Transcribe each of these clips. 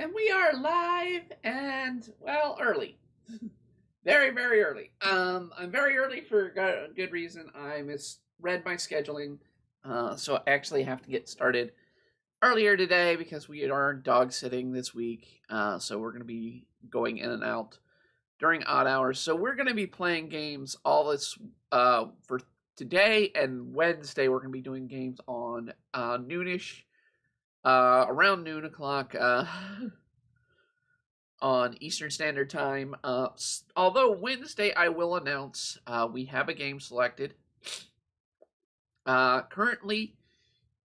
And we are live and, well, early. Very, very early. I'm very early for a good reason. I misread my scheduling, so I actually have to get started earlier today because we are dog sitting this week. So we're going to be going in and out during odd hours. So we're going to be playing games all this for today and Wednesday. We're going to be doing games on noonish. Around noon o'clock on Eastern Standard Time. Although Wednesday I will announce we have a game selected. Currently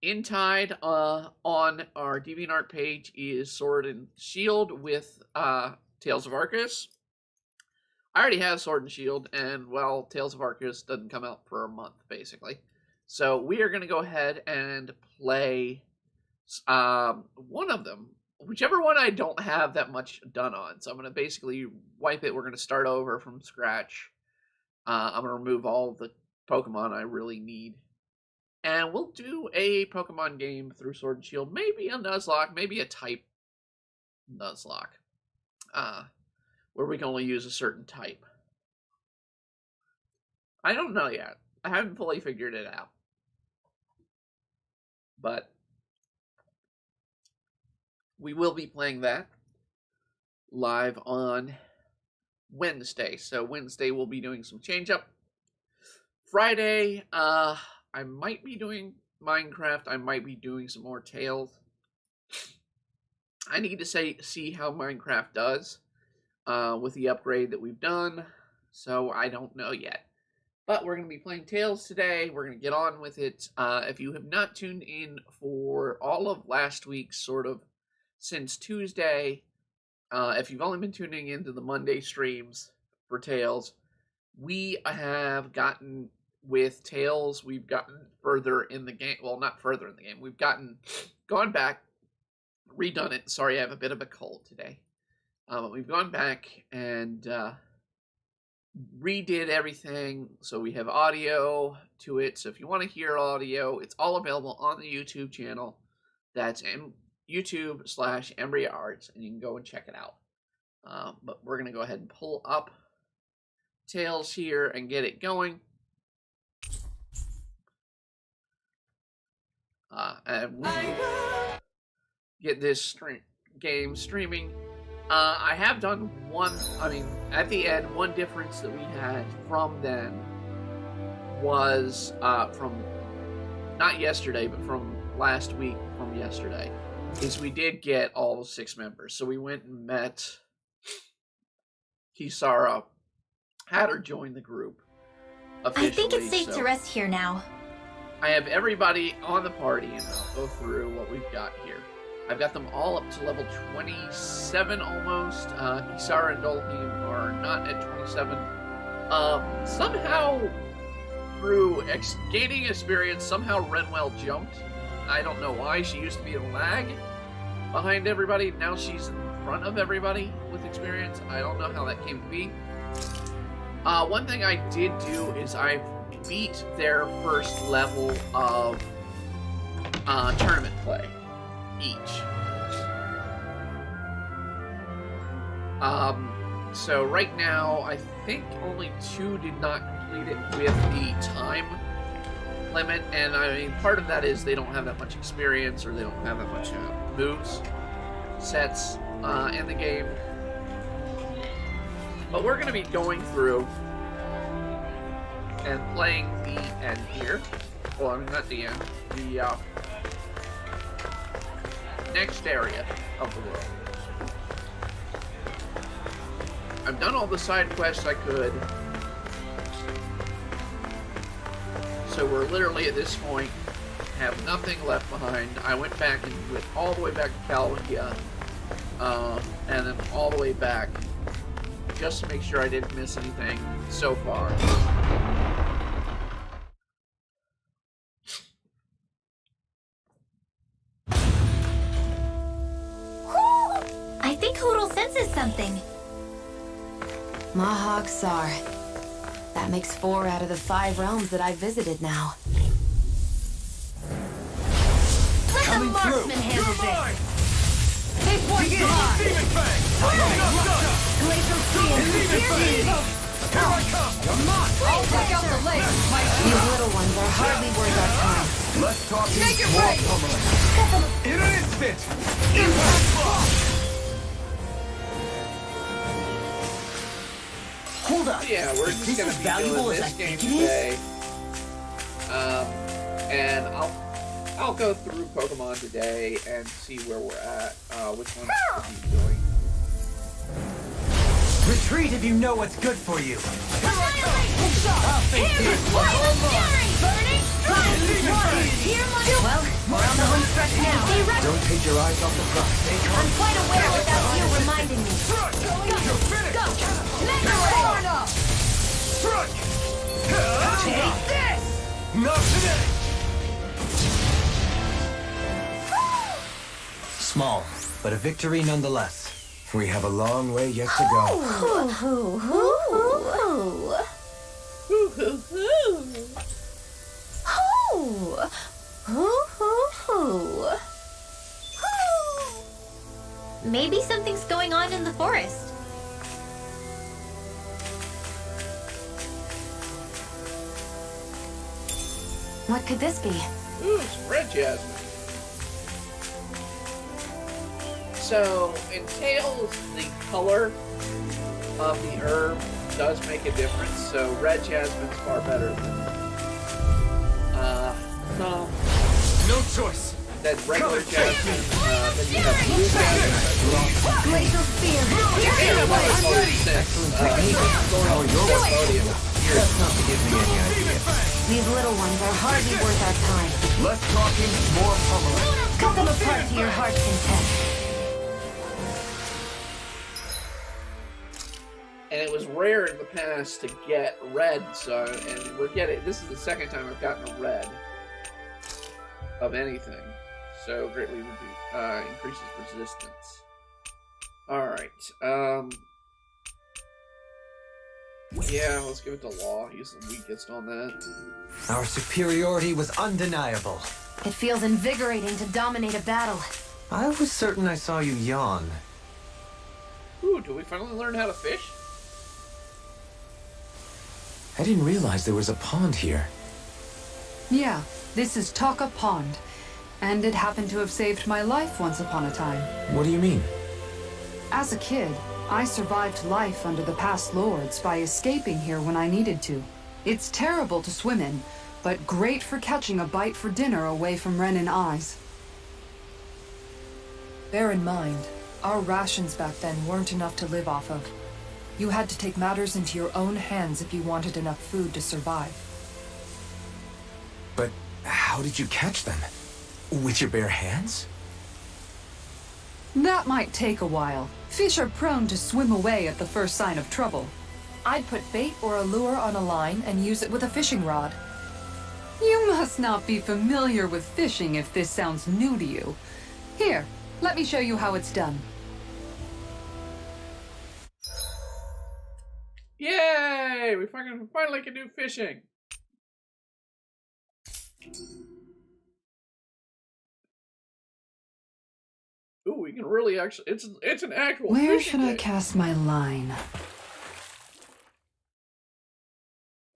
in tied on our DeviantArt page is Sword and Shield with Tales of Arceus. I already have Sword and Shield, and well, Tales of Arceus doesn't come out for a month basically. So we are going to go ahead and play one of them, whichever one I don't have that much done on. So I'm going to basically wipe it. We're going to start over from scratch. I'm going to remove all the Pokemon I really need. And we'll do a Pokemon game through Sword and Shield. Maybe a Nuzlocke, maybe a type Nuzlocke. Where we can only use a certain type. I don't know yet. I haven't fully figured it out. But we will be playing that live on Wednesday. So Wednesday we'll be doing some change up. Friday, I might be doing Minecraft. I might be doing some more Tales. I need to see how Minecraft does with the upgrade that we've done. So I don't know yet. But we're going to be playing Tales today. We're going to get on with it. If you have not tuned in for all of last week's sort of since Tuesday, if you've only been tuning into the Monday streams for Tales, we have gotten with Tales, we've gotten further in the game. Well, not further in the game. We've gone back, redone it. Sorry, I have a bit of a cold today. We've gone back and redid everything. So we have audio to it. So if you want to hear audio, it's all available on the YouTube channel. That's YouTube/Imbria Arts, and you can go and check it out. But we're going to go ahead and pull up Tales here and get it going. And we get this game streaming. I have done at the end, one difference that we had from then was from, not yesterday, but from last week from yesterday. Is we did get all 6 members. So we went and met Kisara, had her join the group officially. I think it's safe to rest here now. I have everybody on the party, and I'll go through what we've got here. I've got them all up to level 27 almost. Kisara and Dolheim are not at 27. Somehow, through gaining experience, somehow Renwell jumped. I don't know why. She used to be a lag behind everybody. Now she's in front of everybody with experience. I don't know how that came to be. One thing I did do is I beat their first level of tournament play each. So right now, I think only 2 did not complete it with the time limit, and I mean, part of that is they don't have that much experience, or they don't have that much moves sets in the game. But we're going to be going through and playing the end here. Well, I mean, not the end. The next area of the world. I've done all the side quests I could. So we're literally at this point, have nothing left behind. I went back and went all the way back to Calvia, and then all the way back, just to make sure I didn't miss anything so far. I think Hoodle senses something. Mahawk Sar. That makes 4 out of the 5 realms that I've visited now. Let the marksman handle this! They point too high! I'll take out the legs, my These little ones are hardly worth our time. Less talking, Make it more right. pummeling. In an instant! Impact block! Hold up. Yeah, we're Is just this gonna as be valuable doing as this I game think it is? today. And I'll go through Pokemon today and see where we're at. Which ones we'll be doing. Retreat if you know what's good for you. Well, we're on the home stretch now. Don't take your eyes off the prize. Stay calm. I'm quite aware without you reminding me. Take this! Not today! Small, but a victory nonetheless. We have a long way yet to go. Hoo hoo hoo hoo. Hoo hoo hoo. Hoo. Hoo hoo hoo. Hoo. Maybe something's going on in the forest. What could this be? Ooh, some red jasmine. So, in Tails, the color of the herb does make a difference. So, red jasmine's far better than No choice. than regular jasmine. Then you have blue jasmine. Glacial Spear. And what I call it six. Going your on podium. That's not to give me any idea. These little ones are hardly worth our time. Less talking, more pummeling. Cut them apart to your heart's content. And it was rare in the past to get red, so, and we're getting, this is the second time I've gotten a red of anything. So greatly increases resistance. Alright, yeah, let's give it to Law. He's the weakest on that. Our superiority was undeniable. It feels invigorating to dominate a battle. I was certain I saw you yawn. Ooh, do we finally learn how to fish? I didn't realize there was a pond here. Yeah, this is Taka Pond. And it happened to have saved my life once upon a time. What do you mean? As a kid, I survived life under the past lords by escaping here when I needed to. It's terrible to swim in, but great for catching a bite for dinner away from Renin eyes. Bear in mind, our rations back then weren't enough to live off of. You had to take matters into your own hands if you wanted enough food to survive. But how did you catch them? With your bare hands? That might take a while. Fish are prone to swim away at the first sign of trouble. I'd put bait or a lure on a line and use it with a fishing rod. You must not be familiar with fishing if this sounds new to you. Here, let me show you how it's done. Yay! We finally can do fishing. Ooh, we can really actually, it's an actual Where fishing should I game. cast my line?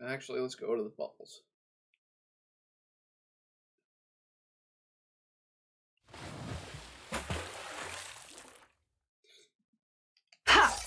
Actually, let's go to the bubbles. Ha!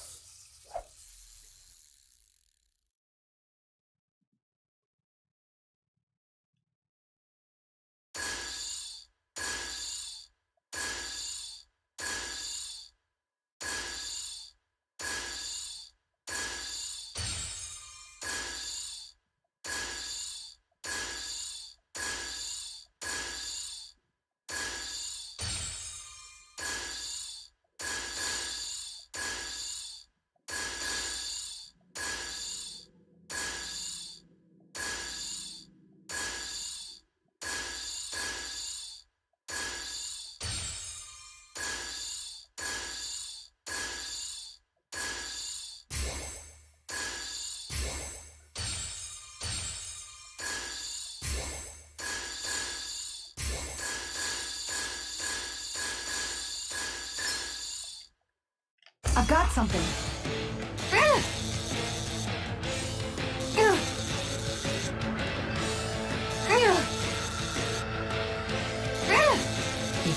I've got something.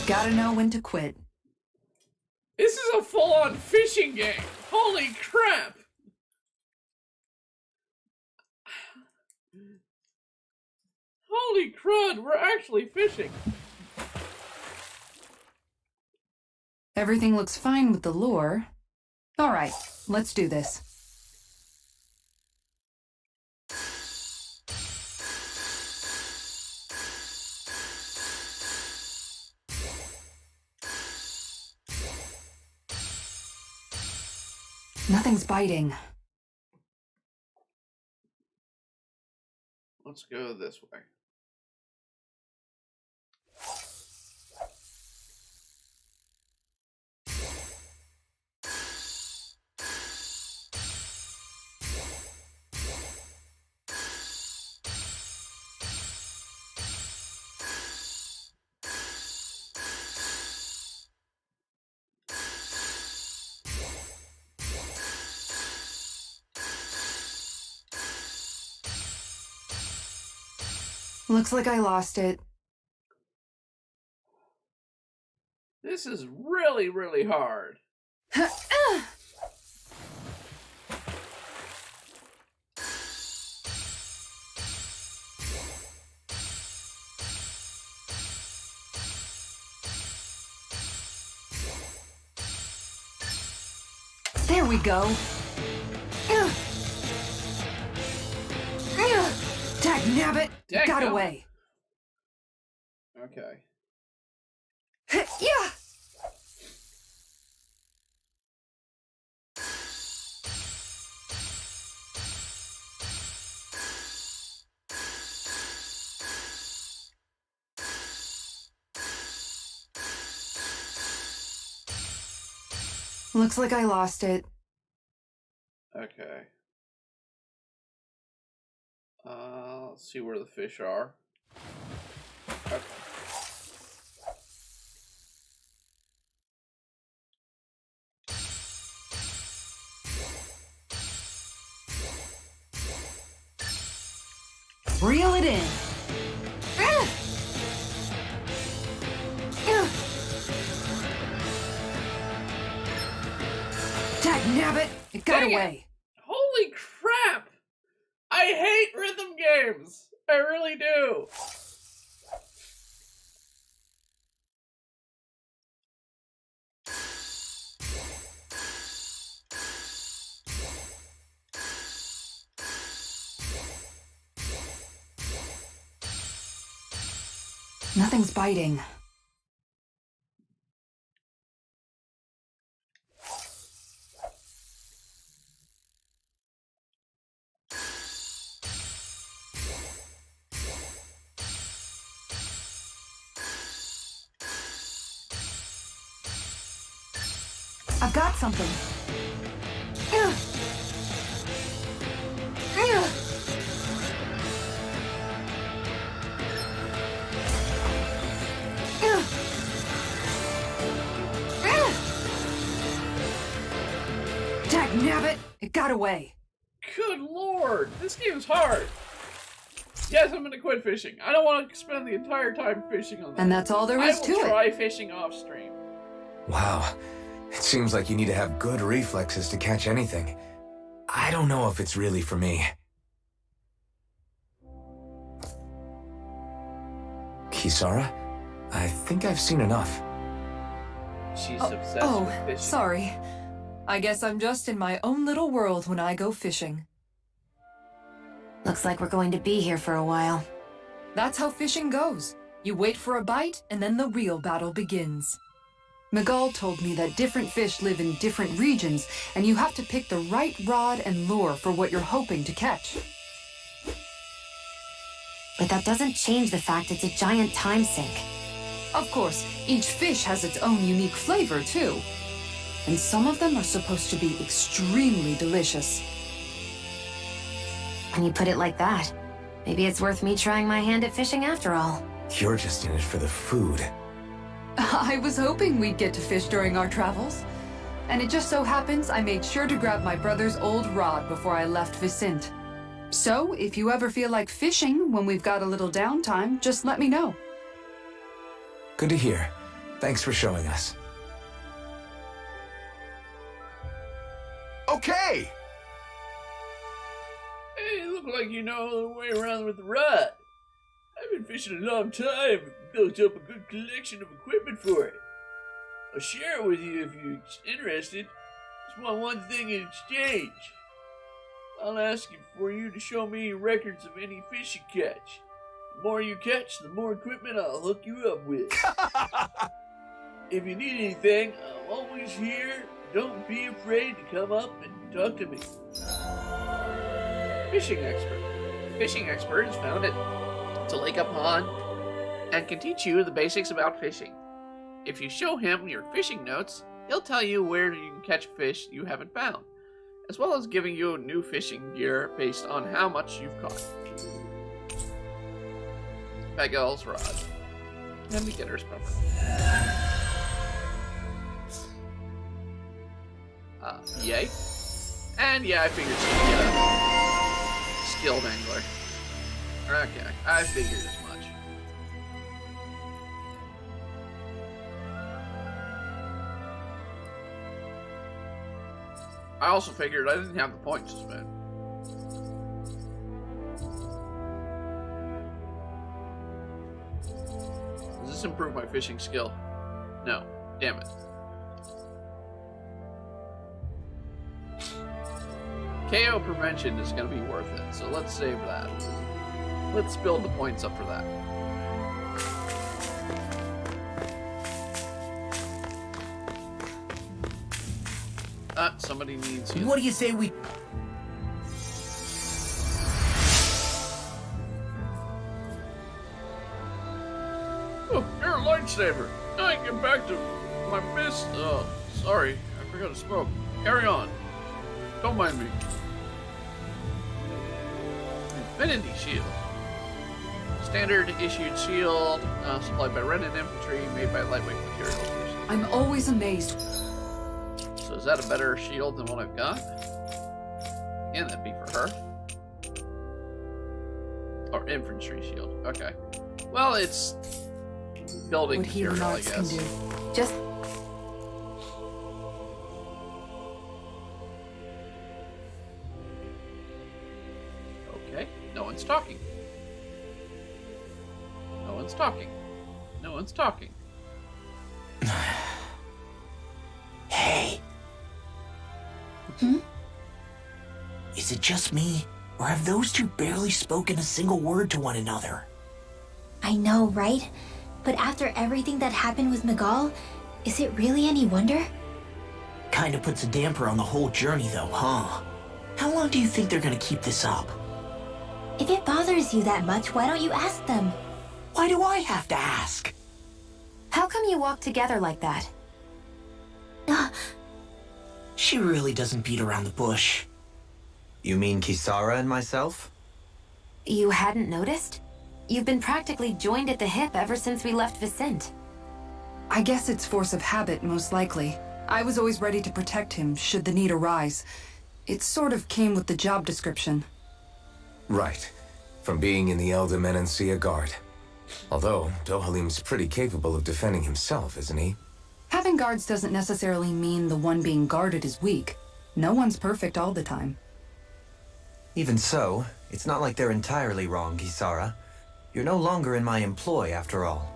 Gotta know when to quit. This is a full-on fishing game. Holy crap! Holy crud, we're actually fishing. Everything looks fine with the lure. All right, let's do this. Nothing's biting. Let's go this way. Looks like I lost it. This is really, really hard. There we go. Dagnabbit! Got Dadgummit. away. Okay. Yeah. Looks like I lost it. Okay. Let's see where the fish are. Okay. Reel it in. Dagnabbit! It got Dang it. away. Holy crap! I hate rhythm games! I really do! Nothing's biting. I've got something. Dagnabbit! It got away. Good lord! This game's hard! Yes, I'm gonna quit fishing. I don't want to spend the entire time fishing on this. And that's all there is I to will it. try fishing off stream. Wow. It seems like you need to have good reflexes to catch anything. I don't know if it's really for me. Kisara? I think I've seen enough. She's obsessed with fishing. Sorry. I guess I'm just in my own little world when I go fishing. Looks like we're going to be here for a while. That's how fishing goes. You wait for a bite, and then the real battle begins. Miguel told me that different fish live in different regions, and you have to pick the right rod and lure for what you're hoping to catch. But that doesn't change the fact it's a giant time sink. Of course, each fish has its own unique flavor, too. And some of them are supposed to be extremely delicious. When you put it like that, maybe it's worth me trying my hand at fishing after all. You're just in it for the food. I was hoping we'd get to fish during our travels. And it just so happens I made sure to grab my brother's old rod before I left Vicente. So, if you ever feel like fishing when we've got a little downtime, just let me know. Good to hear. Thanks for showing us. Okay! Hey, you look like you know the way around with the rod. I've been fishing a long time and built up a good collection of equipment for it. I'll share it with you if you're interested. Just want one thing in exchange. I'll ask for you to show me records of any fish you catch. The more you catch, the more equipment I'll hook you up with. If you need anything, I'm always here. Don't be afraid to come up and talk to me. Fishing expert. The fishing expert is found at Lake Pond and can teach you the basics about fishing. If you show him your fishing notes, he'll tell you where you can catch fish you haven't found, as well as giving you new fishing gear based on how much you've caught. Begal's rod and beginner's puffer. Yay. And yeah, I figured skilled angler. Okay, I figured as much. I also figured I didn't have the points to spend. Does this improve my fishing skill? No. Damn it. KO prevention is going to be worth it, so let's save that. Let's build the points up for that. Somebody needs you. What do you say we... Oh, you're a lightsaber. I can get back to my mist. Oh, sorry. I forgot to smoke. Carry on. Don't mind me. Infinity Shield. Standard issued shield, supplied by Renin Infantry, made by lightweight materials. I'm always amazed. So is that a better shield than what I've got? Yeah, that'd be for her. Or infantry shield. Okay. Well, it's building What material, I Helionautes can guess. do. Just Okay. No one's talking. No one's talking. No one's talking. Hey. Is it just me, or have those two barely spoken a single word to one another? I know, right? But after everything that happened with Miguel, is it really any wonder? Kinda puts a damper on the whole journey though, huh? How long do you think they're gonna keep this up? If it bothers you that much, why don't you ask them? Why do I have to ask? How come you walk together like that? She really doesn't beat around the bush. You mean Kisara and myself? You hadn't noticed? You've been practically joined at the hip ever since we left Vicente. I guess it's force of habit, most likely. I was always ready to protect him, should the need arise. It sort of came with the job description. Right. From being in the Elder Menancia Guard. Although, Dohalim's pretty capable of defending himself, isn't he? Having guards doesn't necessarily mean the one being guarded is weak. No one's perfect all the time. Even so, it's not like they're entirely wrong, Kisara. You're no longer in my employ, after all.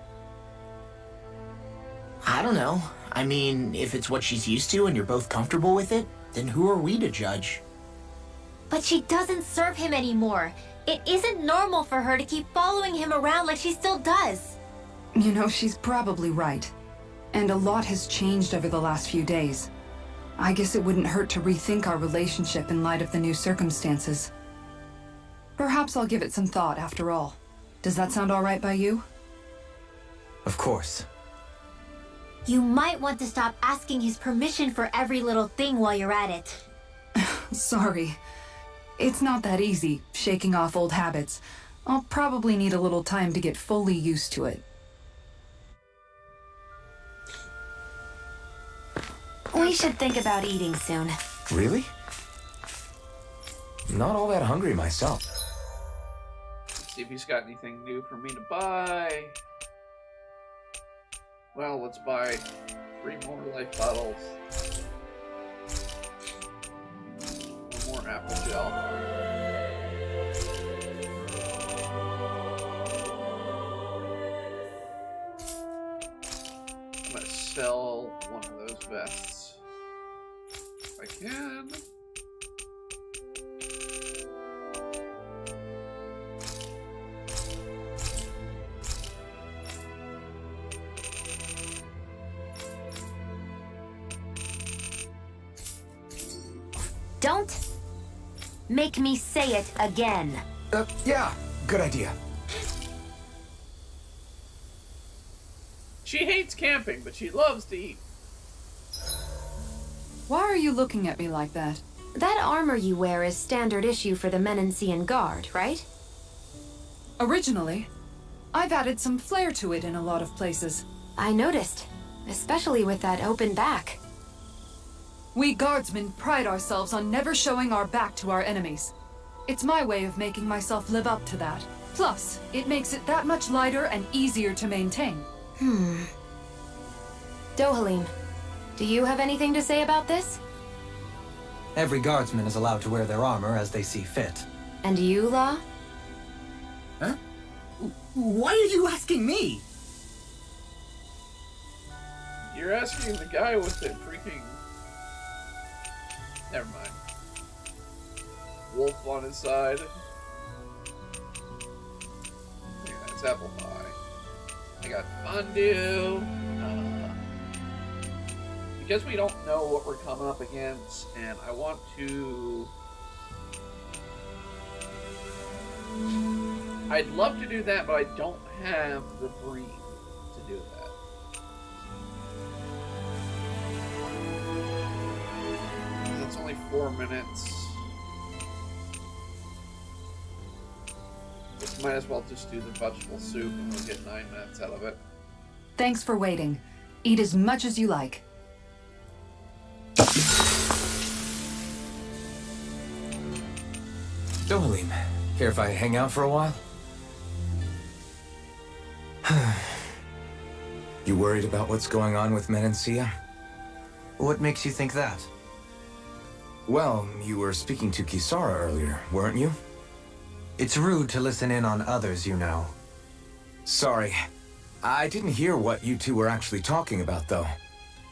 I don't know. I mean, if it's what she's used to and you're both comfortable with it, then who are we to judge? But she doesn't serve him anymore. It isn't normal for her to keep following him around like she still does. You know, she's probably right. And a lot has changed over the last few days. I guess it wouldn't hurt to rethink our relationship in light of the new circumstances. Perhaps I'll give it some thought after all. Does that sound all right by you? Of course. You might want to stop asking his permission for every little thing while you're at it. Sorry. It's not that easy, shaking off old habits. I'll probably need a little time to get fully used to it. We should think about eating soon. Really? I'm not all that hungry myself. Let's see if he's got anything new for me to buy. Well, let's buy 3 more life bottles. 1 more apple gel. I'm gonna sell one of those vests. If I can. Don't make me say it again. Yeah, good idea. She hates camping, but she loves to eat. Why are you looking at me like that? That armor you wear is standard issue for the Menancian Guard, right? Originally, I've added some flair to it in a lot of places. I noticed, especially with that open back. We guardsmen pride ourselves on never showing our back to our enemies. It's my way of making myself live up to that. Plus, it makes it that much lighter and easier to maintain. Dohalim, do you have anything to say about this? Every guardsman is allowed to wear their armor as they see fit. And you, Law? Huh? Why are you asking me? You're asking the guy with the freaking... Never mind. Wolf on his side. Yeah, that's apple pie. I got fondue. Because we don't know what we're coming up against, and I want to... I'd love to do that, but I don't have the breed to do that. That's only 4 minutes. Might as well just do the vegetable soup and we'll get 9 minutes out of it. Thanks for waiting. Eat as much as you like. Dohalim, care if I hang out for a while? You worried about what's going on with Menancia? What makes you think that? Well, you were speaking to Kisara earlier, weren't you? It's rude to listen in on others, you know. Sorry. I didn't hear what you two were actually talking about, though.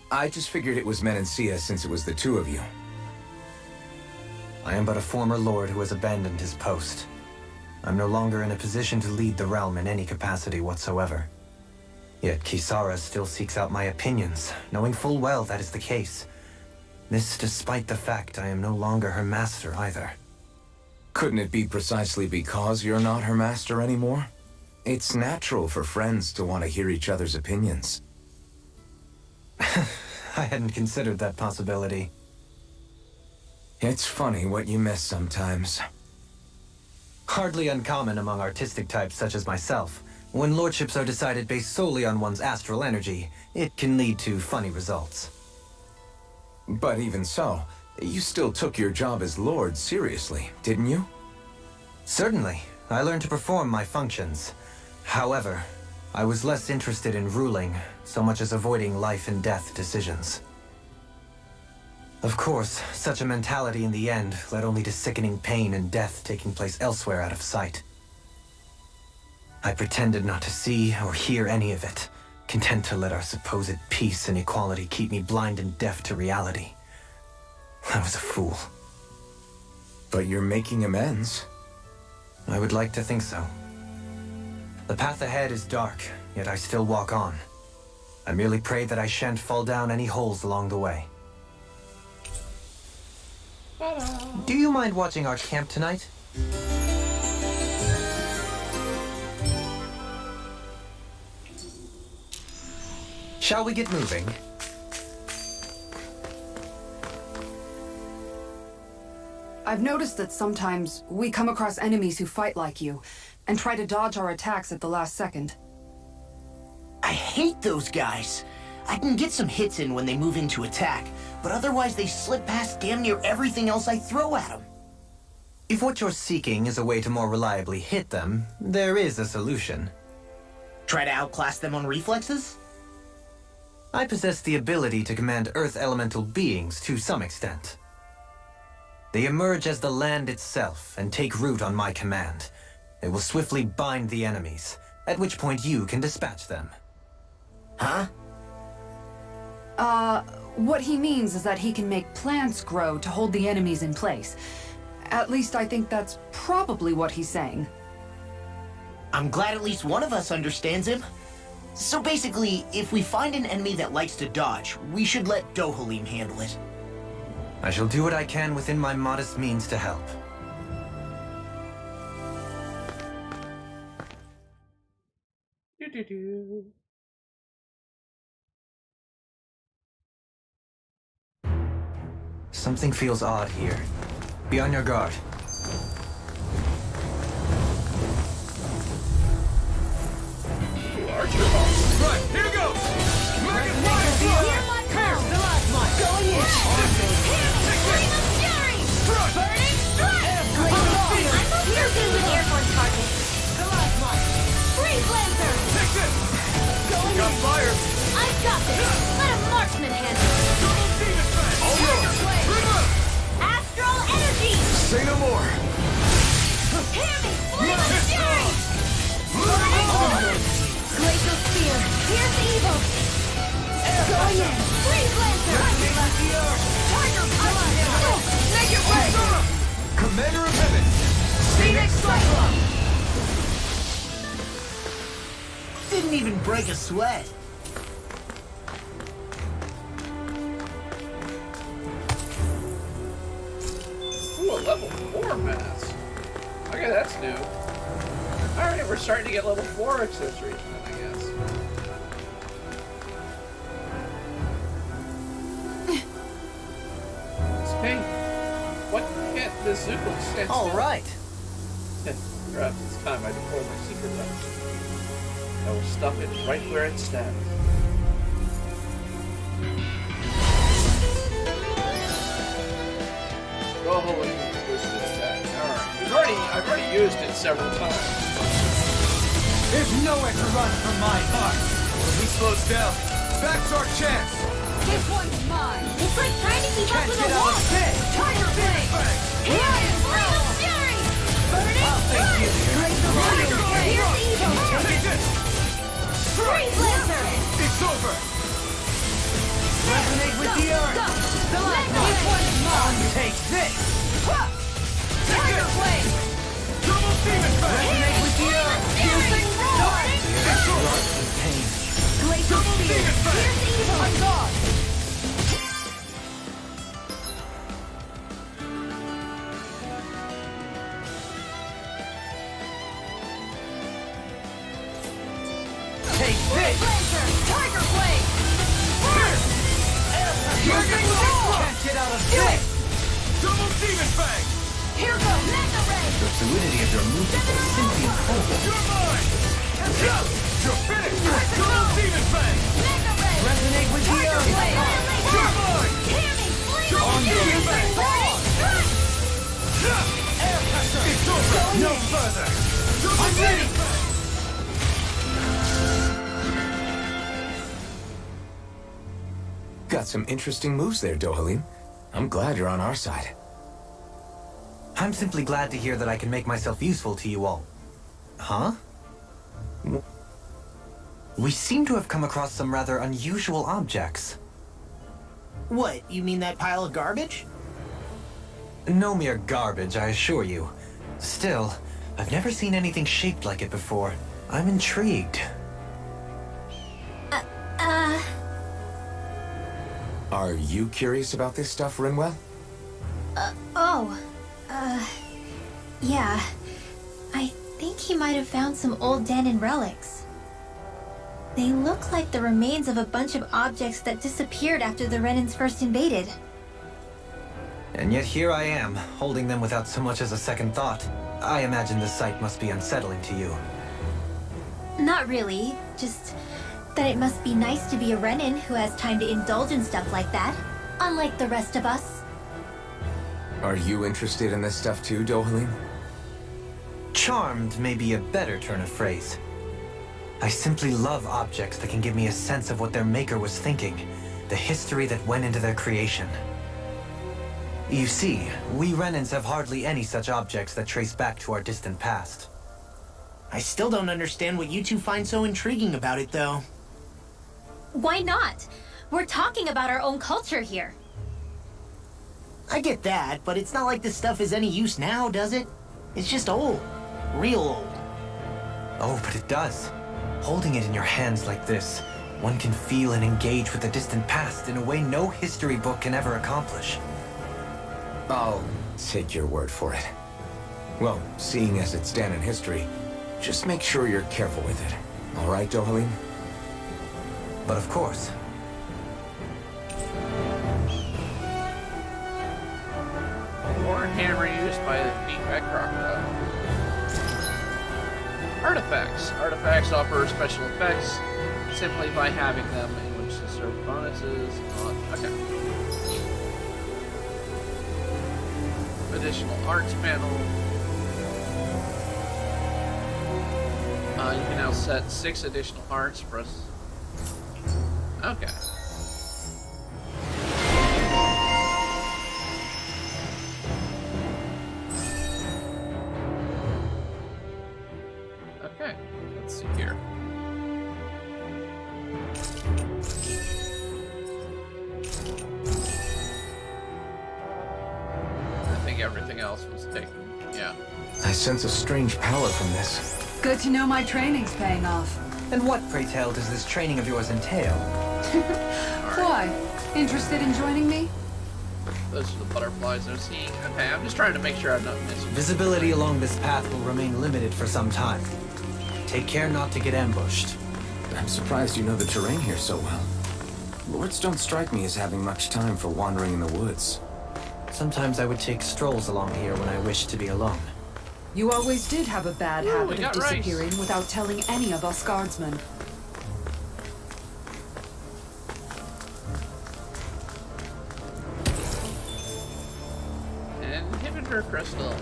I just figured it was Menancia since it was the two of you. I am but a former lord who has abandoned his post. I'm no longer in a position to lead the realm in any capacity whatsoever. Yet Kisara still seeks out my opinions, knowing full well that is the case. This despite the fact I am no longer her master either. Couldn't it be precisely because you're not her master anymore? It's natural for friends to want to hear each other's opinions. I hadn't considered that possibility. It's funny what you miss sometimes. Hardly uncommon among artistic types such as myself. When lordships are decided based solely on one's astral energy, it can lead to funny results. But even so, you still took your job as lord seriously, didn't you? Certainly. I learned to perform my functions. However, I was less interested in ruling, so much as avoiding life and death decisions. Of course, such a mentality in the end led only to sickening pain and death taking place elsewhere out of sight. I pretended not to see or hear any of it, content to let our supposed peace and equality keep me blind and deaf to reality. I was a fool. But you're making amends. I would like to think so. The path ahead is dark, yet I still walk on. I merely pray that I shan't fall down any holes along the way. Do you mind watching our camp tonight? Shall we get moving? I've noticed that sometimes we come across enemies who fight like you and try to dodge our attacks at the last second. I hate those guys. I can get some hits in when they move into attack, but otherwise they slip past damn near everything else I throw at them. If what you're seeking is a way to more reliably hit them, there is a solution. Try to outclass them on reflexes? I possess the ability to command Earth elemental beings to some extent. They emerge as the land itself and take root on my command. They will swiftly bind the enemies, at which point you can dispatch them. Huh? What he means is that he can make plants grow to hold the enemies in place. At least I think that's probably what he's saying. I'm glad at least one of us understands him. So basically, if we find an enemy that likes to dodge, we should let Dohalim handle it. I shall do what I can within my modest means to help. Do-do-do. Something feels odd here. Be on your guard. Archer box. Right, here goes! Make it fire! Hear my pound! Going in! Flame of Fury! Burning Strike! I'm here good with airborne targets. Freeze Lancer! Take this! Going Got in! fire! I've got this! Let a marksman handle it! Double demon fang! All yours! Bring up! Astral Energy! Say no more! Hear me! Flame of Fury! Burning Strike! Glacial Spear! Pierce Evil! Going in! Freeze Lancer! Tiger Punch! Make it way! Commander of Heaven! Phoenix Cyclone! Didn't even break a sweat. Ooh, a level 4 mask. Okay, that's new. Alright, we're starting to get level 4 accessories now, I guess. It's pink. What can't the Zuko stand All still? right. Perhaps it's time I deploy my secret weapon. I will stuff it right where it stands. Go hold it with boosted attack. Alright. I've already used it several times. There's nowhere to run from my heart! When he slows down, that's our chance! This one's mine! It's like trying to keep up Can't with get a out wolf! of bed! Tiger Blade! Here is Flame of Fury! Burning Strike! Tiger Blade! Here's Evil! Take this! Freeze Lancer! It's over! Resonate with the earth. This one's mine! Take this. Tiger Blade! Double demon fang! Resonate with the earth! Piercing Roar! It's over! Pain. Glacial Spear! demon fang! Here's Evil! I'm gone! Take this. Lancer! Tiger Blade! Piercing Roar! Can't get out of this. Double demon fang! Here goes Mega Ray! The fluidity of your movement is simply incredible. You're mine! You're finished! Double demon fang! Mega Ray! Resonate with the Tiger earth. Blade! You're mine! Hear me! Flame On of your Fury! back. Burning Strike! Air pressure! It's over! No further! I'm ready! Got some interesting moves there, Dohalim. I'm glad you're on our side. I'm simply glad to hear that I can make myself useful to you all. Huh? We seem to have come across some rather unusual objects. What, you mean that pile of garbage? No mere garbage, I assure you. Still, I've never seen anything shaped like it before. I'm intrigued. Are you curious about this stuff, Rinwell? Yeah. I think he might have found some old Danon relics. They look like the remains of a bunch of objects that disappeared after the Renans first invaded. And yet here I am, holding them without so much as a second thought. I imagine this sight must be unsettling to you. Not really, just that it must be nice to be a Renan who has time to indulge in stuff like that, unlike the rest of us. Are you interested in this stuff too, Dohalim? Charmed may be a better turn of phrase. I simply love objects that can give me a sense of what their maker was thinking, the history that went into their creation. You see, we Renans have hardly any such objects that trace back to our distant past. I still don't understand what you two find so intriguing about it, though. Why not? We're talking about our own culture here. I get that, but it's not like this stuff is any use now, does it? It's just old. Real old. Oh, but it does. Holding it in your hands like this, one can feel and engage with the distant past in a way no history book can ever accomplish. I'll take your word for it. Well, seeing as it's down in history, just make sure you're careful with it. All right, Dohalim? But of course. Or hammer used by the feedback crocodile. Artifacts. Artifacts offer special effects simply by having them, in which to serve bonuses on. Okay. Additional arts panel. You can now set 6 additional arts. Press. Okay. Okay, let's see here. I think everything else was taken. Yeah. I sense a strange power from this. Good to know my training's paying off. And what, pray tell, does this training of yours entail? Why? Interested in joining me? Those are the butterflies I'm seeing. Okay, I'm just trying to make sure I'm not missing. Visibility along this path will remain limited for some time. Take care not to get ambushed. I'm surprised you know the terrain here so well. Lords don't strike me as having much time for wandering in the woods. Sometimes I would take strolls along here when I wished to be alone. You always did have a bad habit we of got rice. disappearing without telling any of us guardsmen. Inhibitor crystal.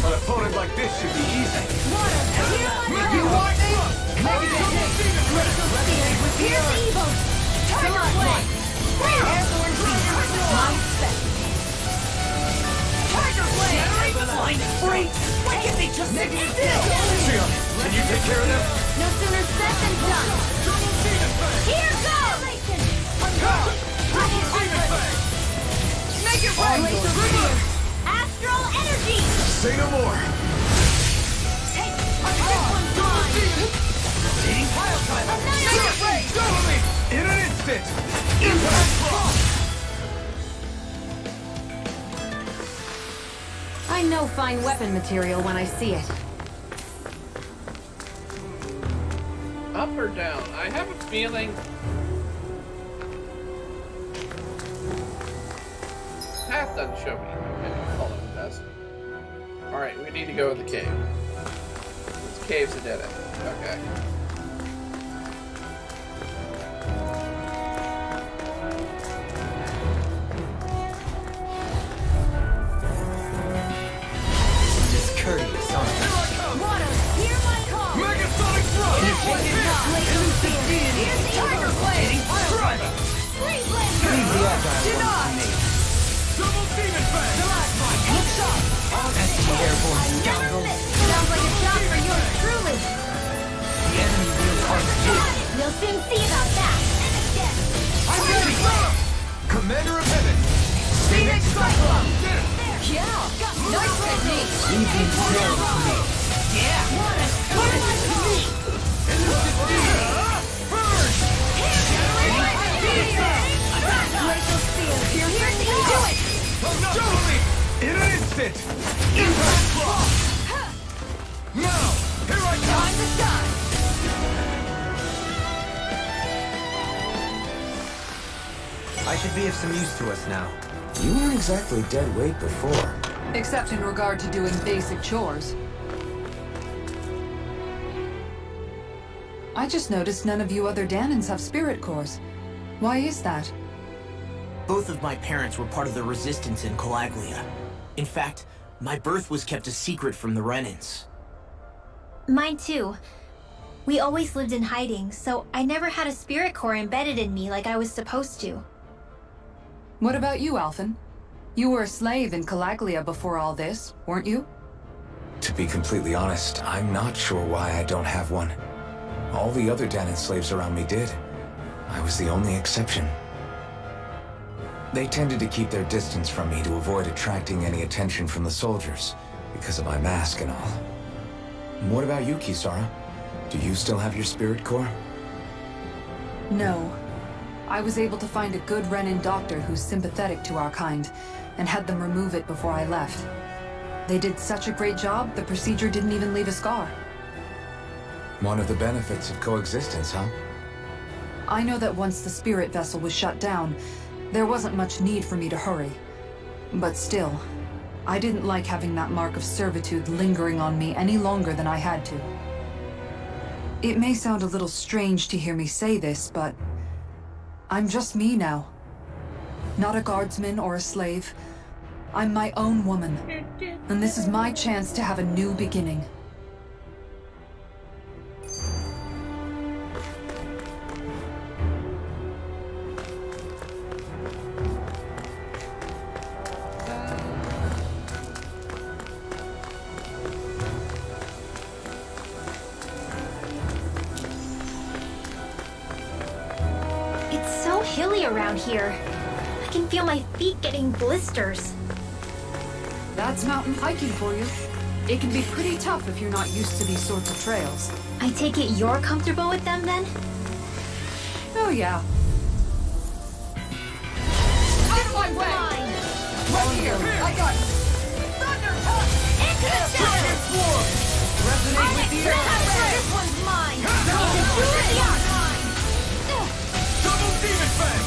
An opponent like this should be easy. You want me? Here's evil! Turn away! Airborne my spec! Tiger blade! Blinding freak! Why can't they just sit still? Sion, can you take care of them? No sooner said than done! Here goes! Make it right! Astral energy! Say no more. Take this one's mine! Eating pile time. Annihilate! Dohalim! In an instant. Impact block. I know fine weapon material when I see it. Up or down? I have a feeling. Path doesn't show me. Okay, hold on, it does. Alright, we need to go in the cave. This cave's a dead end. Okay. Discourteous, aren't you? Water, hear my call! Megasonic thrust. Here's the Tiger blade! Free blade! Leave the agile ones to me. Double demon fang. Look sharp! Airborne I never scoundrel. miss! Sounds like a job for yours truly! The enemy will fight you. We'll soon see about that! I'm ready. Commander of Heaven. Phoenix Cyclone! Get it. Yeah! Nice technique! Leave the imperial to me. Yeah! Water, put it on me! Glacial Spear! Here's the do it! Dohalim! In an instant. Impact block. Now, here I come. Time to shine! I should be of some use to us now. You weren't exactly dead weight before. Except in regard to doing basic chores. I just noticed none of you other Danans have spirit cores. Why is that? Both of my parents were part of the resistance in Calaglia. In fact, My birth was kept a secret from the Renans. Mine too. We always lived in hiding, so I never had a spirit core embedded in me like I was supposed to. What about you, Alphen? You were a slave in Calaglia before all this, weren't you? To be completely honest, I'm not sure why I don't have one. All the other Danon slaves around me did. I was the only exception. They tended to keep their distance from me to avoid attracting any attention from the soldiers, because of my mask and all. What about you, Kisara? Do you still have your spirit core? No. I was able to find a good Renin doctor who's sympathetic to our kind, and had them remove it before I left. They did such a great job, the procedure didn't even leave a scar. One of the benefits of coexistence, huh? I know that once the spirit vessel was shut down, there wasn't much need for me to hurry. But still, I didn't like having that mark of servitude lingering on me any longer than I had to. It may sound a little strange to hear me say this, but I'm just me now. Not a guardsman or a slave. I'm my own woman. And this is my chance to have a new beginning. It's so hilly around here. I can feel my feet getting blisters. That's mountain hiking for you. It can be pretty tough if you're not used to these sorts of trails. I take it you're comfortable with them then? Oh yeah. This one's mine! Right here! I got it! Thunder touch! Into the shadow! Resonate with the This one's mine! Into the arc! Double demon fang!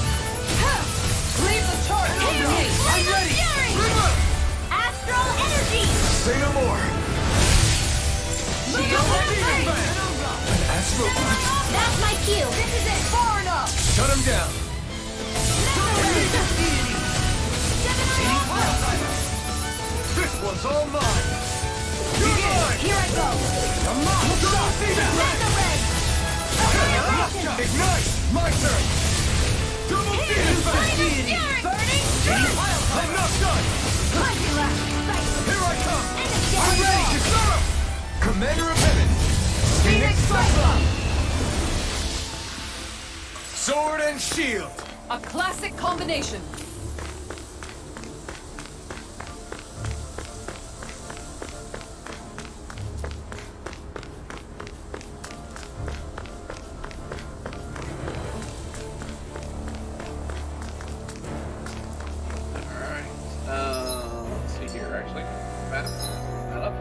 Leave the charge on me! I'm ready! Fury! Astral energy! Say no more! Double demon fang! An astral arc! That's my cue! This is it! Far enough! Shut him down! This one's all mine! You're mine! Here I go! I'm not! Double demon fang! the red! Ignite! My turn! Double demon fang! Burning I'm not done! Here I come! I'm I'm ready to start! Commander of Heaven! Phoenix Cyclone! Sword and shield! A classic combination. Alright. Let's see here, actually. Map that up.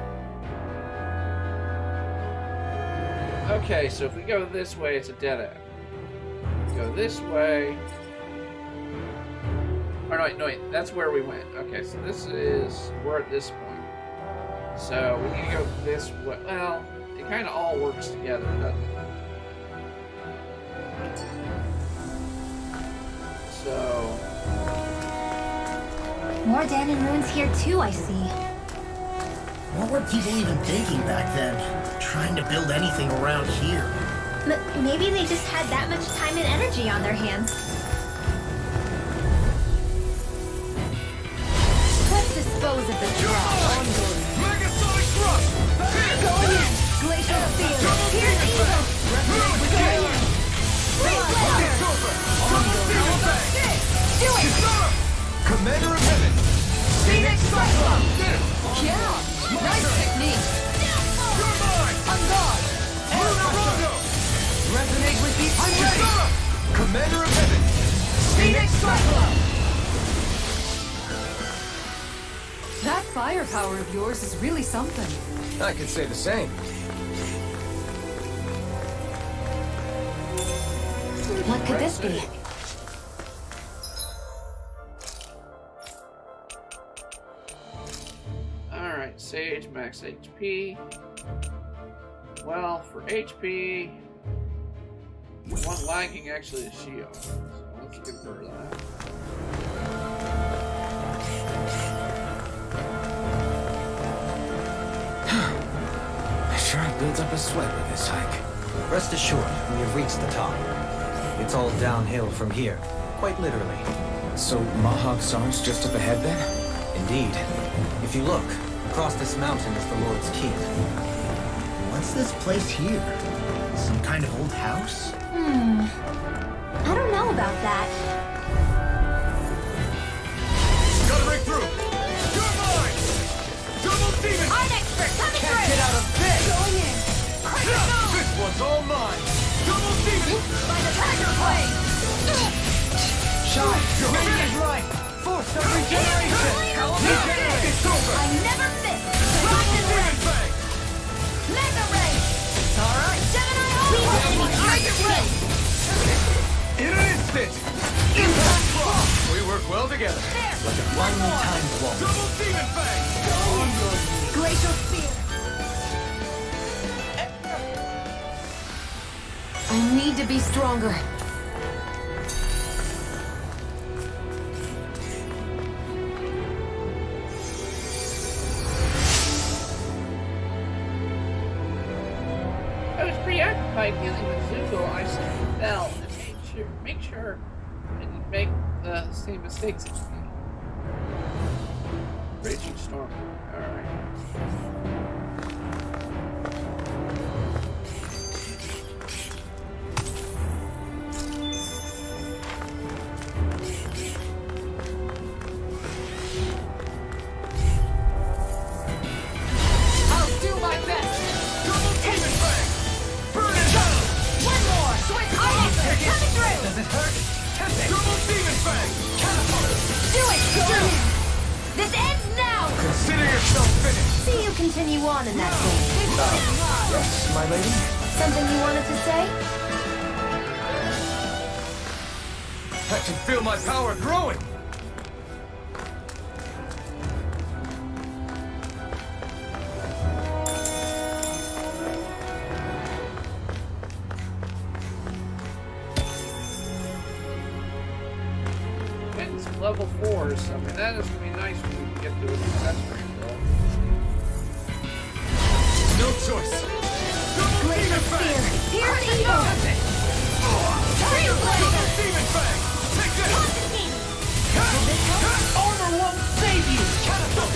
Okay, so if we go this way, it's a dead end. If we go this way. Oh, no, wait, that's where we went. Okay, so we're at this point. So we need to go this way. Well, it kind of all works together, doesn't it? So. More Danon ruins here too, I see. What were people even thinking back then? Trying to build anything around here. Maybe they just had that much time and energy on their hands. Let's dispose of the draw. Megasonic thrust! Going in! Glacial field! Here's evil! Going in! Freeze laser! It's over! Double demon fang! Do it! Commander of Heaven! Phoenix Cyclone! Yeah, nice technique. You're mine! On guard. Murarogo! Resonate with the I'm ready! Commander of Heaven! Phoenix Cyclone! That firepower of yours is really something. I could say the same. What could this be? Alright, Sage, max HP. Well, for HP, one lagging actually is shield. So let's give her that. built up a sweat with this hike. Rest assured, we have reached the top. It's all downhill from here, quite literally. So Mahag Sar's just up ahead then? Indeed. If you look, across this mountain is the Lord's Keep. What's this place here? Some kind of old house? I don't know about that. Gotta break through! You're mine! Double demon! I'm expert coming Can't through! get out of this! Going in! This one's all mine! Double demon! By the tiger blade! Shine! Your radiant light! Force of regeneration! Regenerate! It's over! I never miss! Rock and Demon ray! Fang! Mega ray! Alright! Gemini Ultra! Target ray! In an instant! Impact block! We work well together. There! Like a finely timed wall. Double demon fang! Glacial spear! I need to be stronger. I was preoccupied dealing with Zuko. I suddenly fell and make sure I didn't make the same mistakes again. Raging storm. Alright. I'll do my best! Double demon fang! Burn it down! One more! Switch! I'm expert coming through! Does it hurt? Double demon fang! Catapult! Do it! This ends now! Consider yourself finished! See you continue on in that way. Yes, my lady? Something you wanted to say? I can feel my power growing! And some level 4s. I mean, that is going to be nice when we get to an accessory build. No choice! Double demon fang! Here we go! Tree Blazer! Demon fang! Take this! Constantine! Armor won't save you! Catapult!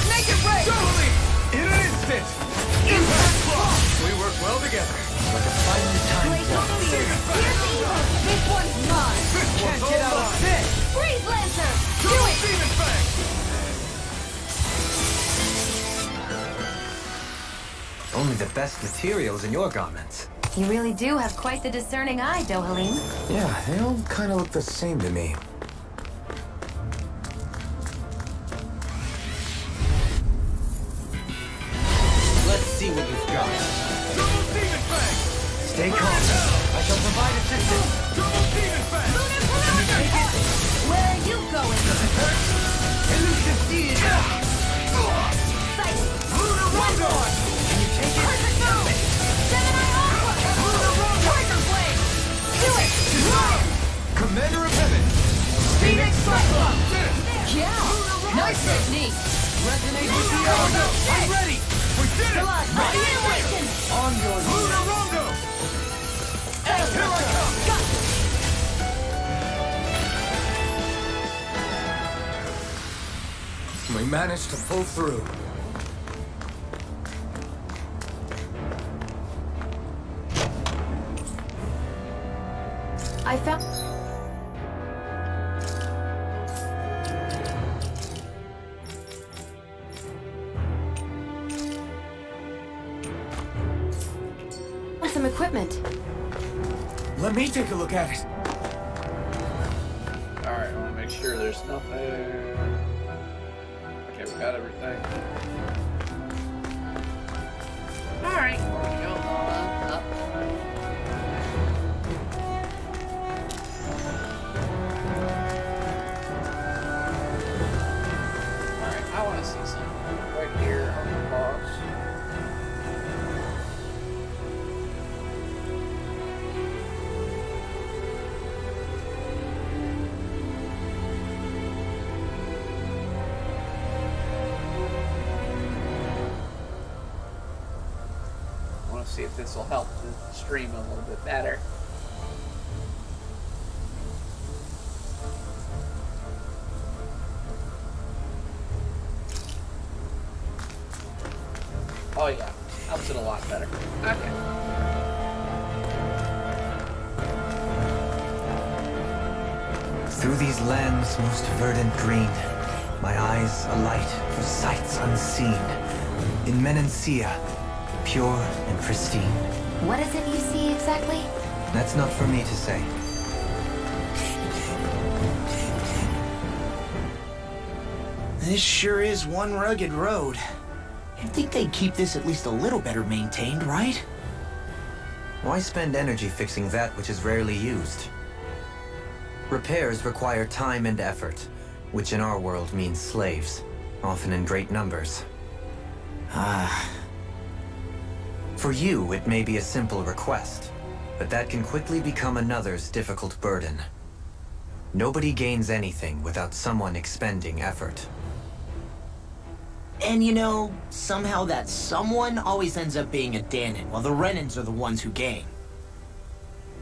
Make it break! Totally! In an instant! Impact block! We work well together. Like a finely timed Glacial wall. spear! Here's evil! This one's mine! This one's all mine! this! Freeze Lancer! Do Double it! demon fang! Only the best materials in your garments. You really do have quite the discerning eye, Dohalim. Yeah, they all kind of look the same to me. Let's see what you've got. Double demon fang! Stay calm. I shall provide assistance. Double demon fang! Where are you going? Elusive seed. Sight! One more! Can you take it? Perfect move! Gemini Ultra! Tiger Blade! Do it! Commander of Heaven! Phoenix Cyclone! Yeah! Nice technique! Resonate with the element! I'm ready! We did it! Annihilation! On your Lunarongo! Here I come! We managed to pull through. I found... some equipment. Let me take a look at it. Alright, I want to make sure there's nothing. Okay, we got everything. Alright, we go on up. Alright, I want to see something right here on the boss. this will help the stream a little bit better. Oh yeah, helps it a lot better. Okay. Through these lands most verdant green, my eyes alight for sights unseen. In Menancia, pure and pristine. What is it you see exactly? That's not for me to say. This sure is one rugged road. You'd think they'd keep this at least a little better maintained, right? Why spend energy fixing that which is rarely used? Repairs require time and effort, which in our world means slaves, often in great numbers. For you, it may be a simple request, but that can quickly become another's difficult burden. Nobody gains anything without someone expending effort. And you know, somehow that someone always ends up being a Danon, while the Renans are the ones who gain.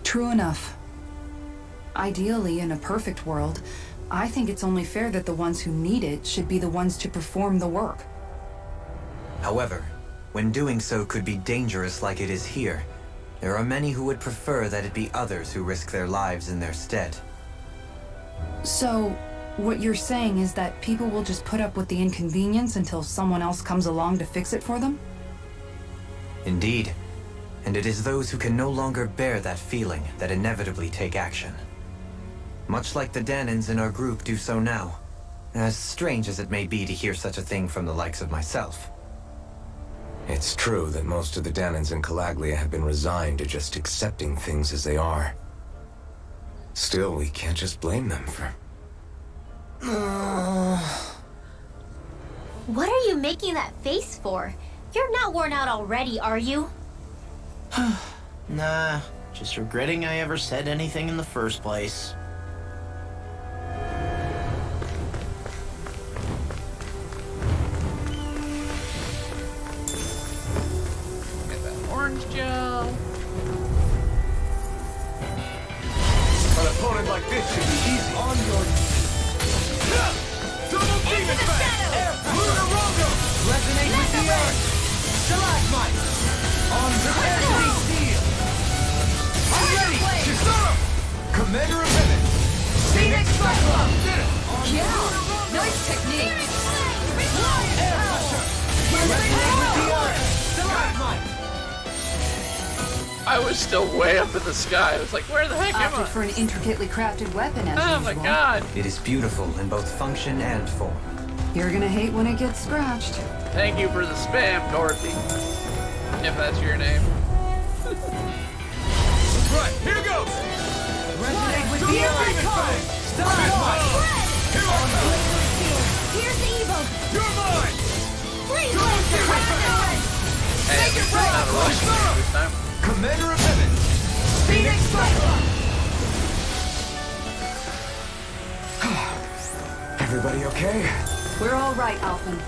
True enough. Ideally, in a perfect world, I think it's only fair that the ones who need it should be the ones to perform the work. However, when doing so could be dangerous like it is here, there are many who would prefer that it be others who risk their lives in their stead. So, what you're saying is that people will just put up with the inconvenience until someone else comes along to fix it for them? Indeed. And it is those who can no longer bear that feeling that inevitably take action. Much like the Danons in our group do so now. As strange as it may be to hear such a thing from the likes of myself. It's true that most of the Danons in Calaglia have been resigned to just accepting things as they are. Still, we can't just blame them for... What are you making that face for? You're not worn out already, are you? Nah, just regretting I ever said anything in the first place. Get that orange gel. An opponent like this should be easy. On your knees. Double demon fang! Lunar Rogo! Resonate with the earth! Stalagmite! On the density steel! I'm ready! Chisora! Commander of Heaven! Phoenix Cyclone! Yeah! Nice technique! Air Pressure! Resonate with the earth! Stalagmite! I was still way up in the sky. I was like, where the heck am Opted I? for an intricately crafted weapon, as Oh my usual. god. It is beautiful in both function and form. You're gonna hate when it gets scratched. Thank you for the spam, Dorothy. If that's your name. Right, here goes! Resonate with the earth! Fang! Stalagmite! Here I come! Here's the Evo! You're mine! Freeze Blaster! Hey, it's not a rush this time. Commander of Heaven! Phoenix Cyclone! Everybody okay? We're all right, Alphen.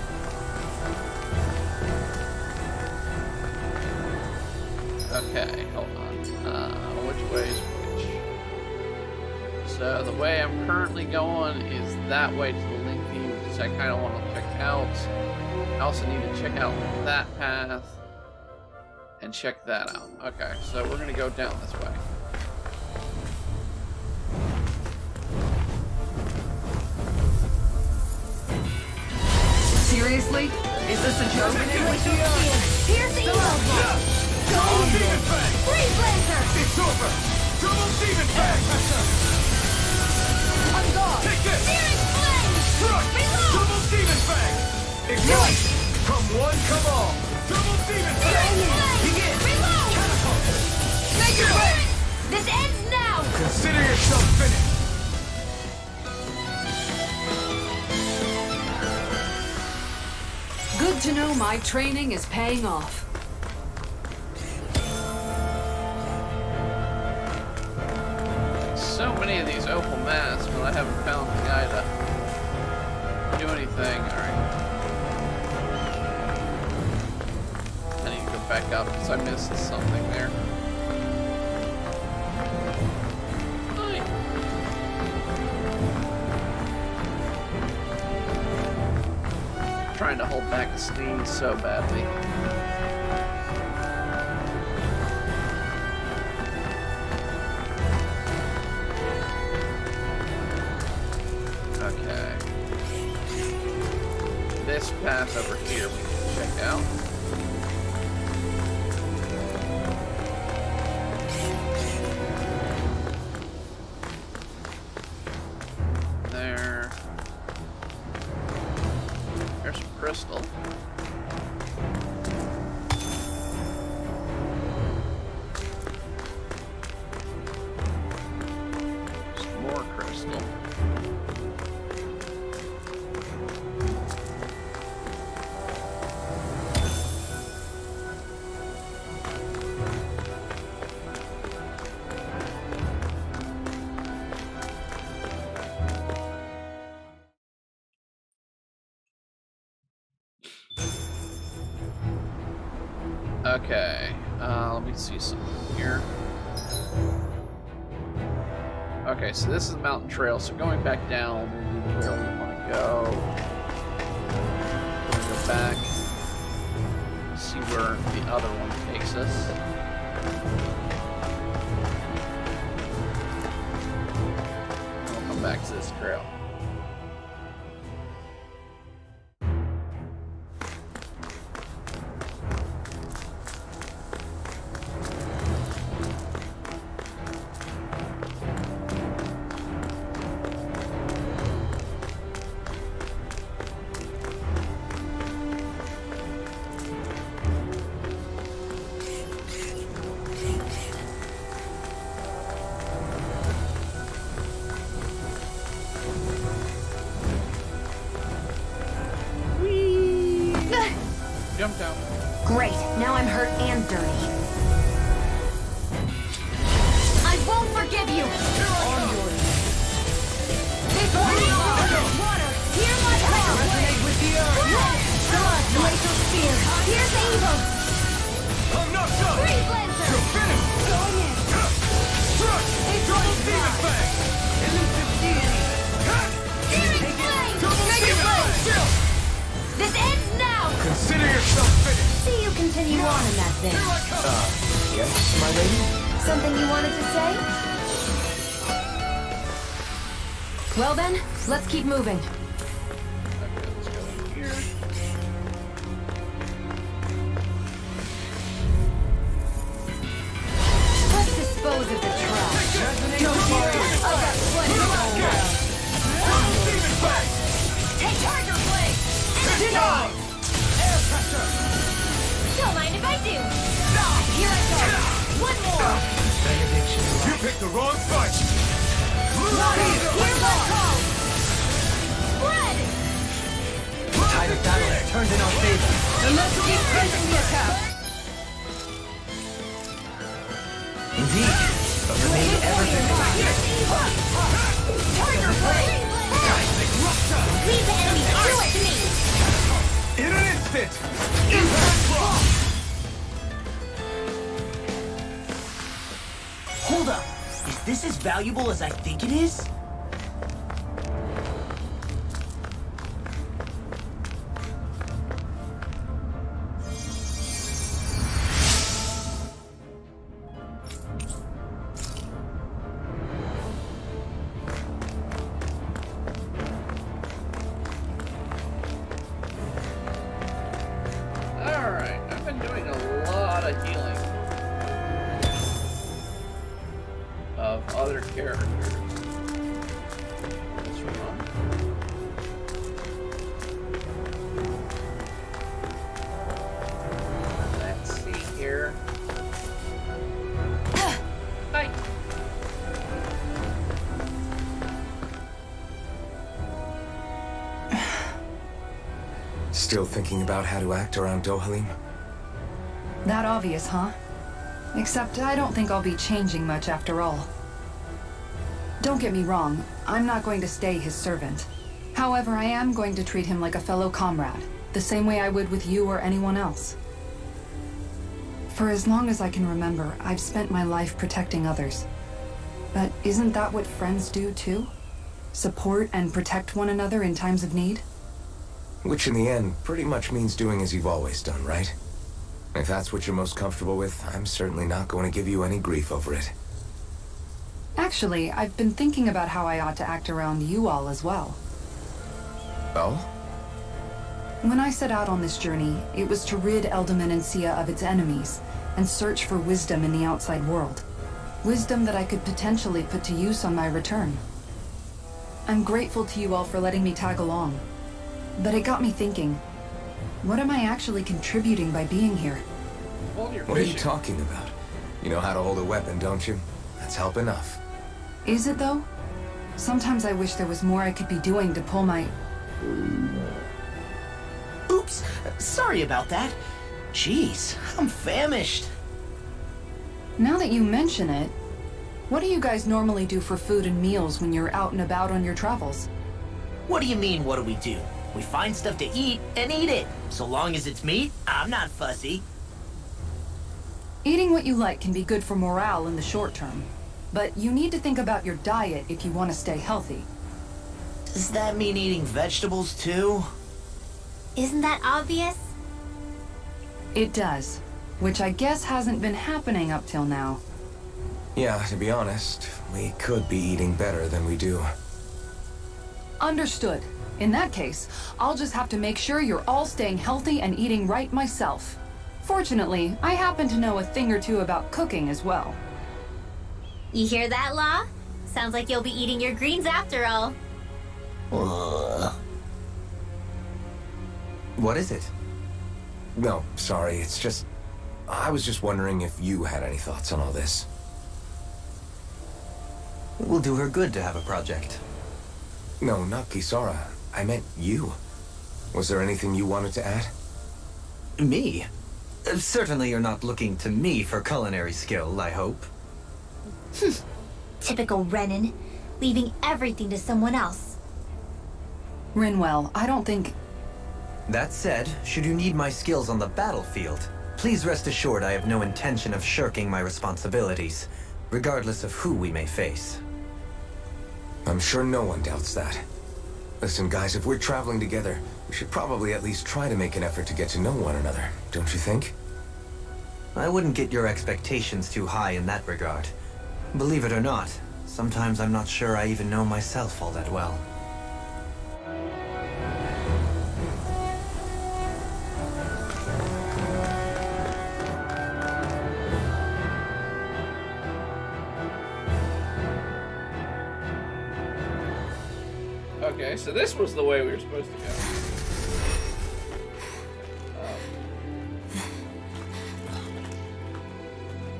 Okay, hold on. Which way is which? So the way I'm currently going is that way to the Lengthy, which I kind of want to check out. I also need to check out that path and check that out. Okay, so we're gonna go down this way. Seriously? Is this a joke? Here's the Evo! Double Demon Fang! Freeze Blaster! It's over! Double Demon Fang! On guard! Take this! Phoenix Flame! Crush! Reload! Double Demon Fang! Ignite! Come one, come all! Double Demon Fang! Begin! Reload! Catapult! Make it quick! This ends now! Consider yourself finished! Good to know my training is paying off. So many of these opal masks, but I haven't found the guy to do anything. Alright. I need to go back back up because I missed something there. Hi. Trying to hold back a sneeze so badly. Okay. This path over here we can check out. There's some crystal. Some more crystal. Okay, let me see something here. Okay, so this is the mountain trail, so going back down will be where we want to go. We're going to go back, see where the other one takes us. And we'll come back to this trail. Jump down. Great. Now I'm hurt and dirty. I won't forgive you! Water! Hear my call! Resonate with the earth! Glacial spear! Here's evil! I'm not done! Freeze lancer! You're finished! Going in! Crush! Double demon fang! Elusive deity! Searing flame! Mega blade! This ends now! Consider yourself finished! See you continue on in that Here thing. I come! Yes, my lady? Something you wanted to say? Well then, let's keep moving. Okay, let's go in here. Let's dispose of the trash. Resonate with the earth! I got plenty of all around. Double demon fang! Take Charger Blade! Denied! Air pressure! Don't mind if I do. Here I go. One more. Benediction. You picked the wrong fight! Here's my call. Spread. The tide of battle has turned in our favor. Then let's keep pressing the attack. Indeed. But remain ever vigilant. Here's evil. Charger Blade. Leave the enemy. Do it to me. In an instant! Impact block! Hold up. Is this as valuable as I think it is? Alright, I've been doing a lot of healing of other characters. What's wrong? Let's see here. Hi. Still thinking about how to act around Dohalim? That obvious, huh? Except I don't think I'll be changing much after all. Don't get me wrong, I'm not going to stay his servant. However, I am going to treat him like a fellow comrade, the same way I would with you or anyone else. For as long as I can remember, I've spent my life protecting others. But isn't that what friends do too? Support and protect one another in times of need? Which in the end pretty much means doing as you've always done, right? If that's what you're most comfortable with, I'm certainly not going to give you any grief over it. Actually, I've been thinking about how I ought to act around you all as well. Oh? When I set out on this journey, it was to rid Eldimenencia of its enemies and search for wisdom in the outside world. Wisdom that I could potentially put to use on my return. I'm grateful to you all for letting me tag along. But it got me thinking, what am I actually contributing by being here? Well, you're What are you fishing. talking about? You know how to hold a weapon, don't you? That's help enough. Is it though? Sometimes I wish there was more I could be doing to pull my... Oops, sorry about that. Jeez, I'm famished. Now that you mention it, what do you guys normally do for food and meals when you're out and about on your travels? What do you mean, what do we do? We find stuff to eat and eat it. So long as it's meat, I'm not fussy. Eating what you like can be good for morale in the short term, but you need to think about your diet if you want to stay healthy. Does that mean eating vegetables too? Isn't that obvious? It does, which I guess hasn't been happening up till now. Yeah, to be honest, we could be eating better than we do. Understood. In that case, I'll just have to make sure you're all staying healthy and eating right myself. Fortunately, I happen to know a thing or two about cooking as well. You hear that, Law? Sounds like you'll be eating your greens after all. What is it? No, sorry, it's just... I was just wondering if you had any thoughts on all this. It will do her good to have a project. No, not Kisara. I meant you. Was there anything you wanted to add? Me? Certainly you're not looking to me for culinary skill, I hope. Typical Renan, leaving everything to someone else. Rinwell, I don't think... That said, should you need my skills on the battlefield, please rest assured I have no intention of shirking my responsibilities, regardless of who we may face. I'm sure no one doubts that. Listen, guys, if we're traveling together, we should probably at least try to make an effort to get to know one another, don't you think? I wouldn't get your expectations too high in that regard. Believe it or not, sometimes I'm not sure I even know myself all that well. Okay, so this was the way we were supposed to go.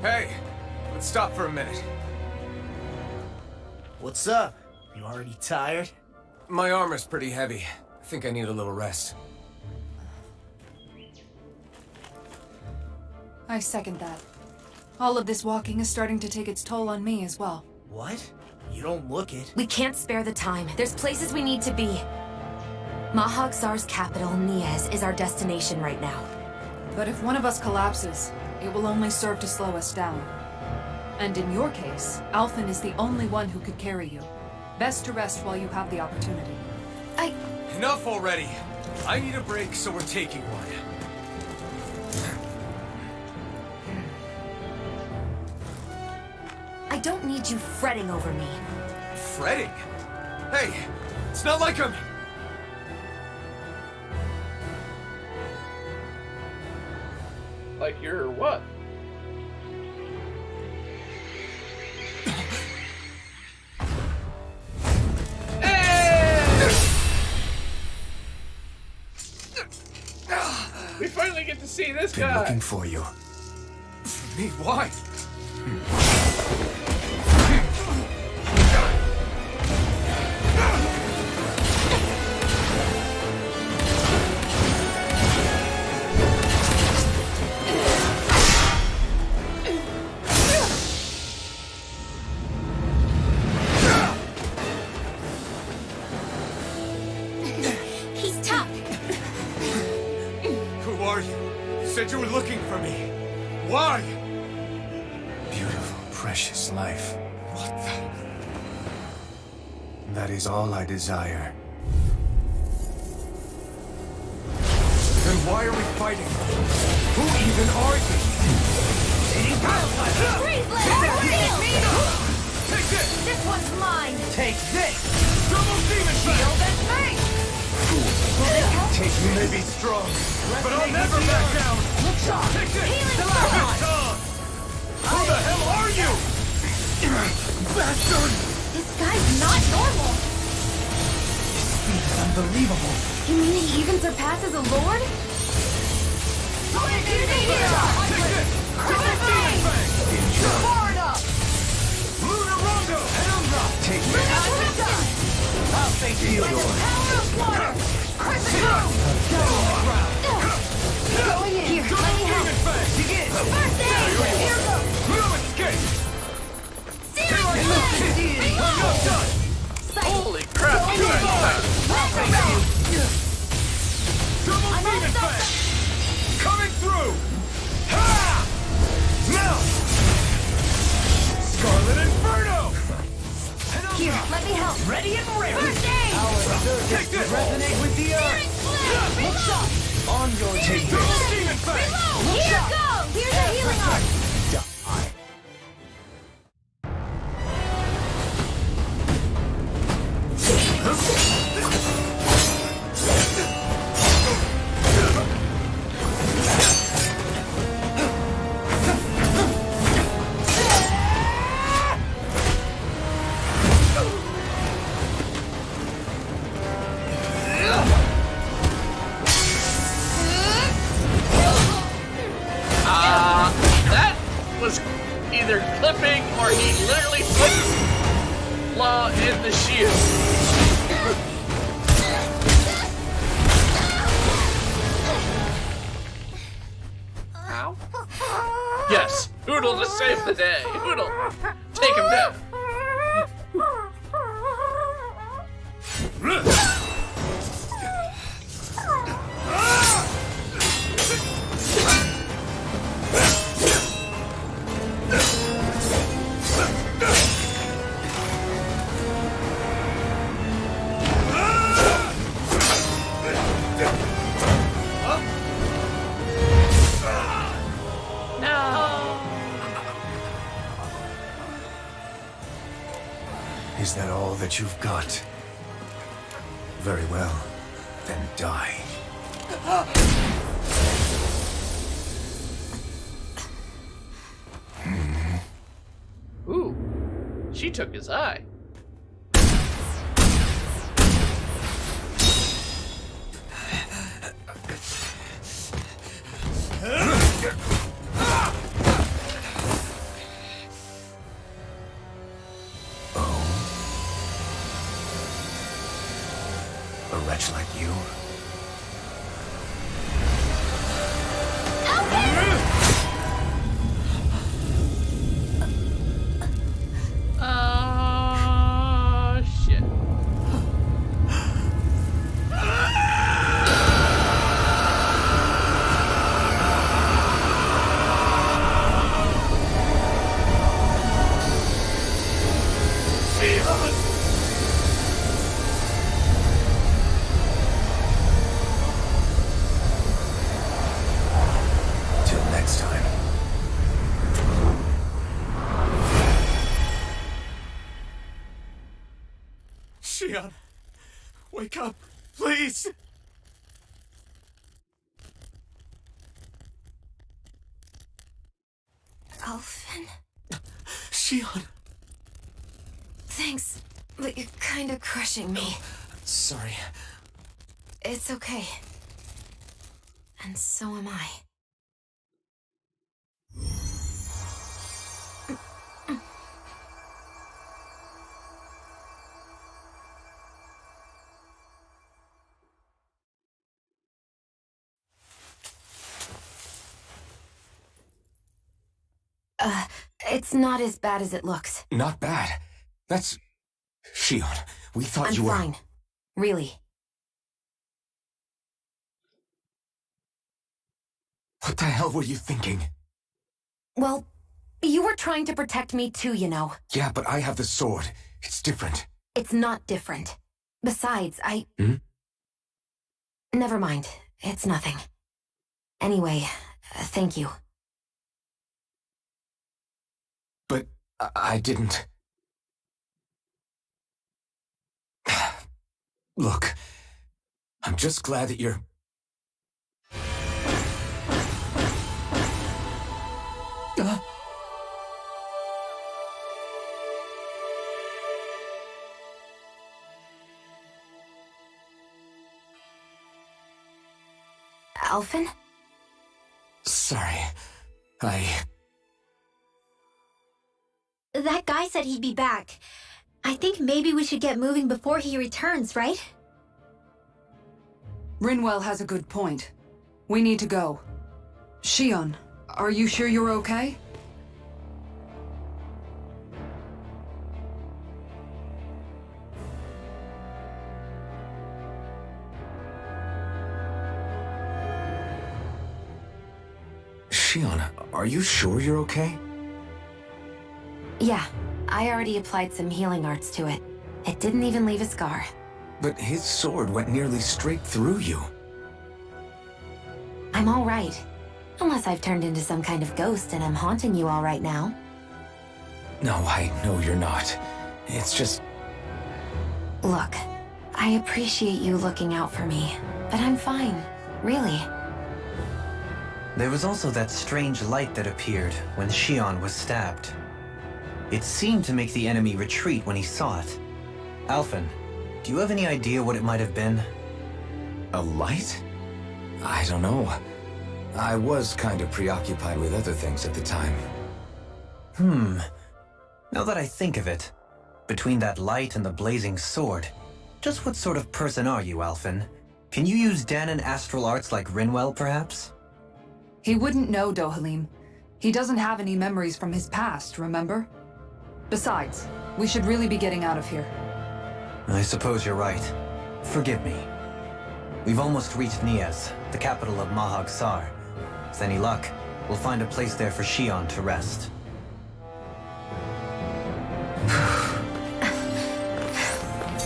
Hey, let's stop for a minute. What's up? You already tired? My armor's pretty heavy. I think I need a little rest. I second that. All of this walking is starting to take its toll on me as well. What? You don't look it. We can't spare the time. There's places we need to be. Mahag-Sar's capital, Niez, is our destination right now. But if one of us collapses, it will only serve to slow us down. And in your case, Alphen is the only one who could carry you. Best to rest while you have the opportunity. Enough already! I need a break, so we're taking one. I don't need you fretting over me. Fretting? Hey, it's not like I'm... Like you're what? We finally get to see this Been guy. looking for you. For me? Why? He's tough. Who are you? You said you were looking for me. Why? Beautiful, precious life. What the? That is all I desire. Then why are we fighting? Who even are you? Freeze blade! Take this! This one's mine! Take this! Double demon shield and face! Take me may be strong, but I'll never back down! Look shot! Take this! Healing It's on! Who the hell are you? Bastard! This guy's not normal! Speed is unbelievable. You mean he even surpasses a lord? Here's the hero! Take this! Double demon fang! Far enough! Lunar Rondo! And Umbra! Take this! I'll face you! Power of water! Crescent Down on the ground! Going in! Here, let me help! Demon fang! Begin! First aid! Here goes! No escape! Searing blade! Not done! Holy crap, you guys fast. Double demon fang! Coming through! Ha! Now! Scarlet Inferno! And Here, Umbra! let me help! Ready and ready! First aid! Take this! Resonate with the Searing blade! Reload! On your take this! Demon fang! Reload! Here goes! Here's a healing arm! That was either clipping or he literally put Law in the shield. Ow. Yes, Oodle to save the day. Oodle, take him down. Is that all that you've got? Very well. Then die. Ooh, she took his eye. A wretch like you? Shit. Till next time. Shion, wake up, please! Alfin? Shion! Thanks, but you're kind of crushing me. Sorry. It's okay. And so am I. It's not as bad as it looks. Not bad. That's... Shion, we thought I'm you were... fine. Really. What the hell were you thinking? Well, you were trying to protect me too, you know. Yeah, but I have the sword. It's different. It's not different. Besides, Hmm? Never mind. It's nothing. Anyway, thank you. But I didn't. Look, I'm just glad that you're... Alphen? Sorry. That guy said he'd be back. I think maybe we should get moving before he returns, right? Rinwell has a good point. We need to go. Shion, are you sure you're okay? Shion, are you sure you're okay? Yeah, I already applied some healing arts to it. It didn't even leave a scar. But his sword went nearly straight through you. I'm all right. Unless I've turned into some kind of ghost and I'm haunting you all right now. No, I know you're not. It's just... Look, I appreciate you looking out for me, but I'm fine. Really. There was also that strange light that appeared when Shion was stabbed. It seemed to make the enemy retreat when he saw it. Alphen, do you have any idea what it might have been? A light? I don't know. I was kind of preoccupied with other things at the time. Now that I think of it, between that light and the blazing sword, just what sort of person are you, Alphen? Can you use Danon astral arts like Rinwell, perhaps? He wouldn't know, Dohalim. He doesn't have any memories from his past, remember? Besides, we should really be getting out of here. I suppose you're right. Forgive me. We've almost reached Nias, the capital of Mahag Sar. With any luck, we'll find a place there for Shion to rest.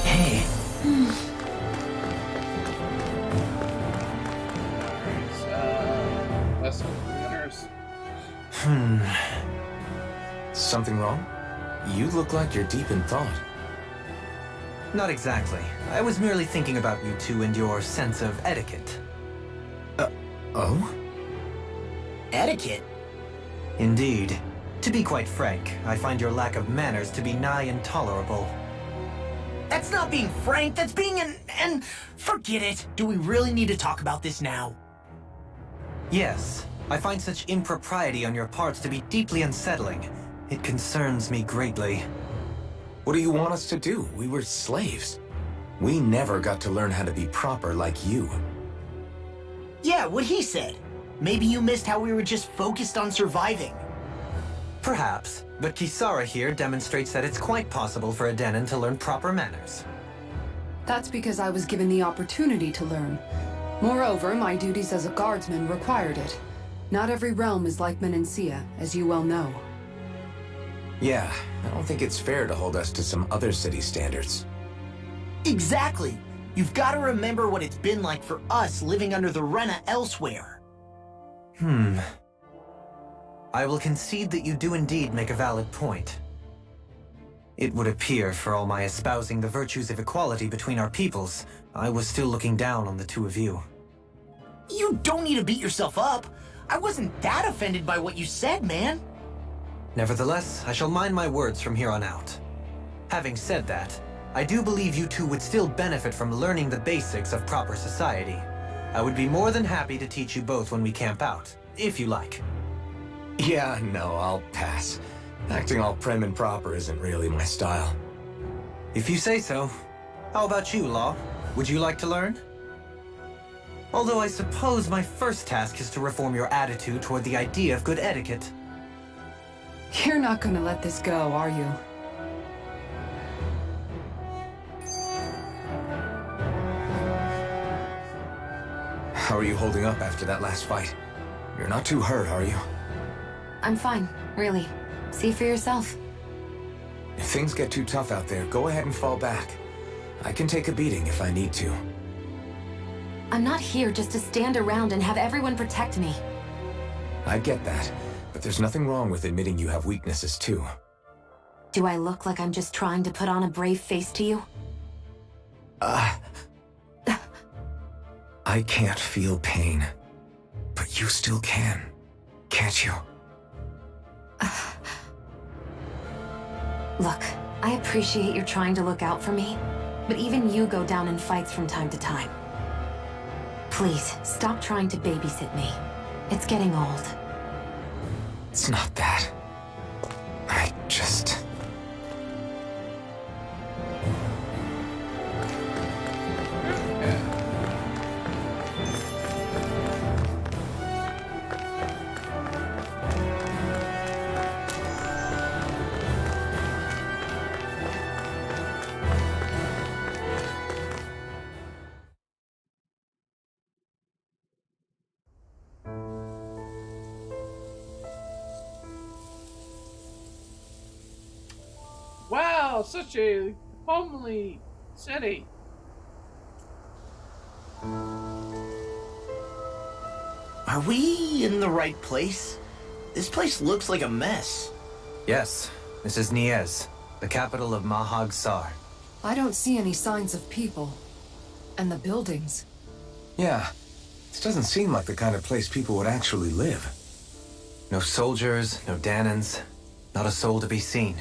Hey, Lesson winners. Something wrong? You look like you're deep in thought. Not exactly. I was merely thinking about you two and your sense of etiquette. Oh? etiquette? Indeed. To be quite frank, I find your lack of manners to be nigh intolerable. That's not being frank, that's being and forget it. Do we really need to talk about this now? Yes, I find such impropriety on your parts to be deeply unsettling. It concerns me greatly. What do you want us to do? We were slaves. We never got to learn how to be proper like you. Yeah, what he said. Maybe you missed how we were just focused on surviving. Perhaps, but Kisara here demonstrates that it's quite possible for a Denon to learn proper manners. That's because I was given the opportunity to learn. Moreover, my duties as a guardsman required it. Not every realm is like Menancia, as you well know. Yeah, I don't think it's fair to hold us to some other city standards. Exactly. You've got to remember what it's been like for us living under the Rena elsewhere. I will concede that you do indeed make a valid point. It would appear, for all my espousing the virtues of equality between our peoples, I was still looking down on the two of you. You don't need to beat yourself up. I wasn't that offended by what you said, man. Nevertheless, I shall mind my words from here on out. Having said that, I do believe you two would still benefit from learning the basics of proper society. I would be more than happy to teach you both when we camp out, if you like. Yeah, no, I'll pass. Acting all prim and proper isn't really my style. If you say so. How about you, Law? Would you like to learn? Although I suppose my first task is to reform your attitude toward the idea of good etiquette. You're not gonna let this go, are you? How are you holding up after that last fight? You're not too hurt, are you? I'm fine, really. See for yourself. If things get too tough out there, go ahead and fall back. I can take a beating if I need to. I'm not here just to stand around and have everyone protect me. I get that, but there's nothing wrong with admitting you have weaknesses too. Do I look like I'm just trying to put on a brave face to you? I can't feel pain, but you still can, can't you? Look, I appreciate you're trying to look out for me, but even you go down in fights from time to time. Please, stop trying to babysit me. It's getting old. It's not that. I just... Wow, such a homely city. Are we in the right place? This place looks like a mess. Yes, this is Niez, the capital of Mahag Sar. I don't see any signs of people. And the buildings. Yeah, this doesn't seem like the kind of place people would actually live. No soldiers, no Danans, not a soul to be seen.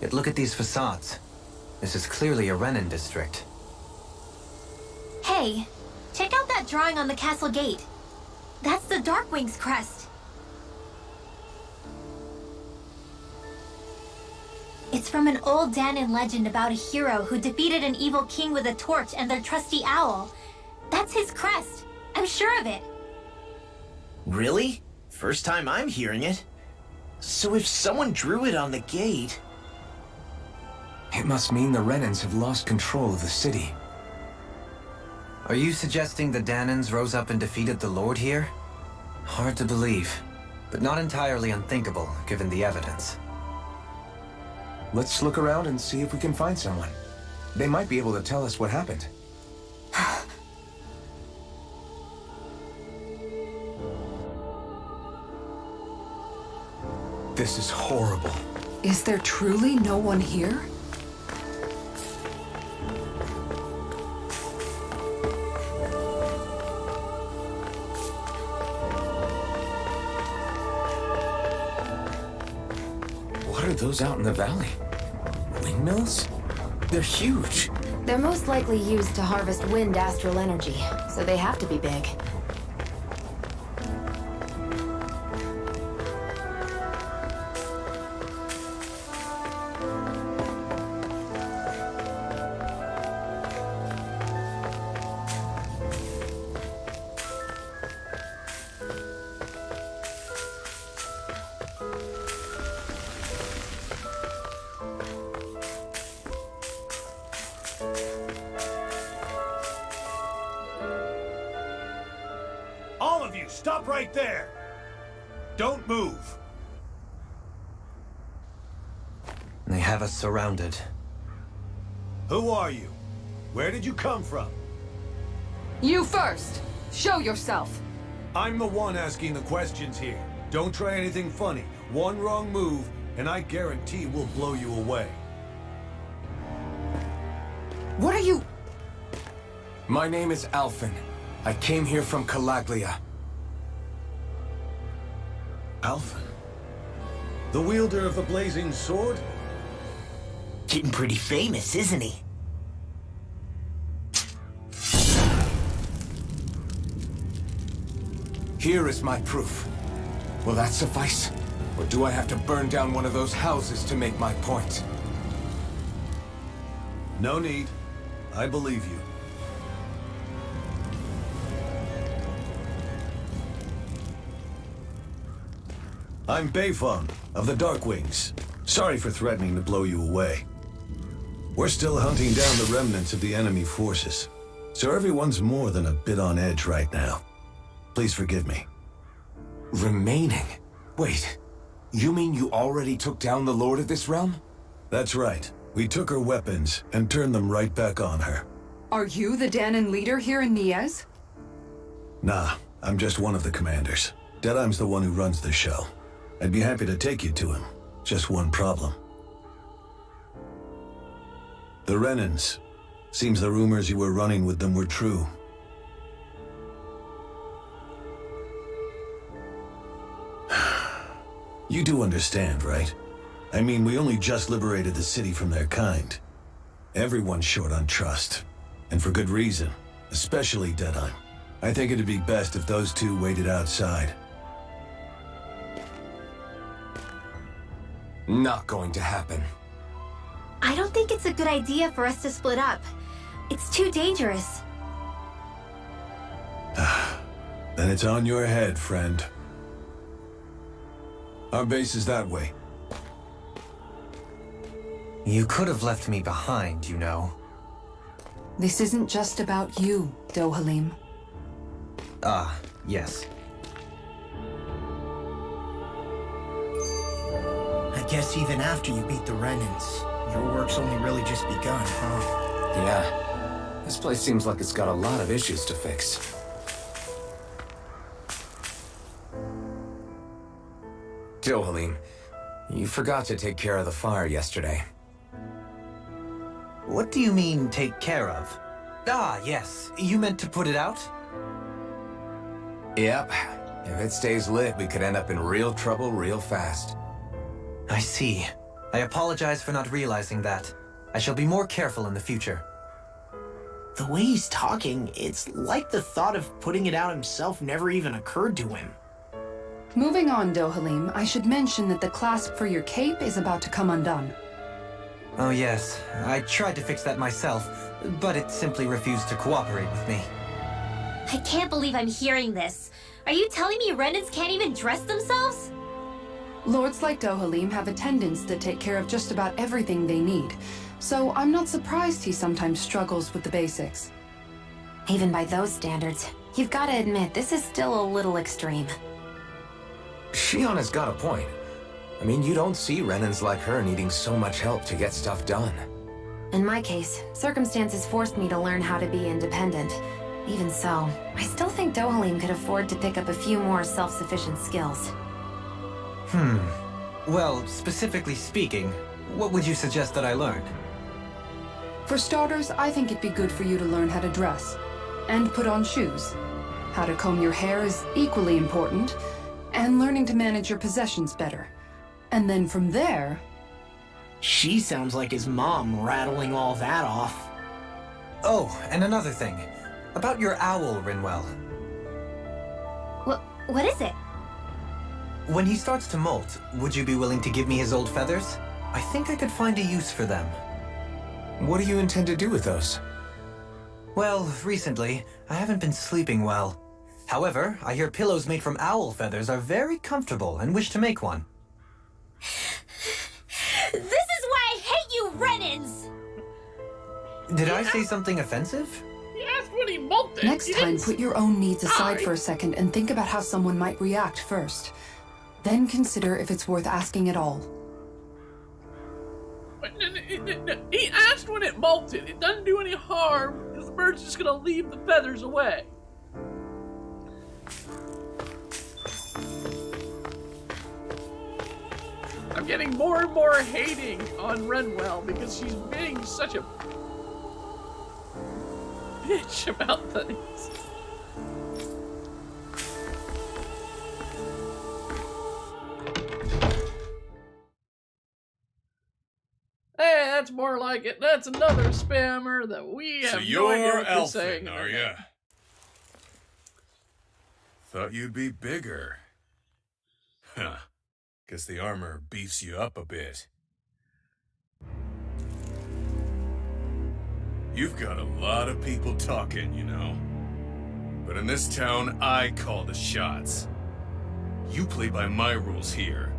Yet look at these facades. This is clearly a Renan district. Hey, check out that drawing on the castle gate. That's the Darkwing's crest. It's from an old Danan legend about a hero who defeated an evil king with a torch and their trusty owl. That's his crest. I'm sure of it. Really? First time I'm hearing it. So if someone drew it on the gate... It must mean the Renans have lost control of the city. Are you suggesting the Danans rose up and defeated the Lord here? Hard to believe, but not entirely unthinkable, given the evidence. Let's look around and see if we can find someone. They might be able to tell us what happened. This is horrible. Is there truly no one here? What are those out in the valley? Windmills? They're huge. They're most likely used to harvest wind astral energy, so they have to be big. All of you, stop right there! Don't move! They have us surrounded. Who are you? Where did you come from? You first! Show yourself! I'm the one asking the questions here. Don't try anything funny. One wrong move, and I guarantee we'll blow you away. What are you... My name is Alphen. I came here from Calaglia. Alphen? The wielder of the blazing sword? Getting pretty famous, isn't he? Here is my proof. Will that suffice? Or do I have to burn down one of those houses to make my point? No need. I believe you. I'm Beifong, of the Darkwings. Sorry for threatening to blow you away. We're still hunting down the remnants of the enemy forces, so everyone's more than a bit on edge right now. Please forgive me. Remaining? Wait, You mean you already took down the Lord of this realm? That's right. We took her weapons and turned them right back on her. Are you the Danon leader here in Niez? Nah, I'm just one of the commanders. Deadheim's the one who runs the show. I'd be happy to take you to him. Just one problem. The Renans. Seems the rumors you were running with them were true. You do understand, right? I mean, we only just liberated the city from their kind. Everyone's short on trust. And for good reason. Especially Deadheim. I think it'd be best if those two waited outside. Not going to happen. I don't think it's a good idea for us to split up. It's too dangerous. Then it's on your head, friend. Our base is that way. You could have left me behind, you know. This isn't just about you, Dohalim. Ah, yes. I guess even after you beat the Renans, your work's only really just begun, huh? Yeah. This place seems like it's got a lot of issues to fix. Dohalim, you forgot to take care of the fire yesterday. What do you mean, take care of? Ah, yes. You meant to put it out? Yep. If it stays lit, we could end up in real trouble real fast. I see. I apologize for not realizing that. I shall be more careful in the future. The way he's talking, it's like the thought of putting it out himself never even occurred to him. Moving on, Dohalim, I should mention that the clasp for your cape is about to come undone. Oh yes, I tried to fix that myself, but it simply refused to cooperate with me. I can't believe I'm hearing this. Are you telling me Renans can't even dress themselves? Lords like Dohalim have attendants that take care of just about everything they need, so I'm not surprised he sometimes struggles with the basics. Even by those standards, you've got to admit this is still a little extreme. Shionna's got a point. I mean, you don't see Renans like her needing so much help to get stuff done. In my case, circumstances forced me to learn how to be independent. Even so, I still think Dohalim could afford to pick up a few more self-sufficient skills. Well, specifically speaking, what would you suggest that I learn? For starters, I think it'd be good for you to learn how to dress. And put on shoes. How to comb your hair is equally important, and learning to manage your possessions better. And then from there... She sounds like his mom rattling all that off. Oh, and another thing. About your owl, Rinwell. What is it? When he starts to molt, would you be willing to give me his old feathers? I think I could find a use for them. What do you intend to do with those? Well, recently, I haven't been sleeping well. However, I hear pillows made from owl feathers are very comfortable and wish to make one. This is why I hate you, Renans! Did I say something offensive? He asked when he molted. Next He time, didn't put your own needs aside Sorry. for a second and think about how someone might react first. Then consider if it's worth asking at all. He asked when it molted. It doesn't do any harm because the bird's just gonna leave the feathers away. I'm getting more and more hating on Renwell because she's being such a bitch about things. Hey, that's more like it. That's another spammer that we have So no you're idea what they're saying. Elfin, are ya? Thought you'd be bigger. Huh. Guess the armor beefs you up a bit. You've got a lot of people talking, you know. But in this town, I call the shots. You play by my rules here.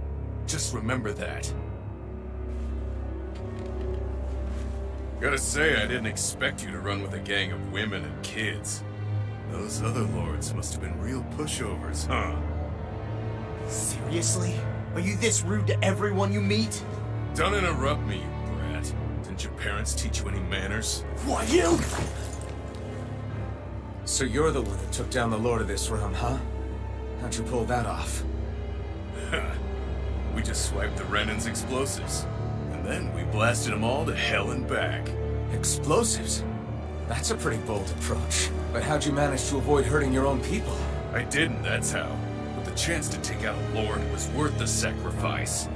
Just remember that. Gotta say, I didn't expect you to run with a gang of women and kids. Those other lords must have been real pushovers, huh? Seriously? Are you this rude to everyone you meet? Don't interrupt me, you brat. Didn't your parents teach you any manners? What, you? So you're the one that took down the Lord of this realm, huh? How'd you pull that off? We just swiped the Renan's explosives. And then we blasted them all to hell and back. Explosives? That's a pretty bold approach. But how'd you manage to avoid hurting your own people? I didn't, that's how. But the chance to take out a Lord was worth the sacrifice.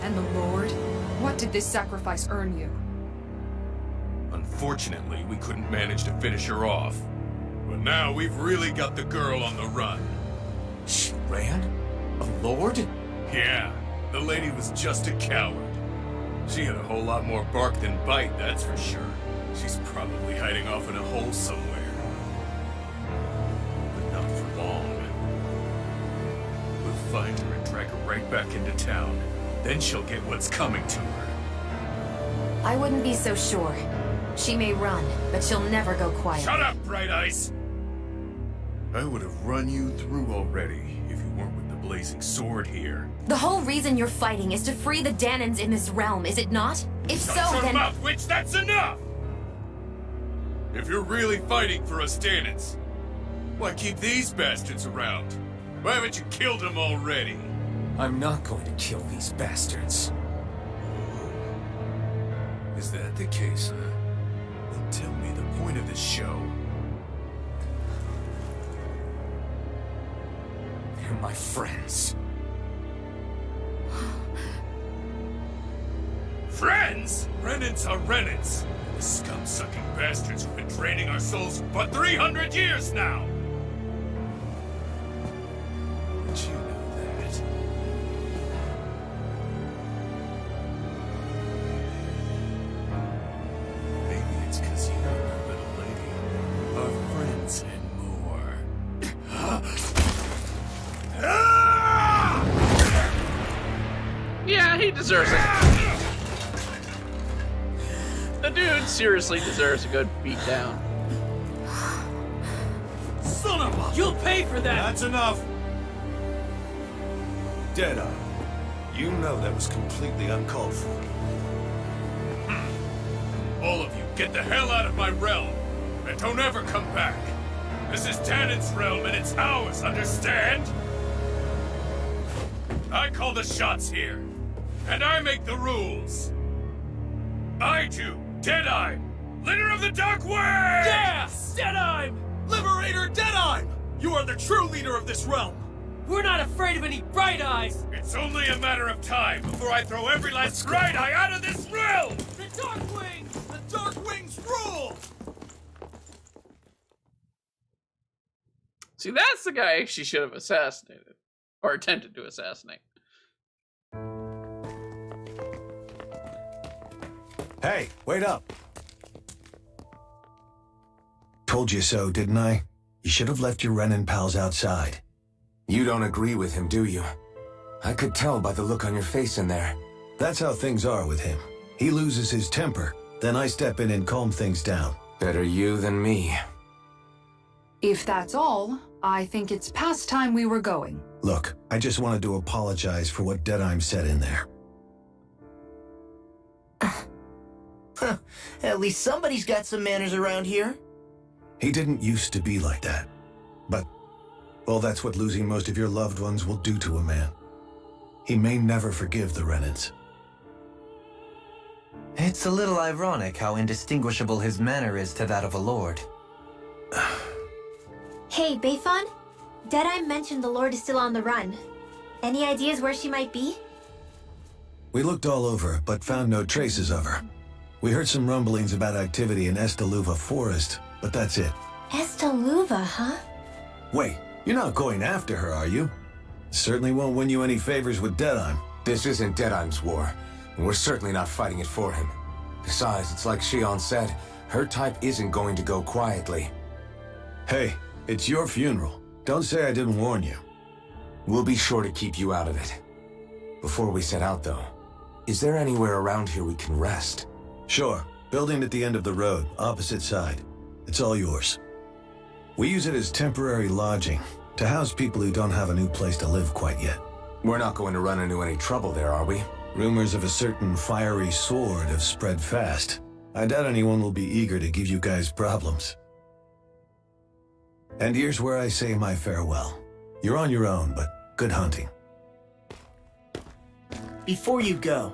And the Lord? What did this sacrifice earn you? Unfortunately, we couldn't manage to finish her off. But now we've really got the girl on the run. She ran? A lord? Yeah, the lady was just a coward. She had a whole lot more bark than bite, that's for sure. She's probably hiding off in a hole somewhere. But not for long. We'll find her and drag her right back into town. Then she'll get what's coming to her. I wouldn't be so sure. She may run, but she'll never go quiet. Shut up, Bright Eyes! I would have run you through already if you weren't with the blazing sword here. The whole reason you're fighting is to free the Danans in this realm, is it not? If Shut so, your then... mouth, witch! That's enough! If you're really fighting for us Danans, why keep these bastards around? Why haven't you killed them already? I'm not going to kill these bastards. Is that the case, huh? Then tell me the point of this show. They're my friends. Friends? Renans are Renans. The scum-sucking bastards who've been draining our souls for 300 years now! But you know that. Maybe it's because you and your little lady are friends and more. Yeah, he deserves it. The dude seriously deserves a good beatdown. Son of a... You'll pay for that! That's enough! Deadeye, you know that was completely uncalled for. All of you, get the hell out of my realm! And don't ever come back! This is Danan's realm and it's ours, understand? I call the shots here. And I make the rules. I do, Deadeye, leader of the Dark Way! Yeah! Deadeye! Liberator Deadeye! You are the true leader of this realm! We're not afraid of any Bright Eyes! It's only a matter of time before I throw every last Bright Eye out of this realm! The Dark Wings! The Dark Wings rule! See, that's the guy she should have assassinated. Or attempted to assassinate. Hey, wait up. Told you so, didn't I? You should have left your Renan pals outside. You don't agree with him, do you? I could tell by the look on your face in there. That's how things are with him. He loses his temper, then I step in and calm things down. Better you than me. If that's all, I think it's past time we were going. Look, I just wanted to apologize for what Deadeye said in there. At least somebody's got some manners around here. He didn't used to be like that. But, well, that's what losing most of your loved ones will do to a man. He may never forgive the Renans. It's a little ironic how indistinguishable his manner is to that of a lord. Hey, Bayfon? Deadeye mentioned the Lord is still on the run. Any ideas where she might be? We looked all over, but found no traces of her. We heard some rumblings about activity in Estaluva Forest, but that's it. Estaluva, huh? Wait, you're not going after her, are you? Certainly won't win you any favors with Deadeye. This isn't Deadeye's war, and we're certainly not fighting it for him. Besides, it's like Shion said, her type isn't going to go quietly. Hey, it's your funeral. Don't say I didn't warn you. We'll be sure to keep you out of it. Before we set out, though, is there anywhere around here we can rest? Sure. Building at the end of the road, opposite side. It's all yours. We use it as temporary lodging. to house people who don't have a new place to live quite yet. We're not going to run into any trouble there, are we? Rumors of a certain fiery sword have spread fast. I doubt anyone will be eager to give you guys problems. And here's where I say my farewell. You're on your own, but good hunting. Before you go,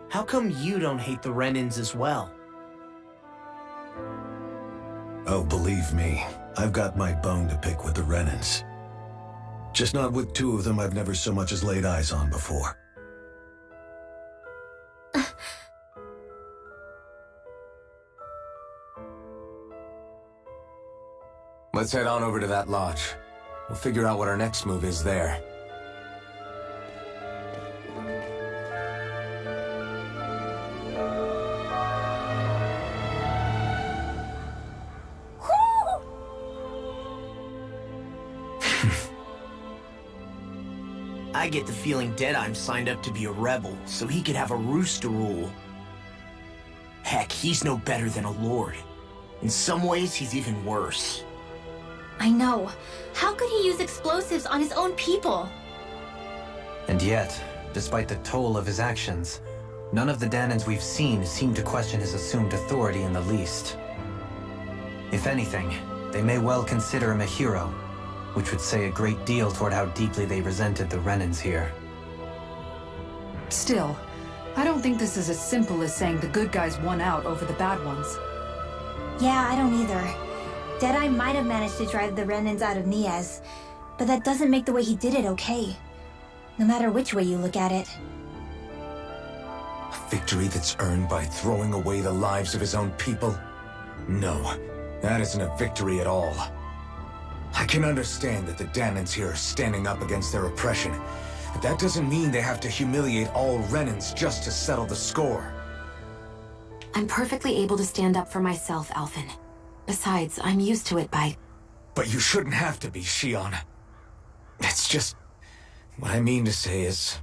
how come you don't hate the Renins as well? Oh, believe me, I've got my bone to pick with the Renins. Just not with two of them I've never so much as laid eyes on before. Let's head on over to that lodge. We'll figure out what our next move is there. I get the feeling Deadeye's signed up to be a rebel, so he could have a roost to rule. Heck, he's no better than a lord. In some ways, he's even worse. I know. How could he use explosives on his own people? And yet, despite the toll of his actions, none of the Danans we've seen seem to question his assumed authority in the least. If anything, they may well consider him a hero, which would say a great deal toward how deeply they resented the Renins here. Still, I don't think this is as simple as saying the good guys won out over the bad ones. Yeah, I don't either. Deadeye might have managed to drive the Renins out of Niaz, but that doesn't make the way he did it okay. No matter which way you look at it. A victory that's earned by throwing away the lives of his own people? No, that isn't a victory at all. I can understand that the Danans here are standing up against their oppression, but that doesn't mean they have to humiliate all Renins just to settle the score. I'm perfectly able to stand up for myself, Alphen. Besides, I'm used to it by... But you shouldn't have to be, Shion. It's just... What I mean to say is...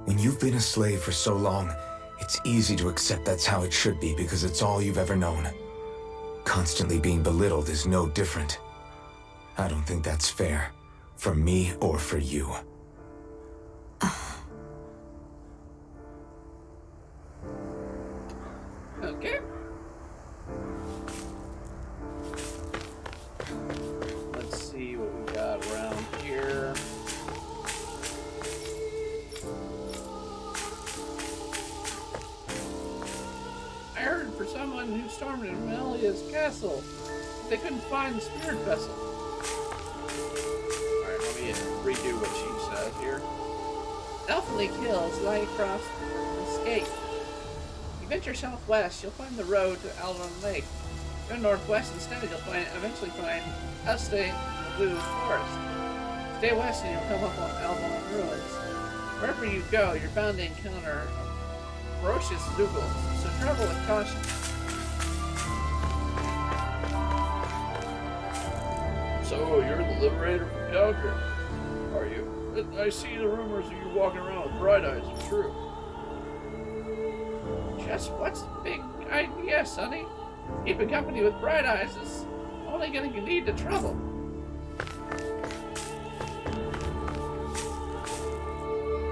When you've been a slave for so long, it's easy to accept that's how it should be because it's all you've ever known. Constantly being belittled is no different. I don't think that's fair. For me or for you. Okay. Let's see what we got around here. I heard for someone who stormed Amelia's castle, they couldn't find the spirit vessel. Alright, let me redo what she said here. Elfenly Hills lie across the escape. You venture southwest, you'll find the road to Alvon Lake. Go northwest instead, you'll eventually find Upstate Blue Forest. Stay west and you'll come up on Alvon Ruins. Wherever you go, you're bound to encounter ferocious Zoogles, so travel with caution. So, you're the liberator from Calgary, are you? I see the rumors of you walking around with bright eyes are true. Just what's the big idea, Sonny? Keeping company with bright eyes is only going to lead to trouble.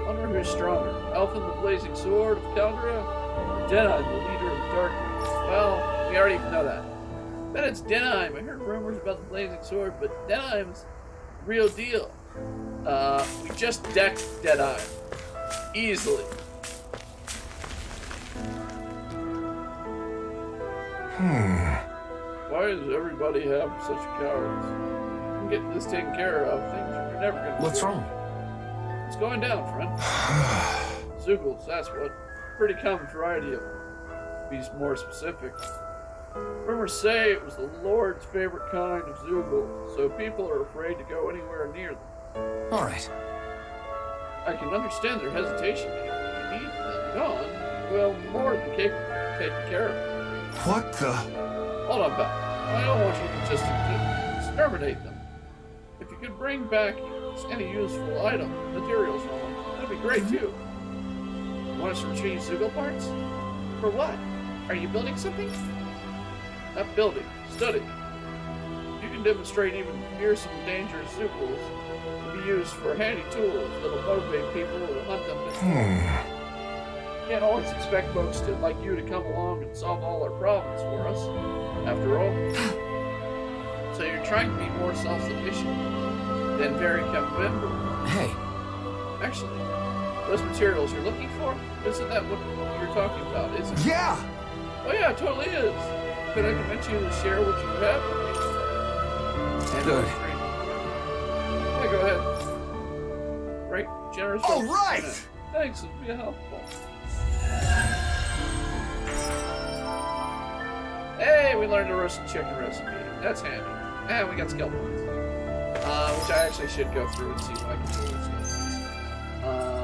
Wonder who's stronger, Elfin the Blazing Sword of Calgary, or Deadeye the leader of darkness? Well, we already know that. Bet it's Denheim. I heard rumors about the Blazing Sword, but Denheim's real deal. We just decked Deadeye. Easily. Why does everybody have such cowards? I'm getting this taken care of. Things are never gonna What's wrong? It's going down, friend. Zoogles, that's what. Pretty common variety of them. To be more specific. Rumors say it was the Lord's favorite kind of Zoogle, so people are afraid to go anywhere near them. Alright. I can understand their hesitation. If you need them gone, well, more than capable of taking care of them. What the... Hold on, pal. I don't want you to just exterminate them. If you could bring back any useful materials from them, that'd be great too. Want us to retrieve Zoogle parts? For what? Are you building something? Not building, studying. You can can demonstrate even fearsome, dangerous zoopals to be used for handy tools that'll motivate people to hunt them. Can't always expect folks like you to come along and solve all our problems for us, after all. So you're trying to be more self-sufficient than very commendable. Hey, Actually, those materials you're looking for, isn't that what you're talking about, is it? Yeah! Oh yeah, it totally is. Could I convince you to share what you have with me? And Good. Yeah, go ahead. Great, generous. All folks. right! Thanks, it'll be helpful. Hey, we learned a roasted chicken recipe. That's handy. And we got skill points. Which I actually should go through and see what I can do with skill points.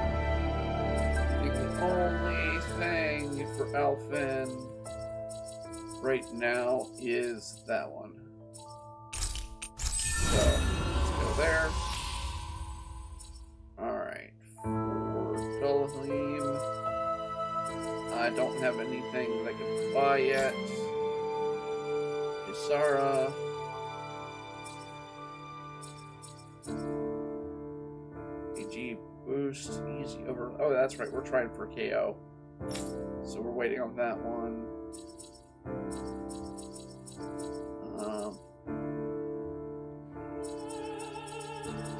I think the only thing for Alphen right now is that one. So, let's go there. Alright. For Dolahim, I don't have anything that I can buy yet. Kisara. AG boost, easy over. Oh, that's right, we're trying for KO. So we're waiting on that one.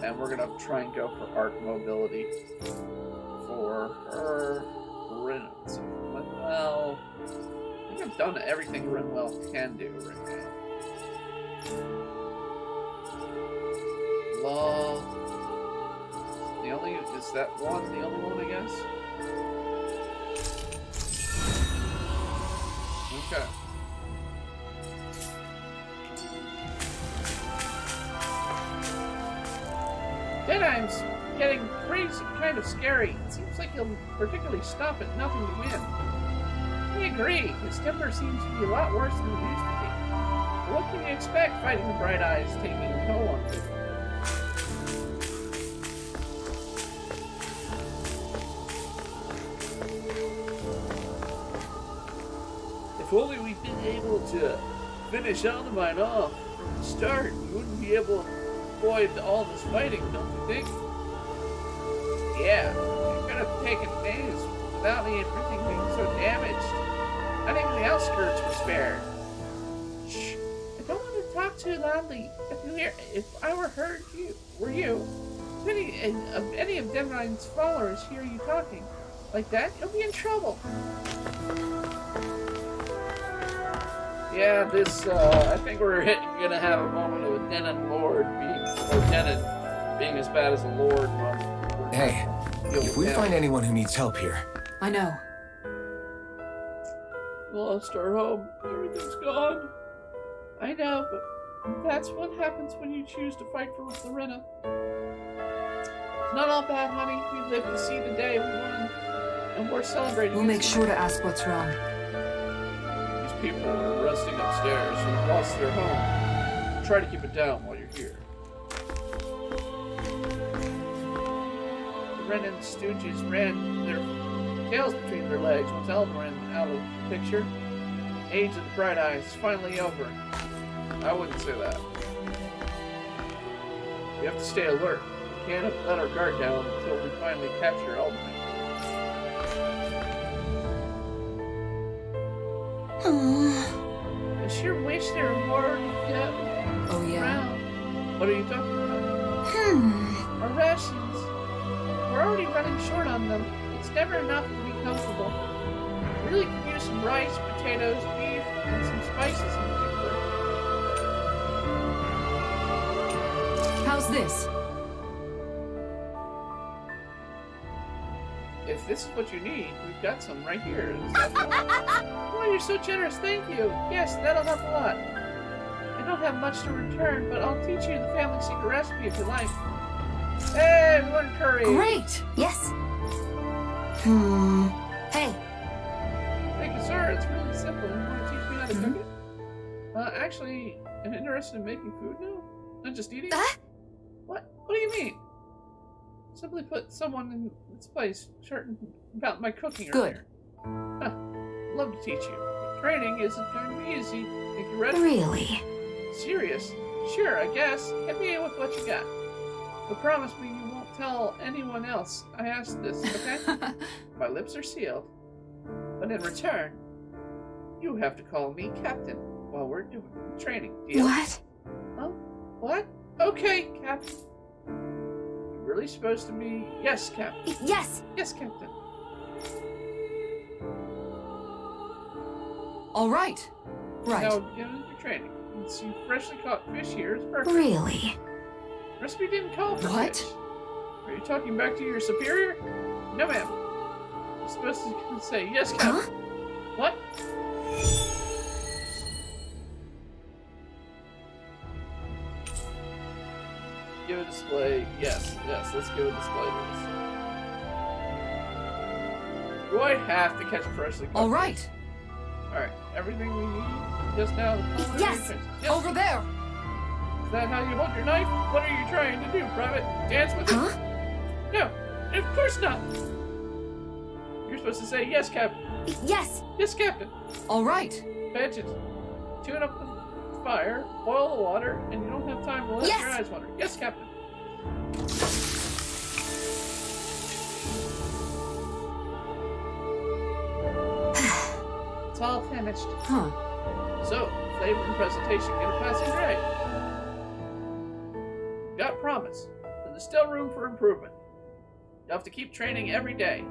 And we're gonna try and go for arc mobility for her. Rinwell. I think I've done everything Rinwell can do right now. Law. The only is that one. The only one, I guess. Okay. Deadheim's getting crazy, kind of scary. It seems like he'll particularly stop at nothing to win. I agree. His temper seems to be a lot worse than it used to be. But what can you expect fighting the Bright Eyes taking a toll on people? If only we'd been able to finish Aldermine off from the start, we wouldn't be able to avoid all this fighting, don't you think? Yeah, it could have taken days without everything being so damaged. Not even the outskirts were spared. Shh! I don't want to talk too loudly. If I were you, if any of Demrine's followers hear you talking like that, you'll be in trouble. Yeah, this, I think we're gonna have a moment of a Denon Lord Denon being as bad as a Lord moment. hey, if we find anyone who needs help here, I know. Lost our home, everything's gone. I know, but that's what happens when you choose to fight for Lorena. It's not all bad, honey. We live to see the day we won, and we're celebrating. We'll make sure to ask what's wrong. People are resting upstairs who lost their home. Try to keep it down while you're here. The Ren and Stooges ran their tails between their legs once Alderman out of the picture. Age of the Bright Eyes is finally over. I wouldn't say that. We have to stay alert. We can't let our guard down until we finally capture Alderman. I sure wish there were more Oh, yeah? around. What are you talking about? Our rations. We're already running short on them. It's never enough to be comfortable. We really could use some rice, potatoes, beef, and some spices in particular. How's this? If this is what you need, we've got some right here. Is that oh, you're so generous. Thank you. Yes, that'll help a lot. I don't have much to return, but I'll teach you the family secret recipe if you like. Hey, we learned curry. Great! Yes. Hey, Thank you, sir. It's really simple. You want to teach me how to cook it? Actually, I'm interested in making food now. Not just eating. What? What do you mean? Simply put someone in its place certain about my cooking Good. earlier. Huh. Love to teach you. training isn't going to be easy. Think you're ready? Really? Serious? Sure, I guess. Hit me with what you got. But promise me you won't tell anyone else I asked this, okay? My lips are sealed. But in return, you have to call me Captain while we're doing the training. Deal? What? Huh? What? Okay, Captain. You're really supposed to be... Yes, Captain. Yes! Yes, Captain. All right. Right. Now get into your training. And see freshly caught fish here is perfect. Really? Recipe didn't call for What? fish. Are you talking back to your superior? No, ma'am. You're supposed to say yes, Captain. Huh? What? Give a display. Yes, yes, let's give a display to this. Do I have to catch freshly caught All fish? right. Alright, everything we need just now. Yes! Yes. Over there. Is that how you hold your knife? What are you trying to do, Private? Dance with it? Huh? No, of course not. You're supposed to say yes, Captain. Yes! Yes, Captain. All right. Pay attention. Tune up the fire, boil the water, and you don't have time to let Yes! your eyes water. Yes, Captain. It's all finished. Huh. So, flavor and presentation get a passing grade. Got promise, but there's still room for improvement. You'll have to keep training every day.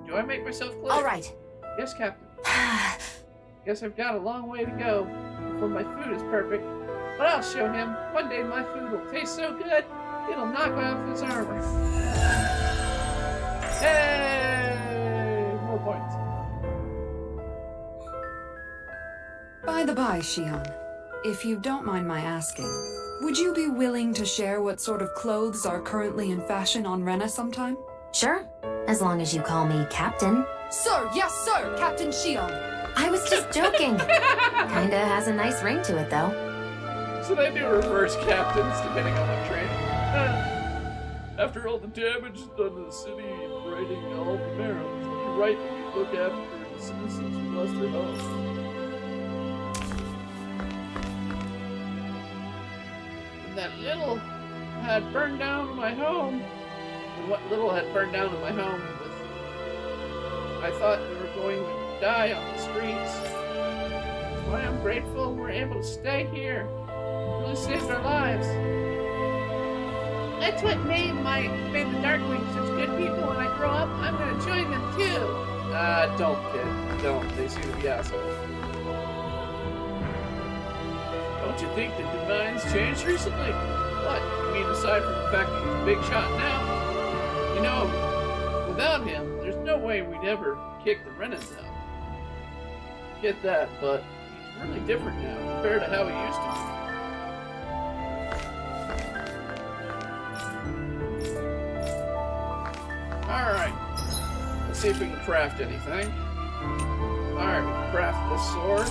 Do I make myself clear? All right. Yes, Captain. Guess I've got a long way to go before my food is perfect. But I'll show him. One day my food will taste so good, it'll knock off his armor. Hey! More points. By the by, Shion, if you don't mind my asking, would you be willing to share what sort of clothes are currently in fashion on Rena sometime? Sure. As long as you call me Captain. Sir, yes, sir, Captain Shion. I was just joking. Kinda has a nice ring to it, though. So they do reverse captains depending on the train. After all the damage done to the city and righting all the barrels, you're right that we look after the citizens who lost their homes. And that little had burned down my home. And what little had burned down in my home was, I thought we were going to die on the streets. That's why I'm grateful we're able to stay here. It really saved our lives. That's what made the Darkwings such good people. When I grow up, I'm gonna join them too. Don't, kid. Don't. They seem to be assholes. Don't you think the Divine's changed recently? What? You mean aside from the fact that he's a big shot now? You know, without him, there's no way we'd ever kick the Renans out. Get that, but he's really different now compared to how he used to be. Alright. Let's see if we can craft anything. Alright, we can craft this sword.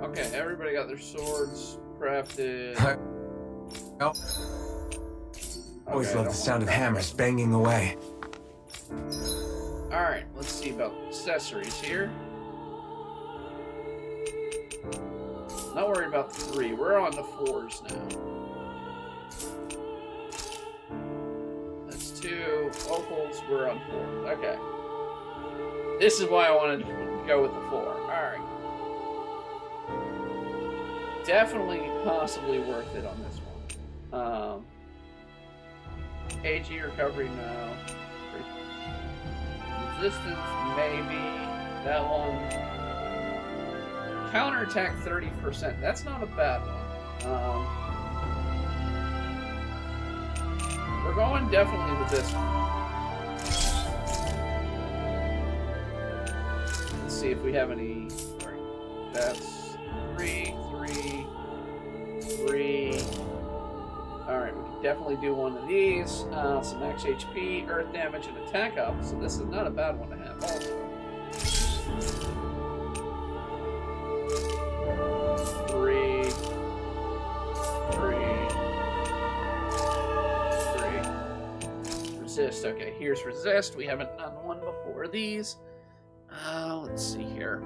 Okay, everybody got their swords crafted. Nope. Always Okay, love the sound of hammers banging away. Alright, let's see about accessories here. Not worried about the 3. We're on the 4s now. That's 2. Opals, we're on 4. Okay. This is why I wanted to go with the 4. Alright. Definitely, possibly worth it on this one. AG recovery, no. Resistance, maybe. That one. Counterattack 30%. That's not a bad one. We're going definitely with this one. Let's see if we have any. That's 3, 3, 3. Alright, we can definitely do one of these. Some max HP, earth damage, and attack up. So this is not a bad one to have also. 3, 3, 3. Resist. Okay, here's resist. We haven't done one before these. Let's see here.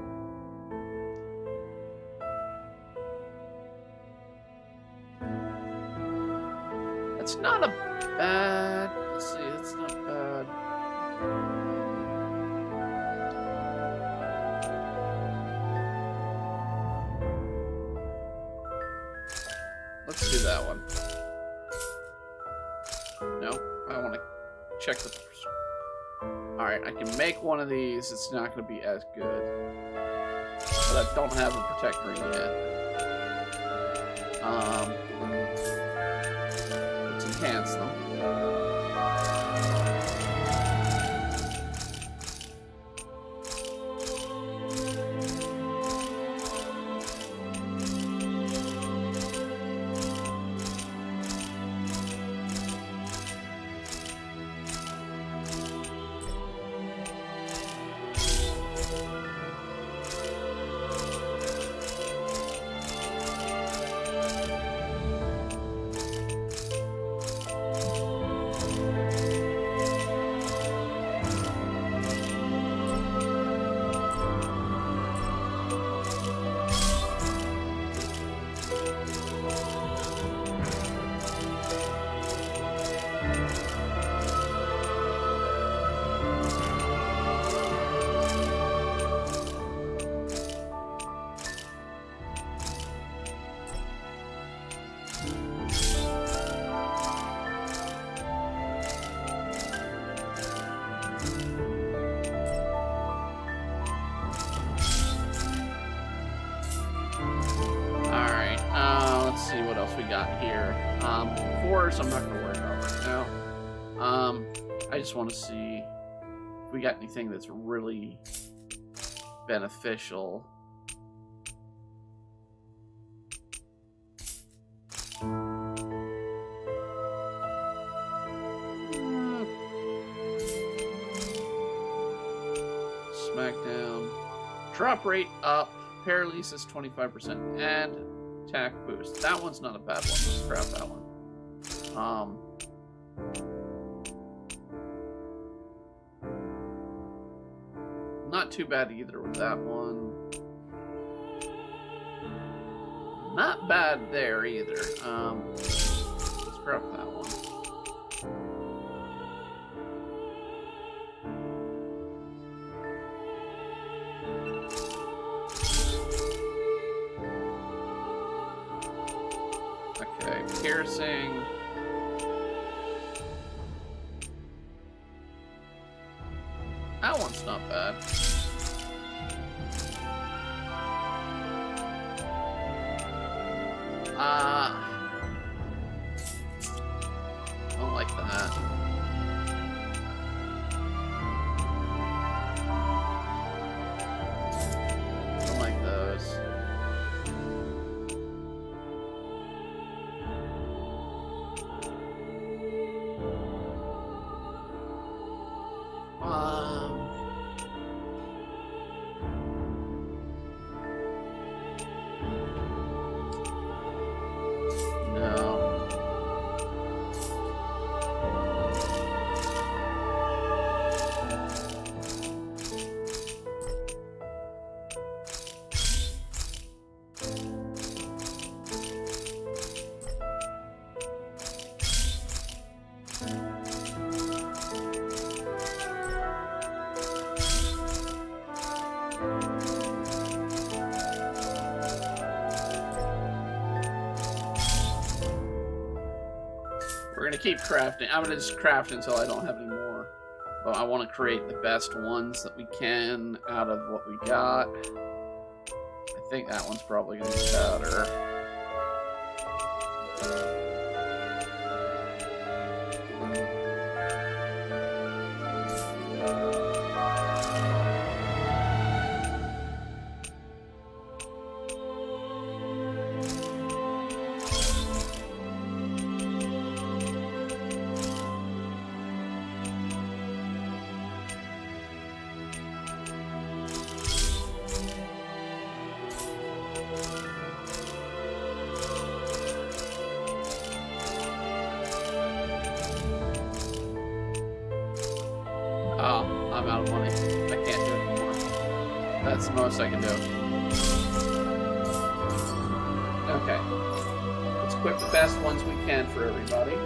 It's not a bad. Let's see, it's not bad. Let's do that one. No, I want to check the. Alright, I can make one of these. It's not going to be as good. But I don't have a protect ring yet. Let's enhance them. See what else we got here. Fours, I'm not going to worry about right now. I just want to see if we got anything that's really beneficial. Smackdown. Drop rate up. Paralysis 25%. And attack boost. That one's not a bad one. Let's grab that one. Not too bad either with that one. Not bad there either. Let's grab that one. Piercing. That one's not bad. Don't like that. Don't like those. We're gonna keep crafting. I'm gonna just craft until I don't have any more. But I want to create the best ones that we can out of what we got. I think that one's probably gonna be better. I'm out of money. I can't do it anymore. That's the most I can do. Okay. Let's equip the best ones we can for everybody.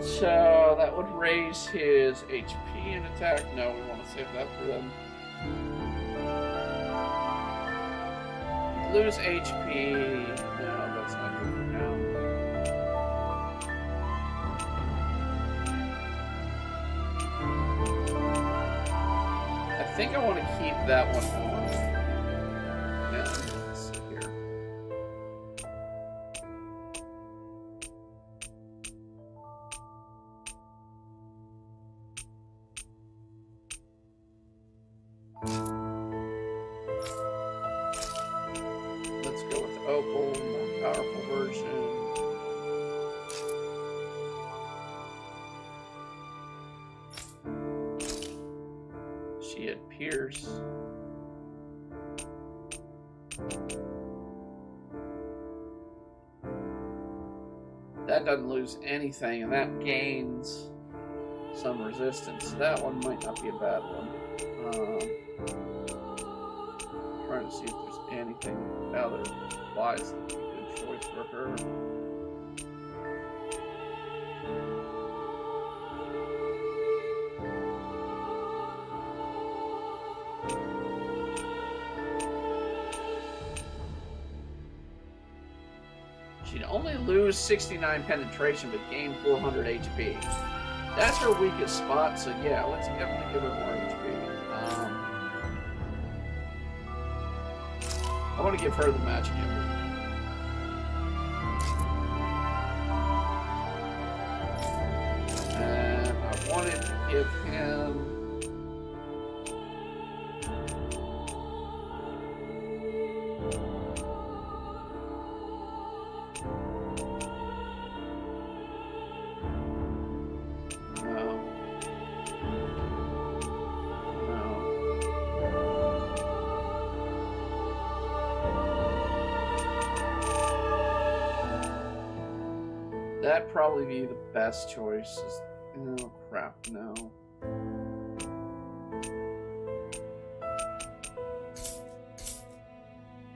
So that would raise his HP and attack. No, we want to save that for them. Lose HP. No, that's not good for now. I think I want to keep that one on. Yeah, let's see here. Let's go with Opal, more powerful version. She had Pierce. That doesn't lose anything, and that gains some resistance. That one might not be a bad one. Trying to see if there's anything otherwise that would be a good choice for her. She'd only lose 69 penetration, but gain 400 HP. That's her weakest spot, so yeah, let's definitely give her more HP. I want to give her the magic emerald. And I wanted to give him... That'd probably be the best choice. Oh crap, no.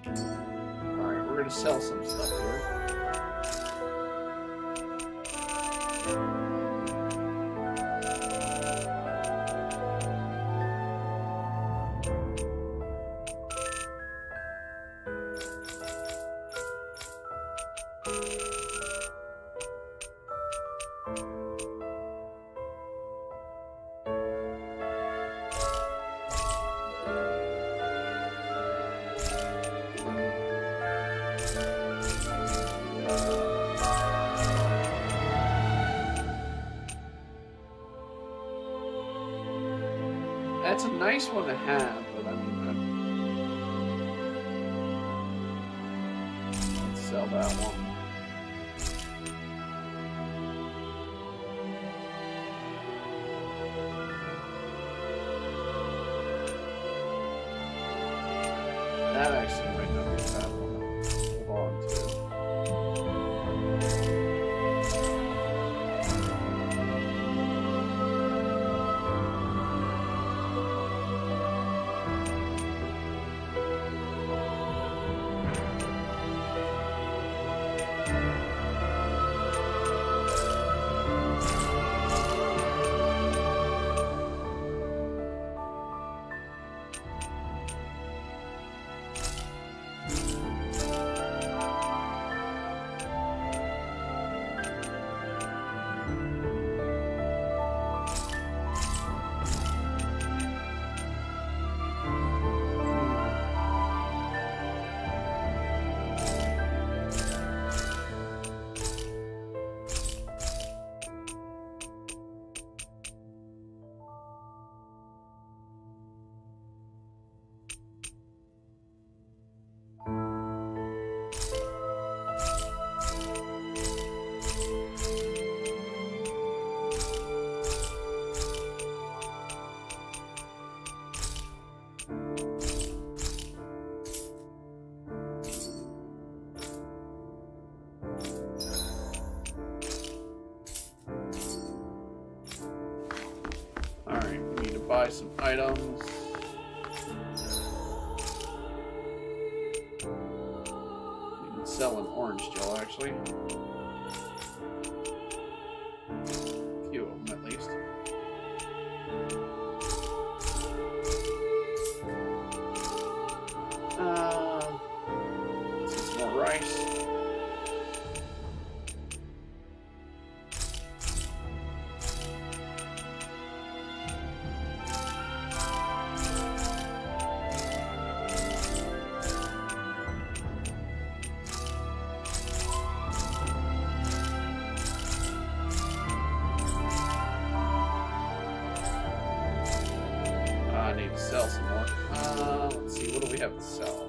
Alright, we're gonna sell some stuff here. That's a nice one to have, but I mean, let's sell that one. That actually might not be a bad one to hold on to. buy some items. We can sell an orange gel, actually. A few of them, at least. Some more rice. I need to sell some more. Let's see, what do we have to sell?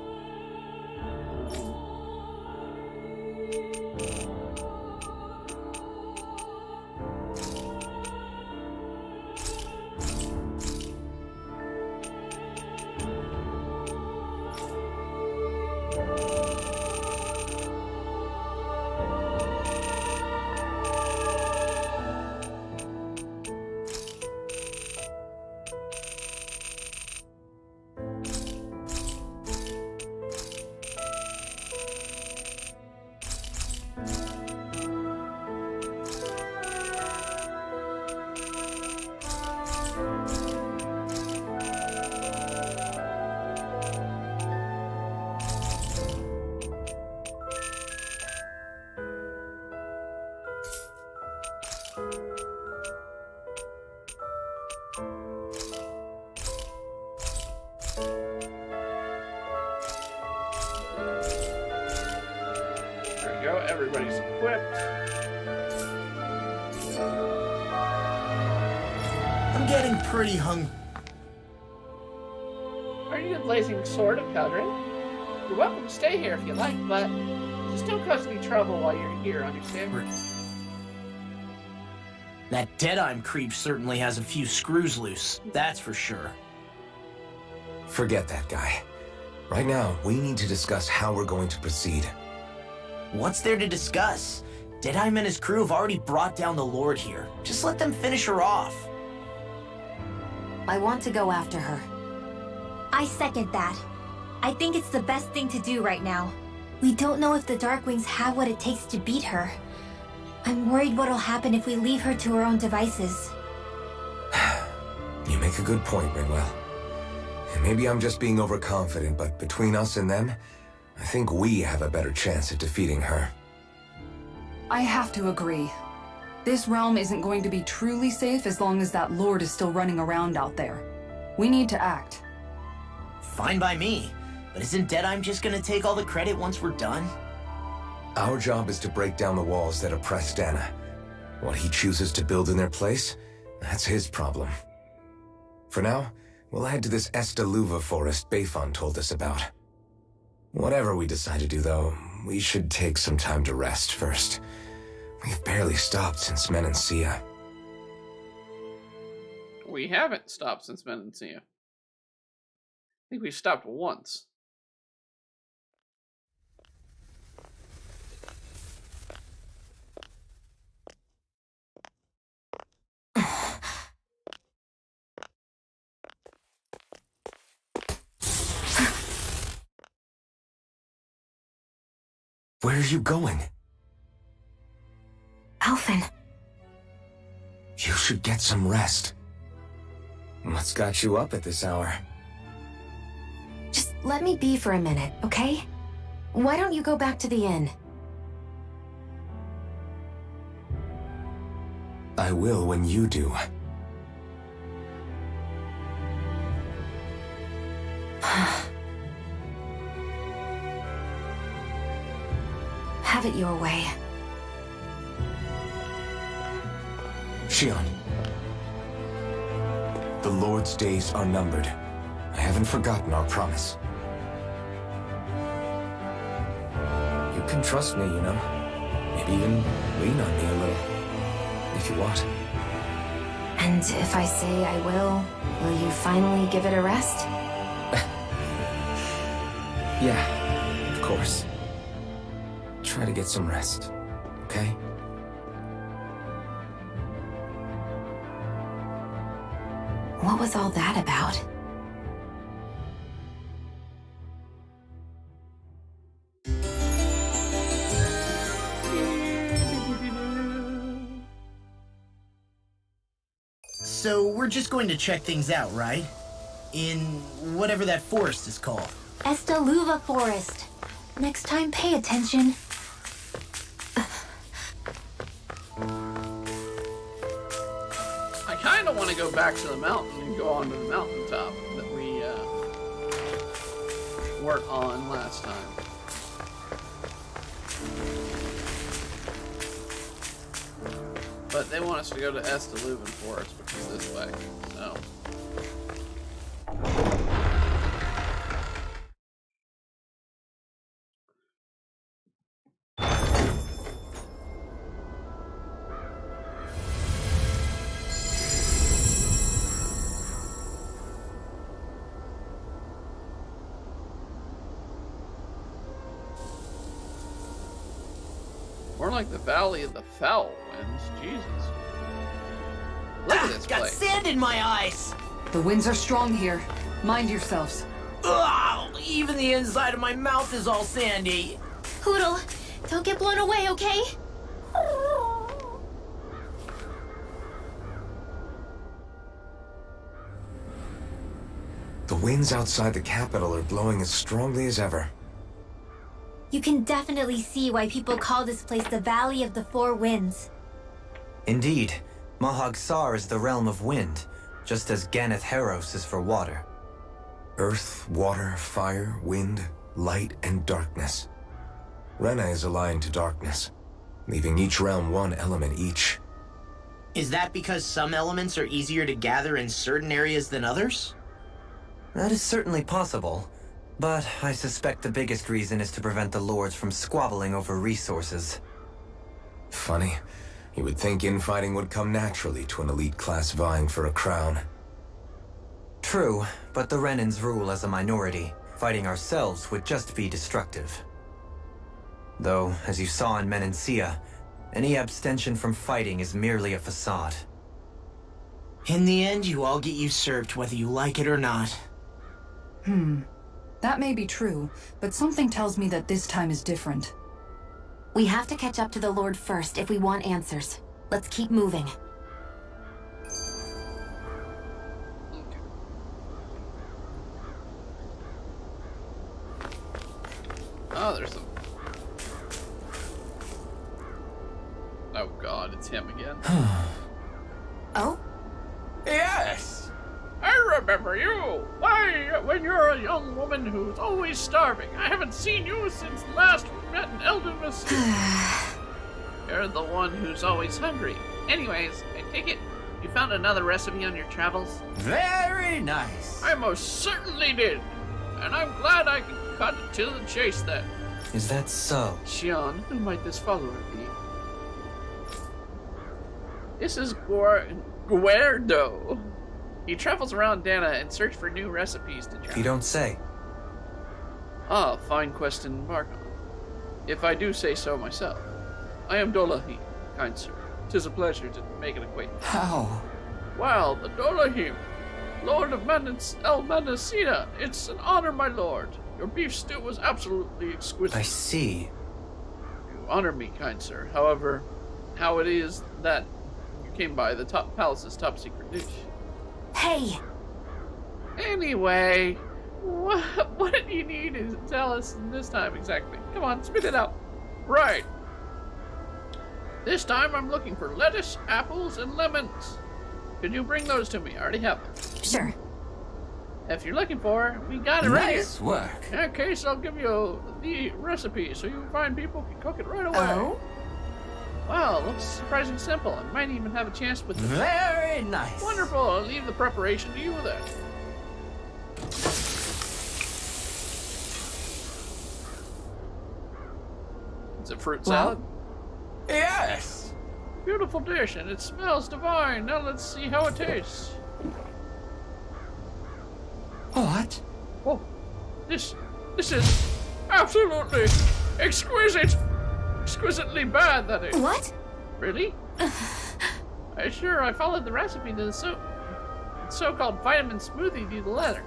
There we go, everybody's equipped. I'm getting pretty hungry. Are you the blazing sword of Calgary? You're welcome to stay here if you like, but just don't cause any trouble while you're here, understand? That Deadeye creep certainly has a few screws loose, that's for sure. Forget that guy. Right now, we need to discuss how we're going to proceed. What's there to discuss? Deadeye and his crew have already brought down the Lord here. Just let them finish her off. I want to go after her. I second that. I think it's the best thing to do right now. We don't know if the Darkwings have what it takes to beat her. I'm worried what'll happen if we leave her to her own devices. You make a good point, Ridwell. And maybe I'm just being overconfident, but between us and them, I think we have a better chance at defeating her. I have to agree. This realm isn't going to be truly safe as long as that Lord is still running around out there. We need to act. Fine by me. But isn't Deadeye just gonna take all the credit once we're done? Our job is to break down the walls that oppress Dana. What he chooses to build in their place, that's his problem. For now, we'll head to this Estaluva forest Bayfon told us about. Whatever we decide to do, though, we should take some time to rest first. We've barely stopped since Menancia. We haven't stopped since Menancia. I think we've stopped once. Where are you going? Alphen. You should get some rest. What's got you up at this hour? Just let me be for a minute, okay? Why don't you go back to the inn? I will when you do. Have it your way. Shion. The Lord's days are numbered. I haven't forgotten our promise. You can trust me, you know. Maybe even lean on me a little. If you want. And if I say I will you finally give it a rest? Yeah, of course. Try to get some rest, okay? What was all that about? So we're just going to check things out, right? In whatever that forest is called. Estaluva Forest. Next time, pay attention. I kind of want to go back to the mountain and go on to the mountaintop that we weren't on last time. But they want us to go to Estaluvan Forest, which is this way, so... More like the Valley of the Foul Winds. Jesus. Look at this Got place. sand in my eyes! The winds are strong here. Mind yourselves. Ugh, even the inside of my mouth is all sandy. Poodle, don't get blown away, okay? The winds outside the capital are blowing as strongly as ever. You can definitely see why people call this place the Valley of the Four Winds. Indeed, Mahag Sar is the realm of wind, just as Ganeth Heros is for water. Earth, water, fire, wind, light, and darkness. Rena is aligned to darkness, leaving each realm one element each. Is that because some elements are easier to gather in certain areas than others? That is certainly possible, but I suspect the biggest reason is to prevent the lords from squabbling over resources. Funny, you would think infighting would come naturally to an elite class vying for a crown. True, but the Renans rule as a minority. Fighting ourselves would just be destructive. Though, as you saw in Menancia, any abstention from fighting is merely a facade. In the end, you all get usurped whether you like it or not. That may be true, but something tells me that this time is different. We have to catch up to the Lord first if we want answers. Let's keep moving. Oh, there's some... Oh god, it's him again. Oh? Yes! I remember you! Why, when you're a young woman who's always starving. I haven't seen you since last we met in Elderness. You're the one who's always hungry. Anyways, I take it you found another recipe on your travels? Very nice. I most certainly did. And I'm glad I could cut to the chase then. Is that so? Xion, who might this follower be? This is Guerdo. He travels around Dana in search for new recipes to try. You don't say. Ah, fine quest to embark on. If I do say so myself. I am Dolahim, kind sir. 'Tis a pleasure to make an acquaintance. How? Well, the Dolahim, Lord of El Mendocina. It's an honor, my lord. Your beef stew was absolutely exquisite. I see. You honor me, kind sir. However, how it is that you came by the top palace's top secret dish. Hey! Anyway, what do you need to tell us this time exactly? Come on, spit it out. Right. This time I'm looking for lettuce, apples, and lemons. Could you bring those to me? I already have them. Sure. If you're looking for it, we got it right here. Nice work. In that case, I'll give you the recipe so you can find people who can cook it right away. Oh? Wow, looks surprisingly simple. I might even have a chance with this. Very nice. Wonderful. I'll leave the preparation to you then. It's a fruit salad. Yes. Beautiful dish, and it smells divine. Now let's see how it tastes. What? Oh, this is absolutely exquisite. Exquisitely bad, that is. What? Really? I followed the recipe to the soup. so-called vitamin smoothie to the letter.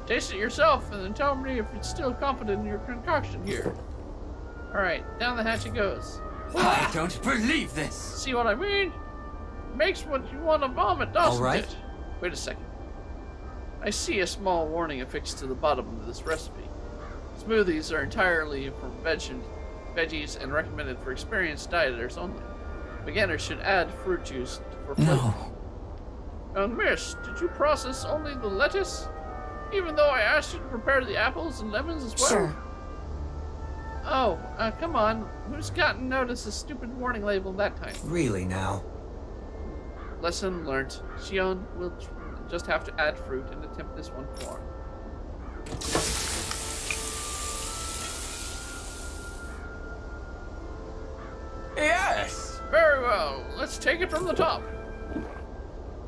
Taste it yourself and then tell me if you're still confident in your concoction here. Alright, down the hatch it goes. I don't believe this. See what I mean? Makes what you want to vomit, doesn't All right. it? Wait a second. I see a small warning affixed to the bottom of this recipe. Smoothies are entirely from veggies and recommended for experienced dieters only. Beginners should add fruit juice for flavor. No. Young miss, did you process only the lettuce? Even though I asked you to prepare the apples and lemons as well? Sure. Oh, come on. Who's gotten notice a stupid warning label that time? Really now? Lesson learned. Shion will just have to add fruit and attempt this one form. Yes. Very well. Let's take it from the top.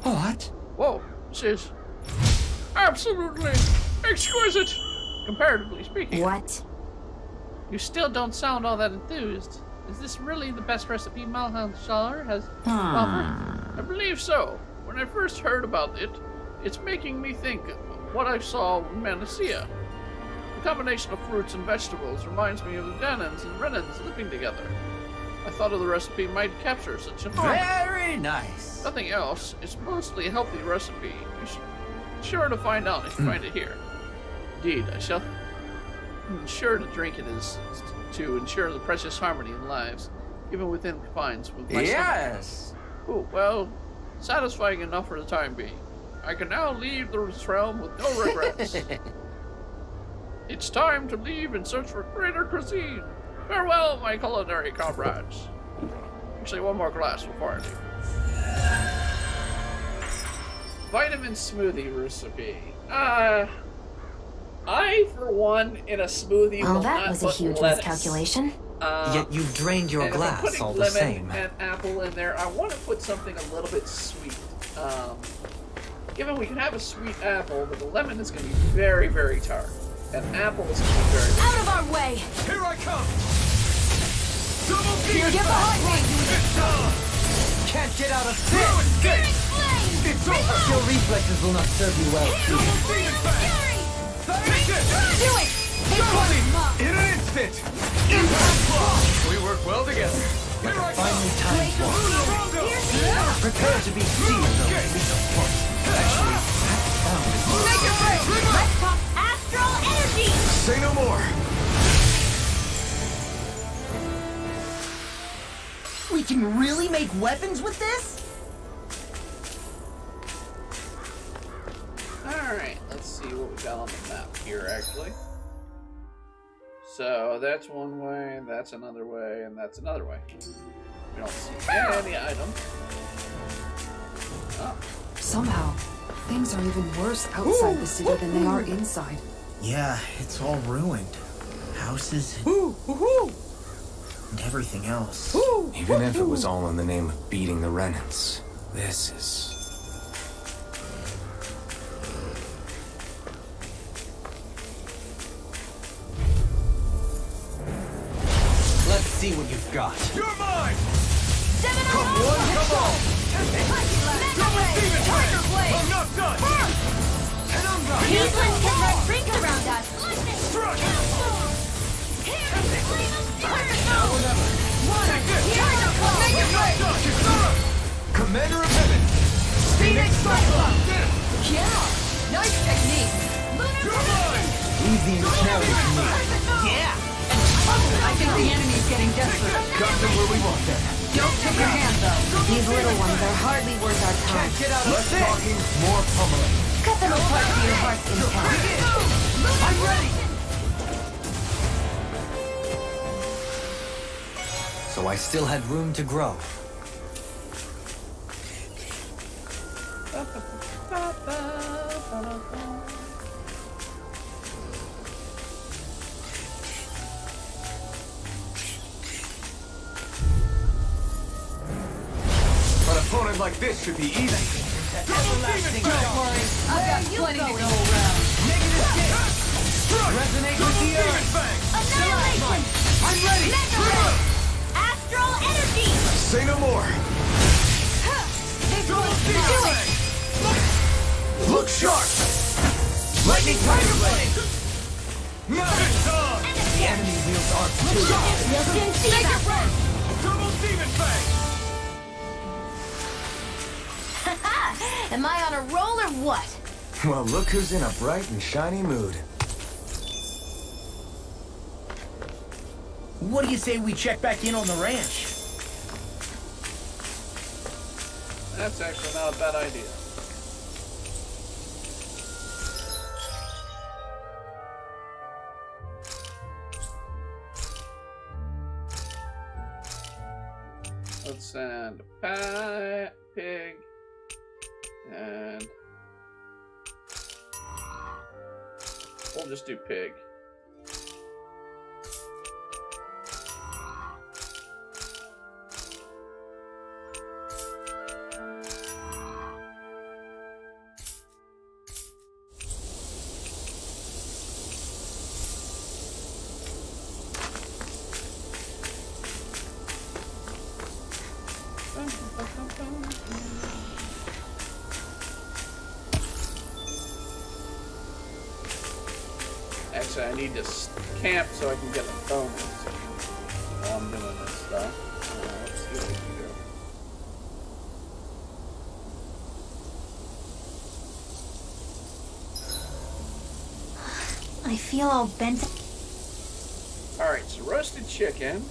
What? Whoa, this is absolutely exquisite, comparatively speaking. What? You still don't sound all that enthused. Is this really the best recipe Malhanshalar has offered? I believe so. When I first heard about it, it's making me think of what I saw in Manassia. The combination of fruits and vegetables reminds me of the Danans and Renans living together. I thought of the recipe might capture such an harmony. Very nice. Nothing else. It's mostly a healthy recipe. You should be sure to find out if you find it here. Indeed, I shall ensure to drink it as to ensure the precious harmony in lives, even within confines with my Yes. stomach. Ooh, well, satisfying enough for the time being. I can now leave this realm with no regrets. It's time to leave in search for greater cuisine. Farewell, my culinary comrades. Actually, one more glass before I leave. Vitamin smoothie recipe. I, for one, in a smoothie Well, will that not was a put huge lettuce. miscalculation. Yet you've drained your And if I'm glass putting all the lemon same. and apple in there, I want to put something a little bit sweet. Given we can have a sweet apple, but the lemon is going to be very, very tart. And apple is going to be very, very Out of our way! Here I come. Double demon Get behind me! Can't get out of Throw this! escape. Flame! It's over. Your reflexes will not serve you well. Double demon fang. Finish it. Do it! Double demon. In an instant. Impact block. We work well together. Here I come. Finally, time's walk. Rondo. Prepare to be sealed, though. Actually, that sound is more. Make it break! Let's talk astral energy! Say no more. We can really make weapons with this? Alright, let's see what we got on the map here, actually. So, that's one way, that's another way, and that's another way. We don't see any items. Oh, Somehow, things are even worse outside the city than they are inside. Yeah, it's all ruined. Houses and everything else. Even if it was all in the name of beating the Renans, this is... Let's see what you've got. You're mine. Seven Come one, come all. Demon fang. I'm not done. And I'm not. Useless can run drink around us! Struck. Commander of Heaven. Phoenix Cyclone! Did it. Yeah! Nice technique! You're mine. Easy and carry to me. Yeah! I think the enemy's getting desperate. Got them where we want them. Don't tip your hand, though. These little ones are hardly worth our time. Can't get out of Less this! talking, more pummeling. Cut them apart to your heart's content. I'm ready. So I still had room to grow. An opponent like this should be easy. Everlasting Don't dark. worry. I've got plenty to go around. Resonate with the earth. Annihilation! I'm ready. Mega astral energy! Say no more. This Double one's demon now. fang. Look sharp! Lightning Tiger Blade! The enemy wields arms too. You'll soon see Take about it right! Double Demon Fang! that. Am I on a roll or what? Well, look who's in a bright and shiny mood. What do you say we check back in on the ranch? That's actually not a bad idea. Let's send Pig and we'll just do Pig. Actually, I need to camp so I can get a bonus while I'm doing this stuff. Let's see what we can do. I feel all bent. Alright, so roasted chicken.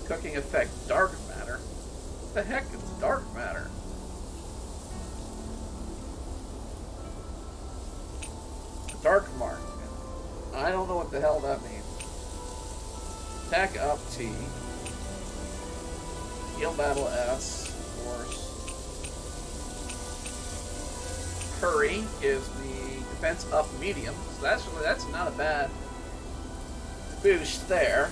Cooking effect dark matter. What the heck is dark matter? Dark mark. I don't know what the hell that means. Attack up T. Heal battle S, of course. Curry gives me defense up medium. So that's not a bad boost there.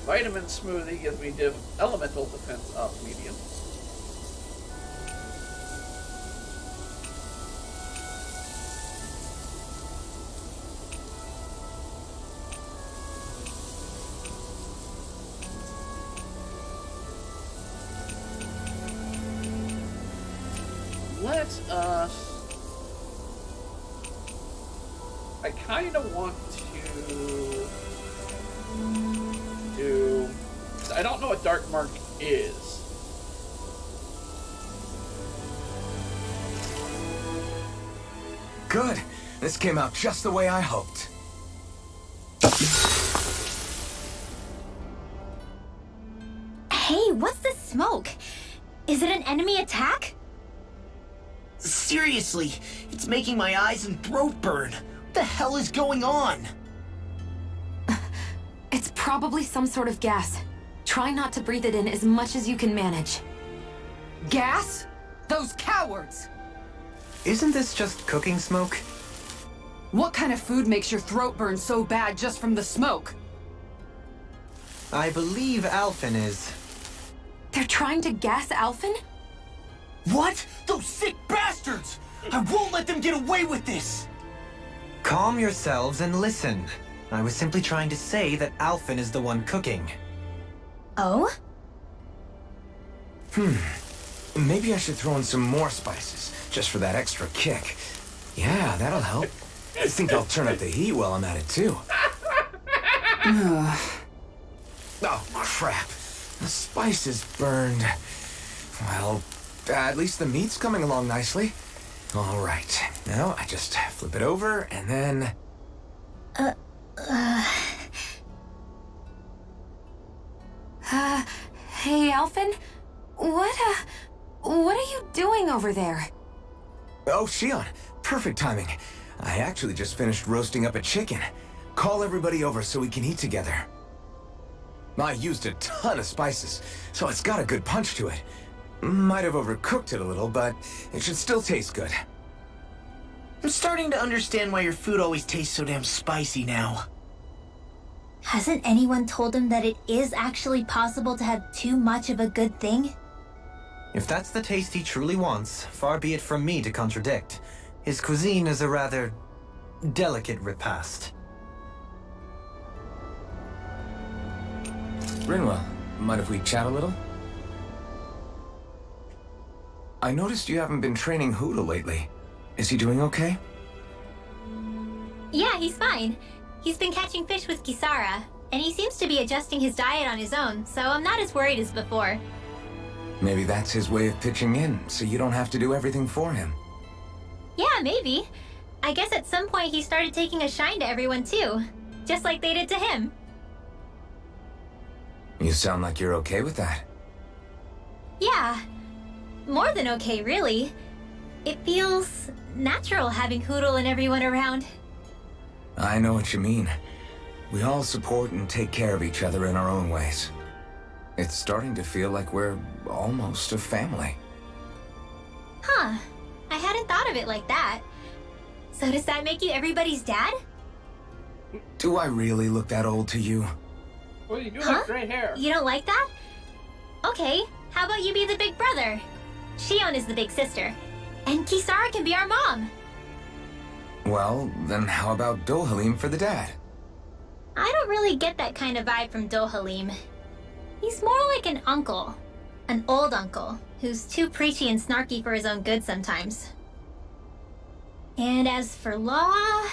Vitamin smoothie gives me elemental defense up medium. Let us... I kind of want to do... I don't know what Dark Mark is. Good. This came out just the way I hoped. Hey, what's the smoke? Is it an enemy attack? Seriously, it's making my eyes and throat burn. What the hell is going on? It's probably some sort of gas. Try not to breathe it in as much as you can manage. Gas? Those cowards! Isn't this just cooking smoke? What kind of food makes your throat burn so bad just from the smoke? I believe Alphen is... They're trying to gas Alphen? What? Those sick bastards! I won't let them get away with this! Calm yourselves and listen. I was simply trying to say that Alphen is the one cooking. Oh? Maybe I should throw in some more spices, just for that extra kick. Yeah, that'll help. I think I'll turn up the heat while I'm at it, too. Oh, crap. The spices burned. Well, at least the meat's coming along nicely. All right. Now, I just flip it over, and then... Hey, Alphen? What are you doing over there? Oh, Shion. Perfect timing. I actually just finished roasting up a chicken. Call everybody over so we can eat together. I used a ton of spices, so it's got a good punch to it. Might have overcooked it a little, but it should still taste good. I'm starting to understand why your food always tastes so damn spicy now. Hasn't anyone told him that it is actually possible to have too much of a good thing? If that's the taste he truly wants, far be it from me to contradict. His cuisine is a rather delicate repast. Rinwell, mind if we chat a little? I noticed you haven't been training Huda lately. Is he doing okay? Yeah, he's fine. He's been catching fish with Kisara, and he seems to be adjusting his diet on his own, so I'm not as worried as before. Maybe that's his way of pitching in, so you don't have to do everything for him. Yeah, maybe. I guess at some point he started taking a shine to everyone too, just like they did to him. You sound like you're okay with that. Yeah. More than okay, really. It feels natural having Hoodle and everyone around. I know what you mean. We all support and take care of each other in our own ways. It's starting to feel like we're almost a family. Huh. I hadn't thought of it like that. So does that make you everybody's dad? Do I really look that old to you? Well, you do Huh? have gray hair. You don't like that? Okay, how about you be the big brother? Shion is the big sister. And Kisara can be our mom. Well, then how about Dohalim for the dad? I don't really get that kind of vibe from Dohalim. He's more like an uncle. An old uncle, who's too preachy and snarky for his own good sometimes. And as for Law...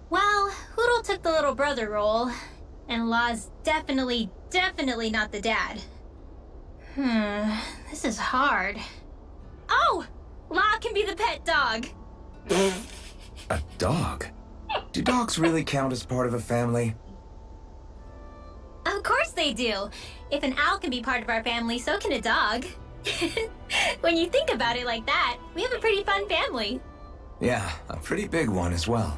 Well, Hoodle took the little brother role, and Law's definitely not the dad. This is hard. Oh! Law can be the pet dog! A dog? Do dogs really count as part of a family? Of course they do! If an owl can be part of our family, so can a dog. When you think about it like that, we have a pretty fun family. Yeah, a pretty big one as well.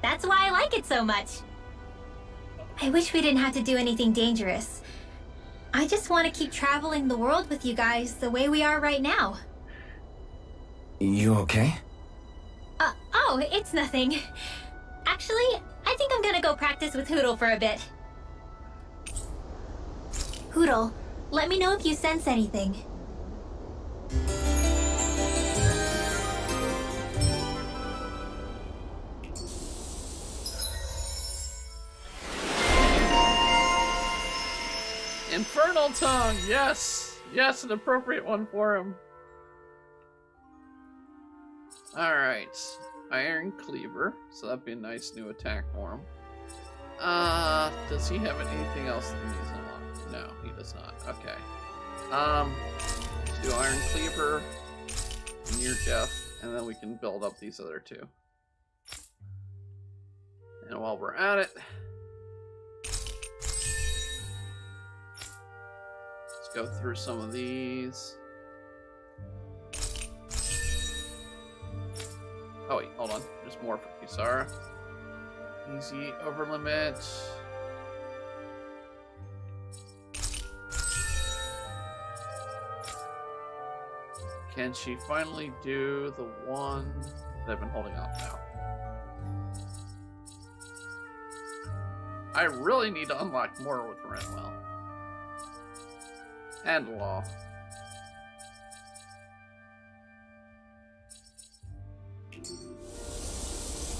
That's why I like it so much. I wish we didn't have to do anything dangerous. I just want to keep traveling the world with you guys the way we are right now. You okay? Oh, it's nothing. Actually, I think I'm gonna go practice with Hoodle for a bit. Hoodle, let me know if you sense anything. Infernal Tongue, yes! Yes, an appropriate one for him. Alright. Iron Cleaver, so that'd be a nice new attack for him. Does he have anything else that needs unlocked? No, he does not. Okay. Let's do Iron Cleaver, Near Death, and then we can build up these other two. And while we're at it, let's go through some of these. Oh wait, hold on. There's more for Kisara. Easy over limit. Can she finally do the one that I've been holding off now? I really need to unlock more with Renwell. And Law.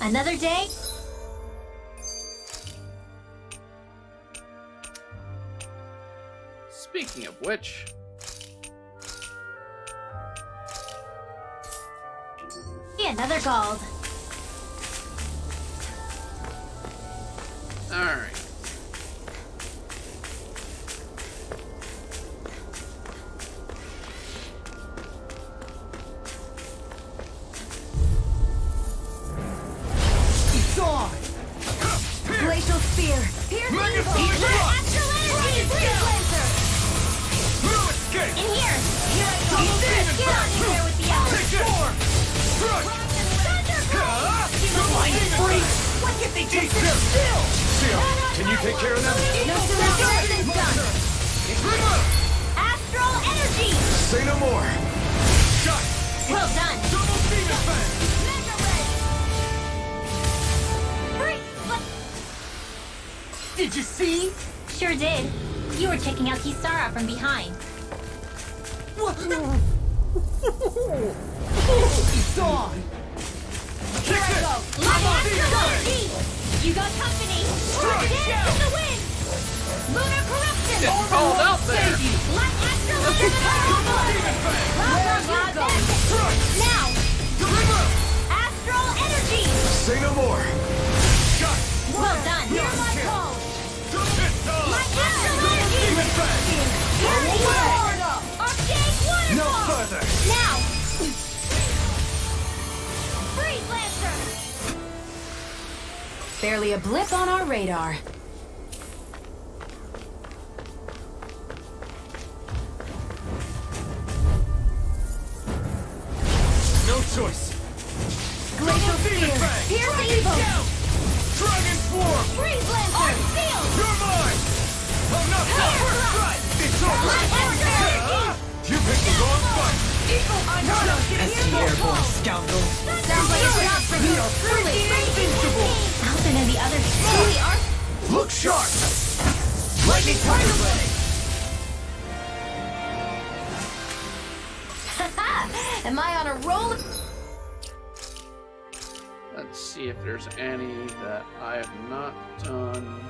Another day? Speaking of which, Yeah, another gold. alright. Glacial Spear. Pierce Mega evil. Spear. Astral energy! Freeze Lancer! No escape! In here! Here I go. Get on in there with the others! Take this! Crush! Blinded freak! Why can't they just sit still? Seal, can you take care of them? No surrender is done! Astral energy! Say no more! Shot! Well done! Double speed defense! Mega Ray! Hurry! What? Did you see? Sure did. You were checking out Kisara from behind. What the? It's on! Here I go! My astral energy! You got company! Tornado in the wind! Lunar corruption! Getting called out there! Let astral Now! Astral energy! Say no more. Well done! Hear my call! My astral energy! Here we go! Arcade waterfall! No further. Now! Freeze Lancer! Barely a blip on our radar. No choice. Glacial Spear! Pierce evil! Dragon Swarm. Freeze Lancer! Arc Seal! You're mine. I'm not done. First strike. It's over. My astral energy! You picked the wrong fight. Airborne scoundrel. Sounds like it's not for you. Truly invincible. Alvin and the others truly are. Look sharp. Lightning Tiger Blade. Am I on a roll? Let's see if there's any that I have not done.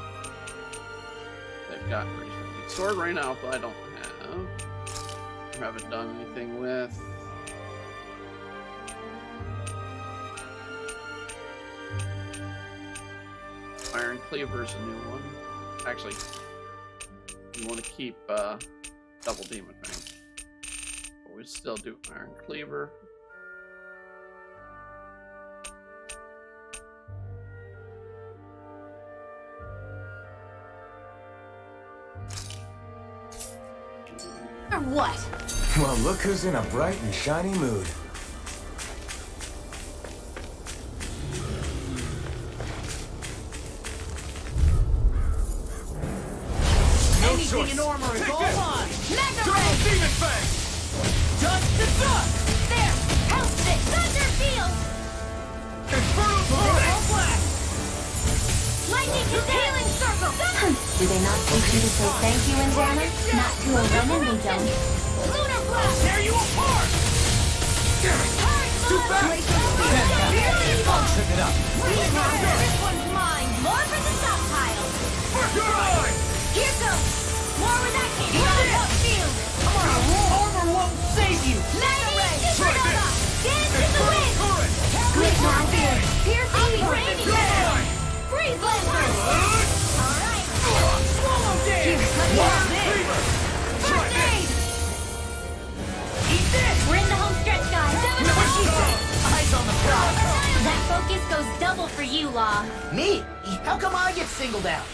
They've got recently. Sword Rain Alpha I don't have. I haven't done anything with. Iron Cleaver's a new one. Actually, you want to keep Double Demon Ring. But we still do Iron Cleaver. Or what? Well, look who's in a bright and shiny mood. Anything in armor is all mine. Mega Double Ray! Demon Fang. Dust to dust. There! Help Stick! Thunder Field! Infernal Torrent. Lightning Healing Circle! Do they not teach you to say thank you, Indiana? Not to a woman, we don't. Lunar Blast! Tear you apart. Too fast. Trip it up. This one's mine! More for the stockpile! You're mine. Here goes! More where that came from! Up field! Armor won't save you. Mega Ray! Try Supernova! this. Dance in the wind! Current. Quick Now Fear! Piercing You're Radiant! mine. Freeze Lancer! Alright! Swallow Here, Dance. let me have this! Cleaver. Try First this. aid! Eat this! We're in the home stretch, guys! What she said. Eyes on the prize. That focus goes double for you, Law. Me? How come I get singled out?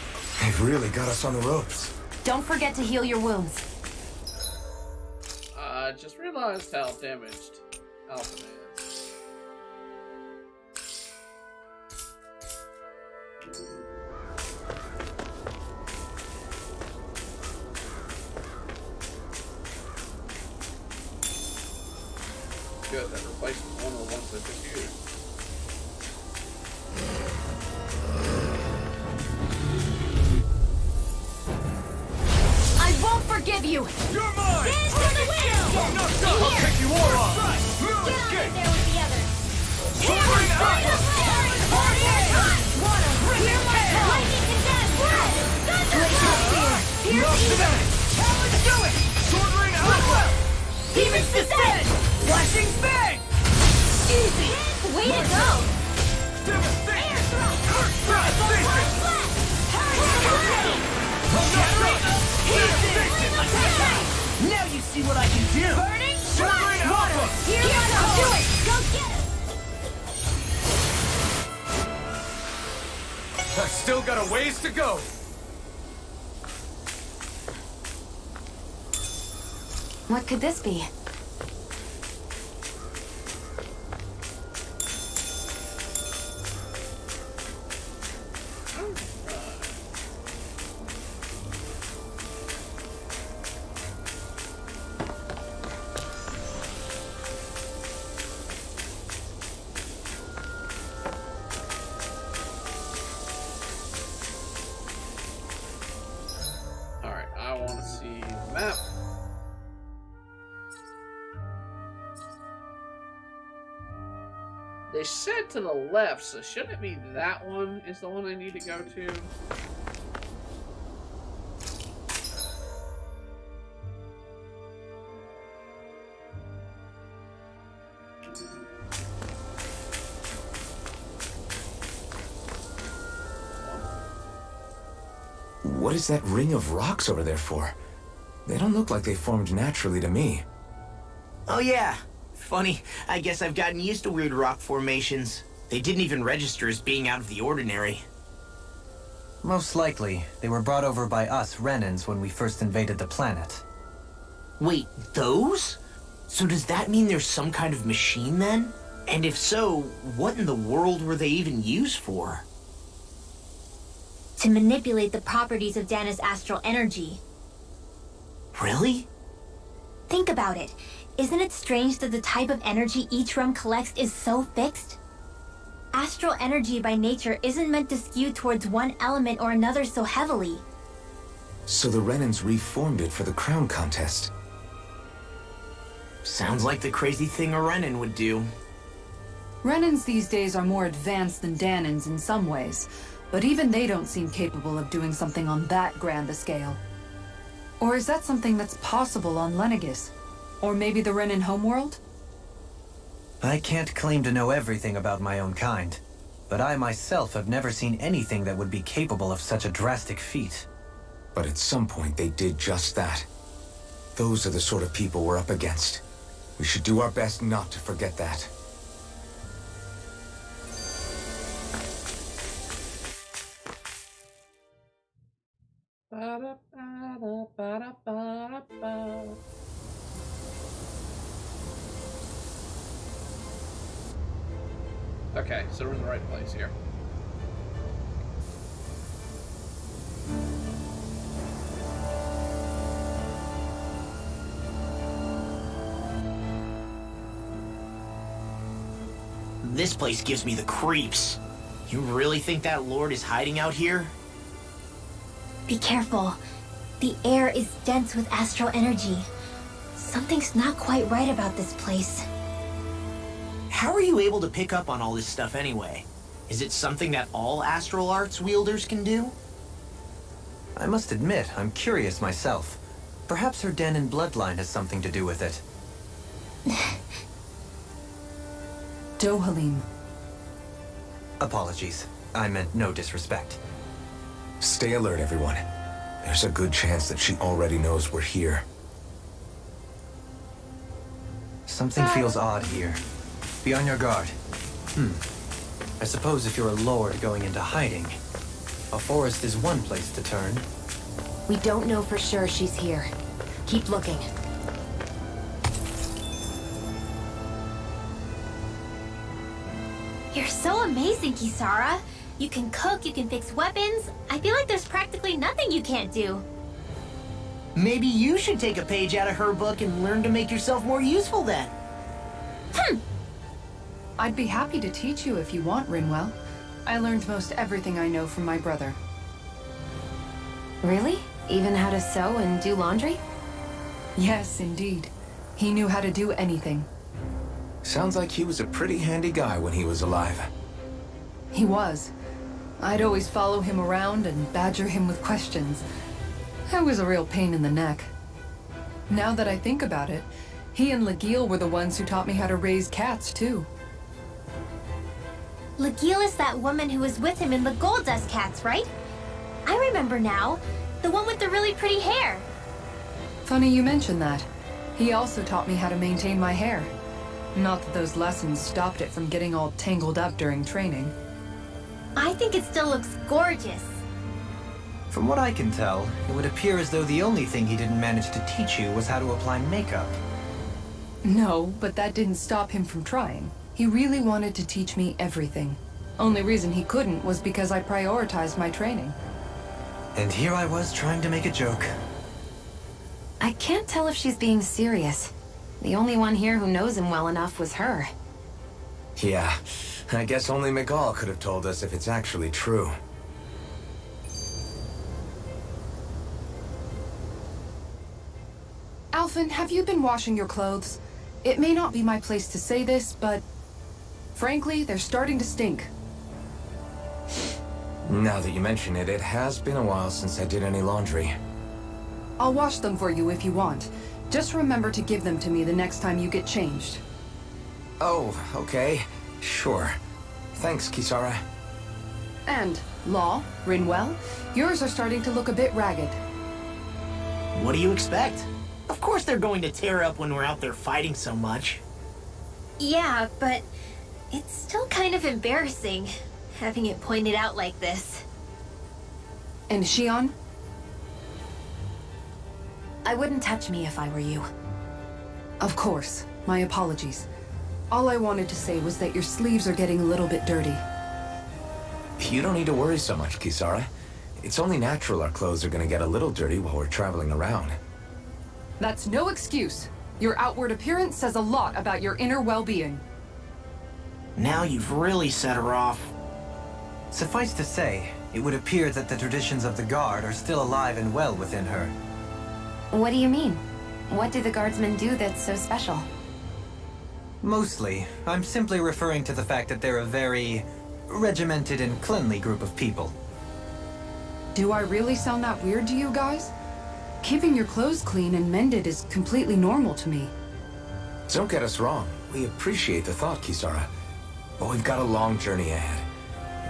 They've really got us on the ropes. Don't forget to heal your wounds. I just realized how damaged Alpha is. Good, that replaces one of the ones I just used. I won't forgive you! You're mine. Dance to the wind! I'm not done. I'll take you all off. Get on in Escape. there with the others! Here, Soaring straight out. up fairy! Warrior time! Wanna hear my call! Lightning condemned! Red! Glacial Spear! Pierce evil! Let's do it. Sword Rain Alpha. Demons descend! Flashing Bang. Easy! Way to go! Devastation. Air thrust! Curse Flash! Devastation. Flash! Hurry! I'm not done. Devastation. Now you see what I can do. Burning Sword Rain Alpha. Here we go! Do it! Go get it! I've still got a ways to go. What could this be? Alright, I want to see the map. They said to the left, so shouldn't it be that one is the one I need to go to? What is that ring of rocks over there for? They don't look like they formed naturally to me. Oh yeah. Funny, I guess I've gotten used to weird rock formations. They didn't even register as being out of the ordinary. Most likely, they were brought over by us Renans when we first invaded the planet. Wait, those? So does that mean there's some kind of machine then? And if so, what in the world were they even used for? To manipulate the properties of Dana's astral energy. Really? Think about it. Isn't it strange that the type of energy each realm collects is so fixed? Astral energy by nature isn't meant to skew towards one element or another so heavily. So the Renans reformed it for the crown contest. Sounds like the crazy thing a Renan would do. Renans these days are more advanced than Danans in some ways, but even they don't seem capable of doing something on that grand a scale. Or is that something that's possible on Lenegis? Or maybe the Renan homeworld? I can't claim to know everything about my own kind, but I myself have never seen anything that would be capable of such a drastic feat. But at some point they did just that. Those are the sort of people we're up against. We should do our best not to forget that. Okay, so we're in the right place here. This place gives me the creeps. You really think that lord is hiding out here? Be careful. The air is dense with astral energy. Something's not quite right about this place. How are you able to pick up on all this stuff anyway? Is it something that all astral arts wielders can do? I must admit, I'm curious myself. Perhaps her Danan bloodline has something to do with it. Dohalim. Apologies. I meant no disrespect. Stay alert, everyone. There's a good chance that she already knows we're here. Something feels odd here. Be on your guard. I suppose if you're a lord going into hiding, a forest is one place to turn. We don't know for sure she's here. Keep looking. You're so amazing, Kisara. You can cook, you can fix weapons. I feel like there's practically nothing you can't do. Maybe you should take a page out of her book and learn to make yourself more useful then. I'd be happy to teach you if you want, Rinwell. I learned most everything I know from my brother. Really? Even how to sew and do laundry? Yes, indeed. He knew how to do anything. Sounds like he was a pretty handy guy when he was alive. He was. I'd always follow him around and badger him with questions. I was a real pain in the neck. Now that I think about it, he and Legil were the ones who taught me how to raise cats, too. Legil is that woman who was with him in the Gold Dust Cats, right? I remember now. The one with the really pretty hair. Funny you mention that. He also taught me how to maintain my hair. Not that those lessons stopped it from getting all tangled up during training. I think it still looks gorgeous. From what I can tell, it would appear as though the only thing he didn't manage to teach you was how to apply makeup. No, but that didn't stop him from trying. He really wanted to teach me everything. Only reason he couldn't was because I prioritized my training. And here I was trying to make a joke. I can't tell if she's being serious. The only one here who knows him well enough was her. Yeah, I guess only Miguel could have told us if it's actually true. Alphen, have you been washing your clothes? It may not be my place to say this, but frankly, they're starting to stink. Now that you mention it, it has been a while since I did any laundry. I'll wash them for you if you want. Just remember to give them to me the next time you get changed. Oh, okay. Sure. Thanks, Kisara. And, Law, Rinwell, yours are starting to look a bit ragged. What do you expect? Of course they're going to tear up when we're out there fighting so much. Yeah, but it's still kind of embarrassing having it pointed out like this. And Shion? I wouldn't touch me if I were you. Of course. My apologies. All I wanted to say was that your sleeves are getting a little bit dirty. You don't need to worry so much, Kisara. It's only natural our clothes are gonna get a little dirty while we're traveling around. That's no excuse. Your outward appearance says a lot about your inner well-being. Now you've really set her off. Suffice to say, it would appear that the traditions of the Guard are still alive and well within her. What do you mean? What do the guardsmen do that's so special? Mostly, I'm simply referring to the fact that they're a very regimented and cleanly group of people. Do I really sound that weird to you guys? Keeping your clothes clean and mended is completely normal to me. Don't get us wrong. We appreciate the thought, Kisara. But we've got a long journey ahead.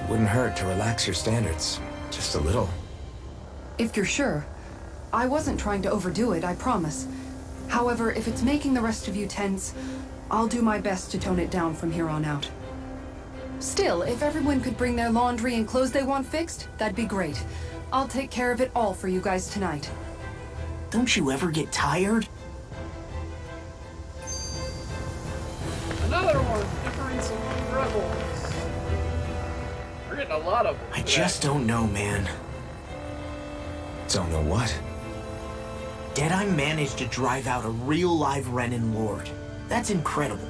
It wouldn't hurt to relax your standards. Just a little. If you're sure. I wasn't trying to overdo it, I promise. However, if it's making the rest of you tense, I'll do my best to tone it down from here on out. Still, if everyone could bring their laundry and clothes they want fixed, that'd be great. I'll take care of it all for you guys tonight. Don't you ever get tired? Another one. Difference of rebels. We're getting a lot of them. I just don't know, man. Don't know what? Deadeye managed to drive out a real live Renin Lord. That's incredible.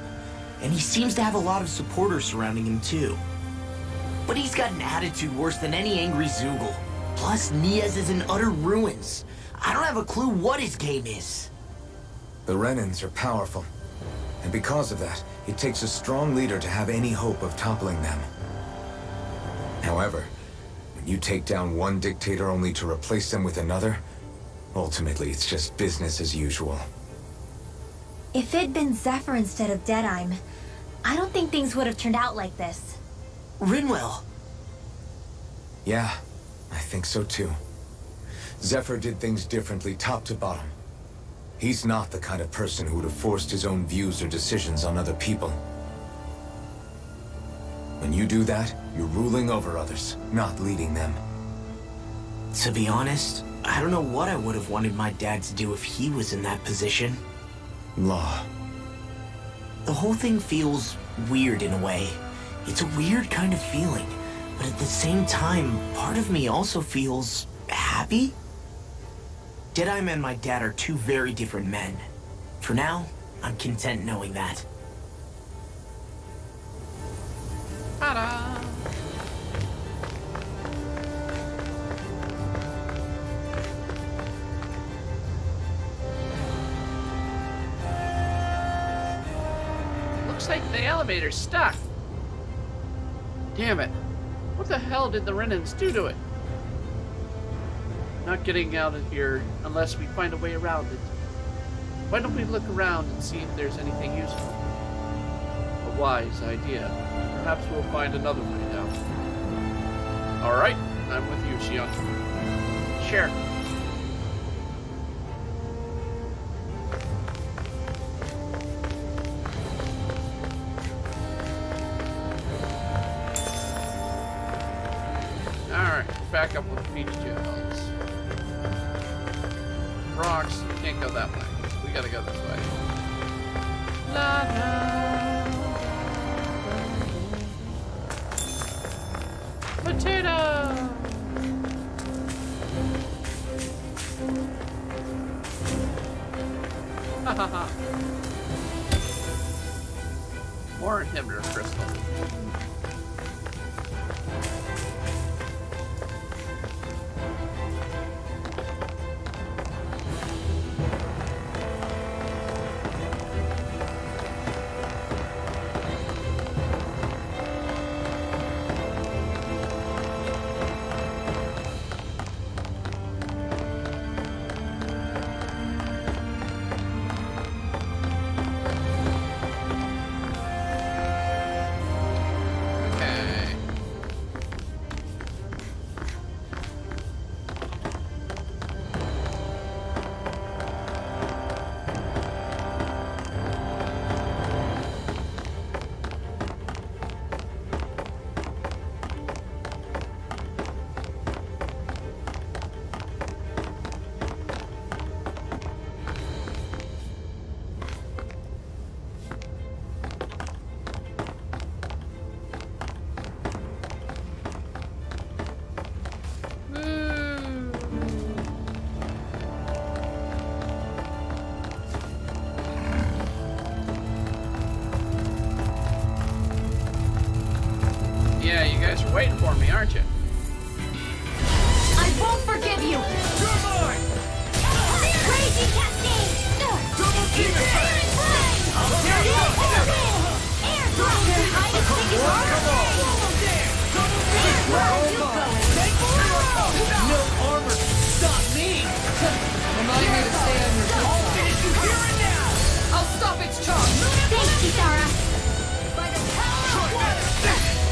And he seems to have a lot of supporters surrounding him too. But he's got an attitude worse than any angry Zoogle. Plus, Niaz is in utter ruins. I don't have a clue what his game is. The Renins are powerful. And because of that, it takes a strong leader to have any hope of toppling them. However, when you take down one dictator only to replace them with another, ultimately it's just business as usual. If it'd been Zephyr instead of Deadeye, I don't think things would have turned out like this. Rinwell. Yeah, I think so too. Zephyr did things differently top to bottom. He's not the kind of person who would have forced his own views or decisions on other people. When you do that, you're ruling over others, not leading them. To be honest, I don't know what I would have wanted my dad to do if he was in that position. Law. The whole thing feels weird in a way. It's a weird kind of feeling, but at the same time, part of me also feels happy. Deadeye and my dad are two very different men. For now, I'm content knowing that. Ta-da! Looks like the elevator's stuck. Damn it. What the hell did the Renins do to it? Not getting out of here unless we find a way around it. Why don't we look around and see if there's anything useful? A wise idea. Perhaps we'll find another way down. Alright, I'm with you, Shion. Share. Alright, back up with beach gels. Rocks, we can't go that way. We gotta go this way. La la. Potato! Ha ha ha. More inhibitor crystal. guys are waiting for me, aren't you? I won't forgive you! You're mine! Crazy cascade! Double team effect! I'll tear you up! Air drop! Your highest ticket Come on! No armor can stop me! Remind me to stay on your good I'll side. finish you here and now! I'll stop its charge! Thanks, Kitara! By the power of water!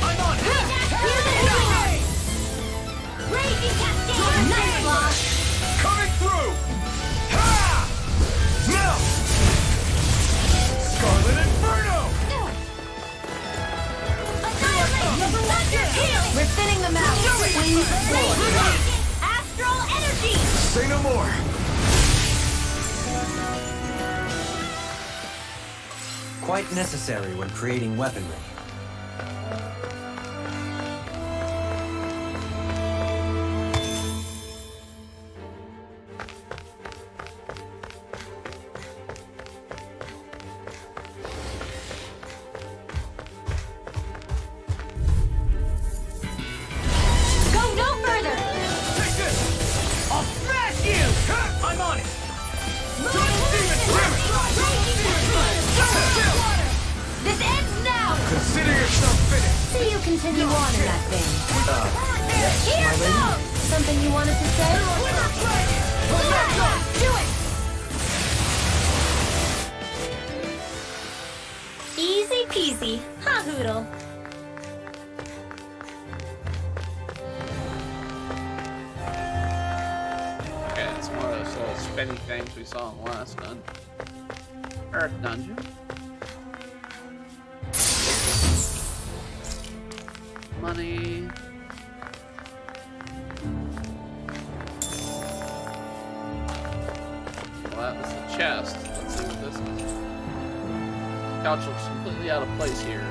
I'm on it! Here's the healing! Crazy cascade! Nice block! Coming through! Ha! Melt! Scarlet Inferno! We're thinning them out. Astral energy. Say no more! Quite necessary when creating weaponry. Go no further. Take this! I'll smash you! I'm on it! This ends now. Consider yourself finished! See you continue on in that vein. Here goes. Something you wanted to say? Do it. Easy peasy. Ha hoodle. Okay, it's one of those little spinny things we saw in the last Earth dungeon. Money. Well, that was the chest. Let's see what this is. Couch looks completely out of place here.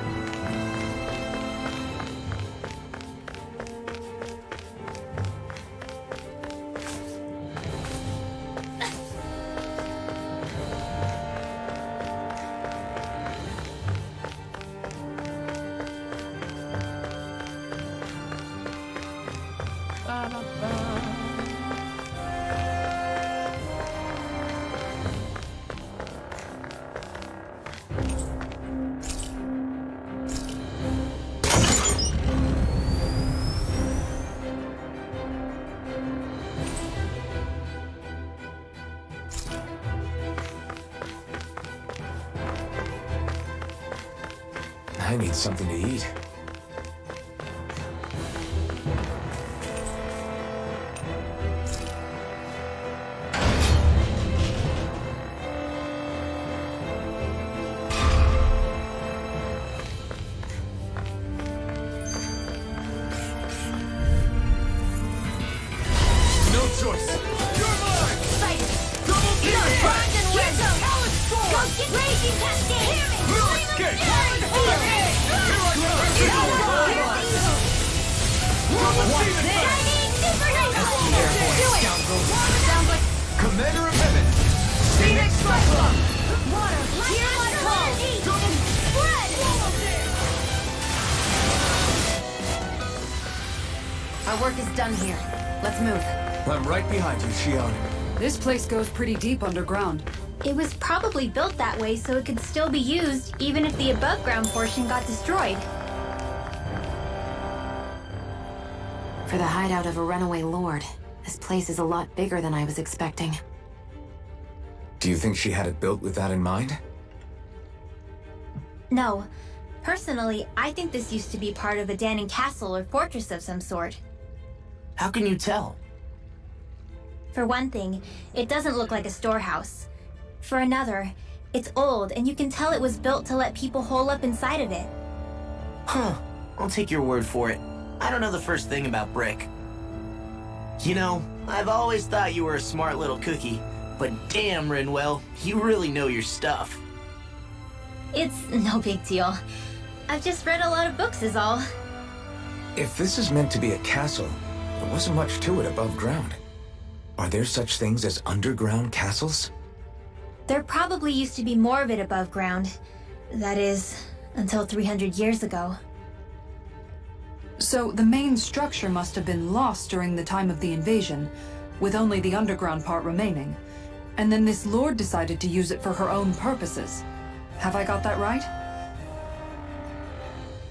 I need something to eat. No choice! You're mine! Excited. Double team You're effect! primed and ready. Go get raging cascade. Blue escape! Here I come! Double team effect! Shining supernova. Do it. Sounds like Commander of Heaven! Phoenix Cyclone! water. Here's my call. Spread. Our work is done here. Let's move. I'm right behind you, Shion. This place goes pretty deep underground. It was probably built that way so it could still be used even if the above ground portion got destroyed. For the hideout of a runaway lord, this place is a lot bigger than I was expecting. Do you think she had it built with that in mind? No. Personally, I think this used to be part of a Danon castle or fortress of some sort. How can you tell? For one thing, it doesn't look like a storehouse. For another, it's old and you can tell it was built to let people hole up inside of it. Huh. I'll take your word for it. I don't know the first thing about brick. You know, I've always thought you were a smart little cookie, but damn, Rinwell, you really know your stuff. It's no big deal. I've just read a lot of books is all. If this is meant to be a castle, there wasn't much to it above ground. Are there such things as underground castles? There probably used to be more of it above ground. That is, until 300 years ago. So the main structure must have been lost during the time of the invasion, with only the underground part remaining. And then this lord decided to use it for her own purposes. Have I got that right?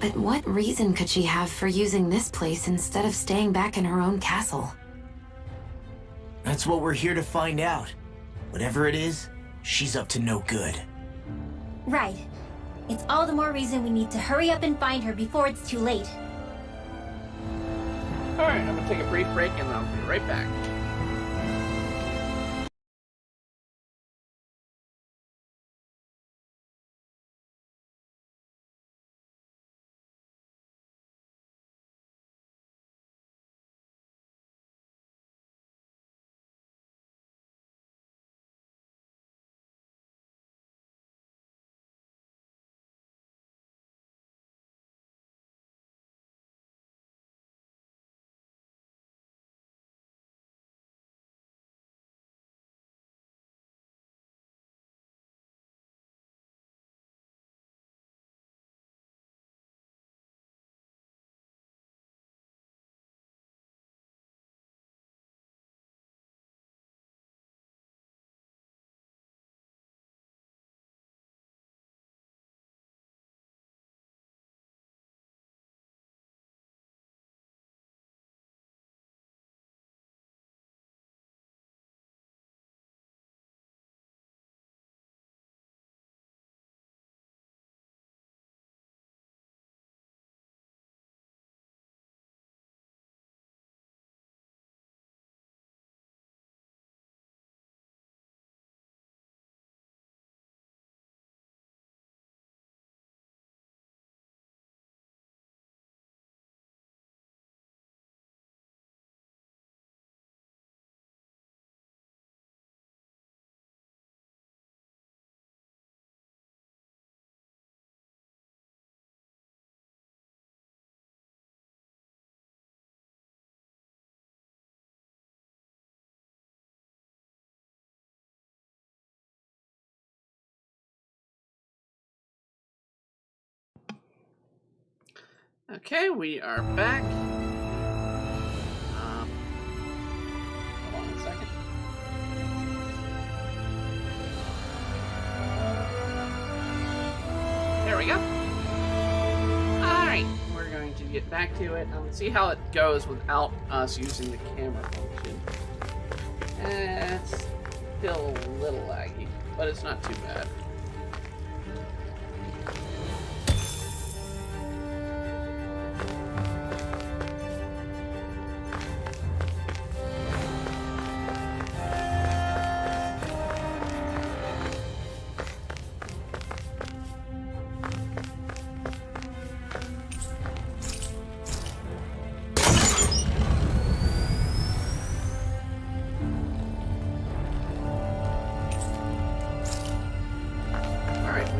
But what reason could she have for using this place instead of staying back in her own castle? That's what we're here to find out. Whatever it is, she's up to no good. Right. It's all the more reason we need to hurry up and find her before it's too late. Alright, I'm gonna take a brief break and I'll be right back. Okay, we are back. Hold on a second. There we go. Alright, we're going to get back to it. See how it goes without us using the camera function. It's still a little laggy, but it's not too bad.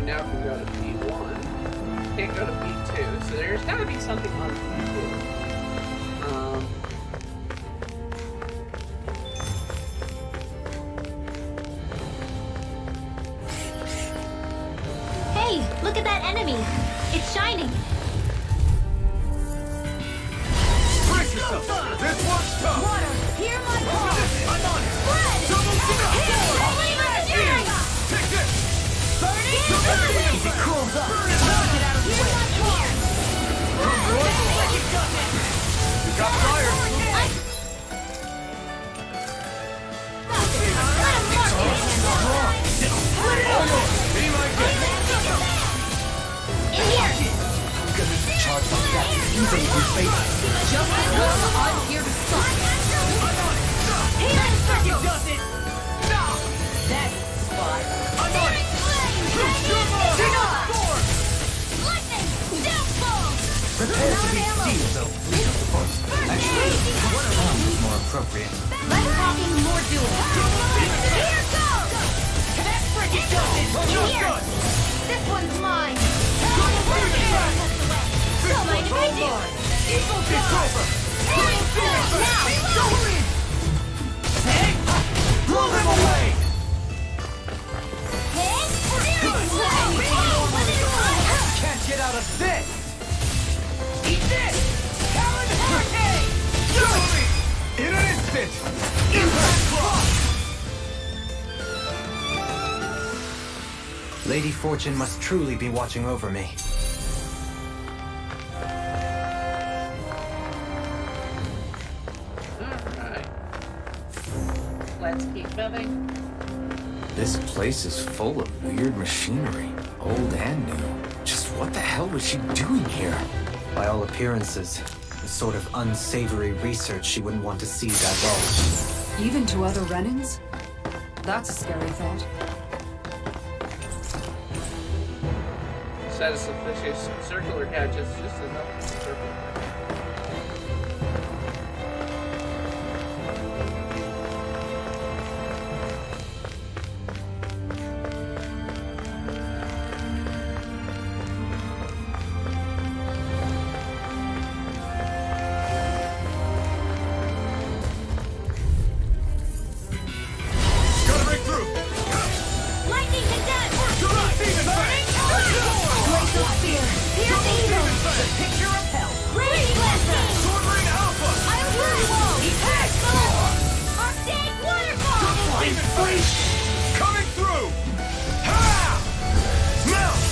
Now can go to B1. Can't go to B2, so there's got to be something on B2. Hey, look at that enemy! It's shining! Brace yourself! This one's tough! Water, hear my call! I'm on it! Spread! Double Hit! Take this! If it cools up, get out of the way. You got fire! Be my guest! In here! I'm gonna need to charge like that to use it in your favor. Just as well, I'm here to stop. Here! Does it? That's the spot. I'm on it! Prepare to be sealed, though, fleet of the force. Actually, one around is more appropriate. Less talking, more doing. Here goes! That frickin' does it! In here! This one's mine! So mine right here! Evil over! Now! Blow them away! Can't get out of this! Eat this! Lady Fortune must truly be watching over me. Alright. Let's keep moving. This place is full of weird machinery, old and new. Just what the hell was she doing here? By all appearances, the sort of unsavory research she wouldn't want to see divulged. Even to other Renans? That's a scary thought. Set of suspicious circular gadgets, just enough circle. Gotta break through! Lightning condense! Demon Fang! Blaze of fear! Pierce evil! Picture of hell. Rage blessing! Sword Rain Alpha! I'll burn wall! Attack soul! Arctic waterfall! Demon Fang! Coming through! Ha! Melt!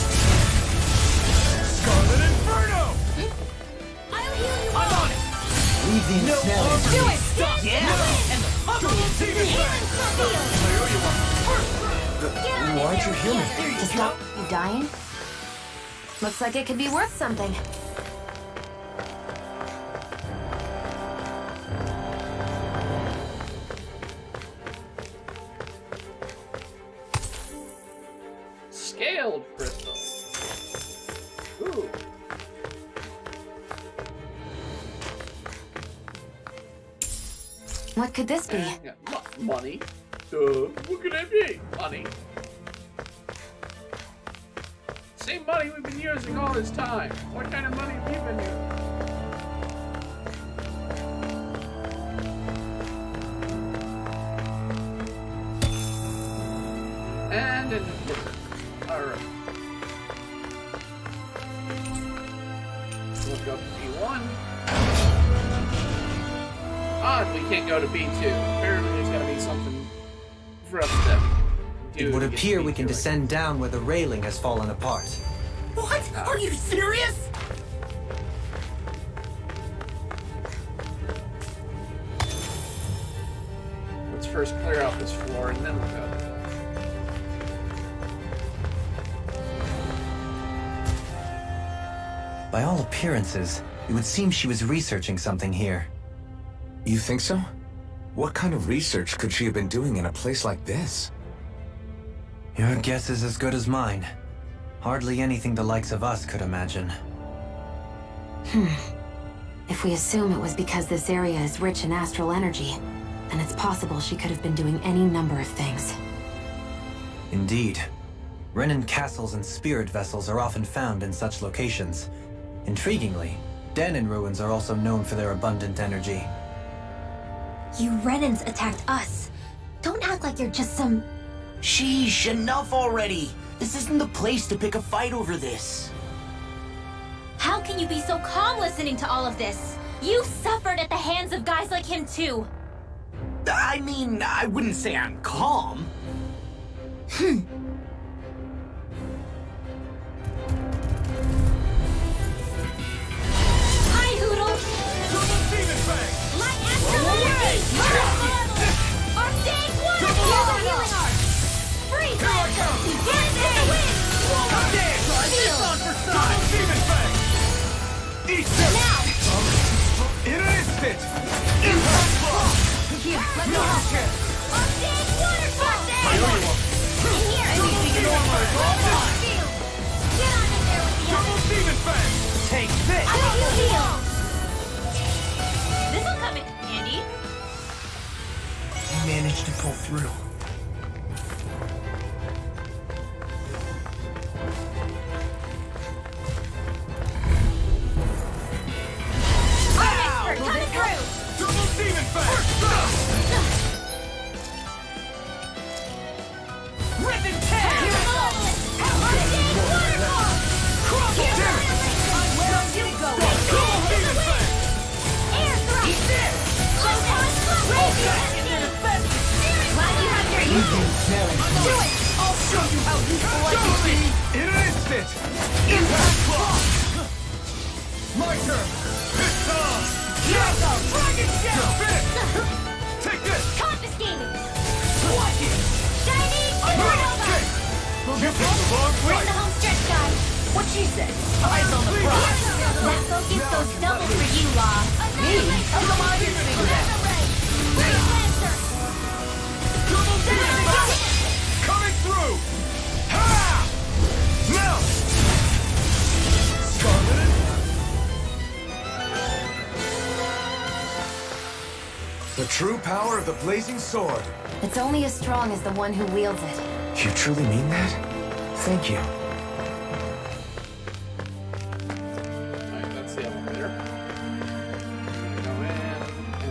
Scarlet Inferno! I'll heal you I'm all! on it! Leave the ensnaring. Do it! Yeah! And the Demon Fang! I owe you one. Why'd you heal me? To stop you dying? Looks like it could be worth something. Scaled crystal. Ooh. What could this be? And money. What could it be? Money. Same money we've been using all this time. What kind of money have you been using? And an inhibitor. Alright. Look up B1. Odd we can't go to B2. Apparently there's gotta be something for us to do. It would to get to appear we B2, can I descend down where the railing has fallen apart. What? Are you serious? Let's first clear out this floor and then we'll go. By all appearances, it would seem she was researching something here. You think so? What kind of research could she have been doing in a place like this? Your guess is as good as mine. Hardly anything the likes of us could imagine. If we assume it was because this area is rich in astral energy, then it's possible she could have been doing any number of things. Indeed. Renan castles and spirit vessels are often found in such locations. Intriguingly, Danon ruins are also known for their abundant energy. You Renans attacked us. Don't act like you're just some... Sheesh, enough already. This isn't the place to pick a fight over this. How can you be so calm listening to all of this? You suffered at the hands of guys like him too. I mean, I wouldn't say I'm calm. Hi, Hoodle! Demon Fang! Light astral energy! Arctic waterfall! Healing art! Freeze blast! Dance in the wind! Demon Fang! Eat this! Now! In an instant! Here, let me help you! Arctic waterfall! I owe you one. In here! Get on in there with the others! Demon Fang! Take this! I hope you heal! This'll come in handy. You managed to pull through. Expert coming through! Double Demon Fang! Rip and tear! Here it goes! Arctic waterfall! Here's the where are you going? Demon Fang! Air thrust! Slow down! Radiant! Glad you had You picked the wrong We're in fight! the home stretch, guys. What she said? Eyes on the prize. That focus goes double for you, Law. Me? How come I didn't think of that? Freeze Lancer! Double damage! Coming through! Ha! Now! Scarlet! The true power of the blazing sword. It's only as strong as the one who wields it. You truly mean that? Thank you. Alright, that's the elevator. Go in and see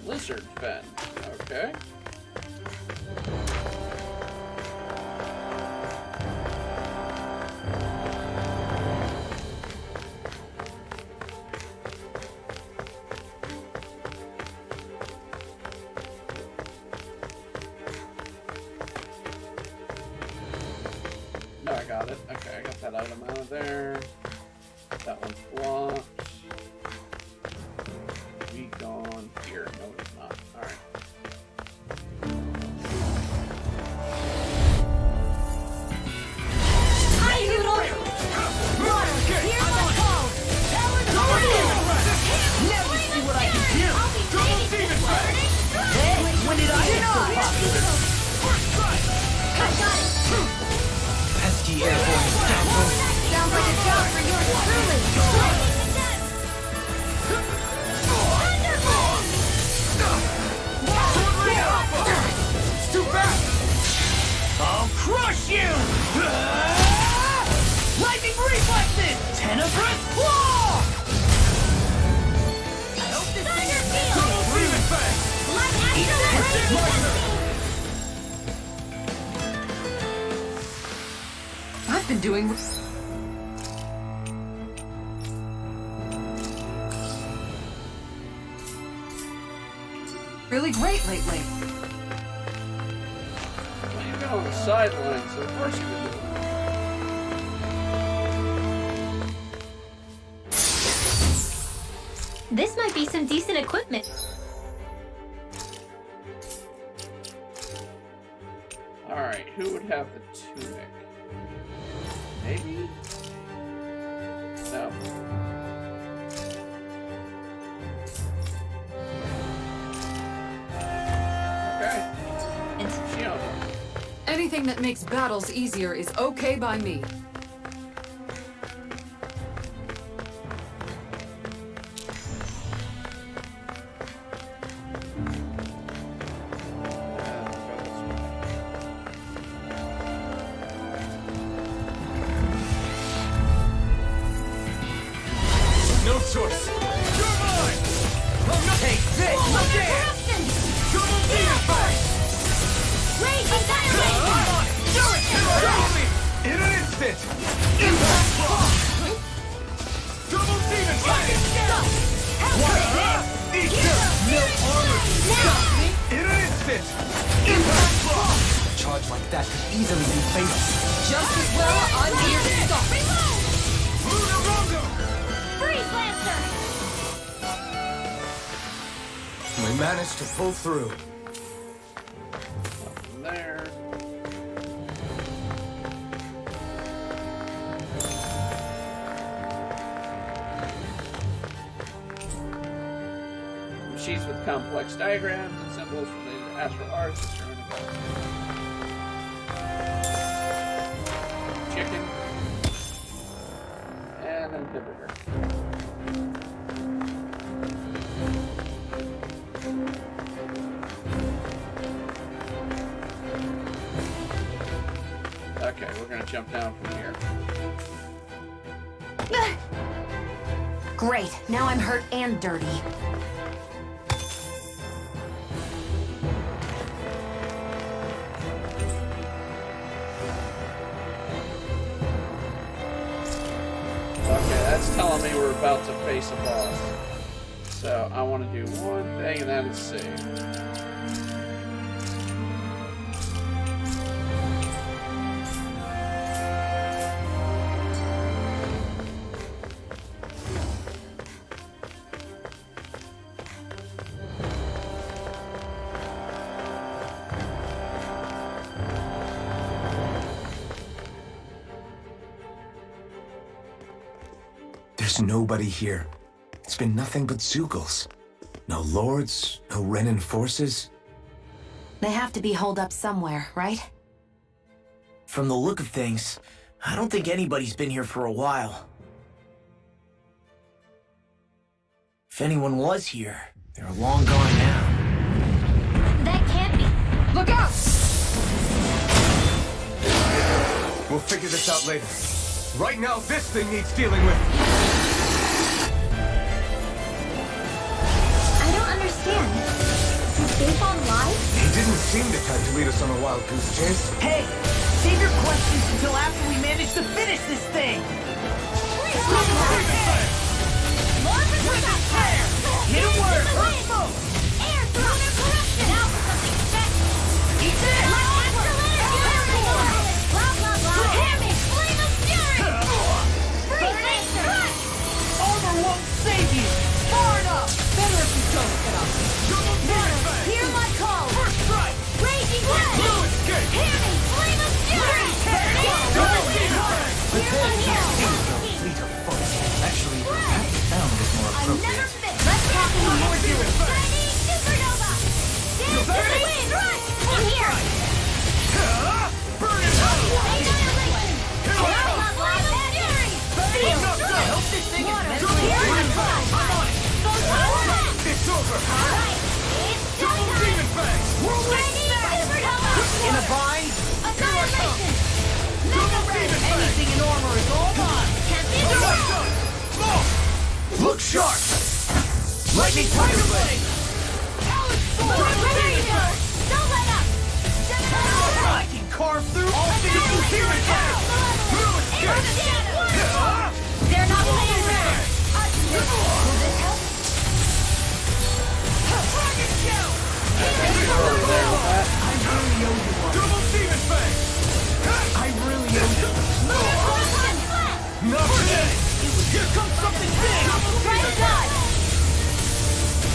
what. Lizard Fen. Okay. No, I got it. Okay, I got that item out of there. That one's blocked. Be gone here. No, it's not. Alright. Hi, Noodle! Water, here's the call! Now you see what I can do! I'll be babysitting Learning Strike! Hey, when did I get so popular? I got it! Pesky airborne scoundrel. Sounds like a job for yours truly! It's too fast! I'll crush you! Lightning reflexes! Tenebrous claw! I hope this Thunder thing Field! Breathing fast! Light Astral Radiant! I've been doing... really great lately. Well, you've been on the sidelines, so of course you've been doing it. This might be some decent equipment. Alright, who would have the tunic? Maybe? No. Okay. She owns it. Anything that makes battles easier is okay by me. No choice! You're mine! Take this! Thunder There! Corruption! Double demon fight! Raging Diorama! Kill me! In an instant! Impact block! Double demon fight! Eat this! No armor! In an instant! Impact block! A charge like that could easily be fatal. Just as well, I'm here to stop. Reload! Lunarongo! Freeze Lancer! We managed to pull through. Nothing there. Sheets with complex diagrams and symbols related to astral arts. Chicken. And an inhibitor. Okay, we're gonna jump down from here. Great, now I'm hurt and dirty. Okay, that's telling me we're about to face a boss. So I want to do one thing, and that is save. There's nobody here. It's been nothing but Zeugles. No lords, no Renan forces. They have to be holed up somewhere, right? From the look of things, I don't think anybody's been here for a while. If anyone was here, they're long gone now. That can't be. Look out! We'll figure this out later. Right now, this thing needs dealing with. I don't understand. Is Babe on live? He didn't seem the type to lead us on a wild goose chase. Hey! Save your questions until after we manage to finish this thing! Hit him where it hurts most! Air throw! Now for something special! Eat this! Blah, blah, blah! Hammy! Flame of Fury! Free Laser! Armor won't save you! Far enough! Better if you don't get up. Hear my call! First strike! Raging Red! No escape! Hammy! Flame of Fury! Double demon! Hear my call! Fleet of foot. Actually, that sound is more I never appropriate. fit! Let's talk some more to it! Chinese Supernova! Dance to the wind! Run! In here! Burn it out! Annihilation! Flame of Fury! Steel! I hope this thing is Water! meant to be Hear my free. call! It's over! Alright! It's Double demon fang! Chinese Supernova! In a bind, Annihilation! Mega Red! anything in armor is all mine! Can't be stopped! Look sharp! Lightning Tiger Blade! There you go! Don't let up! I can carve through all things you hear it now! They're not playing fair! Will this help? Dragon Shell! Double demon fang! I really owe you. Not today! Here comes something big! Try to dodge!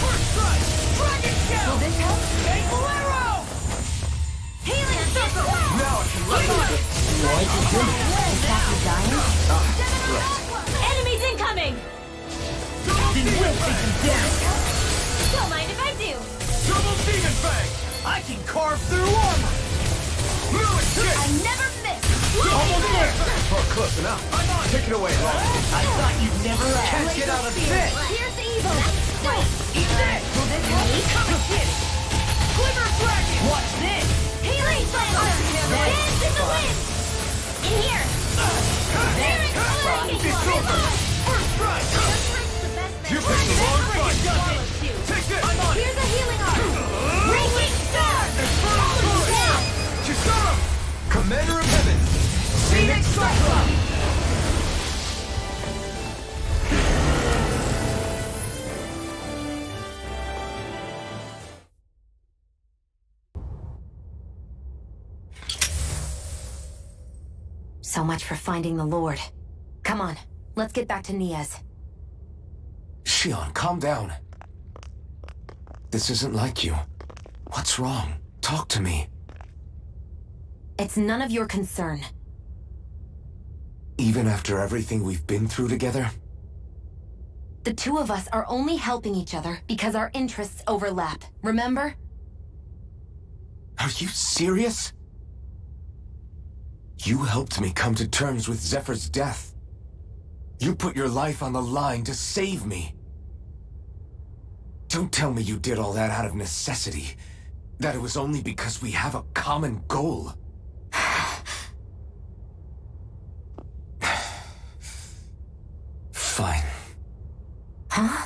First strike! Dragon Shell! Will this help? Ankle arrow! Healing circle! Now I can run with it! Attack you dying? Enemies incoming! Then we'll take him down! Don't mind if I do! Double demon fang! I can carve through armor! No escape! I never miss! Almost there! Oh, close enough. Take it away, Long. I thought you'd never ask! Can't get out of this! Here's the evil! Go! Eat this! Will this help? Come and get it! Quiver Dragon! Watch this! Healing Slammer! Dance in the wind! In here! Spirit Flying! It's over! First strike! You picked the wrong fight! Take this! Here's a healing arm! Raging Star! Infernal Torrent! Chisara! Commander of Heaven! Phoenix Cyclops! So much for finding the Lord. Come on, let's get back to Niaz. Shion, calm down. This isn't like you. What's wrong? Talk to me. It's none of your concern. Even after everything we've been through together? The two of us are only helping each other because our interests overlap, remember? Are you serious? You helped me come to terms with Zephyr's death. You put your life on the line to save me. Don't tell me you did all that out of necessity. That it was only because we have a common goal. Fine. Huh?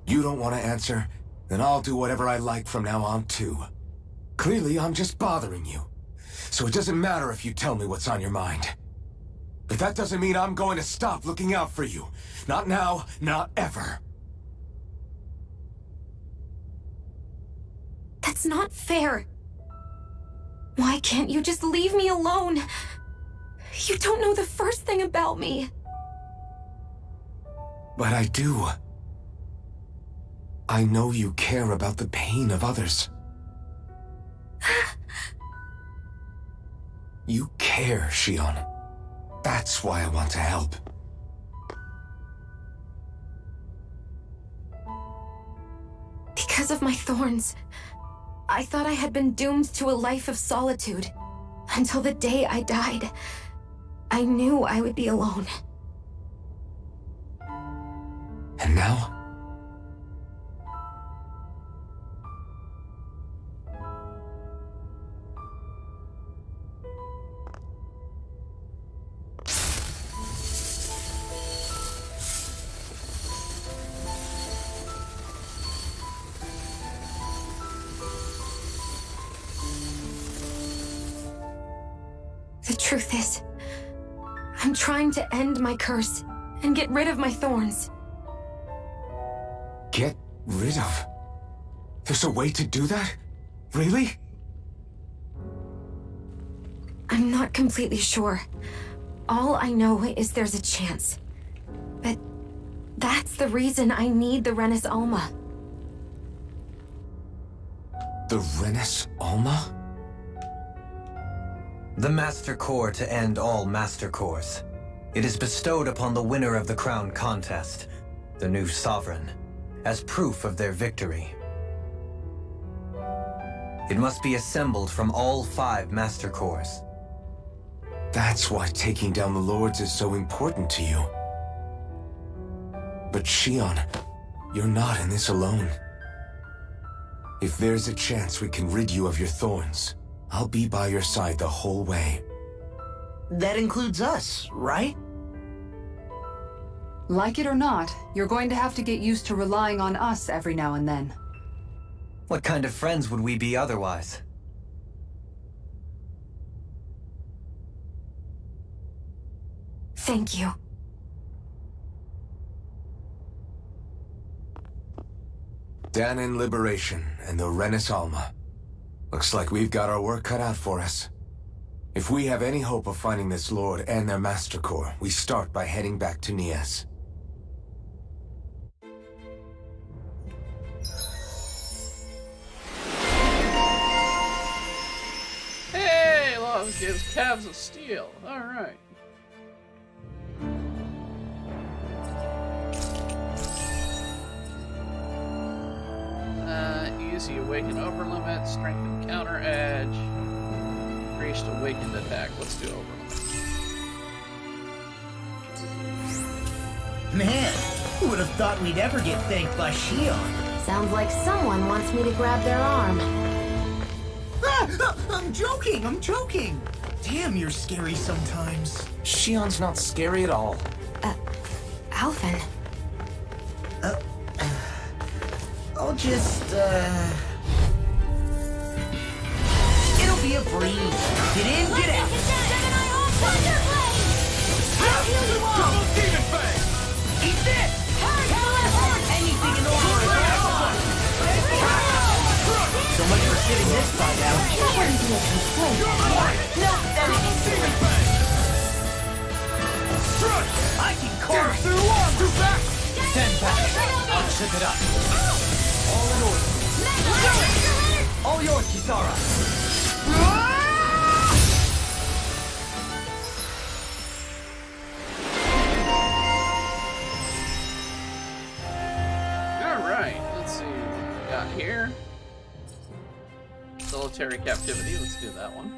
You don't want to answer? Then I'll do whatever I like from now on, too. Clearly, I'm just bothering you. So it doesn't matter if you tell me what's on your mind. But that doesn't mean I'm going to stop looking out for you. Not now, not ever. That's not fair. Why can't you just leave me alone? You don't know the first thing about me. But I do. I know you care about the pain of others. You care, Shion. That's why I want to help. because of my thorns. I thought I had been doomed to a life of solitude. Until the day I died. I knew I would be alone. And now? The truth is, I'm trying to end my curse and get rid of my thorns. Get rid of? There's a way to do that? Really? I'm not completely sure. All I know is there's a chance. But that's the reason I need the Renis Alma. The Renis Alma? The Master Core to end all Master Cores. It is bestowed upon the winner of the Crown Contest, the new Sovereign, as proof of their victory. It must be assembled from all 5 Master Cores. That's why taking down the Lords is so important to you. But Shion, you're not in this alone. If there's a chance we can rid you of your thorns, I'll be by your side the whole way. That includes us, right? Like it or not, you're going to have to get used to relying on us every now and then. What kind of friends would we be otherwise? Thank you. Danon Liberation and the Renis Alma. Looks like we've got our work cut out for us. If we have any hope of finding this Lord and their Master Core, we start by heading back to Nias. Hey, Love gives calves of steel. Alright. Easy awaken over limit, strengthen counter edge, increased awakened attack. Let's do over limit. Man, who would have thought we'd ever get thanked by Shion? Sounds like someone wants me to grab their arm. I'm joking! Damn, you're scary sometimes. Shion's not scary at all. Alvin. I'll just, it'll be a breeze. Get in, get out. Double Demon Fang! Eat this! Anything in the world is awesome! So much for sitting this side out. That wouldn't be a complaint. No, Double Demon Fang! Strut! I can carve through One, two back! Stand back. I'll chip it up. All in order. All yours, Kisara. Alright, let's see what we got here. Solitary captivity, let's do that one.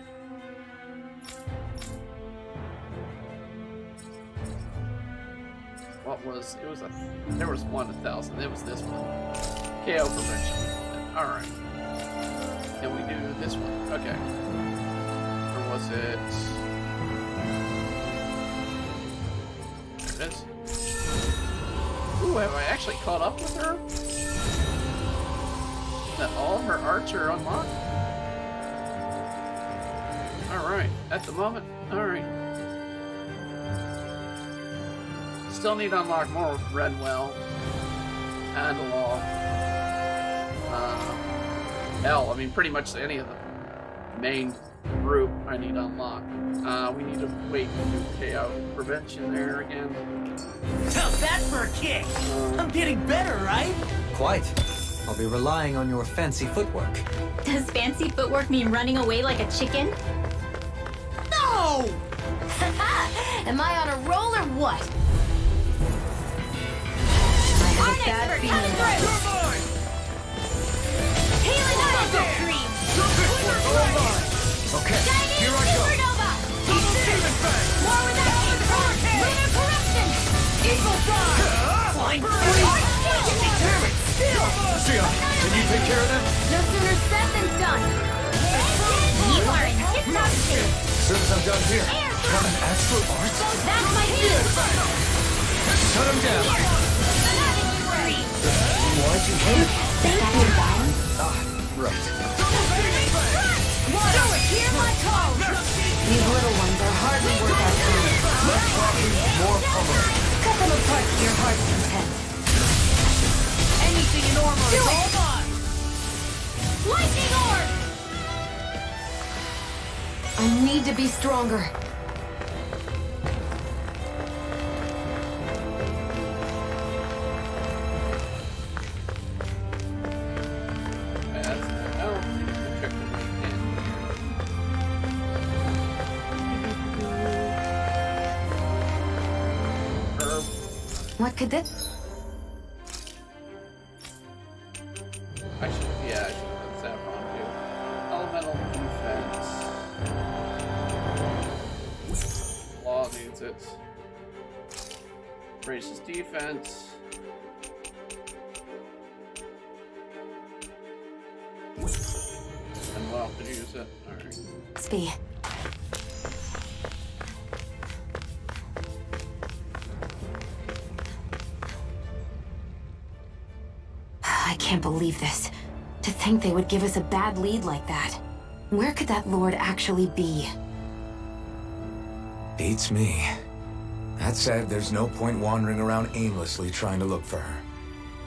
What was, it was a, there was 1,000, it was this one. KO prevention. Alright. Can we do this one? Okay. Or was it? There it is. Ooh, have I actually caught up with her? That all her arts are unlocked? Alright, at the moment, alright. Still need to unlock more with Redwell, Adelaw, hell, I mean pretty much any of the main group I need to unlock. We need to wait and do KO prevention there again. How's that for a kick? I'm getting better, right? Quite. I'll be relying on your fancy footwork. Does fancy footwork mean running away like a chicken? No! Am I on a roll or what? I have a bad feeling. Healing Iron Stream! Okay, Chinese here I go. Supernova! Double Demon Fang! More without Lunar Corruption! Eagle Fly! Flying Determined! Sia, can you take care of them? No sooner said than done! You are in tip-top shape! Soon as I'm done here, come an astral art? That's my feeling! Shut him down! Why'd you hate it? Ah, right. Water, hear my call! These little ones are hardly worth our time. Less talking, more pummeling. Cut them apart to your heart's content. Anything in armor is all mine! Lightning Orb! I need to be stronger. I don't think the trick would be in. What could this? I should put Saffron too. Elemental defense. Law needs it. Raises defense. And we'll have to use it. Alright. Spee. I can't believe this. To think they would give us a bad lead like that. Where could that lord actually be? Beats me. That said, there's no point wandering around aimlessly trying to look for her.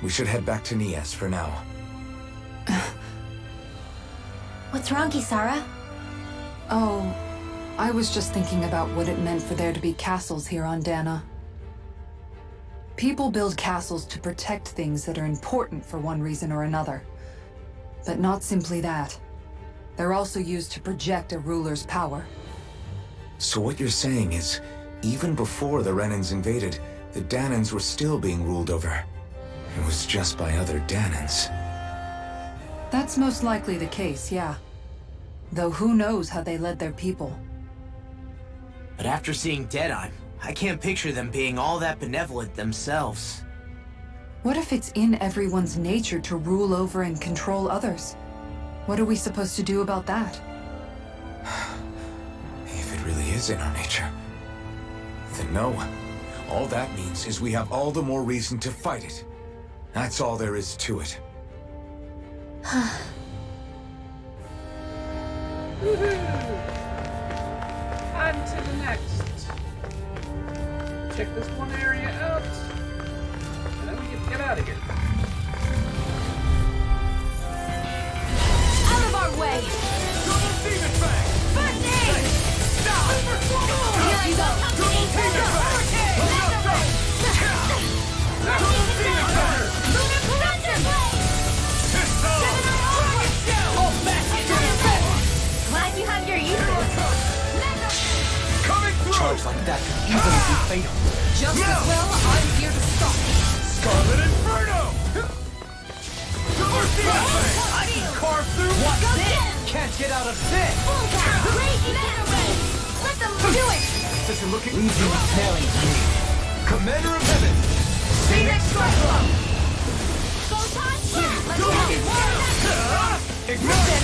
We should head back to Nias for now. What's wrong, Kisara? Oh, I was just thinking about what it meant for there to be castles here on Dana. People build castles to protect things that are important for one reason or another. But not simply that. They're also used to project a ruler's power. So what you're saying is, even before the Renans invaded, the Danans were still being ruled over. It was just by other Danans. That's most likely the case, yeah. Though who knows how they led their people. But after seeing Deadeye, I can't picture them being all that benevolent themselves. What if it's in everyone's nature to rule over and control others? What are we supposed to do about that? If it really is in our nature, then no. All that means is we have all the more reason to fight it. That's all there is to it. On to the next. Check this one area out. And then we get to get out of here. Out of our way! Double Demon Fang! First aid! Stop! Here I go! Double Demon Fang! Double Demon Fang! Lunar Corruption! Pistol! Hold back! Glad you have your use. Coming through! Charge like that could easily be fatal. Just as well, I'm here to stop it. Scarlet Inferno! Double Demon Fang! I can carve through what's Go this! get him! Can't get out of this! Full power! Raging Array! Let them do it! This is looking Leave you exhaling to me. Commander of Heaven! Phoenix Cyclone! Photon Blast! Let's go! Ignite!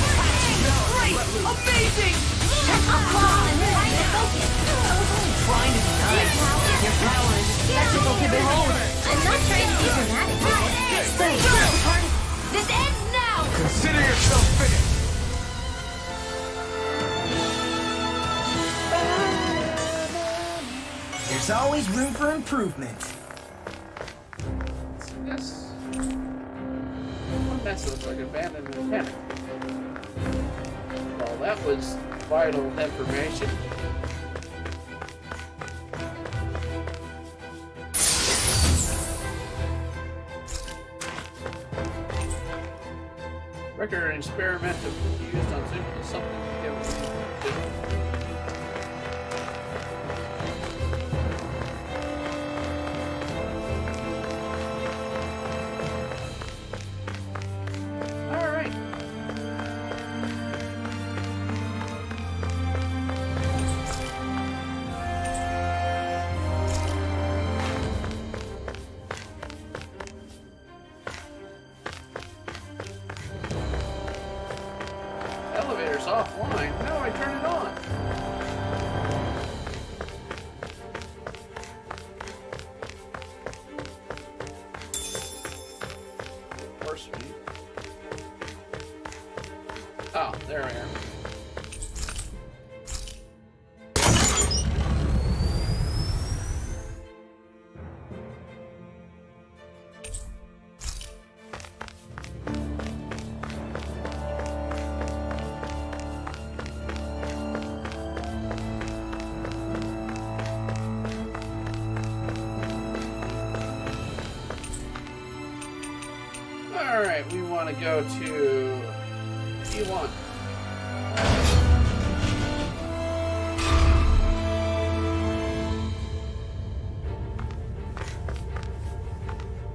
Great! Amazing! I'm calm and trying to focus. Trying to be nice. Your power is spectacle to behold. I'm not trying to be dramatic. Stay. This ends now! Consider yourself finished! There's always room for improvement. Yes. One mess looks like abandoned mechanic. Well, that was vital information. Record and experiment used on Zoom is something to give. Alright. There we are. Alright, we want to go to E1.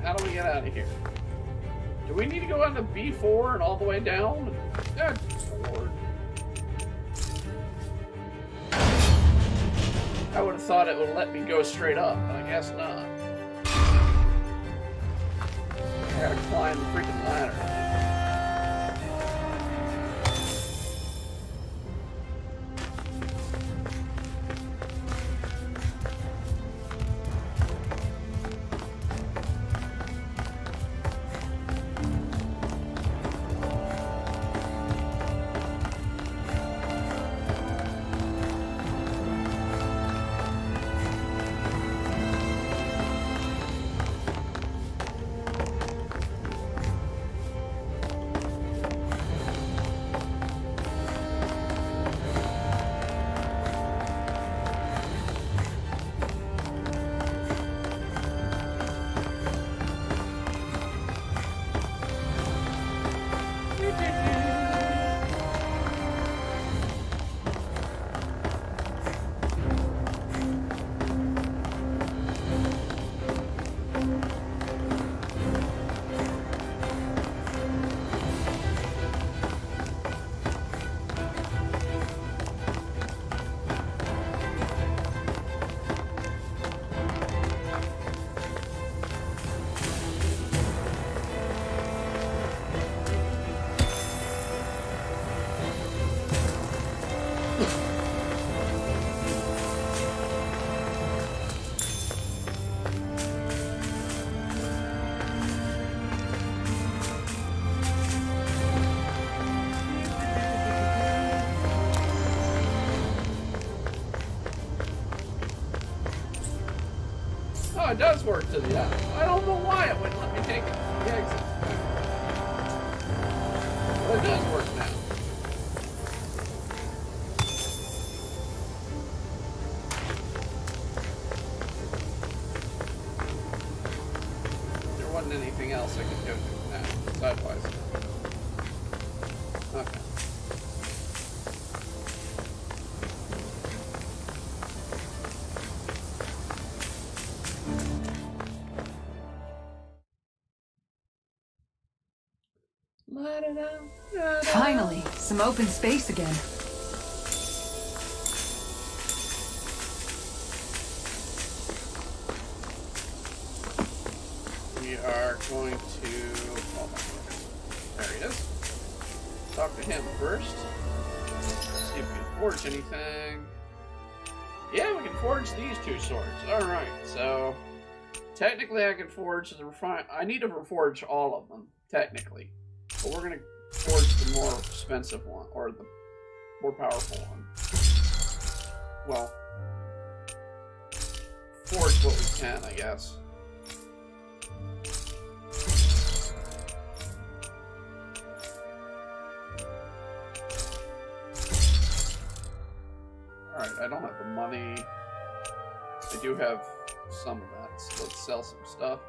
How do we get out of here? Do we need to go on to B4 and all the way down? Good Lord. I would have thought it would let me go straight up, but I guess not. I gotta climb the freaking ladder. Oh, it does work to the end. I don't know why it wouldn't let me take it. The exit. But it does work now. There wasn't anything else I could go to now, sidewise. Okay. Finally, some open space again. We are going to... Oh my goodness. There he is. Talk to him first. See if we can forge anything. Yeah, we can forge these two swords. Alright, so... Technically I can forge the I need to forge all of them, technically. But we're going to forge the more expensive one, or the more powerful one. Well, forge what we can, I guess. Alright, I don't have the money. I do have some of that, so let's sell some stuff.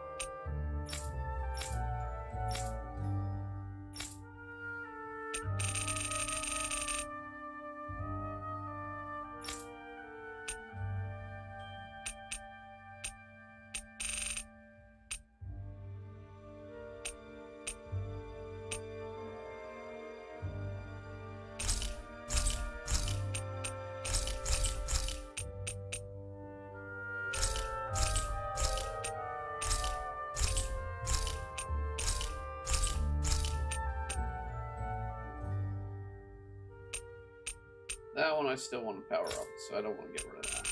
That one I still want to power up, so I don't want to get rid of that.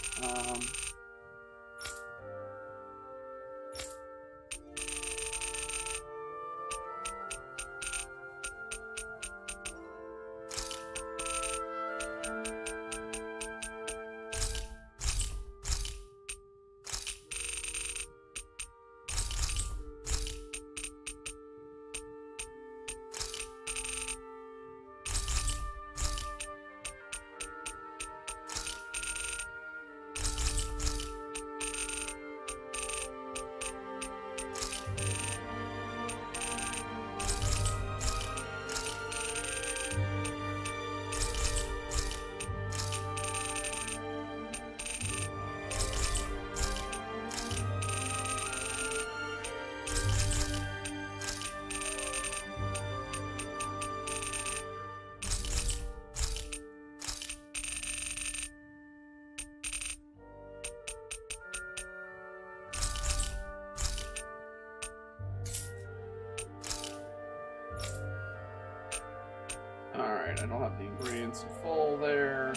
Alright, I don't have the ingredients in full there.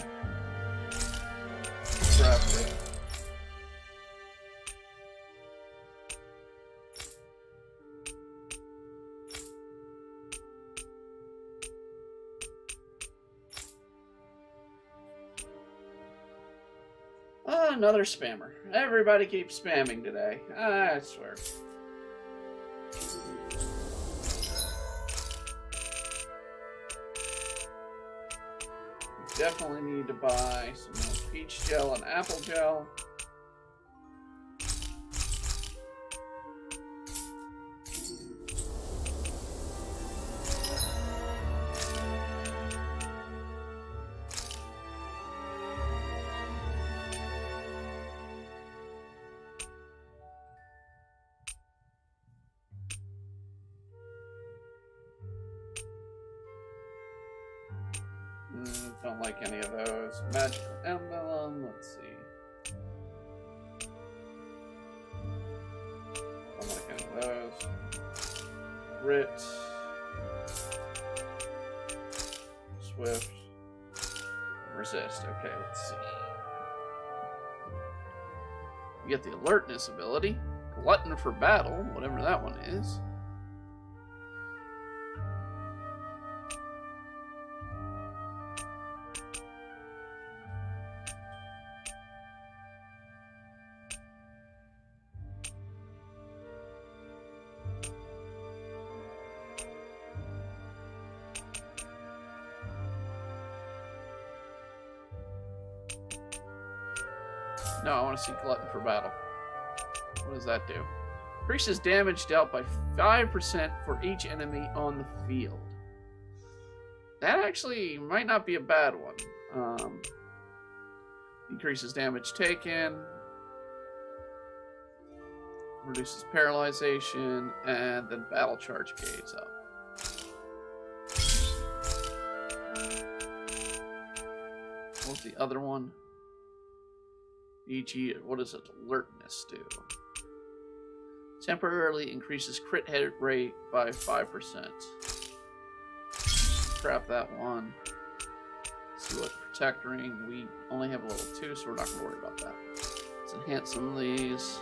Craft it. Another spammer. Everybody keeps spamming today. I swear. Definitely need to buy some more peach gel and apple gel. Don't like any of those. Magical emblem, let's see. Don't like any of those. Grit. Swift. Resist. Okay, let's see. You get the alertness ability. Glutton for battle, whatever that one is. No, I want to see Glutton for battle. What does that do? Increases damage dealt by 5% for each enemy on the field. That actually might not be a bad one. Decreases damage taken. Reduces paralyzation. And then battle charge gains up. What's the other one? What does alertness do? Temporarily increases crit hit rate by 5%. Scrap that one. Let's see what protect ring. We only have a level 2, so we're not going to worry about that. Let's enhance some of these.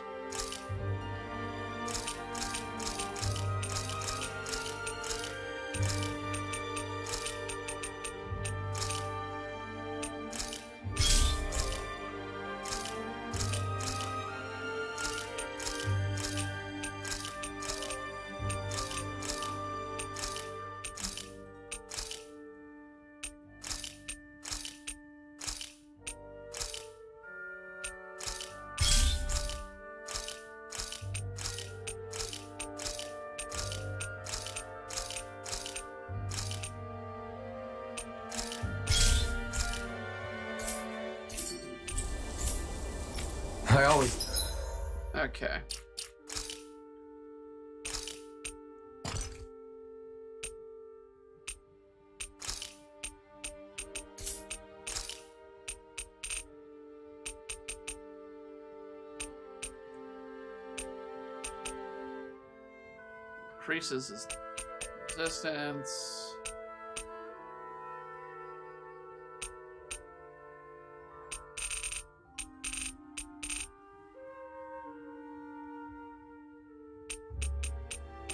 I always... Okay. Increases his resistance.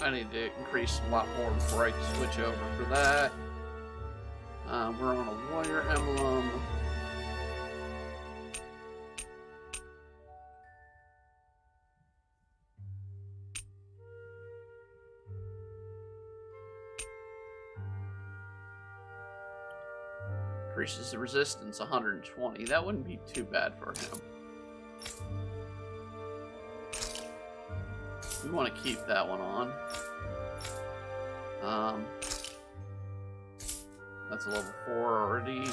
I need to increase a lot more before I switch over for that. We're on a warrior emblem. Increases the resistance 120. That wouldn't be too bad for him. We want to keep that one on. That's a level 4 already.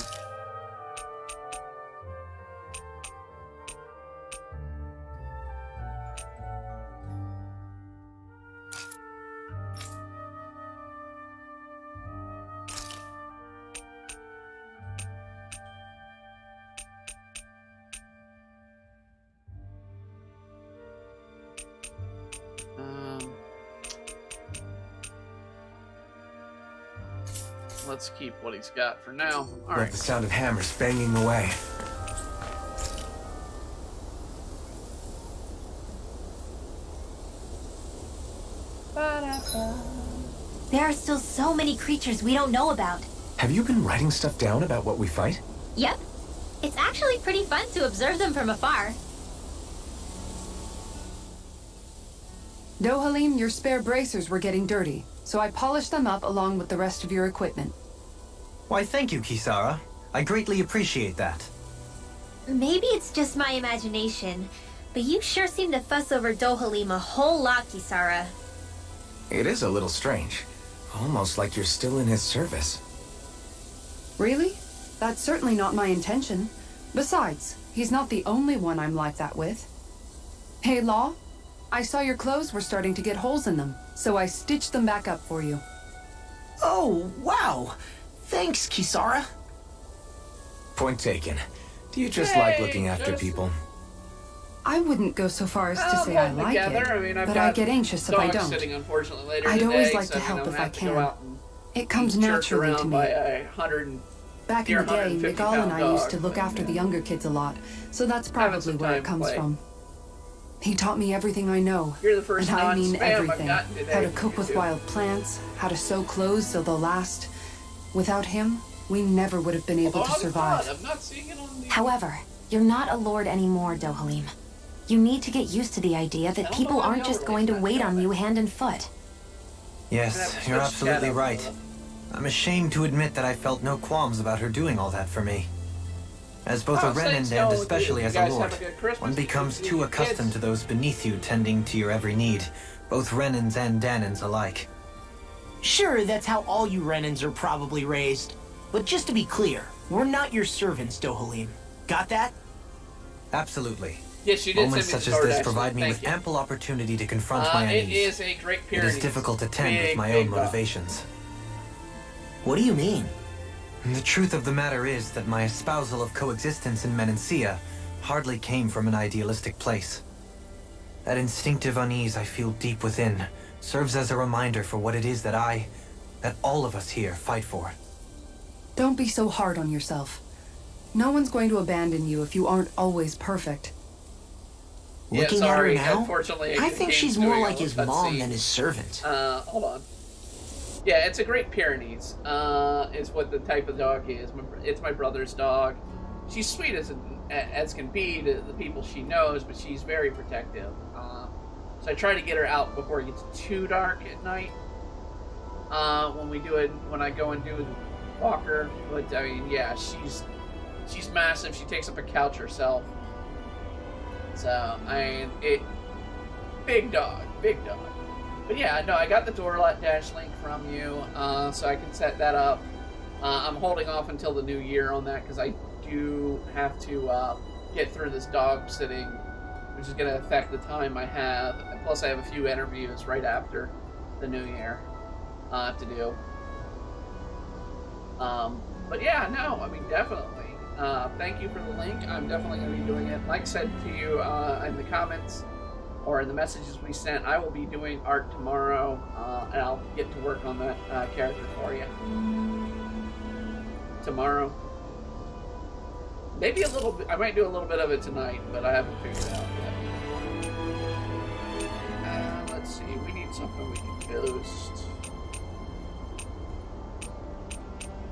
let's keep what he's got for now. Love Alright. the sound of hammers banging away. There are still so many creatures we don't know about. Have you been writing stuff down about what we fight? Yep. It's actually pretty fun to observe them from afar. Dohalim, your spare bracers were getting dirty, so I polished them up along with the rest of your equipment. Why, thank you, Kisara. I greatly appreciate that. Maybe it's just my imagination, but you sure seem to fuss over Dohalim a whole lot, Kisara. It is a little strange. Almost like you're still in his service. Really? That's certainly not my intention. Besides, he's not the only one I'm like that with. Hey, Law? I saw your clothes were starting to get holes in them, so I stitched them back up for you. Oh, wow. Thanks, Kisara. Point taken. Do you just like looking after people? I wouldn't go so far as to I'll say I hold like together. it, I mean, I've but got I get anxious if I dogs don't. sitting, unfortunately, later I'd today, always like so, to I mean, help I'm if gonna I have to go can. out and It comes be jerked naturally to around me. by a 100 Back in near the day, 150 Miguel and pound I used dog, to look but, after the yeah. younger kids a lot, so that's Having probably some where it time to comes play. from. He taught me everything I know, You're the first and I mean non-spam I've everything. gotten today How to from cook you with two. wild plants, how to sew clothes so they'll last. Without him, we never would have been able Although to I'm survive. not- I'm not seeing it on the... However, you're not a lord anymore, Dohalim. You need to get used to the idea that don't people know how aren't the just overlays going to might wait go on there. you hand and foot. Yes, you're Switch absolutely shadow, right. I'm ashamed to admit that I felt no qualms about her doing all that for me. As both Oh, a Renan thanks, and no, especially you as a guys lord, have a good Christmas. one becomes You too your accustomed kids. to those beneath you tending to your every need, both Renans and Danans alike. Sure, that's how all you Renans are probably raised. But just to be clear, we're not your servants, Dohalim. Got that? Absolutely. Yes, you did Moments send me such the as this DoorDash provide me link, with thank you. ample opportunity to confront my It unease. is a great It Pyrenees. is difficult to tend with Big, my big own dog. motivations. What do you mean? The truth of the matter is that my espousal of coexistence in Menancia hardly came from an idealistic place. That instinctive unease I feel deep within serves as a reminder for what it is that that all of us here fight for. Don't be so hard on yourself. No one's going to abandon you if you aren't always perfect. Yeah, Looking sorry, at her now, unfortunately, I the think game's she's more doing like a his cutscene. mom than his servant. Hold on. Yeah, it's a Great Pyrenees. Is what the type of dog is. It's my brother's dog. She's sweet as can be to the people she knows, but she's very protective. So I try to get her out before it gets too dark at night. When I go and do the walker, but I mean, yeah, she's massive. She takes up a couch herself. So I mean, big dog. But yeah, no, I got the DoorDash link from you, so I can set that up. I'm holding off until the new year on that because I do have to get through this dog sitting, which is going to affect the time I have. Plus, I have a few interviews right after the new year to do. But yeah, no, I mean, definitely. Thank you for the link. I'm definitely going to be doing it. Like I said to you in the comments or in the messages we sent, I will be doing art tomorrow, and I'll get to work on that character for you tomorrow. Maybe a little bit. I might do a little bit of it tonight, but I haven't figured it out yet. Let's see. We need something we can ghost.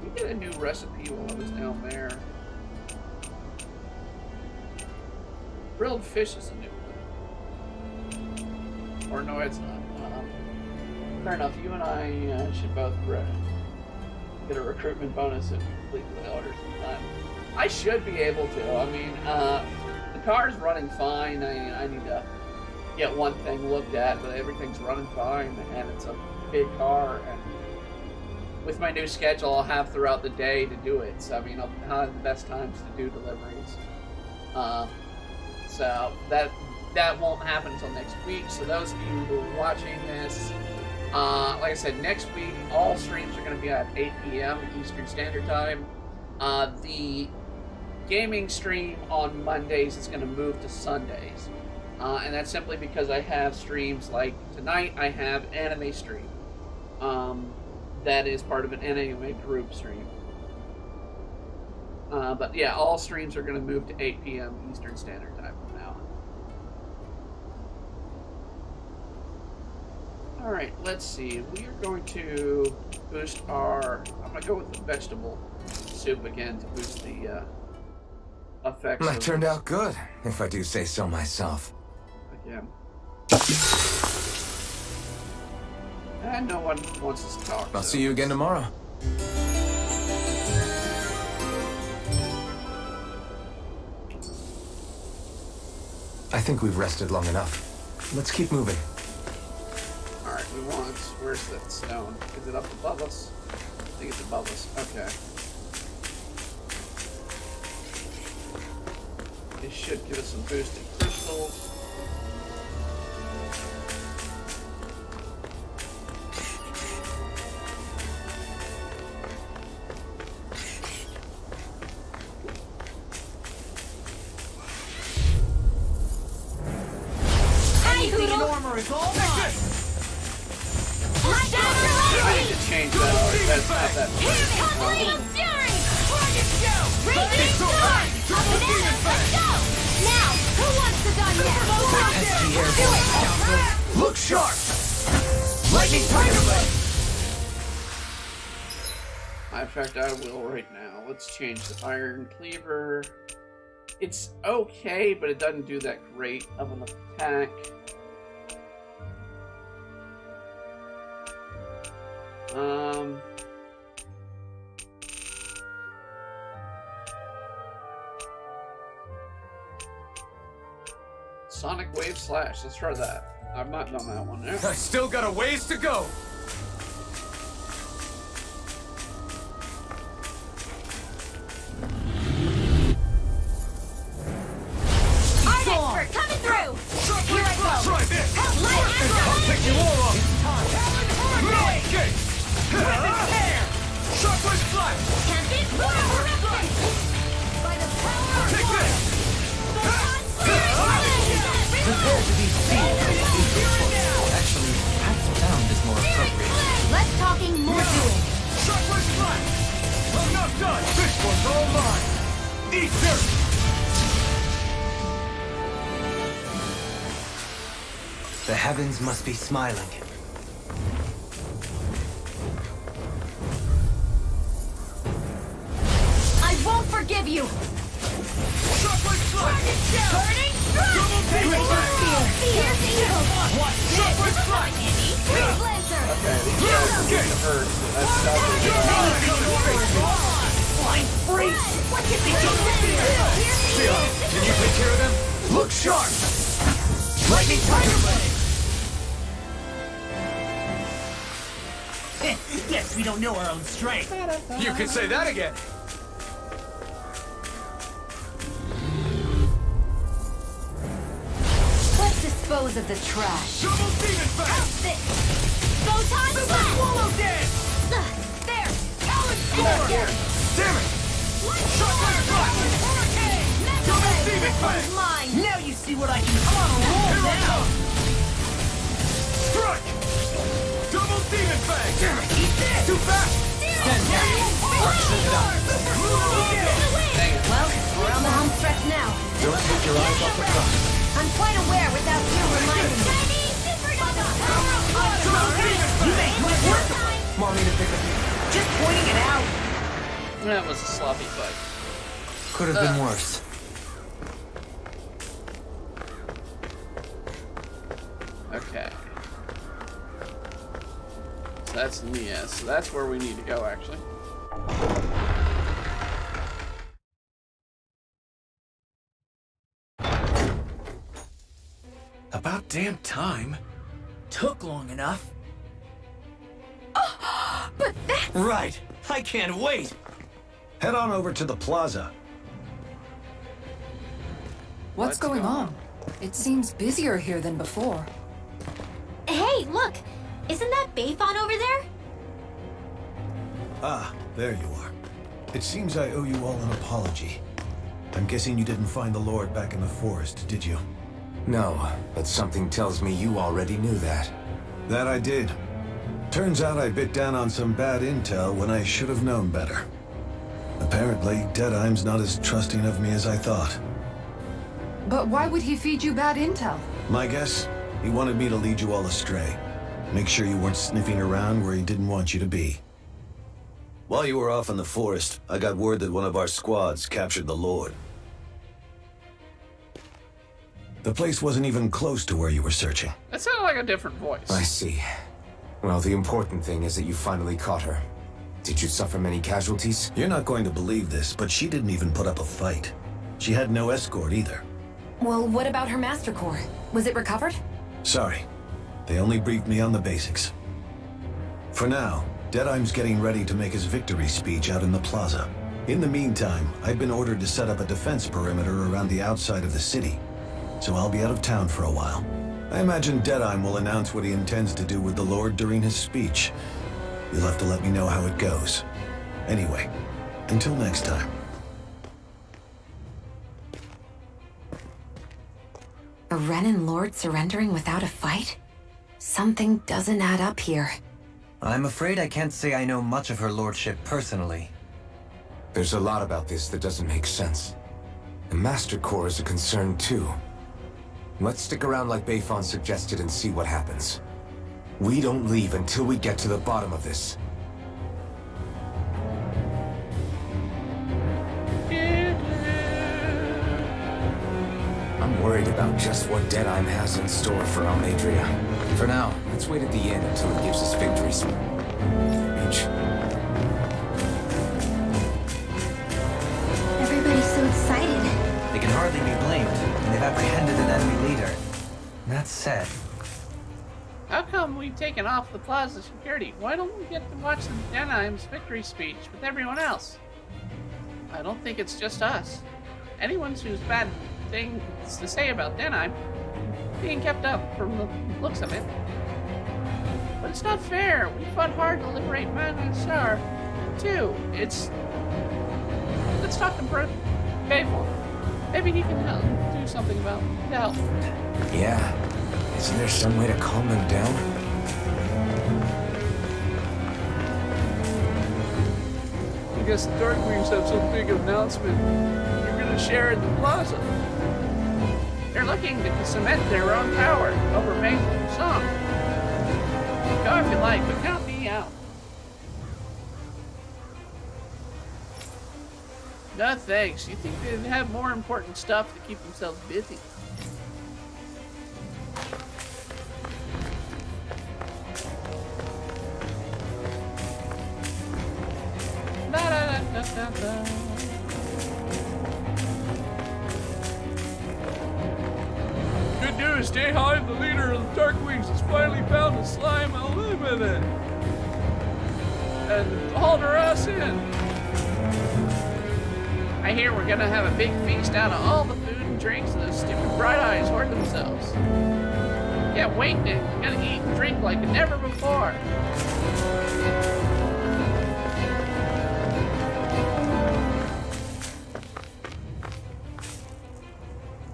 We get a new recipe while I was down there. Grilled fish is a new one. Or no, it's not. Fair enough. You and I should both get a recruitment bonus if we complete the order sometime. I should be able to. I mean, the car's running fine. I need to get one thing looked at, but everything's running fine, and it's a big car. And with my new schedule, I'll have throughout the day to do it. So I mean, I'll have the best times to do deliveries. So that won't happen until next week. So those of you who are watching this, like I said, next week all streams are going to be at 8 p.m. Eastern Standard Time. The gaming stream on Mondays is going to move to Sundays, and that's simply because I have streams like tonight. I have anime stream. that is part of an NAMA group stream. But yeah, all streams are going to move to 8 p.m. Eastern Standard Time from now on. Alright, let's see. We are going to boost our... I'm going to go with the vegetable soup again to boost the effects. That turned out good, if I do say so myself. Again. And no one wants us to talk. I'll see you again tomorrow. I think we've rested long enough. Let's keep moving. Alright, we want... Where's that stone? Is it up above us? I think it's above us. Okay. It should give us some boosted crystals. It's all mine. I need to change that already. That's not that much. Complete fury! Raging storm! Up and in! Let's go! Now, who wants to die next? Do it! Look sharp! Lightning Tiger Blade! In fact, I will right now. Let's change the Iron Cleaver. It's okay, but it doesn't do that great of an attack. Sonic Wave Slash. Let's try that. I've not done that one yet. I still got a ways to go. Art expert coming through! Here I go! Try this! I'll take you all off! Okay! Shockwave Flash! Can't be by the power of Take this! Prepare to be seen. Actually, perhaps found is more appropriate. Less talking, more doing. Shockwave Flash! I'm not done! This one's all mine! Eat dirt! The heavens must be smiling. I won't forgive you! Shockwave Flash! Burning strike! Double Fear! Fierce evil! What? Shockwave Flash! Freeze Lancer! Okay, these guys are getting hurt, so that's probably Flying freeze! What could be Can you take care of them? Look sharp! Lightning Tiger Blade! Guess we don't know our own strength. You could say that again! Let's dispose of the trash. Double Demon Fang! this? Photon Blast! Swallow Dance! There! Damn it! Shockwave Flash! Double Demon Fang! Mine! Now you see what I can do. On a roll Here I now. come! Strike! Double Demon Fang! Damn it! Eat this. Too fast! Stand down. Archers it up. Well, we're on the home stretch now. Don't take your eyes off the front. I'm quite aware without you reminding me. You make my work. Want me to pick up? Just pointing it out. That was a sloppy fight. Could have been worse. Okay. So that's Nia. So that's where we need to go, actually. About damn time. Took long enough. Right. I can't wait. Head on over to the plaza. What's going on? It seems busier here than before. Hey, look! Isn't that Bayfon over there? Ah, there you are. It seems I owe you all an apology. I'm guessing you didn't find the Lord back in the forest, did you? No, but something tells me you already knew that. That I did. Turns out I bit down on some bad intel when I should have known better. Apparently, Deadheim's not as trusting of me as I thought. But why would he feed you bad intel? My guess? He wanted me to lead you all astray. Make sure you weren't sniffing around where he didn't want you to be. While you were off in the forest, I got word that one of our squads captured the Lord. The place wasn't even close to where you were searching. That sounded like a different voice. I see. Well, the important thing is that you finally caught her. Did you suffer many casualties? You're not going to believe this, but she didn't even put up a fight. She had no escort either. Well, what about her Master Core? Was it recovered? Sorry. They only briefed me on the basics. For now, Deadheim's getting ready to make his victory speech out in the plaza. In the meantime, I've been ordered to set up a defense perimeter around the outside of the city, so I'll be out of town for a while. I imagine Deadheim will announce what he intends to do with the Lord during his speech. You'll have to let me know how it goes. Anyway, until next time. A Renan Lord surrendering without a fight? Something doesn't add up here. I'm afraid I can't say I know much of her lordship personally. There's a lot about this that doesn't make sense. The Master Core is a concern too. Let's stick around like Bayfon suggested and see what happens. We don't leave until we get to the bottom of this. I'm worried about just what Deadheim has in store for Imbria. For now, let's wait at the inn until he gives us victory speech. Everybody's so excited. They can hardly be blamed. They've apprehended an enemy leader. That said, How come we've taken off the plaza security? Why don't we get to watch the Deadheim's victory speech with everyone else? I don't think it's just us. Anyone who's bad things to say about Deadheim being kept up from the looks of it. But it's not fair. We fought hard to liberate Man and Star, too. Let's talk to Bayful. Maybe he can help do something about help. Yeah. Isn't there some way to calm them down? I guess the Darkwings have some big announcement you're gonna share in the plaza. They're looking to cement their own power over Mayfield's song. Go if you like, but count me out. No thanks. You think they'd have more important stuff to keep themselves busy? La la la la la la. Good news, stay high. The leader of the Darkwings has finally found a slime illuminate and hauled her ass in. I hear we're gonna have a big feast out of all the food and drinks those stupid bright eyes hoard themselves. Can't wait, Nick. We're gonna eat and drink like never before.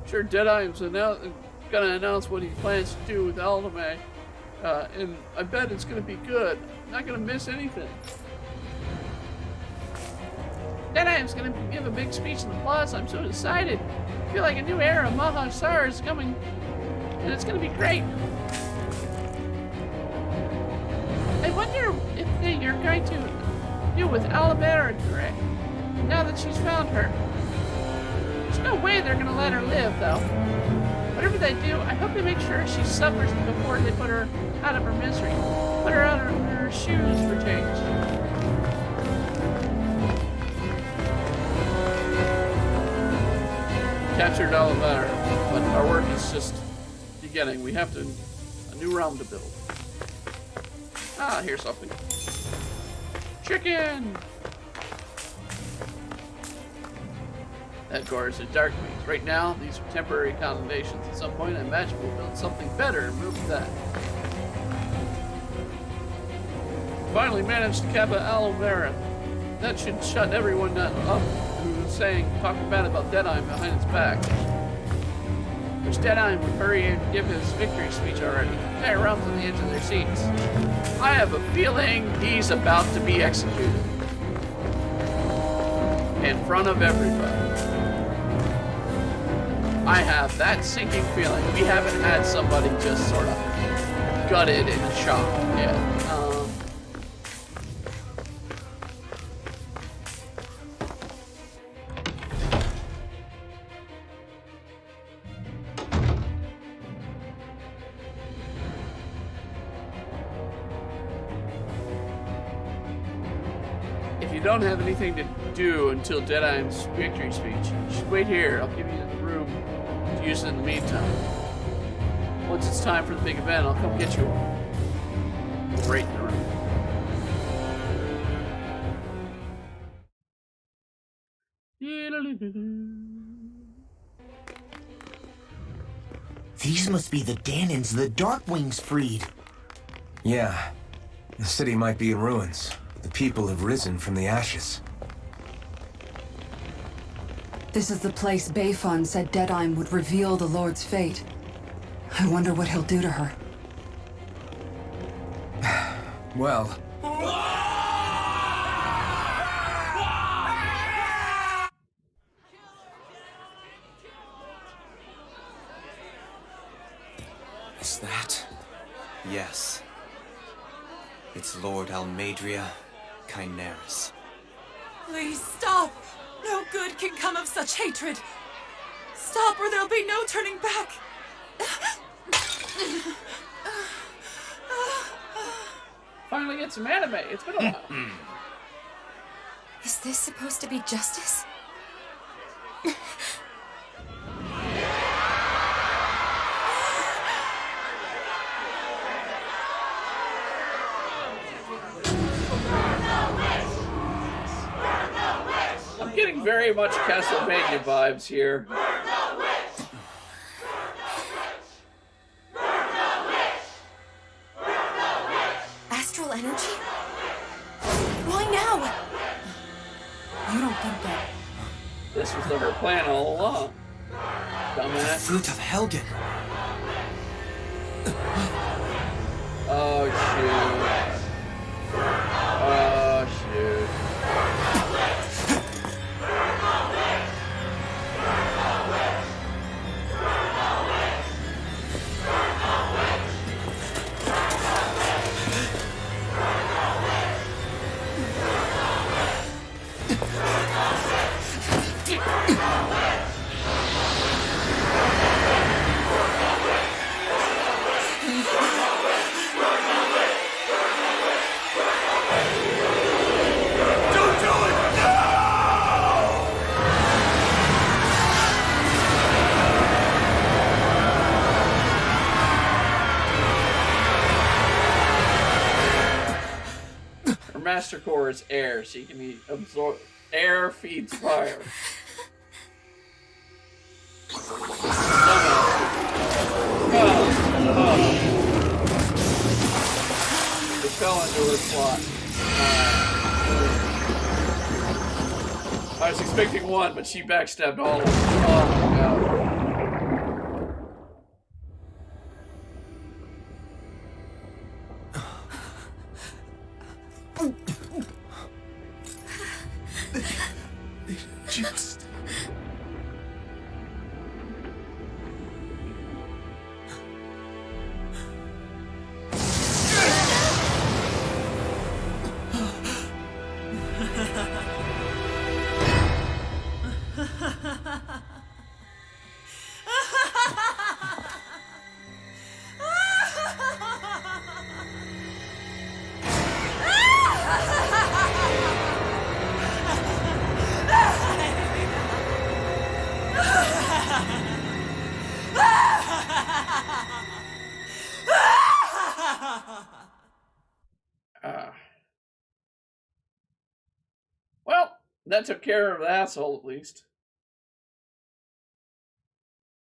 Sure, Deadheim's gonna announce what he plans to do with Aldemay, and I bet it's gonna be good. Not gonna miss anything. Deadheim's gonna give a big speech in the plaza. I'm so excited. I feel like a new era of Mahasar is coming, and it's gonna be great. I wonder if you're going to do with Alabama correct, now that she's found her. There's no way they're gonna let her live, though. Whatever they do, I hope they make sure she suffers before they put her out of her misery. Put her out of her shoes for change. Captured Alabama, but our work is just beginning. We have a new realm to build. Ah, here's something. Chicken! Headquarters at Darkwings. Right now, these are temporary accommodations. At some point, I imagine we'll build something better and move to that. Finally managed to cap Alabama. That should shut everyone up who's talking bad about Deadheim behind its back. Wish Deadeye would hurry and give his victory speech already. They around to the edge of their seats. I have a feeling he's about to be executed. In front of everybody. I have that sinking feeling. We haven't had somebody just sort of gutted and shot yet. If you don't have anything to do until Deadeye's victory speech, you should wait here. I'll give you the room to use it in the meantime. Once it's time for the big event, I'll come get you. Right in the room. These must be the Danons the Darkwings freed. Yeah. The city might be in ruins. The people have risen from the ashes. This is the place Bayfon said Deadeye would reveal the Lord's fate. I wonder what he'll do to her. Well... Is that? Yes. It's Lord Almadria Kynaris. Please stop! No good can come of such hatred. Stop or there'll be no turning back. Finally get some anime. It's been a while. Is this supposed to be justice? I'm getting very much Castlevania vibes here. Astral energy? Why now? You don't think that... This was her plan all along. Dumbass. Fruit of Helgen. Oh, shoot. Oh, shoot. Master core is air, so you can absorb. Air feeds fire. It fell into her plot. I was expecting one, but she backstabbed all of them. Oh my god. Just... Well, that took care of the asshole at least.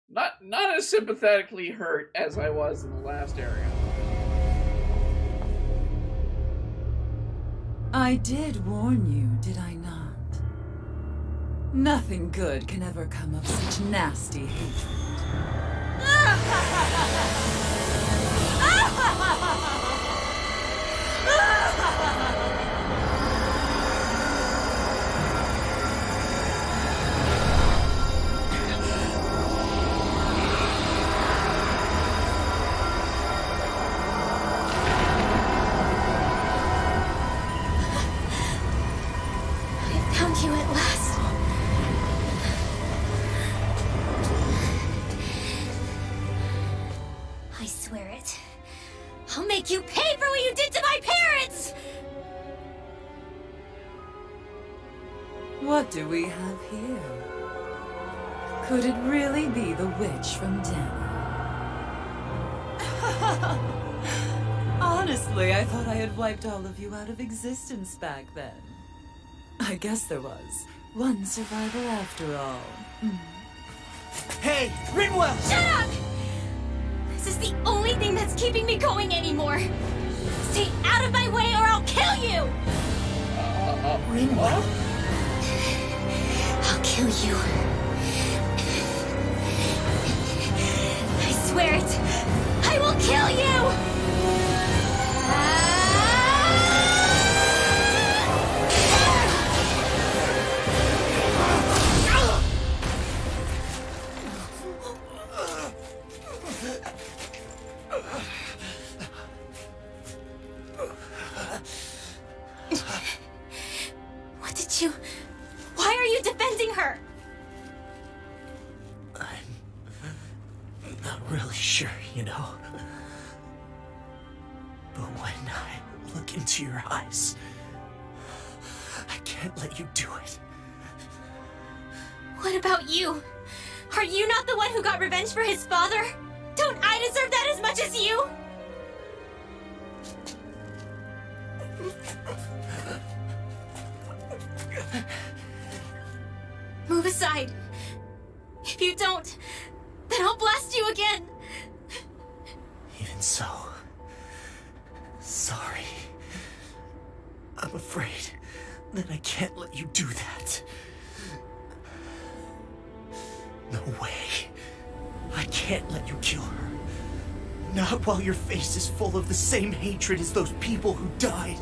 Not as sympathetically hurt as I was in the last area. I did warn you, did I not? Nothing good can ever come of such nasty hatred. I swear it. I'll make you pay for what you did to my parents! What do we have here? Could it really be the witch from Dana? Honestly, I thought I had wiped all of you out of existence back then. I guess there was one survivor after all. Hey, Rinwell! Shut up! This is the only thing that's keeping me going anymore. Stay out of my way or I'll kill you! Rinwell? I'll kill you. I swear it. I will kill you! What did you... Why are you defending her? I'm not really sure, you know. But when I look into your eyes, I can't let you do it. What about you? Are you not the one who got revenge for his father? Don't I deserve that as much as you? Move aside. If you don't, then I'll blast you again. Even so, sorry. I'm afraid that I can't let you do that. No way. I can't let you kill her. Not while your face is full of the same hatred as those people who died.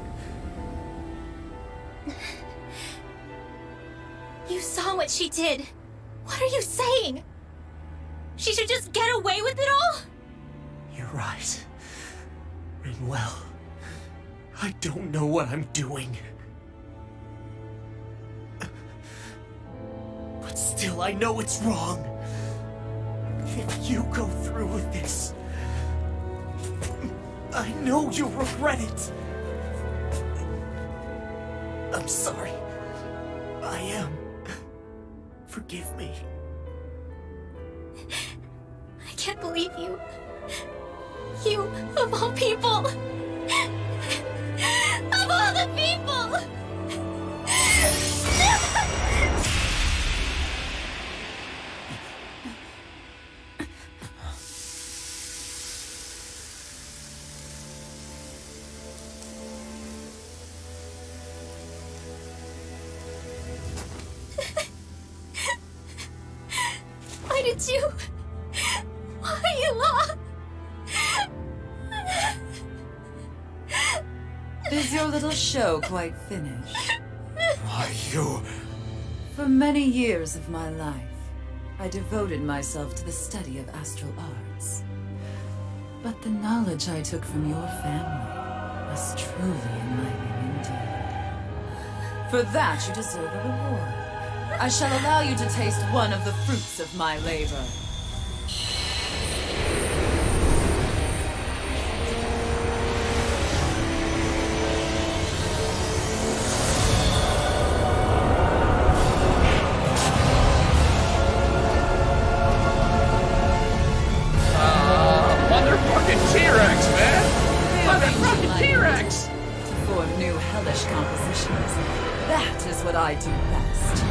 You saw what she did. What are you saying? She should just get away with it all? You're right. Rinwell, I don't know what I'm doing. But still, I know it's wrong. If you go through with this, I know you'll regret it. I'm sorry. I am. Forgive me. I can't believe you. You, of all people. Of all the people! Why did you... Why you lost? Is your little show quite finished? Why, you... For many years of my life, I devoted myself to the study of astral arts. But the knowledge I took from your family was truly enlightening indeed. For that, you deserve a reward. I shall allow you to taste one of the fruits of my labor. Motherfucking T-Rex, man! Motherfucking T-Rex! To form new hellish compositions. That is what I do best.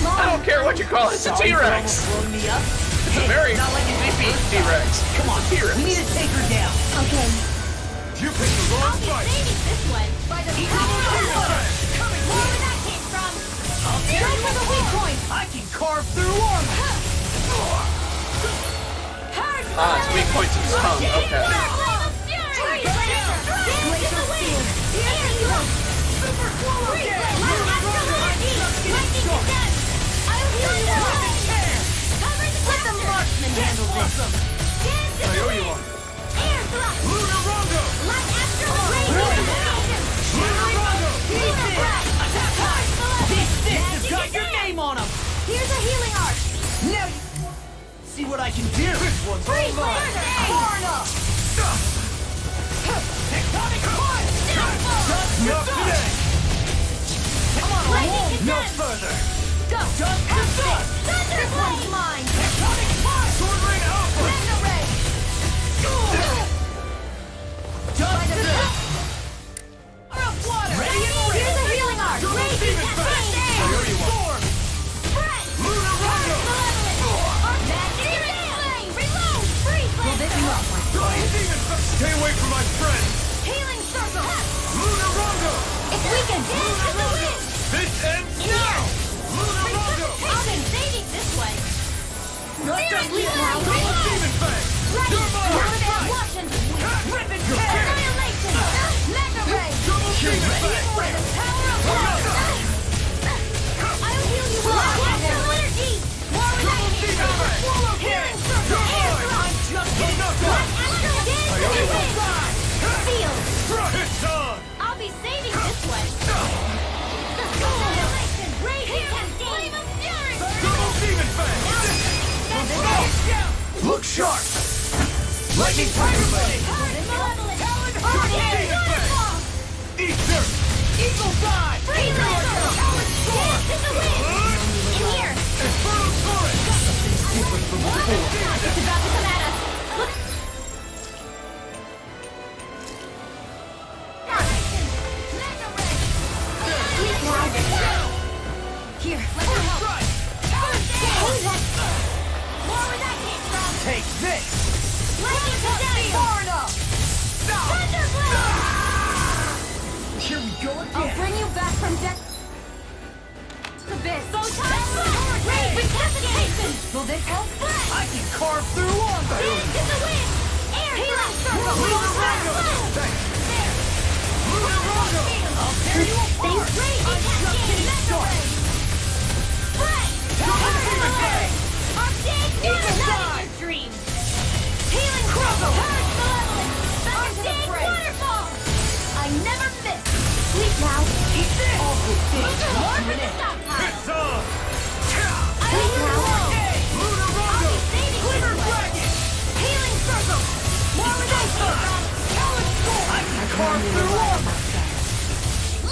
I don't care what you call it, it's a T-Rex! It's a very sleepy T-Rex. Come on, T-Rex. we need to take her down. Okay. You picked the wrong I'll be fight! saving this one. By the power of the water. Where did that came from? Strike for the weak point. I can carve through armor. Ah, it's weak points of tongue, okay. Let the marksman handle this. I owe you one. Air thrust. Lunar Rondo! Light astral radiation. This has got your name on him! Here's a healing arc! Now see what I can do! This one's all Freeze mine! laser! Far enough! Tectonic punch! Not today! Come on, Lightning no descent! further! Go! Just Have this! this! Thunder Blade! Mine! Tectonic punch! Sword Ring Alpha! Mega Ray! Just this! Water! Radiant Here's a Ray! healing arc! Double Raging Demon Fang! Cascade! Here you are! Storm! Spread! Lunar Rondo! Malevolent! Arc Magic Flame! Reload! Freeze laser! Double Demon Fang! Stay away from my friend! Healing circle! Lunar Rondo! It's weakened! Dance in the wind! This ends In now! here! Lunar Rondo! I'll be saving this way! Searing Leap Blade! now! Double Reload! Demon Fang! Right! You're mine! Counter Washington! Rip and You're tear! Annihilation! Mega Ray! Double Demon Fang! By the power of love! I'll heal you all! Astral energy! War with lightning! Demon Fang! Swallow healing circle! You're Air mine! drop! Just Don't knock Black out! astral dance in the wind! Feel! It's on! I'll be saving this way! Annihilation! Raging Cascade! Flame of Fury! Double Demon Fang! Look sharp! Lightning Tiger Blade! Malevolent! Double Arcane Demon Fang! Waterfall! Eat dirt! Eagle dive! Free laser! Dance in the wind! In here! Infernal Torrent! It's about to come at us! Look! Mega Ray! Here, let her help! Hold that! More where that came from! Take this! Lightning to death! Far enough! Thunderblade! Here we go I'll again! bring you back from death. Abyss. Photon Ray recapitation. Will this help? I can carve through on them! Dance in the wind. Air healing circle. Lunar Rondo! Thanks! Lunar Rondo! I'll tear you apart! Raging cascade. Mega Ray. Spread. Demon Fang! Arcade water dream. Healing circle. Purge malevolent. Arcade waterfall. I never miss. Sleep now. Eat this! All good things More come to for an the end. stockpile. It's on! Sleep now. Lunar I'll Rondo! be saving Glitter this way. Dragon! Healing circle. More with that I can carve through on them!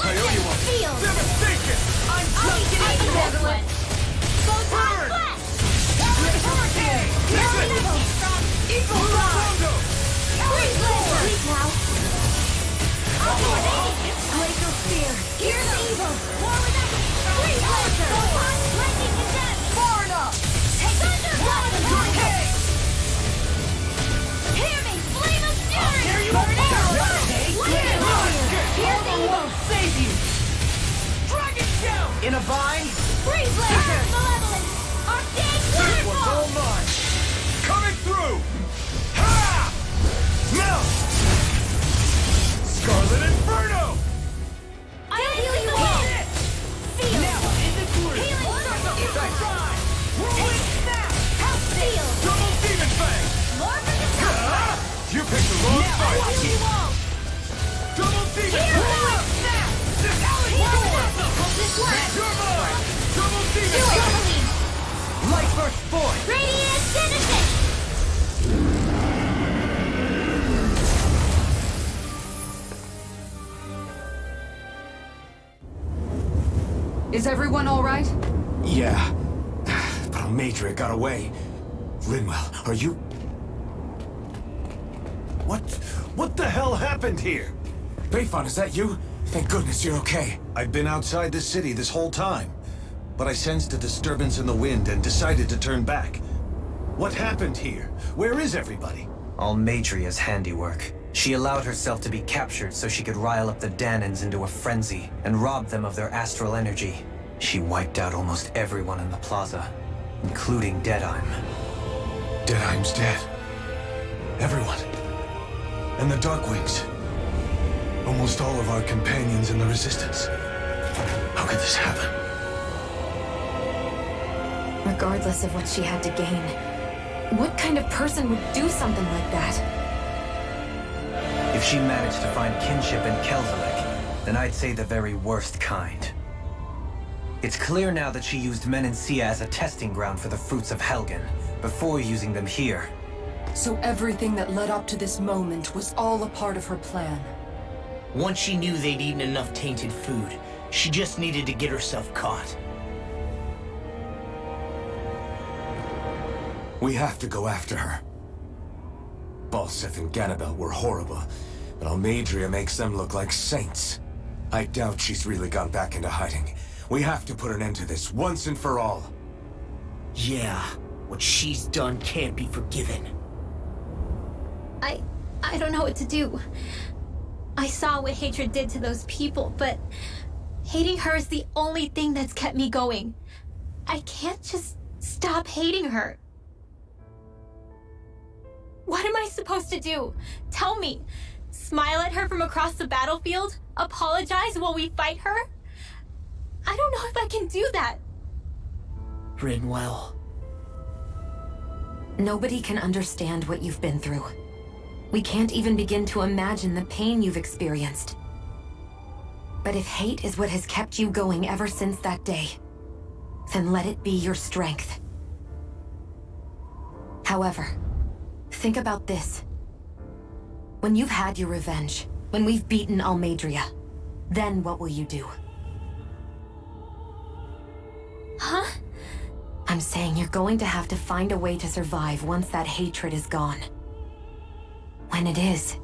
I owe you one. Field. Devastation! I'm I'll be just getting saving this started! way. Photon Burn. flash. Hurricane! More with that came from. Eagle Lunar dive! Rondo! Freeze laser. Sleep now. I'll be saving this way. Laser spear! Here's evil. More with that came from. Freeze laser. Photon lightning to death. Far enough! Take thunder blast. Hurricane! Hear me. Flame of fury. tear you Burn apart. out. Hurricane! Lightning warrior. Here's All evil. will save you! Dragon shout! In a vine? Freeze laser. Malevolent. Arcade This one's waterfall. all mine! Coming through! Ha! Melt! Scarlet Inferno! I'll heal you all. Feel. Now in the groove! Healing circle. Eagle dive! Whirlwind snap! Help feel. Double Demon Fang! More for the stockpile. You picked the wrong I'll fight! heal you all. Double Demon Here Fang! now. Snap! Healing circle. Hope this works. You're mine! Double Do Demon it, Fang! Celine. Light burst void! Radiant Genesis. Is everyone all right? Yeah. But Imbria got away. Rinwell, are you... What the hell happened here? Bayfon, is that you? Thank goodness you're okay. I've been outside the city this whole time, but I sensed a disturbance in the wind and decided to turn back. What happened here? Where is everybody? All Imbриa's handiwork. She allowed herself to be captured so she could rile up the Danans into a frenzy and rob them of their astral energy. She wiped out almost everyone in the plaza, including Deadheim. Deadheim's dead. Everyone. And the Darkwings. Almost all of our companions in the Resistance. How could this happen? Regardless of what she had to gain, what kind of person would do something like that? If she managed to find kinship in Kelzalek, then I'd say the very worst kind. It's clear now that she used Menancia as a testing ground for the fruits of Helgen, before using them here. So everything that led up to this moment was all a part of her plan. Once she knew they'd eaten enough tainted food, she just needed to get herself caught. We have to go after her. Balseth and Ganabel were horrible, but Almadria makes them look like saints. I doubt she's really gone back into hiding. We have to put an end to this once and for all. Yeah, what she's done can't be forgiven. I don't know what to do. I saw what hatred did to those people, but hating her is the only thing that's kept me going. I can't just stop hating her. What am I supposed to do? Tell me. Smile at her from across the battlefield? Apologize while we fight her? I don't know if I can do that. Rinwell. Nobody can understand what you've been through. We can't even begin to imagine the pain you've experienced. But if hate is what has kept you going ever since that day, then let it be your strength. However, think about this. When you've had your revenge, when we've beaten Almadria, then what will you do? Huh? I'm saying you're going to have to find a way to survive once that hatred is gone. When it is,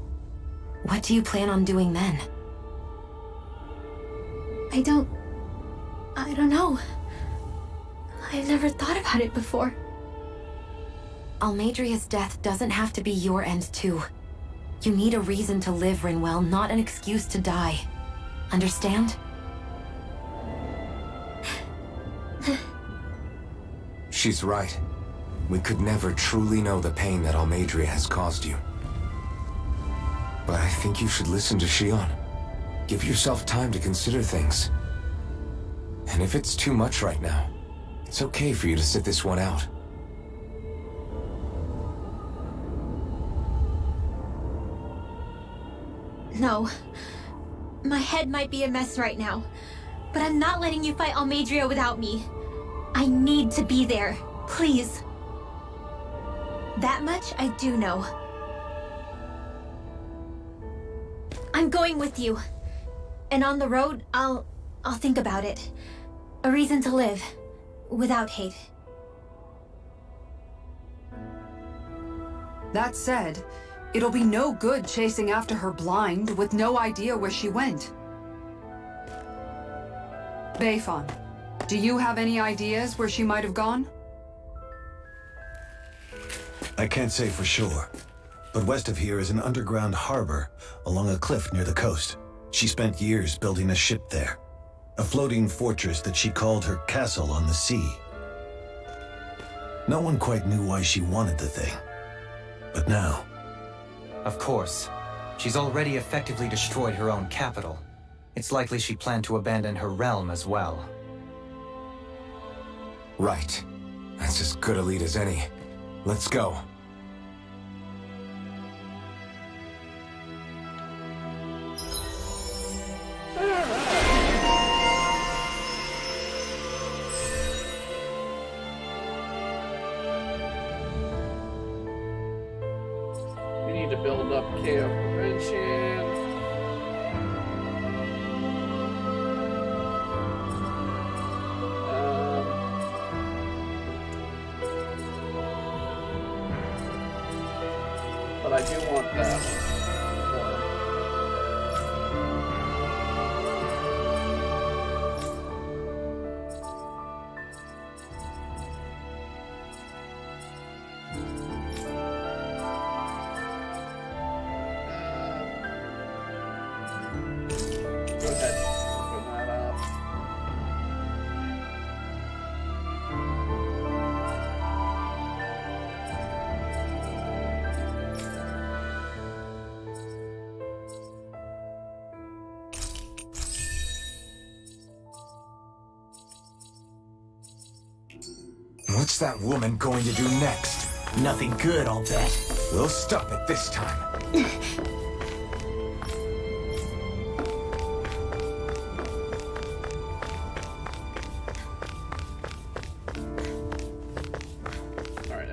what do you plan on doing then? I don't know. I've never thought about it before. Almadria's death doesn't have to be your end too. You need a reason to live, Rinwell, not an excuse to die. Understand? She's right. We could never truly know the pain that Almadria has caused you. But I think you should listen to Shion. Give yourself time to consider things. And if it's too much right now, it's okay for you to sit this one out. No. My head might be a mess right now, but I'm not letting you fight Almadria without me. I need to be there. Please. That much I do know. I'm going with you. And on the road, I'll think about it. A reason to live. Without hate. That said, it'll be no good chasing after her blind with no idea where she went. Beifan, do you have any ideas where she might have gone? I can't say for sure, but west of here is an underground harbor along a cliff near the coast. She spent years building a ship there, a floating fortress that she called her castle on the sea. No one quite knew why she wanted the thing, but now... Of course. She's already effectively destroyed her own capital. It's likely she planned to abandon her realm as well. Right. That's as good a lead as any. Let's go. We need to build up KO prevention. But I do want that. Go ahead, open that up. What's that woman going to do next? Nothing good, I'll bet. We'll stop it this time.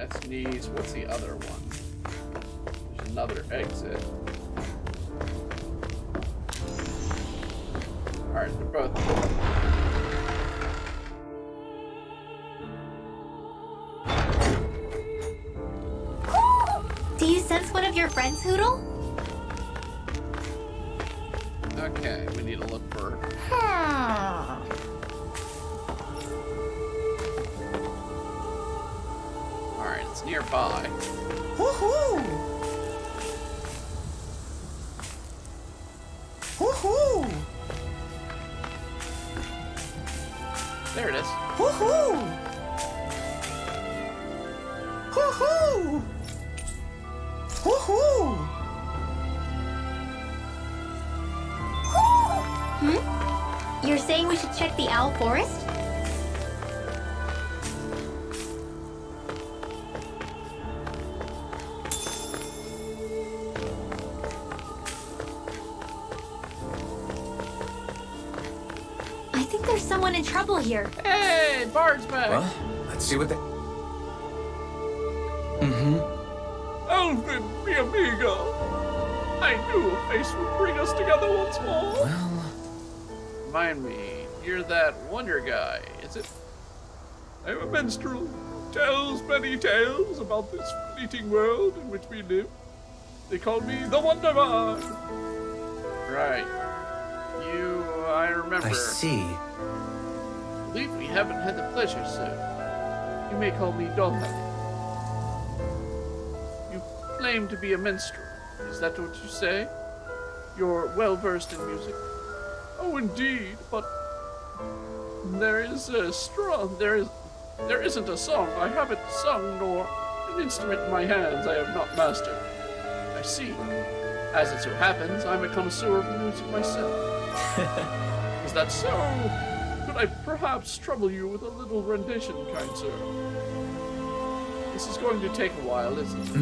That sneeze. What's the other one? There's another exit. Alright, they're both. Do you sense one of your friends, Hoodle? Okay, we need to look for. Alright, it's nearby. Woohoo! Woohoo! There it is. Woohoo! Woohoo! Woohoo! You're saying we should check the Owl Forest? I think there's someone in trouble here. Hey, Bard's back. Well, let's see what they... Alvin, mi amigo. I knew a face would bring us together once more. Well... Remind me, you're that wonder guy, is it? I'm a minstrel. Tells many tales about this fleeting world in which we live. They call me the Wonder Man. Right. I remember. I see. I believe we haven't had the pleasure, sir. You may call me Dollhead. You claim to be a minstrel. Is that what you say? You're well versed in music. Oh, indeed, but there isn't a song I haven't sung, nor an instrument in my hands I have not mastered. I see. As it so happens, I'm a connoisseur of music myself. Is that so? Could I perhaps trouble you with a little rendition, kind sir? This is going to take a while, isn't it?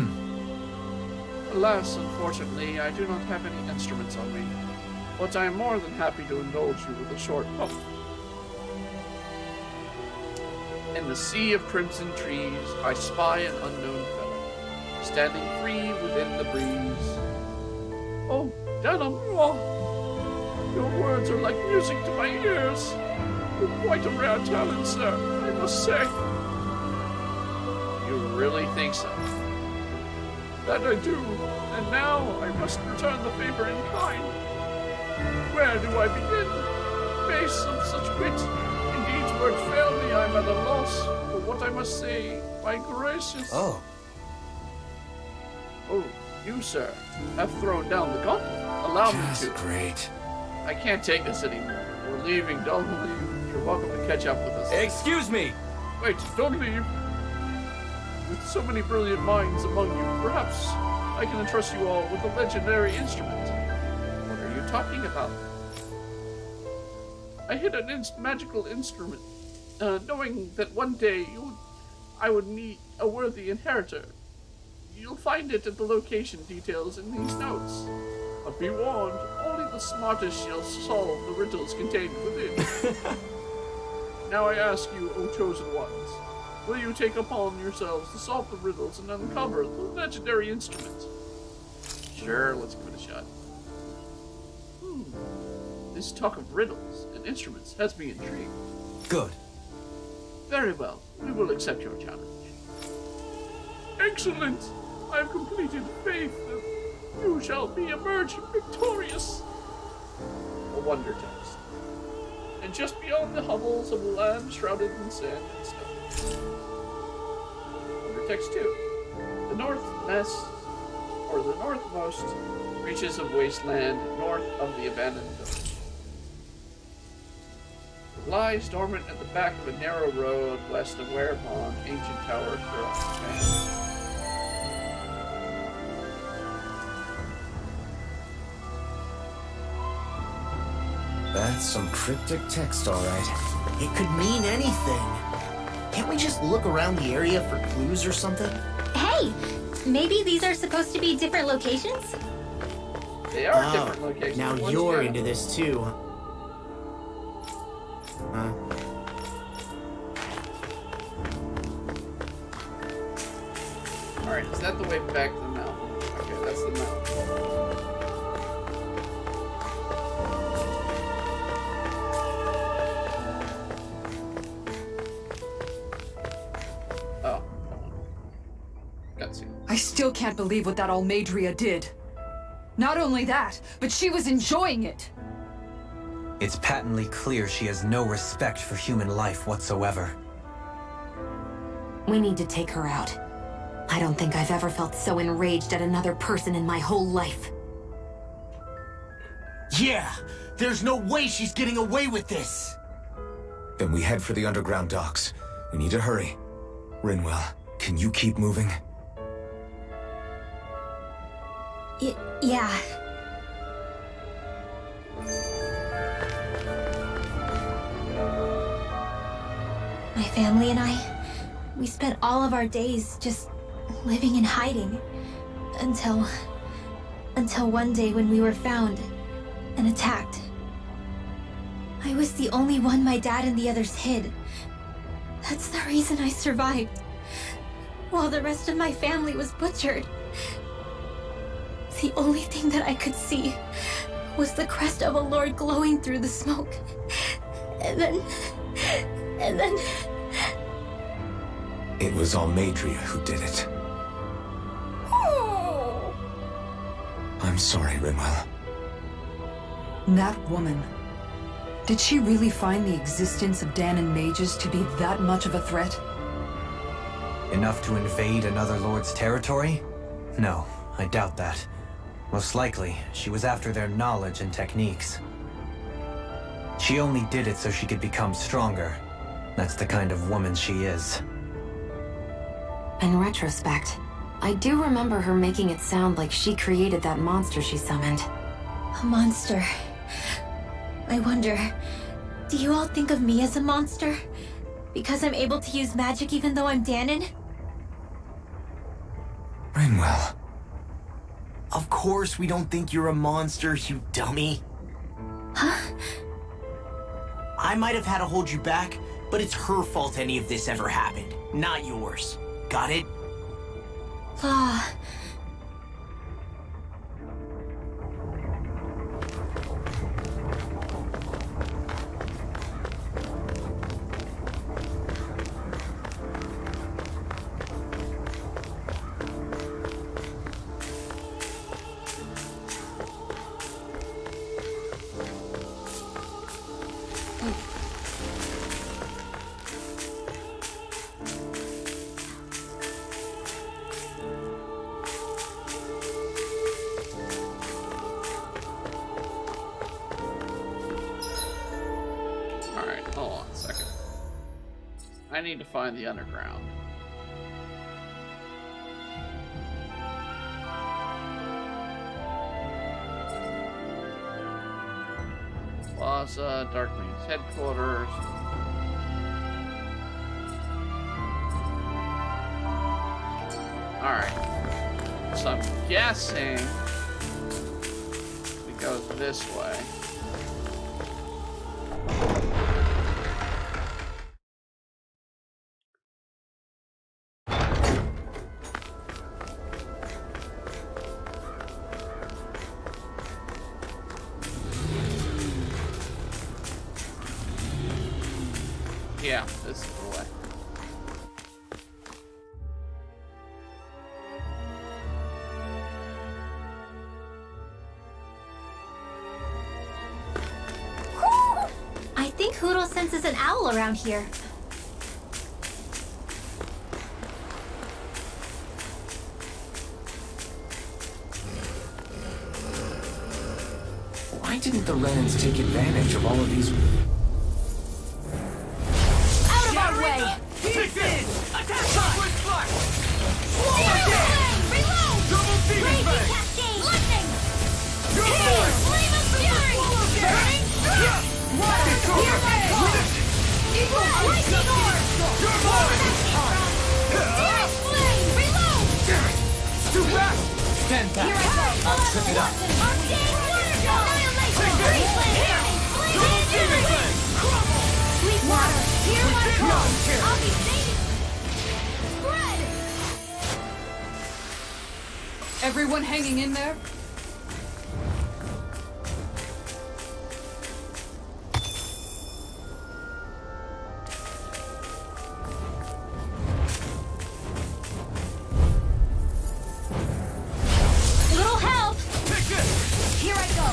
Alas, unfortunately, I do not have any instruments on me, but I am more than happy to indulge you with a short poem. In the sea of crimson trees, I spy an unknown feather, standing free within the breeze. Oh, Denham, your words are like music to my ears. You're quite a rare talent, sir, I must say. You really think so? That I do, and now I must return the favor in kind. Where do I begin? Face of such wit. Indeed, words fail me. I'm at a loss for what I must say. My gracious. Oh. Oh, you, sir, have thrown down the gauntlet. Allow me Just to. great. I can't take this anymore. We're leaving. Don't leave. You're welcome to catch up with us. Excuse me! Wait, don't leave. With so many brilliant minds among you, perhaps I can entrust you all with a legendary instrument. What are you talking about? I hid a magical instrument, knowing that one day I would meet a worthy inheritor. You'll find it at the location details in these notes. But be warned, only the smartest shall solve the riddles contained within. Now I ask you, O chosen ones, will you take upon yourselves to solve the riddles and uncover the legendary instrument? Sure, let's give it a shot. This talk of riddles and instruments has me intrigued. Good. Very well, we will accept your challenge. Excellent! I have completed faith that you shall emerge victorious. A wonder text. And just beyond the hovels of a land shrouded in sand and stone. Wonder text 2. The northmost reaches of wasteland north of the abandoned village. It lies dormant at the back of a narrow road west of whereupon ancient towers grow. That's some cryptic text, all right. It could mean anything. Can't we just look around the area for clues or something? Hey, maybe these are supposed to be different locations? They are different locations. Now once you're again. into this too. Alright, is that the way back to the mountain? Okay, that's the mountain. Oh. Cutscene. I still can't believe what that Almadria did. Not only that, but she was enjoying it. It's patently clear she has no respect for human life whatsoever. We need to take her out. I don't think I've ever felt so enraged at another person in my whole life. Yeah! There's no way she's getting away with this! Then we head for the underground docks. We need to hurry. Rinwell, can you keep moving? Yeah. My family and I, we spent all of our days just living in hiding until one day when we were found and attacked. I was the only one my dad and the others hid. That's the reason I survived, while the rest of my family was butchered. The only thing that I could see was the crest of a lord glowing through the smoke. And then... It was Almadria who did it. Oh. I'm sorry, Rinwell. That woman. Did she really find the existence of Danon mages to be that much of a threat? Enough to invade another lord's territory? No, I doubt that. Most likely, she was after their knowledge and techniques. She only did it so she could become stronger. That's the kind of woman she is. In retrospect, I do remember her making it sound like she created that monster she summoned. A monster. I wonder, do you all think of me as a monster? Because I'm able to use magic even though I'm Danon? Rinwell. Of course we don't think you're a monster, you dummy. Huh? I might have had to hold you back, but it's her fault any of this ever happened, not yours. Got it? Law. Alright, hold on a second. I need to find the underground. Plaza, Darkwing's headquarters. Alright. So I'm guessing it goes this way. Yeah, this is the way. I think Hoodle senses an owl around here. Why didn't the Renans take advantage of all of these... Out of our way! Take this! Attack shot! Reload! Double demon Raging bang! cascade! Lightning! Your boy! Flame of fury! Burning strike! Water! Hear my call! Equal lightning orb! Your boy! Dearest flame! Reload! It's too fast! Stand back. Here I go! I'll trip it up. Arcane waterfall! Annihilation! Free flame! Flame Demon fury! bang! Sweet water! Hear my call! I'll be safe! Spread! Everyone hanging in there? Little help! Take this! Here I go!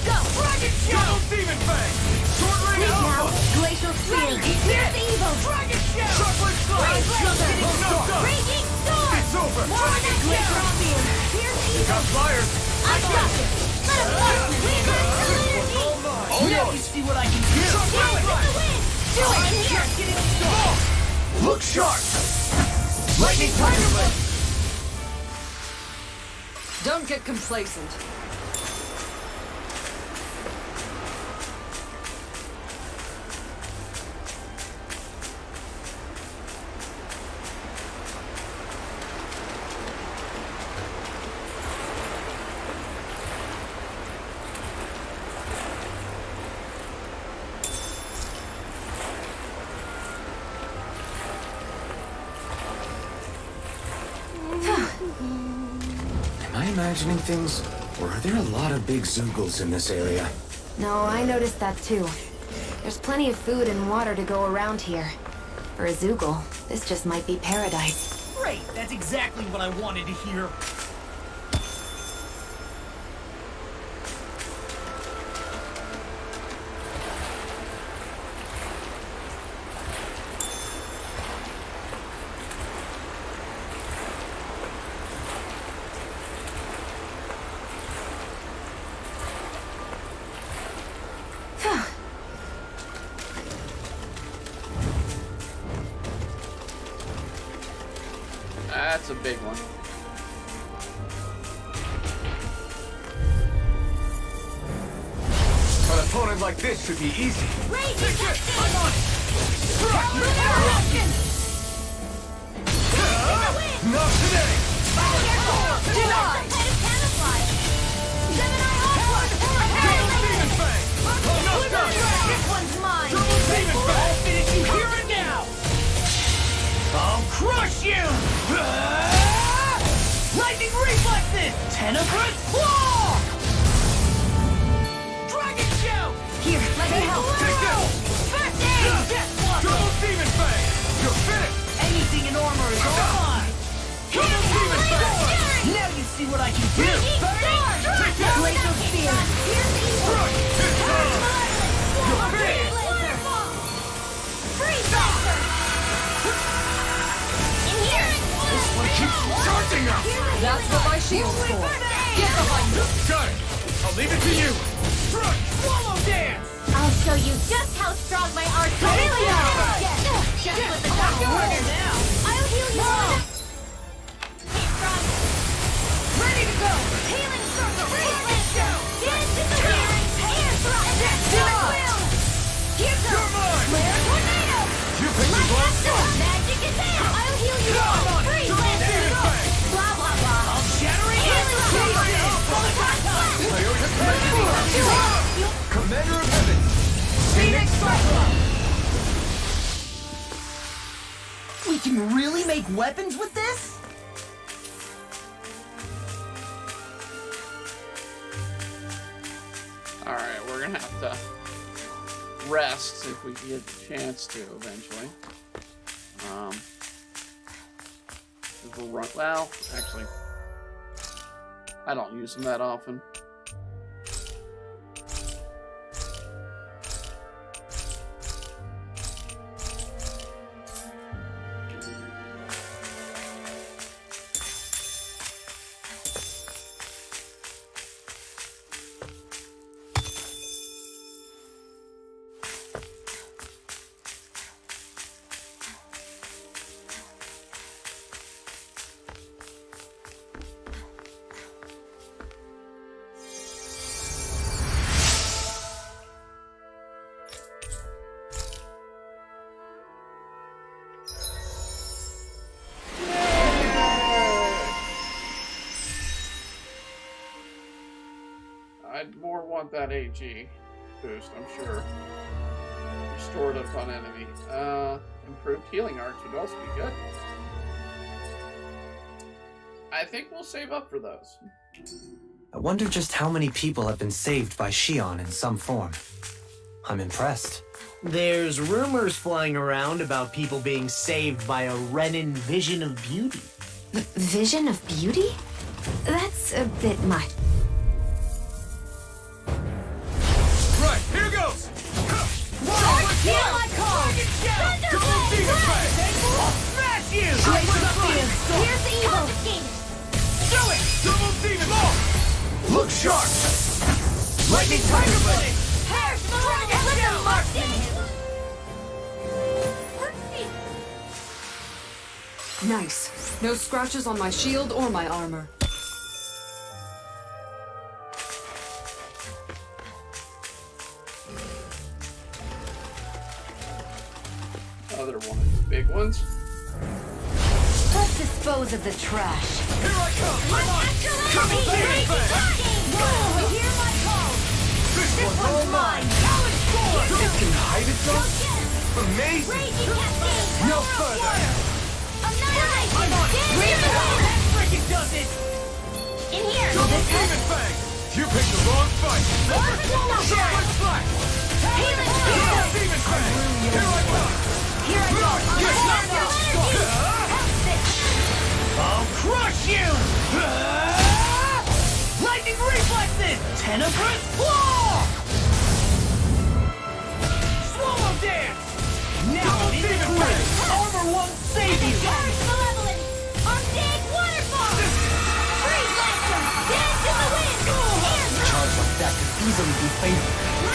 Go! Dragon Double Shout! Demon Fang! Short range Now, Alpha! Glacial Spear! Here's the evil! Dragon Shout! Chocolate Freeze Slice! Laser! No stop! Raging Storm! It's over! More on that Glacial Spear! Here's the evil! Got flyers! I got this! Let him watch me! We've got energy! All mine! Now you see what I can do. Dance with the wind! Do it! Here! Look sharp! Lightning Tiger Blade! Don't get complacent. Am I imagining things? Or are there a lot of big Zoogles in this area? No, I noticed that too. There's plenty of food and water to go around here. For a Zoogle, this just might be paradise. Great, that's exactly what I wanted to hear. That's a big one. An opponent like this should be easy. Raging Action! I'm on it! Action! Not today! Deny! Camouflage! Gemini Onslaught! Double Demon Fang! No stop! This one's mine! Double Demon I'll Fang! finish you here and now! I'll crush you! Lightning reflexes! Tenebrous claw! Dragon shout! Here, let me help! Take this! First aid! Death block! Double Demon Fang! You're finished! Anything in armor is all mine! Double Demon Fang! Now you see what I can do! Take this! Glacial Spear! Here's the evil! Crush! It's time! You're finished! Freeze Laser! In here! Keep charging up! That's what my shield's for. Get behind me. Got it! I'll leave it to you! Crush! Swallow dance! I'll show you just how strong my arts really are! Just with the doctor order now! I'll heal you all! Keep strong! Ready to go! Healing circle! Freeze Laser! Dance in the wind! Air thrust! Dance in the will! Here goes! You're mine! Flare tornado! You pick me Light one! Astro! Magic is out! I'll heal you all! I'm on it! Freeze Double Laser! Demon Fang! Blah blah blah! I'll shatter it! Healing Commander of Heaven! Phoenix Cyclone! We can really make weapons with this? Alright, we're gonna have to rest if we get the chance to eventually. We'll run, well, actually, I don't use them that often. I'd more want that AG boost, I'm sure. Restored upon enemy. Improved healing arts would also be good. I think we'll save up for those. I wonder just how many people have been saved by Shion in some form. I'm impressed. There's rumors flying around about people being saved by a Renin vision of beauty. Vision of beauty? That's a bit much. Right, here goes! Feel my call! Smash you! Here's the evil! Do it! Double demon ball! Look sharp! Lightning Tiger Blade! Hair's dragon! Let them mark him! Nice. No scratches on my shield or my armor. Other ones, big ones. Let's dispose of the trash. Here I come! I'm on! Triple demon fang! Whoa! Hear my call! This one's all mine! Challenge score! It can hide itself? Amazing! Raging cascade! No further! Annihilation! I'm on! That freaking does it! In here! Double demon fang! You picked the wrong fight! Sharp flash! Double demon fang! Here I come! Here I go! I'll crush you! Lightning reflexes! Tenebrous claw! Swallow dance! Now I'm in the grip! Armor won't save you! Charge malevolence! Archaic waterfall! Freeze lancer! Dance in the wind! A charge like that could easily be fatal.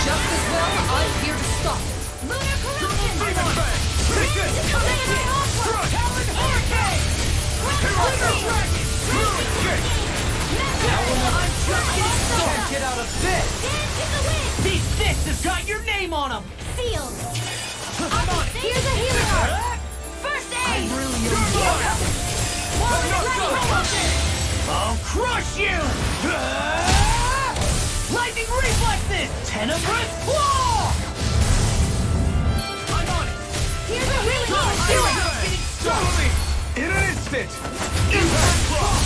Just as well, I'm here to stop it. Lunar corruption! Demon fang! Take this! Commander Onslaught! Talon hurricane! Can't get out of this! Dance in the wind! These fists have got your name on them! Sealed! Here's a healing art! First aid! I'll crush you! Lightning reflexes! Tenebrous claw! I'm on it! Here's a healing art! Follow me! In an instant! Impact block!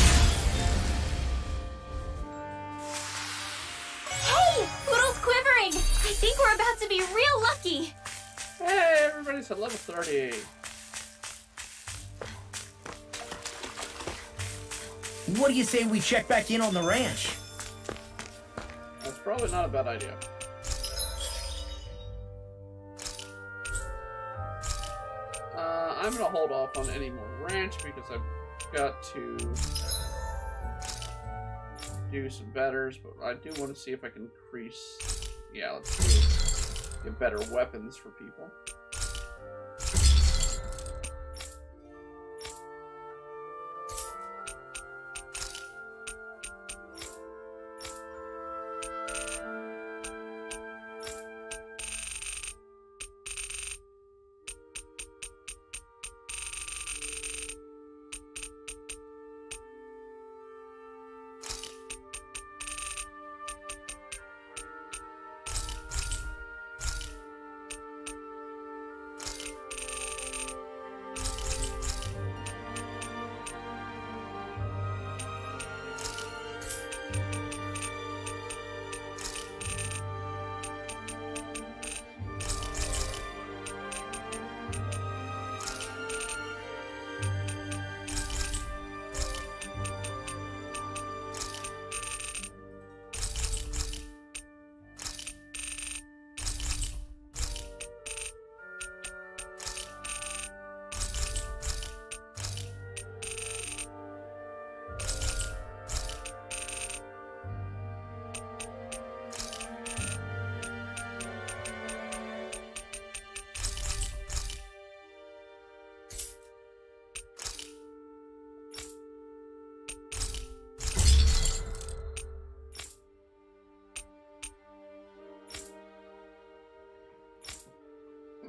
Hey! Poodle's quivering! I think we're about to be real lucky! Hey, everybody's at level 30. What do you say we check back in on the ranch? That's probably not a bad idea. I'm gonna hold off on any more ranch because I've got to do some betters, but I do want to see if I can increase. Yeah, let's get better weapons for people.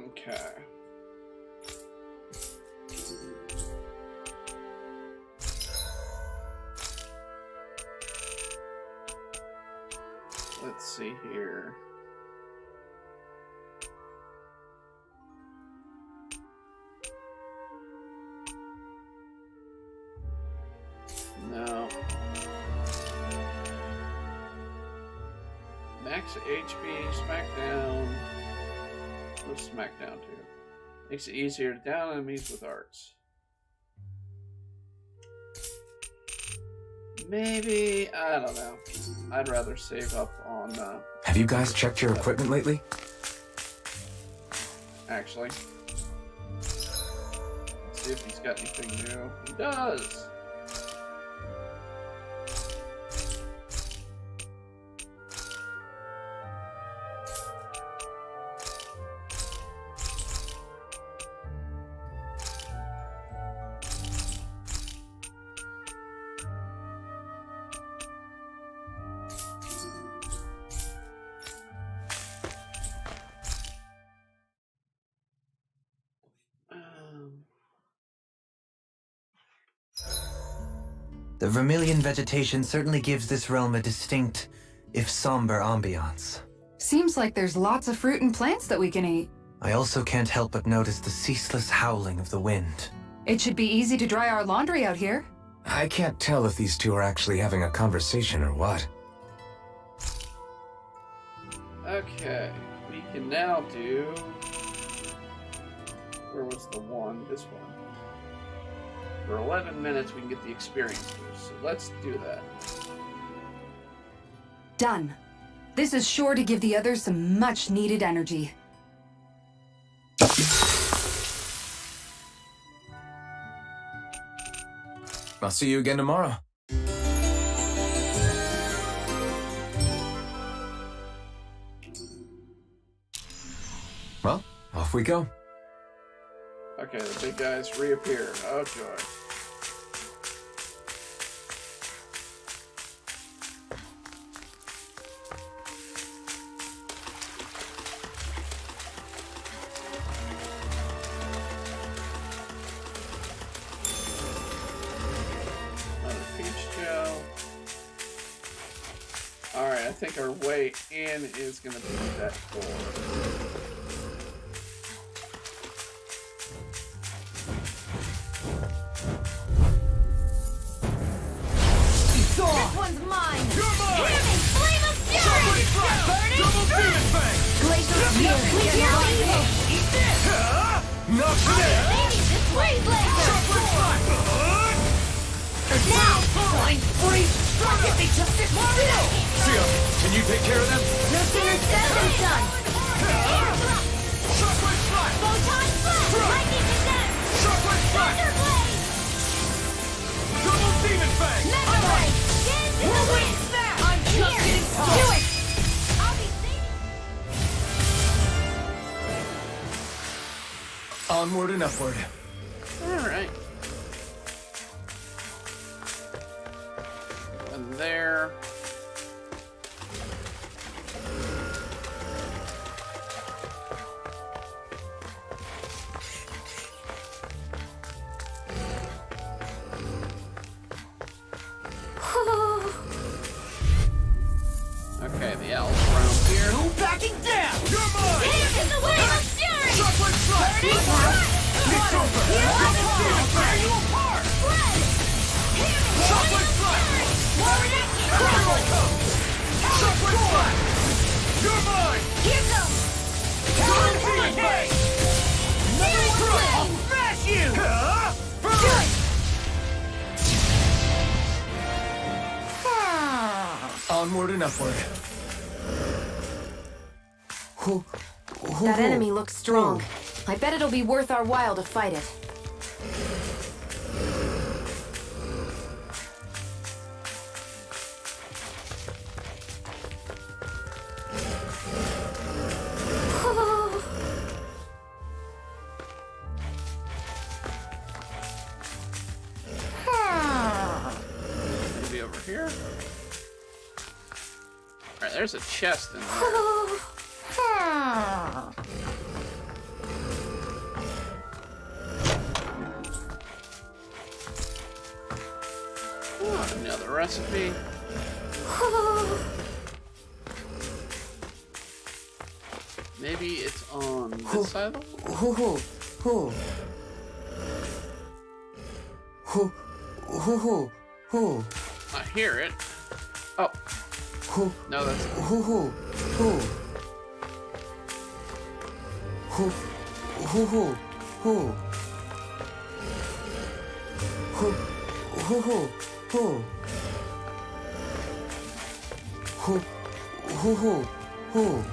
Okay. Let's see here. No, Max HP, Smackdown. What's Smackdown to? Makes it easier to down enemies with arts. Maybe, I don't know. I'd rather save up on, Have you guys checked your equipment lately? actually. Let's see if he's got anything new. He does! The vermilion vegetation certainly gives this realm a distinct, if somber, ambiance. Seems like there's lots of fruit and plants that we can eat. I also can't help but notice the ceaseless howling of the wind. It should be easy to dry our laundry out here. I can't tell if these two are actually having a conversation or what. Okay, we can now do... Where was the one? This one. For 11 minutes, we can get the experience boost, so let's do that. Done. This is sure to give the others some much-needed energy. I'll see you again tomorrow. Well, off we go. Okay, the big guys reappear. Oh joy. Another peach gel. Alright, I think our way in is gonna be that door. This one's mine! Hidden flame of fury! Burning strike! Glacial spear! Now evil! Eat this! Knock it! Baby, this blaze laser! Now! Blind freeze! Give me just this still! Sia, can you take care of them? No sooner said than done! Shockwave strike! Photon flash! Lightning descent! Shockwave strike! Thunder blade! Double demon fang! Mega blade! Get in the wind! I'm just getting started! Do it! I'll be saving... Onward and upward. Alright. And there. Okay, the owl's around here. No backing down! You're mine! Hand in the wave of fury! Shockwave strike! Burning strike! It's over! Double demon fang! You apart! Shockwave strike! Here I come! Shockwave strike! You're mine! Here goes! Double demon fang! Searing flame! I'll smash you! Onward and upward. That enemy looks strong. I bet it'll be worth our while to fight it. Maybe over here. Alright, there's a chest in there. Oh, another recipe. Maybe it's on this side of the I hear it. Oh. No, that's hoo. Hoo, hoo, hoo, hoo. Hoo, hoo, hoo, hoo. Hoo, hoo, hoo, hoo.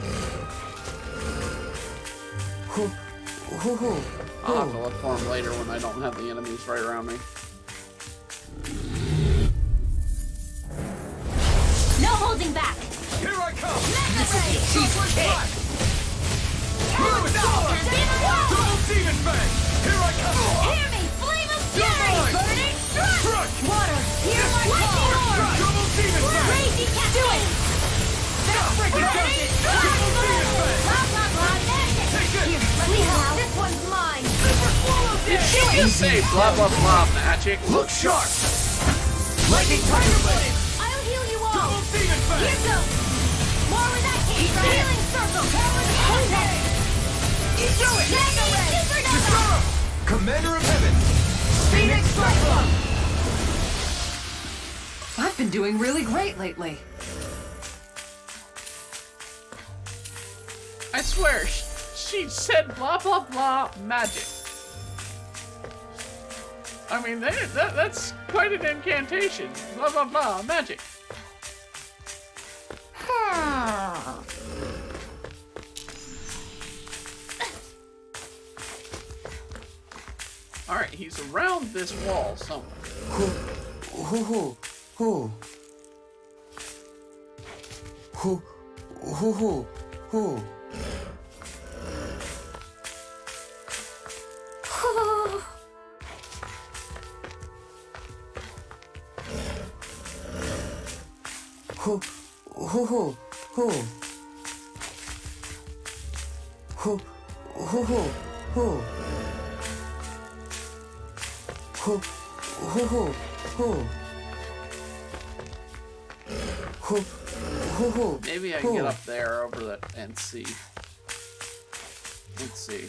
Hoo, hoo, hoo. I'll have to look for them later when I don't have the enemies right around me. No holding back! Here I come! This will be a Cheesecake! Move it on! Double demon fang! Here I come! Hear me! Flame of fury! Burning strike! Water! Hear my lightning orb! Double demon fang! Crazy cat! Do it! Burning strike! Blah, blah, blah, magic! Here, let me help. This one's mine! Did she just say blah blah blah magic? Look sharp! Lightning tiger blade! I'll heal you all! Double demon fang! Here goes! More with that cake! Healing circle! Power the vortex! Do it! Mega ray! Supernova! Chisora! Commander of Heaven! Phoenix Cyclone! I've been doing really great lately. I swear, she said blah blah blah magic. I mean, that's quite an incantation. Blah blah blah magic. All right, he's around this wall somewhere. Hoo, hoo, hoo, hoo. Hoo, hoo, hoo, hoo. Hoo, hoo, hoo, hoo. Hoo, hoo, hoo, hoo. Hoo, hoo, hoo, hoo. Hoo, hoo, hoo. Maybe I can get up there over that and see. Let's see.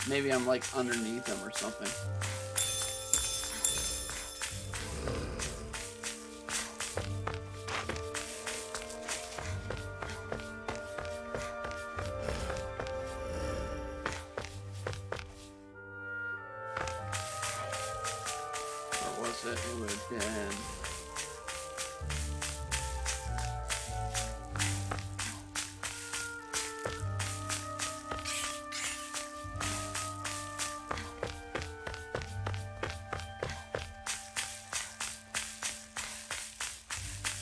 Maybe I'm like underneath him or something. Or was it? It would have been.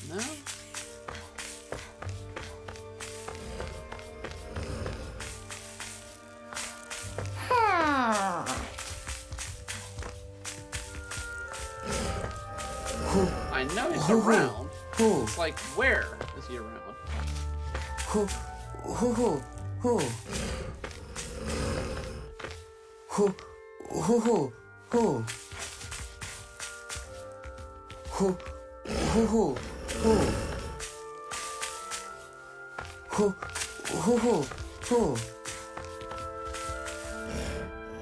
No? I know he's around. It's like, where is he around? Hoo, hoo, hoo, hoo. Hoo, hoo, hoo, hoo. Hoo, hoo, hoo, hoo. Hoo, hoo, hoo, hoo.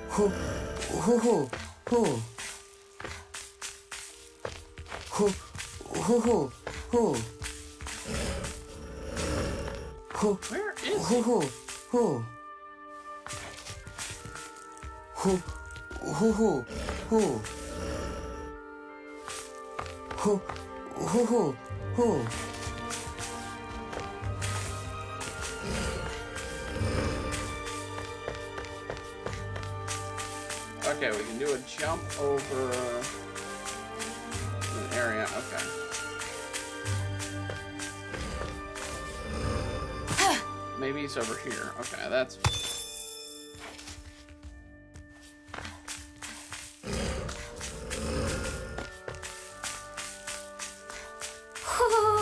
Hoo, hoo, hoo, hoo. Hoo, hoo, hoo, hoo. Hoo, Where is hoo, he? hoo, hoo. Hoo, hoo, hoo, hoo. Hoo, hoo, hoo, hoo. Okay, we can do a jump over an area. Okay. Maybe he's over here. Okay, that's.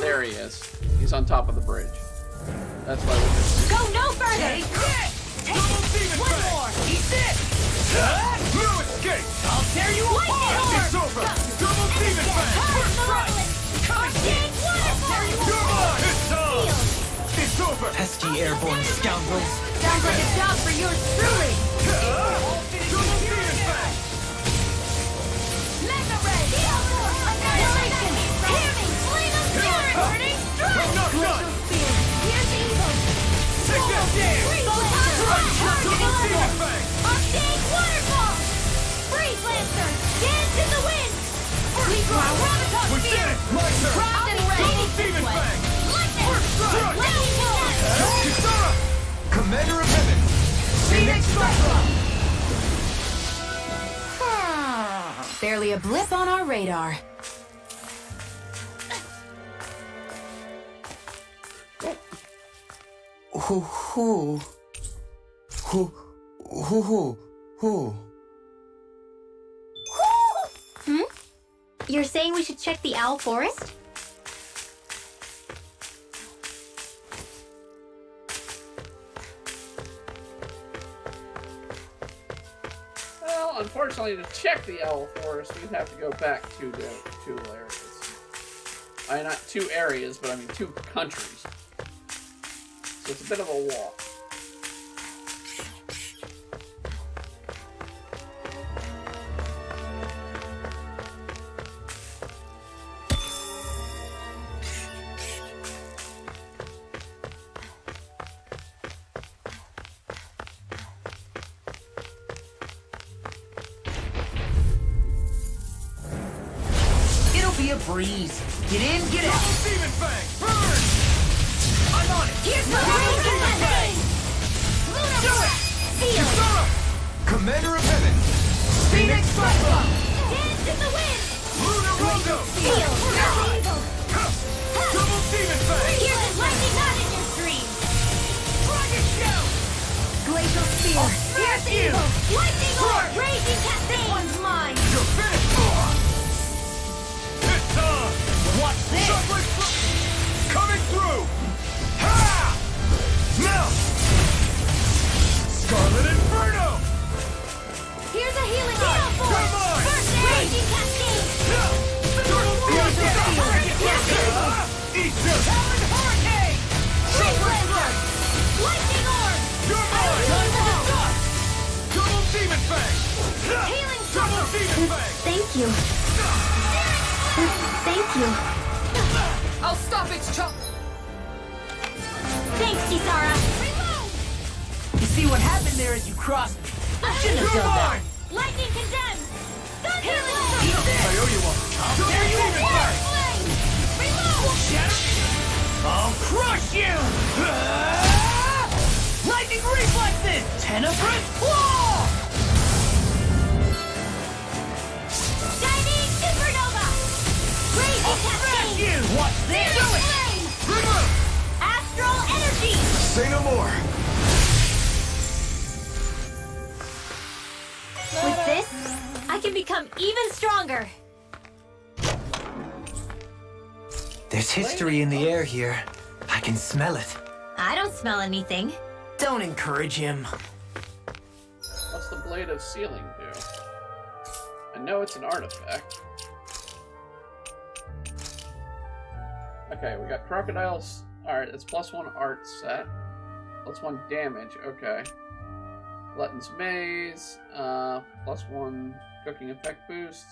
There he is. He's on top of the bridge. That's why we're just. Go no further! Double demon One fang! more! Eat this! No escape! I'll tear you apart! It's over! Double demon fang! First strike! Arcade waterfall! You're mine! It's done! It's over! Pesky airborne scoundrels. Sounds like a job for yours truly! Double demon fang! Mega ray! Annihilation! Hear me! Flame of fury! Burning strike! I'm not done! Barely a blip on our radar. Who? Hmm? You're saying we should check the owl forest? Well, unfortunately, to check the owl forest, we'd have to go back to the two areas. Not two areas, but I mean two countries. So it's a bit of a walk. It'll be a breeze. Get in, get out. Demon Fang! Burn! I'm on it. Here's the Raging Fang! Do it! Seal! Commander of Heaven! Phoenix Cyclone! Dance in the wind! Lunar Rogo! Seal! Evil! Double Demon Fang! Here's the lightning knot in your stream! Dragon Shout! Glacial Spear. Here's evil! Lightning orb! Raging Cascade! One's mine! You're finished! It's on! What's this? Sunlight coming through! Ha! Melt! Scarlet Inferno! Here's a healing orb! Come on! First Raging Cascade! Eat this! Talon Hurricane! Great Lancer! Lightning orb! You're mine! Double Demon Fang! Healing Double circle! Demon Fang! Thank you. Thank you. I'll stop its chop. Thanks, Kisara. You see what happened there as you crossed me? I shouldn't have You're done that. mine! Lightning condemned! Healing I owe you one! Double Demon Fang! Shatter! I'll crush you! Lightning reflexes! Tenebrous claw! Shining supernova! Raging cascade! You! What's this? Do it! Astral energy! Say no more! With this, I can become even stronger. There's history in the air here. I can smell it. I don't smell anything. Don't encourage him. What's the Blade of Sealing do? I know it's an artifact. Okay, we got crocodiles. Alright, it's +1 art set. +1 damage, okay. Glutton's Maze, +1 cooking effect boost.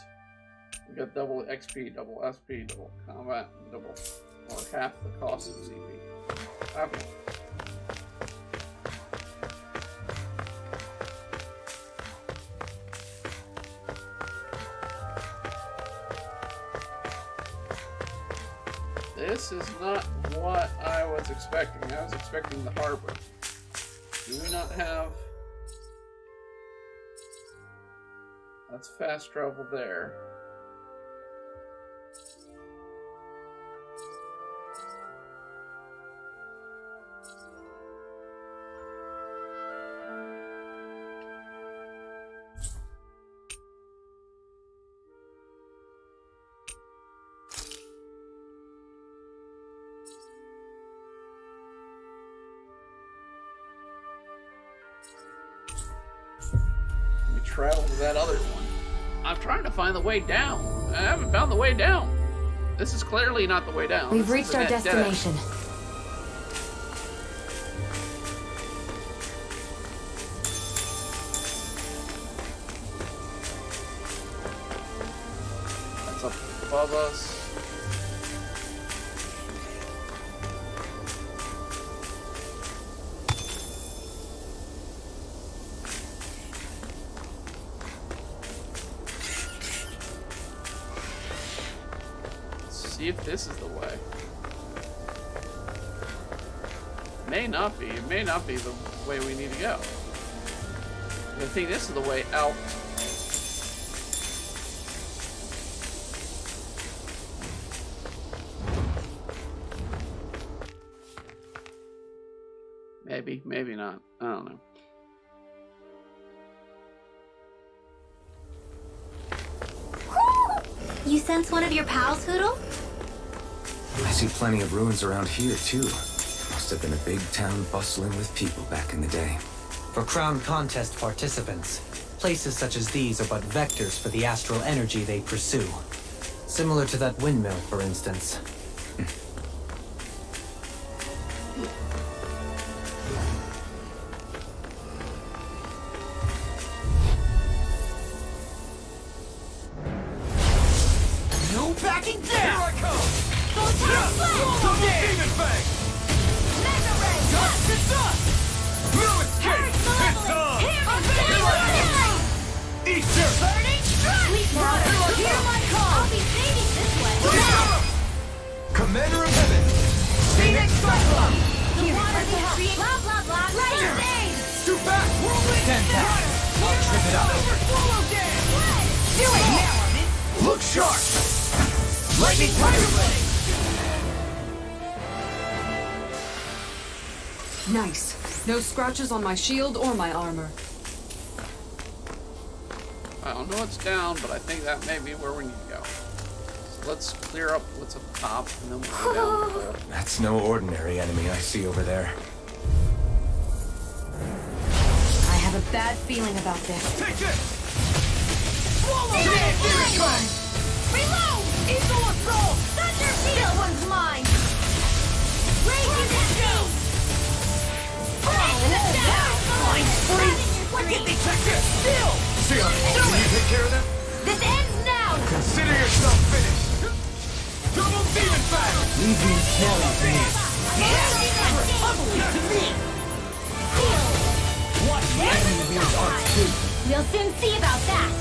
We got double XP, double SP, double combat, double, or half the cost of CP. Okay. This is not what I was expecting. I was expecting the harbor. Do we not have... That's fast travel there. Travel to that other one. I'm trying to find the way down. I haven't found the way down. This is clearly not the way down. We've This is reached a our dead end. destination. That's up above us. See if this is the way. May not be. It may not be the way we need to go. I think this is the way out. Maybe, maybe not. I don't know. You sense one of your pals, Hoodle? I see plenty of ruins around here, too. Must have been a big town bustling with people back in the day. For Crown Contest participants, places such as these are but vectors for the astral energy they pursue. Similar to that windmill, for instance. No backing down! Here I come! Photon blast! Double demon fang! Mega ray! Dust to dust! No escape! Earth It's leveling! on! Here Eat your Burning strike! Sweet water! Hear my call! I'll be fading this way! Commander of Heaven! Phoenix Cyclone! The water can create blah blah blah! Right aid! Scoot back! Whirling! Tempest! I'll trip it up. Swallow dance! Do it! Now I'm in. Look sharp! Lightning Tiger Blade! Nice. No scratches on my shield or my armor. I don't know what's down, but I think that may be where we need to go. So let's clear up what's up top, and then we'll go down the hole. That's no ordinary enemy I see over there. I have a bad feeling about this. Take this! Swallow Damn, here it comes! Reload! Eagle assault! Thunder shield! This one's mine! Raging shield! Mind free! Forget they check this! Still! Sion, can you take care of them? This ends now! Consider yourself finished! Double demon fang! Leave these smelly to me. Ugly to me! Watch the enemy use arts too. We'll soon see about that!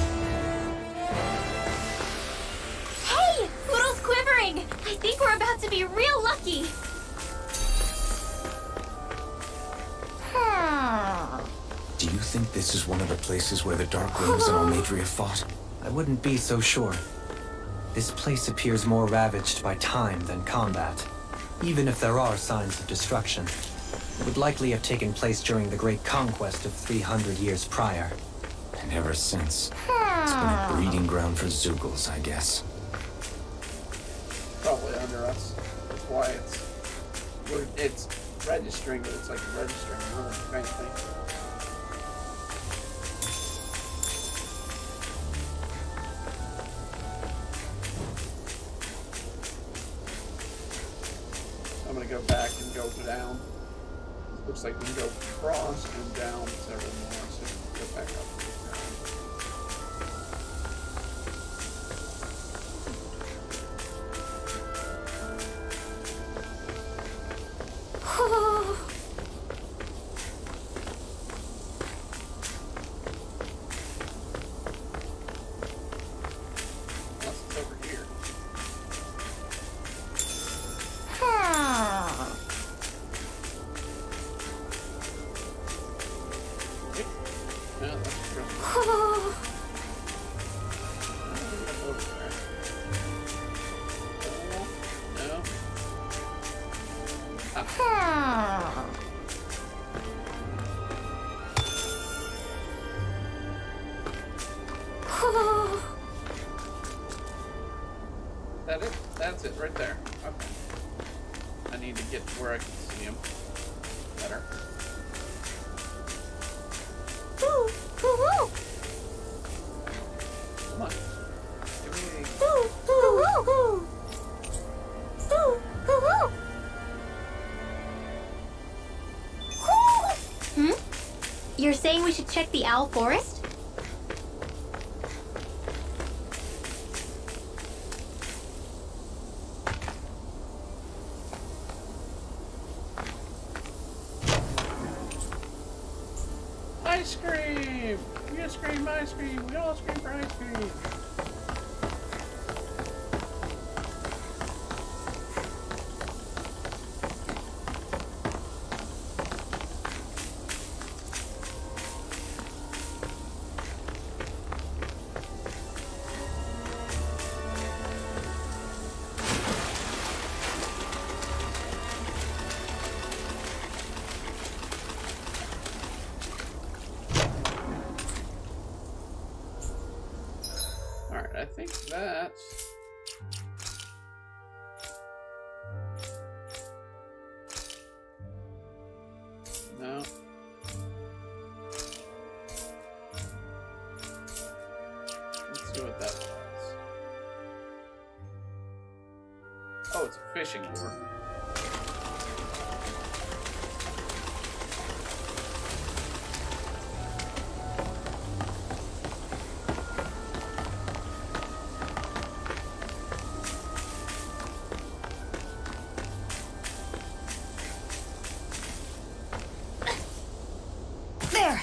Hey! Poodle's quivering! I think we're about to be real lucky! Do you think this is one of the places where the Dark Wings and Almadria fought? I wouldn't be so sure. This place appears more ravaged by time than combat. Even if there are signs of destruction, it would likely have taken place during the Great Conquest of 300 years prior. And ever since, it's been a breeding ground for Zoogles, I guess. Probably under us. That's why it's registering, but it's like registering really faintly. I'm gonna go back and go down. Looks like we can go across and down several more, so we can go back up. Unless it's over here. No, that's true. Over there. Oh, no. That it? That's it right there. Okay. I need to get to where I can see him better. Come on. Give me You're saying we should check the Owl Forest? ice cream! We scream ice cream! We all scream for ice cream! think that's... No. Let's see what that was. Oh, it's a fishing lure. There!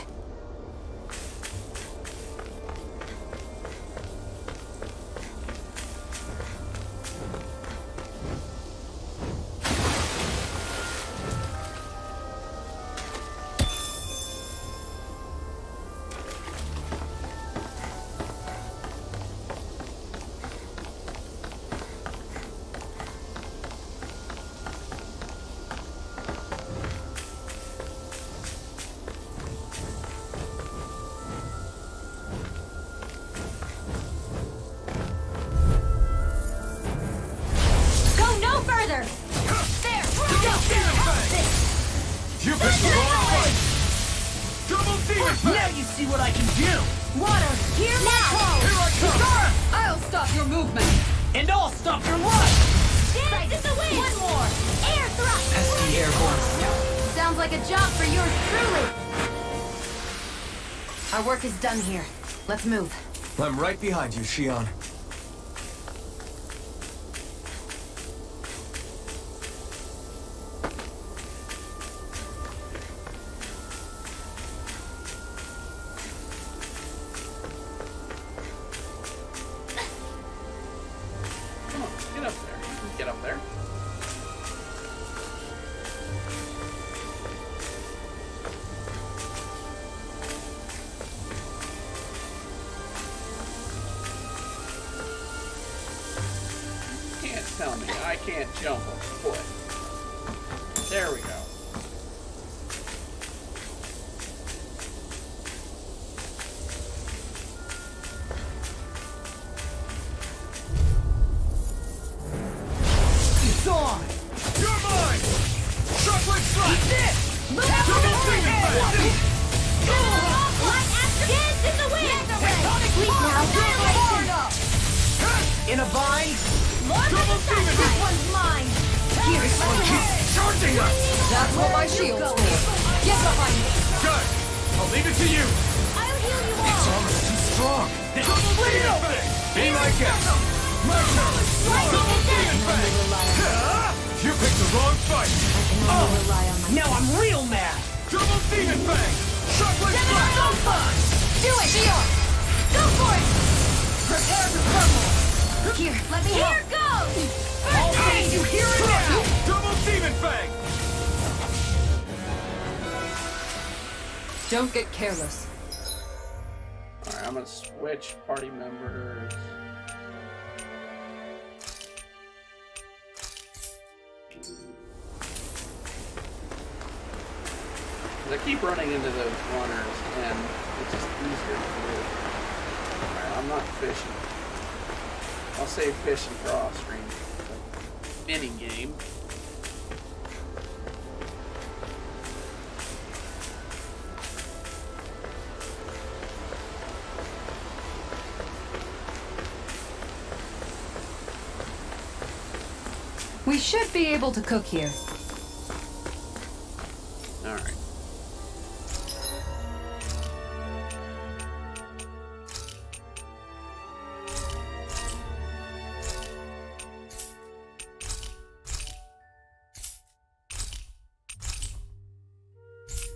Go no further! There! Go! You picked the wrong fight! Double demon Now fang! you see what I can do! Water! Here now! Here I come! I'll stop your movement! And I'll stop your life! Dance in the wind! One more! Air thrust! Pesky airborne scout. Sounds like a job for yours truly! Our work is done here. Let's move. I'm right behind you, Shion. Come on, get up there. You can get up there. You can't tell me I can't jump a foot. There we go. It's on! You're mine! Shockwave strike! Move Double out demon of the fang! Fly after dance in the wind! Sweet now, In a bind! Double demon This fang! one's mine! This one keeps charging us! That's what my shield's for. Get behind me! Good! I'll leave it to you! I'll heal you all! It's almost too strong. Double demon fang! Be my guest! My turn! Double demon fang! You picked the wrong fight! Now I'm real mad! Double demon fang! Shockwave strike! Do it, Shion! Go for it! Prepare to crumble! Here, let me Here help. goes! I'll face you here and now! Double demon fang! Don't get careless. Alright, I'm gonna switch party members. I keep running into those runners, and it's just easier to do. Alright, I'm not fishing. I'll save fishing for off-screen. Mini game. We should be able to cook here. Alright.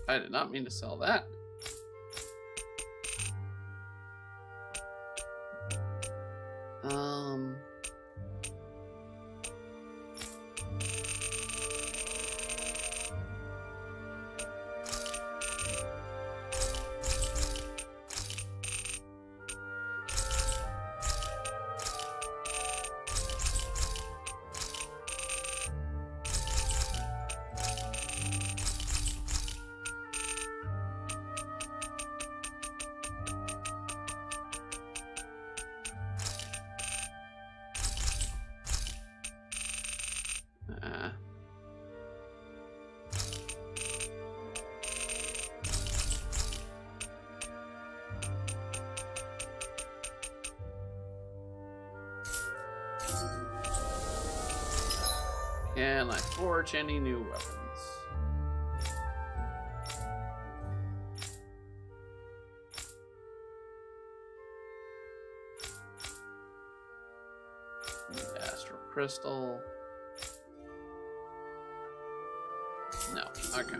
I did not mean to sell that. Can I forge any new weapons? Astral Crystal. No. Okay.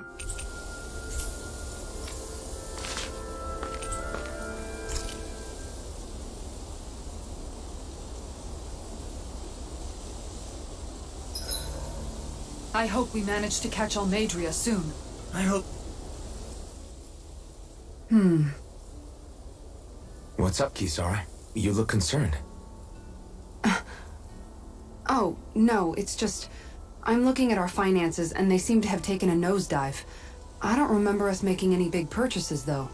I hope we manage to catch Almadria soon. I hope... What's up, Kisara? You look concerned. Oh, no, it's just... I'm looking at our finances and they seem to have taken a nosedive. I don't remember us making any big purchases, though.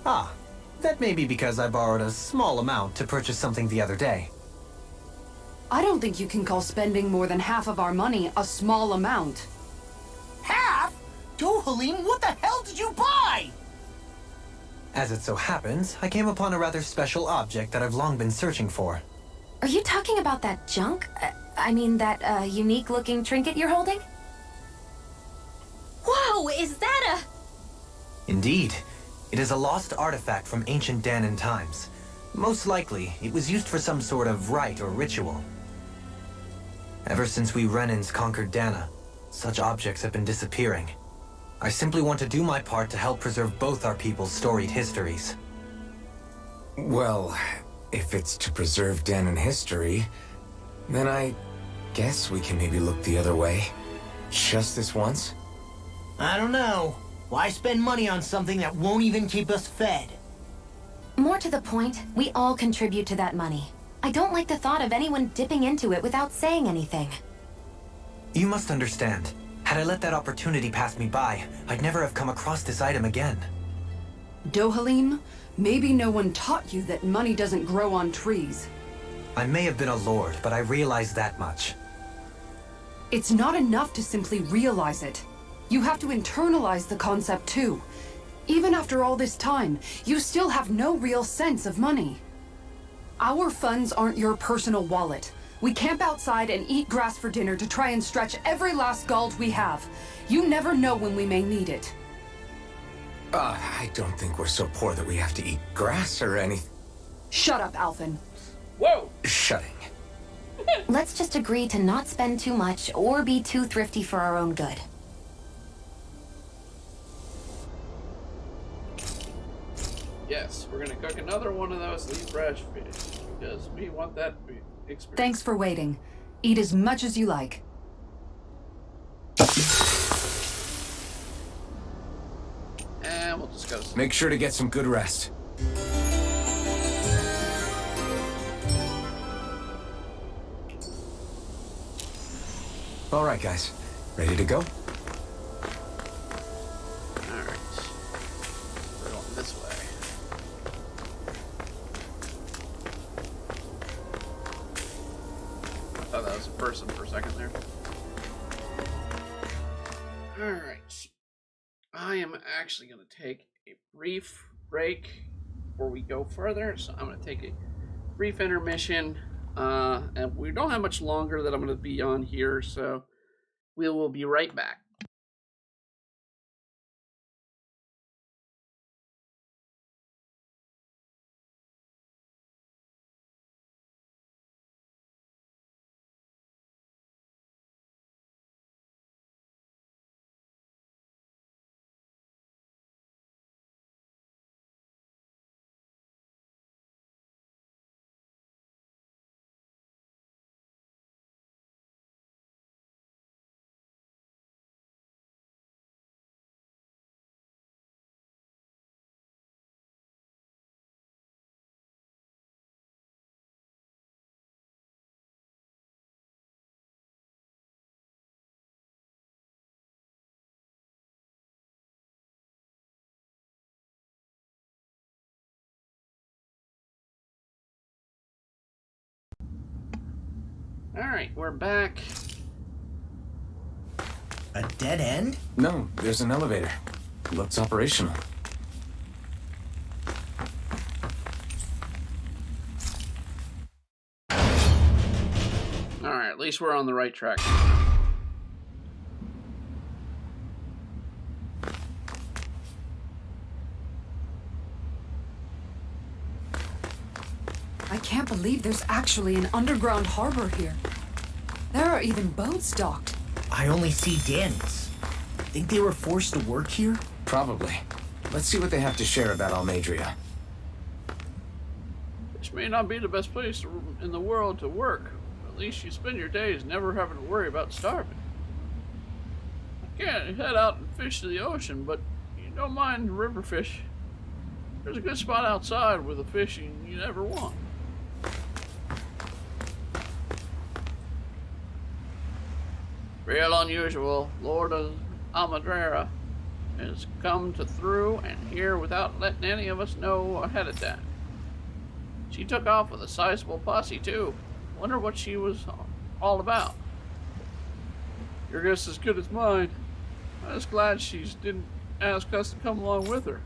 Ah, that may be because I borrowed a small amount to purchase something the other day. I don't think you can call spending more than half of our money a small amount. Half? Dohalim, what the hell did you buy? As it so happens, I came upon a rather special object that I've long been searching for. Are you talking about that junk? I mean, that, unique-looking trinket you're holding? Whoa, is that a... Indeed. It is a lost artifact from ancient Danan times. Most likely, it was used for some sort of rite or ritual. Ever since we Renans conquered Dana, such objects have been disappearing. I simply want to do my part to help preserve both our people's storied histories. Well, if it's to preserve Danan history, then I guess we can maybe look the other way. Just this once? I don't know. Why spend money on something that won't even keep us fed? More to the point, we all contribute to that money. I don't like the thought of anyone dipping into it without saying anything. You must understand. Had I let that opportunity pass me by, I'd never have come across this item again. Dohalim, maybe no one taught you that money doesn't grow on trees. I may have been a lord, but I realize that much. It's not enough to simply realize it. You have to internalize the concept too. Even after all this time, you still have no real sense of money. Our funds aren't your personal wallet. We camp outside and eat grass for dinner to try and stretch every last gold we have. You never know when we may need it. I don't think we're so poor that we have to eat grass or anything. Shut up, Alphen. Whoa! Shutting. Let's just agree to not spend too much or be too thrifty for our own good. Yes, we're gonna cook another one of those lean fresh fish because we want that experience. Thanks for waiting. Eat as much as you like. And we'll just go. Make sure to get some good rest. All right, guys. Ready to go? Alright. We're going this way. I thought that was a person for a second there. Alright. I am actually going to take a brief break before we go further. So I'm going to take a brief intermission. And we don't have much longer that I'm going to be on here, so we will be right back. Alright, we're back. A dead end? No, there's an elevator. Looks operational. Alright, at least we're on the right track. I can't believe there's actually an underground harbor here. There are even boats docked. I only see Dannons. Think they were forced to work here? Probably. Let's see what they have to share about Almadria. This may not be the best place in the world to work. At least you spend your days never having to worry about starving. I can't head out and fish to the ocean, but you don't mind river fish. There's a good spot outside with the fishing you never want. Real unusual. Lord of Almadera has come to through and here without letting any of us know ahead of time. She took off with a sizable posse too. Wonder what she was all about. Your guess is as good as mine. I'm just glad she didn't ask us to come along with her.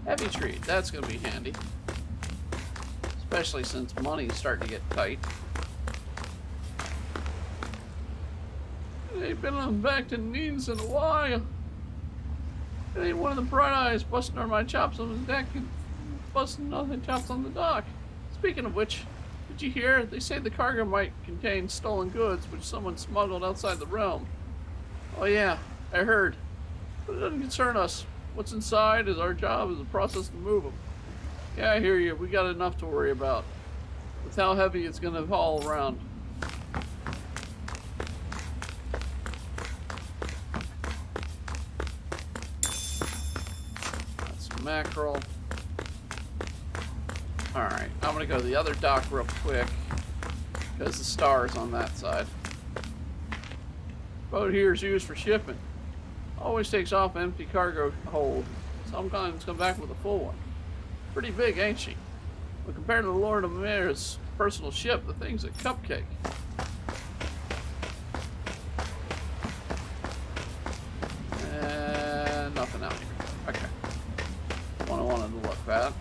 Heavy treat, that's gonna be handy. Especially since money's starting to get tight. Ain't been on back to knees in a while. It ain't one of the bright eyes busting on my chops on the deck and busting nothing chops on the dock. Speaking of which, did you hear? They say the cargo might contain stolen goods which someone smuggled outside the realm. Oh yeah, I heard. But it doesn't concern us. What's inside is our job is the process to move them. Yeah, I hear you. We got enough to worry about. With how heavy it's gonna haul around. That's mackerel. Alright, I'm gonna go to the other dock real quick. Because the star's on that side. Boat here is used for shipping. Always takes off an empty cargo hold. Sometimes come back with a full one. Pretty big, ain't she? But compared to the Lord of Mayor's personal ship, the thing's a cupcake. And nothing out here. Okay. One I wanted to look at.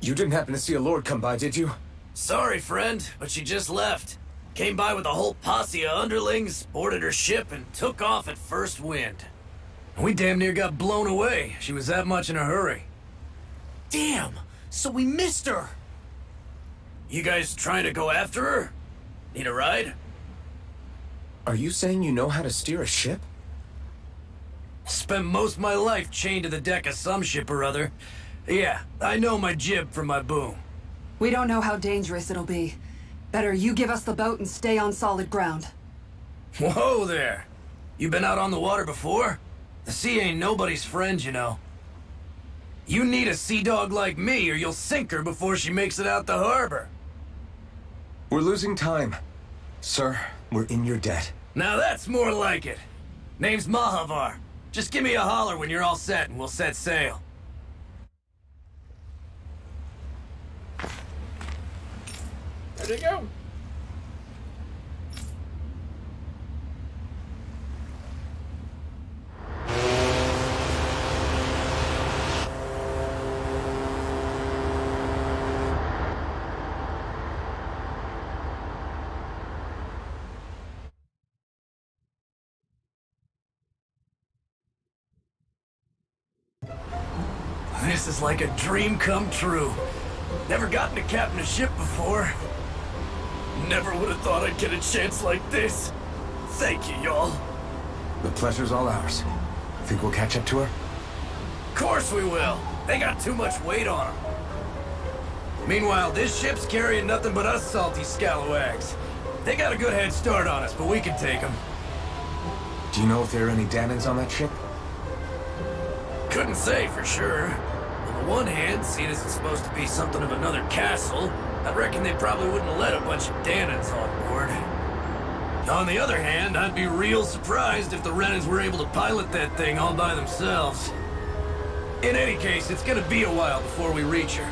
You didn't happen to see a lord come by, did you? Sorry, friend, but she just left. Came by with a whole posse of underlings, boarded her ship, and took off at first wind. We damn near got blown away. She was that much in a hurry. Damn! So we missed her! You guys trying to go after her? Need a ride? Are you saying you know how to steer a ship? Spent most of my life chained to the deck of some ship or other. Yeah, I know my jib from my boom. We don't know how dangerous it'll be. Better you give us the boat and stay on solid ground. Whoa there! You been out on the water before? The sea ain't nobody's friend, you know. You need a sea dog like me or you'll sink her before she makes it out the harbor. We're losing time. Sir, we're in your debt. Now that's more like it. Name's Mahavar. Just give me a holler when you're all set and we'll set sail. There you go. This is like a dream come true. Never gotten to captain a ship before. Never would have thought I'd get a chance like this. Thank you, y'all. The pleasure's all ours. Think we'll catch up to her? Course we will. They got too much weight on them. Meanwhile, this ship's carrying nothing but us salty scalawags. They got a good head start on us, but we can take them. Do you know if there are any Dannons on that ship? Couldn't say for sure. On the one hand, seeing as it's supposed to be something of another castle, I reckon they probably wouldn't let a bunch of Dannons on board. On the other hand, I'd be real surprised if the Renans were able to pilot that thing all by themselves. In any case, it's gonna be a while before we reach her.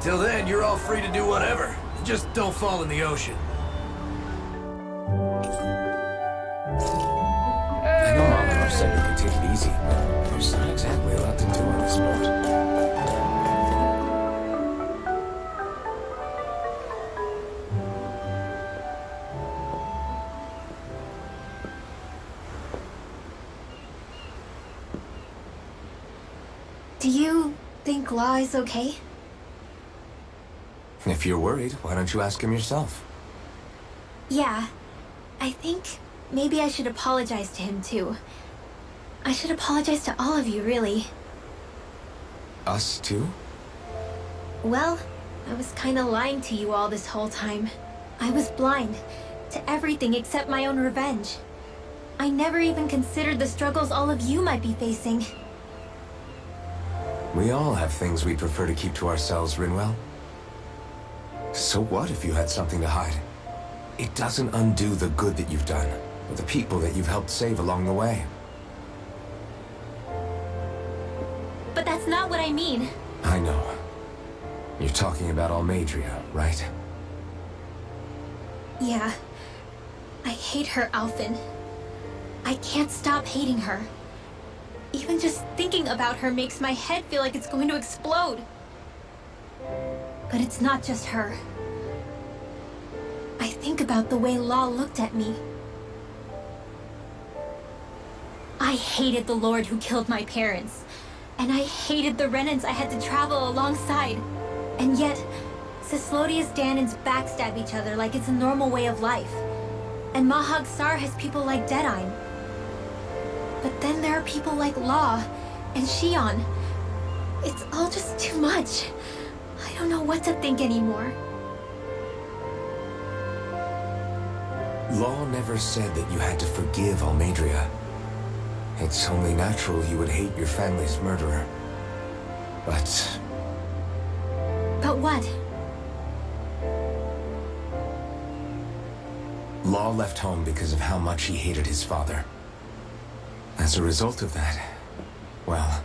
Till then, you're all free to do whatever. Just don't fall in the ocean. I know Mom said to continue take it easy. There's not exactly a lot to do on this boat. Do you think Law is okay? If you're worried, why don't you ask him yourself? Yeah. I think maybe I should apologize to him too. I should apologize to all of you, really. Us too? Well, I was kinda lying to you all this whole time. I was blind to everything except my own revenge. I never even considered the struggles all of you might be facing. We all have things we prefer to keep to ourselves, Rinwell. So what if you had something to hide? It doesn't undo the good that you've done, or the people that you've helped save along the way. But that's not what I mean. I know. You're talking about Almadria, right? Yeah. I hate her, Alphen. I can't stop hating her. Even just thinking about her makes my head feel like it's going to explode. But it's not just her. I think about the way Law looked at me. I hated the Lord who killed my parents. And I hated the Renans I had to travel alongside. And yet, Cislodius Danans backstab each other like it's a normal way of life. And Mahag Sar has people like Deadeye. But then there are people like Law and Shion. It's all just too much. I don't know what to think anymore. Law never said that you had to forgive Almadria. It's only natural you would hate your family's murderer. But But what? Law left home because of how much he hated his father. As a result of that, well,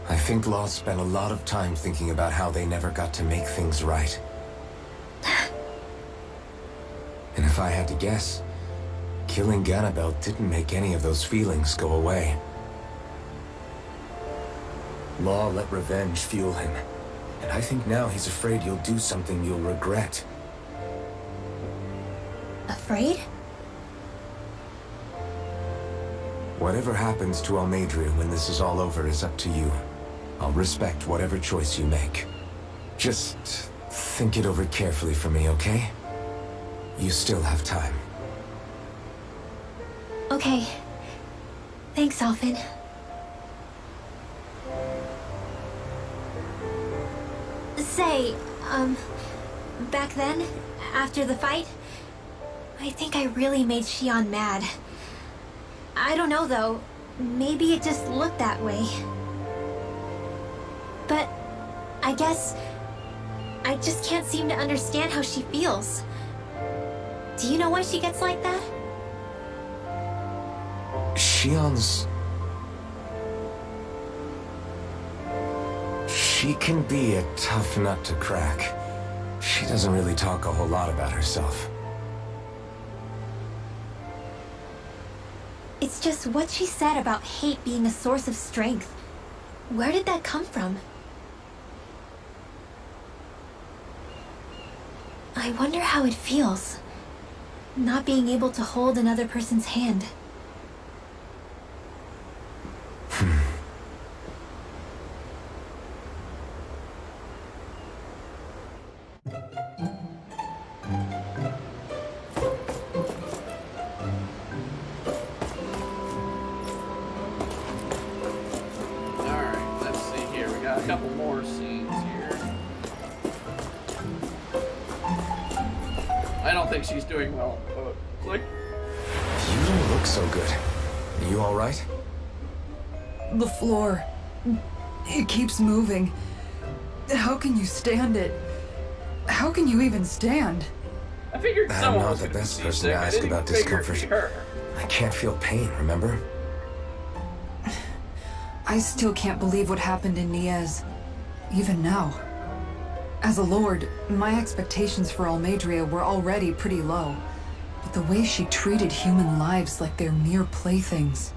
I think Law spent a lot of time thinking about how they never got to make things right. And if I had to guess, killing Ganabel didn't make any of those feelings go away. Law let revenge fuel him, and I think now he's afraid you'll do something you'll regret. Afraid? Whatever happens to Almadria when this is all over is up to you. I'll respect whatever choice you make. Just think it over carefully for me, okay? You still have time. Okay. Thanks, Alphen. Say, back then, after the fight, I think I really made Shion mad. I don't know, though. Maybe it just looked that way. But I guess I just can't seem to understand how she feels. Do you know why she gets like that? Shion's... She can be a tough nut to crack. She doesn't really talk a whole lot about herself. It's just what she said about hate being a source of strength. Where did that come from? I wonder how it feels, not being able to hold another person's hand. Alright, let's see here. We got a couple more scenes here. I don't think she's doing well. Click. You don't look so good. Are you alright? The floor. It keeps moving. How can you stand it? How can you even stand? I figured I'm someone not was the gonna best be person sick. to I ask didn't about figure it'd discomfort. be her. I can't feel pain, remember? I still can't believe what happened in Niez. Even now. As a lord, my expectations for Almadria were already pretty low. But the way she treated human lives like they're mere playthings...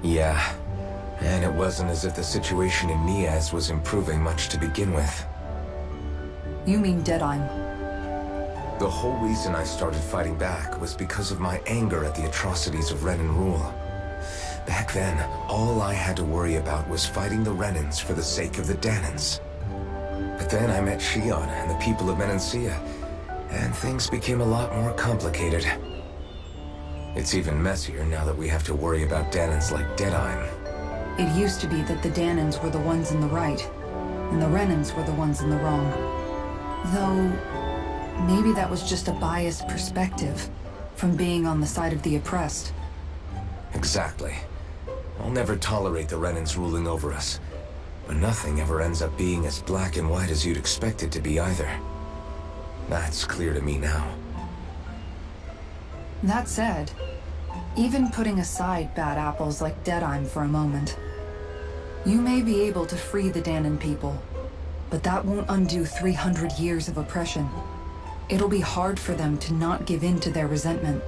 Yeah, and it wasn't as if the situation in Niaz was improving much to begin with. You mean Deadime? The whole reason I started fighting back was because of my anger at the atrocities of Renan rule. Back then, all I had to worry about was fighting the Renans for the sake of the Danans. But then I met Shion and the people of Menancia, and things became a lot more complicated. It's even messier now that we have to worry about Danans like Deadime. It used to be that the Danans were the ones in the right, and the Renans were the ones in the wrong. Though, maybe that was just a biased perspective from being on the side of the oppressed. Exactly. I'll never tolerate the Renans ruling over us. But nothing ever ends up being as black and white as you'd expect it to be either. That's clear to me now. That said, even putting aside bad apples like Deadime for a moment, you may be able to free the Danan people, but that won't undo 300 years of oppression. It'll be hard for them to not give in to their resentment.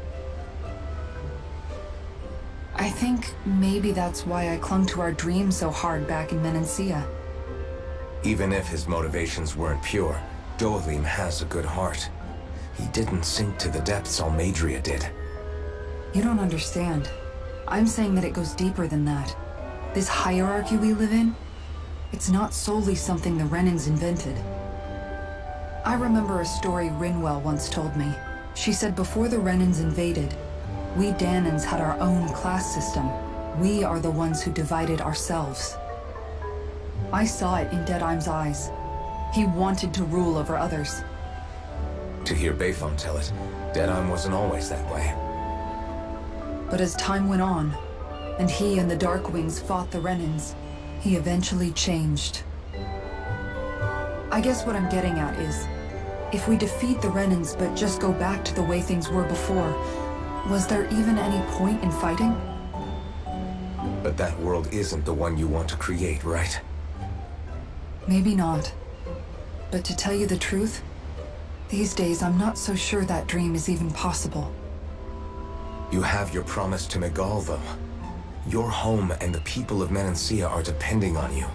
I think maybe that's why I clung to our dream so hard back in Menancia. Even if his motivations weren't pure, Dohalim has a good heart. He didn't sink to the depths Almadria did. You don't understand. I'm saying that it goes deeper than that. This hierarchy we live in, it's not solely something the Renans invented. I remember a story Rinwell once told me. She said before the Renans invaded, we Danans had our own class system. We are the ones who divided ourselves. I saw it in Deadime's eyes. He wanted to rule over others. To hear Bayfon tell it, Deadime wasn't always that way. But as time went on, and he and the Darkwings fought the Renans, he eventually changed. I guess what I'm getting at is, if we defeat the Renans but just go back to the way things were before, was there even any point in fighting? But that world isn't the one you want to create, right? Maybe not. But to tell you the truth, these days I'm not so sure that dream is even possible. You have your promise to Megal, though. Your home and the people of Menancia are depending on you.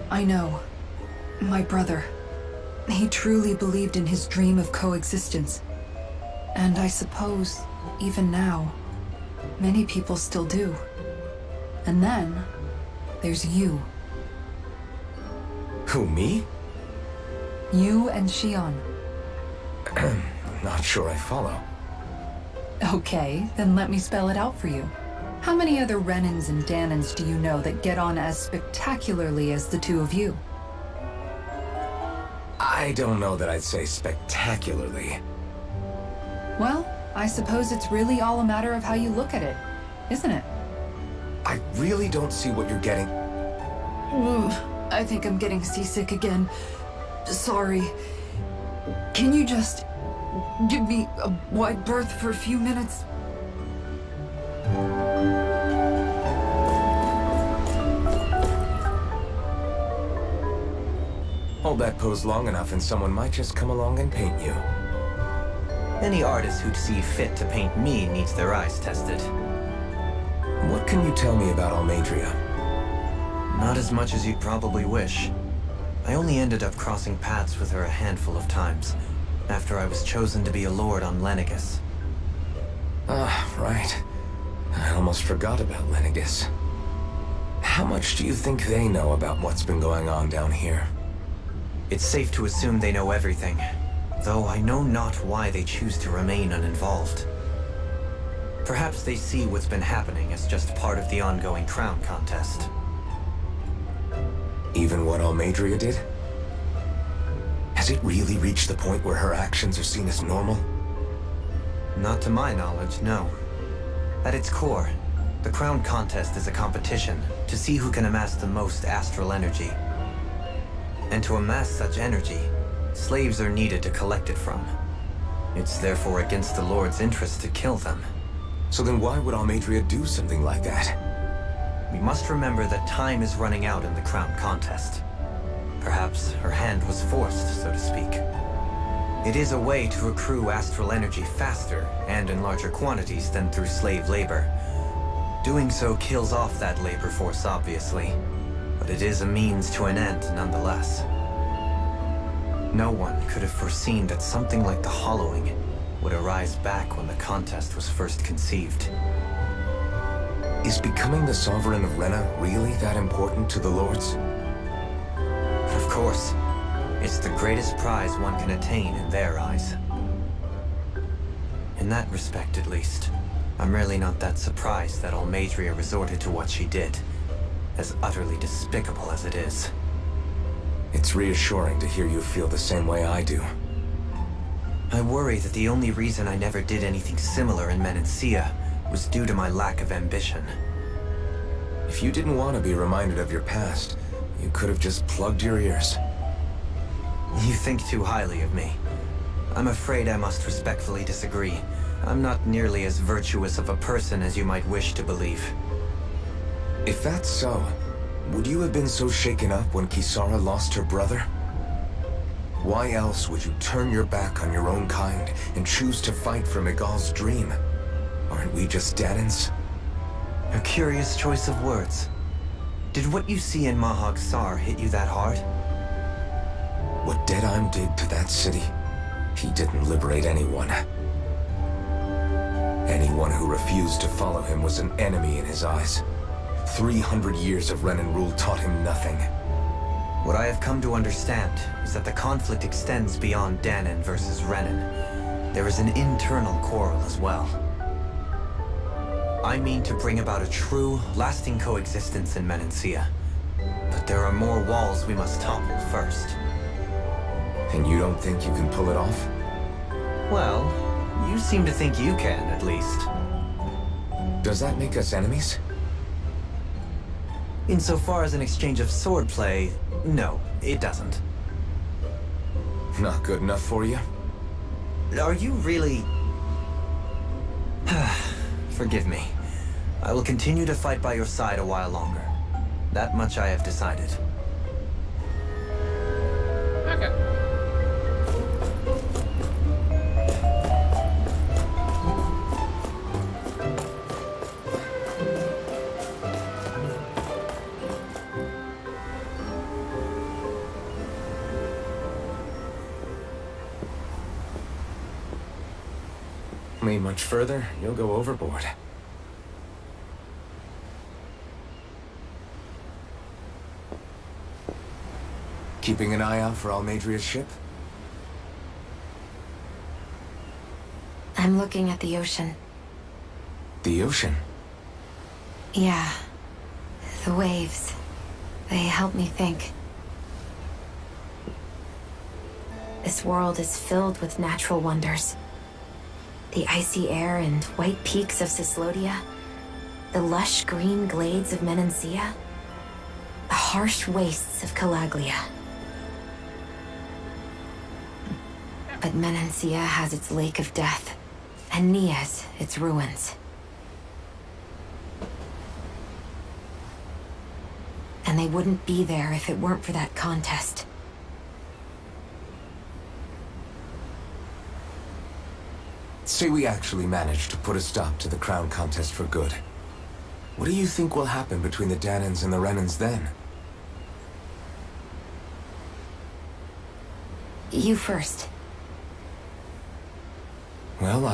I know. My brother. He truly believed in his dream of coexistence. And I suppose, even now, many people still do. And then, there's you. Who, me? You and Shion. Not sure I follow. Okay, then let me spell it out for you. How many other Renans and Danans do you know that get on as spectacularly as the two of you? I don't know that I'd say spectacularly. Well, I suppose it's really all a matter of how you look at it, isn't it? I really don't see what you're getting. I think I'm getting seasick again. Sorry. Can you just give me a wide berth for a few minutes? Hold that pose long enough and someone might just come along and paint you. Any artist who'd see fit to paint me needs their eyes tested. What can you tell me about Almadria? Not as much as you'd probably wish. I only ended up crossing paths with her a handful of times, after I was chosen to be a lord on Lenegus. Ah, right. I almost forgot about Lenegus. How much do you think they know about what's been going on down here? It's safe to assume they know everything, though I know not why they choose to remain uninvolved. Perhaps they see what's been happening as just part of the ongoing crown contest. Even what Almadria did? Has it really reached the point where her actions are seen as normal? Not to my knowledge, no. At its core, the crown contest is a competition to see who can amass the most astral energy. And to amass such energy, slaves are needed to collect it from. It's therefore against the Lord's interest to kill them. So then why would Almadria do something like that? We must remember that time is running out in the crown contest. Perhaps her hand was forced, so to speak. It is a way to accrue astral energy faster and in larger quantities than through slave labor. Doing so kills off that labor force, obviously, but it is a means to an end nonetheless. No one could have foreseen that something like the Hollowing would arise back when the contest was first conceived. Is becoming the Sovereign of Rena really that important to the Lords? Of course. It's the greatest prize one can attain in their eyes. In that respect, at least, I'm really not that surprised that Almadria resorted to what she did, as utterly despicable as it is. It's reassuring to hear you feel the same way I do. I worry that the only reason I never did anything similar in Menancia was due to my lack of ambition. If you didn't want to be reminded of your past, you could have just plugged your ears. You think too highly of me. I'm afraid I must respectfully disagree. I'm not nearly as virtuous of a person as you might wish to believe. If that's so, would you have been so shaken up when Kisara lost her brother? Why else would you turn your back on your own kind and choose to fight for Miguel's dream? Aren't we just Danans? A curious choice of words. Did what you see in Mahag Sar hit you that hard? What Deadheim did to that city, he didn't liberate anyone. Anyone who refused to follow him was an enemy in his eyes. 300 years of Renan rule taught him nothing. What I have come to understand is that the conflict extends beyond Danan versus Renan. There is an internal quarrel as well. I mean to bring about a true, lasting coexistence in Menancia. But there are more walls we must topple first. And you don't think you can pull it off? Well, you seem to think you can, at least. Does that make us enemies? Insofar as an exchange of swordplay, no, it doesn't. Not good enough for you? Are you really... Forgive me. I will continue to fight by your side a while longer. That much I have decided. Okay. Me much further, you'll go overboard. Keeping an eye out for Almadria's ship? I'm looking at the ocean. The ocean? Yeah. The waves. They help me think. This world is filled with natural wonders. The icy air and white peaks of Cislodia, the lush green glades of Menancia, the harsh wastes of Calaglia. But Menancia has its Lake of Death, and Nias its ruins. And they wouldn't be there if it weren't for that contest. Say we actually managed to put a stop to the crown contest for good. What do you think will happen between the Danans and the Renans then? You first. Well,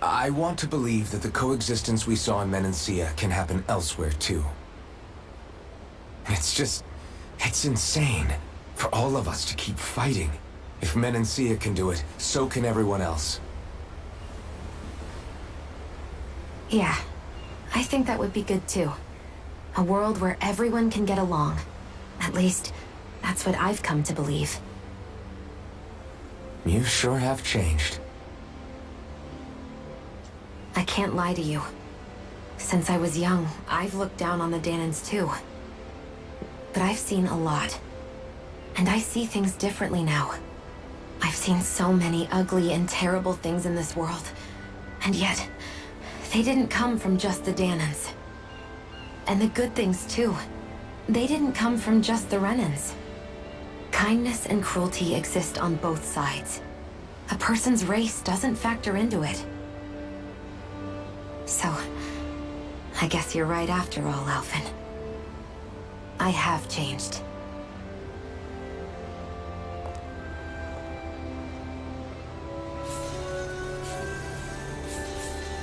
I want to believe that the coexistence we saw in Menancia can happen elsewhere, too. It's insane for all of us to keep fighting. If Menancia can do it, so can everyone else. Yeah, I think that would be good too. A world where everyone can get along. At least, that's what I've come to believe. You sure have changed. I can't lie to you. Since I was young, I've looked down on the Danans too. But I've seen a lot. And I see things differently now. I've seen so many ugly and terrible things in this world. And yet, they didn't come from just the Danans. And the good things too. They didn't come from just the Renans. Kindness and cruelty exist on both sides. A person's race doesn't factor into it. So, I guess you're right after all, Alphen. I have changed.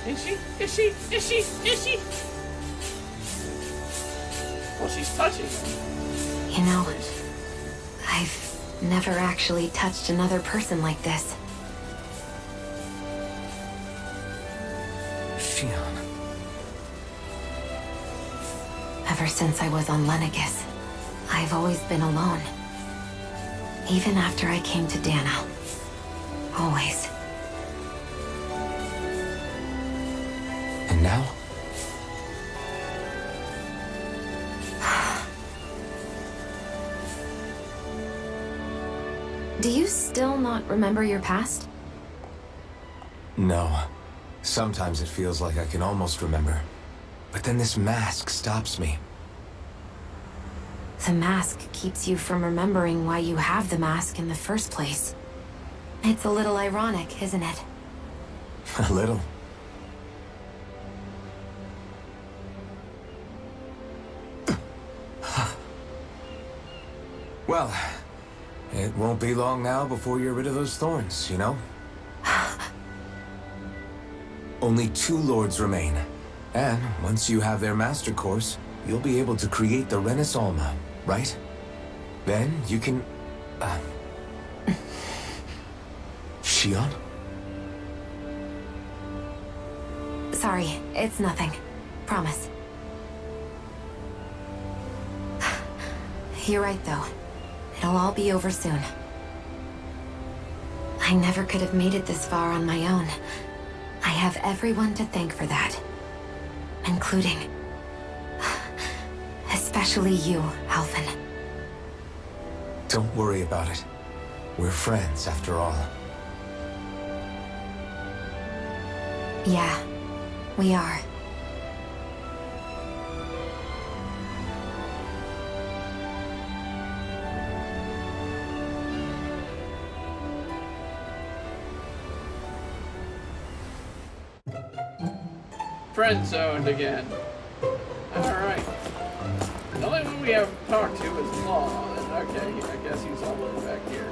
Is she? Is she? Is she? Is she? Well, she's touching him. You know, I've never actually touched another person like this. Shion. Ever since I was on Lenegis, I've always been alone. Even after I came to Dano. Always. And now? Do you still not remember your past? No. Sometimes it feels like I can almost remember. But then this mask stops me. The mask keeps you from remembering why you have the mask in the first place. It's a little ironic, isn't it? A little. Well, it won't be long now before you're rid of those thorns, you know? Only 2 lords remain. And once you have their master course, you'll be able to create the Renis Alma, right? Then you can... Shion? Sorry, it's nothing. Promise. You're right, though. It'll all be over soon. I never could have made it this far on my own. I have everyone to thank for that. Including... especially you, Alphen. Don't worry about it. We're friends, after all. Yeah, we are. Friend zoned again. Alright. The only one we have talked to is Law. And okay, I guess he's all the way back here.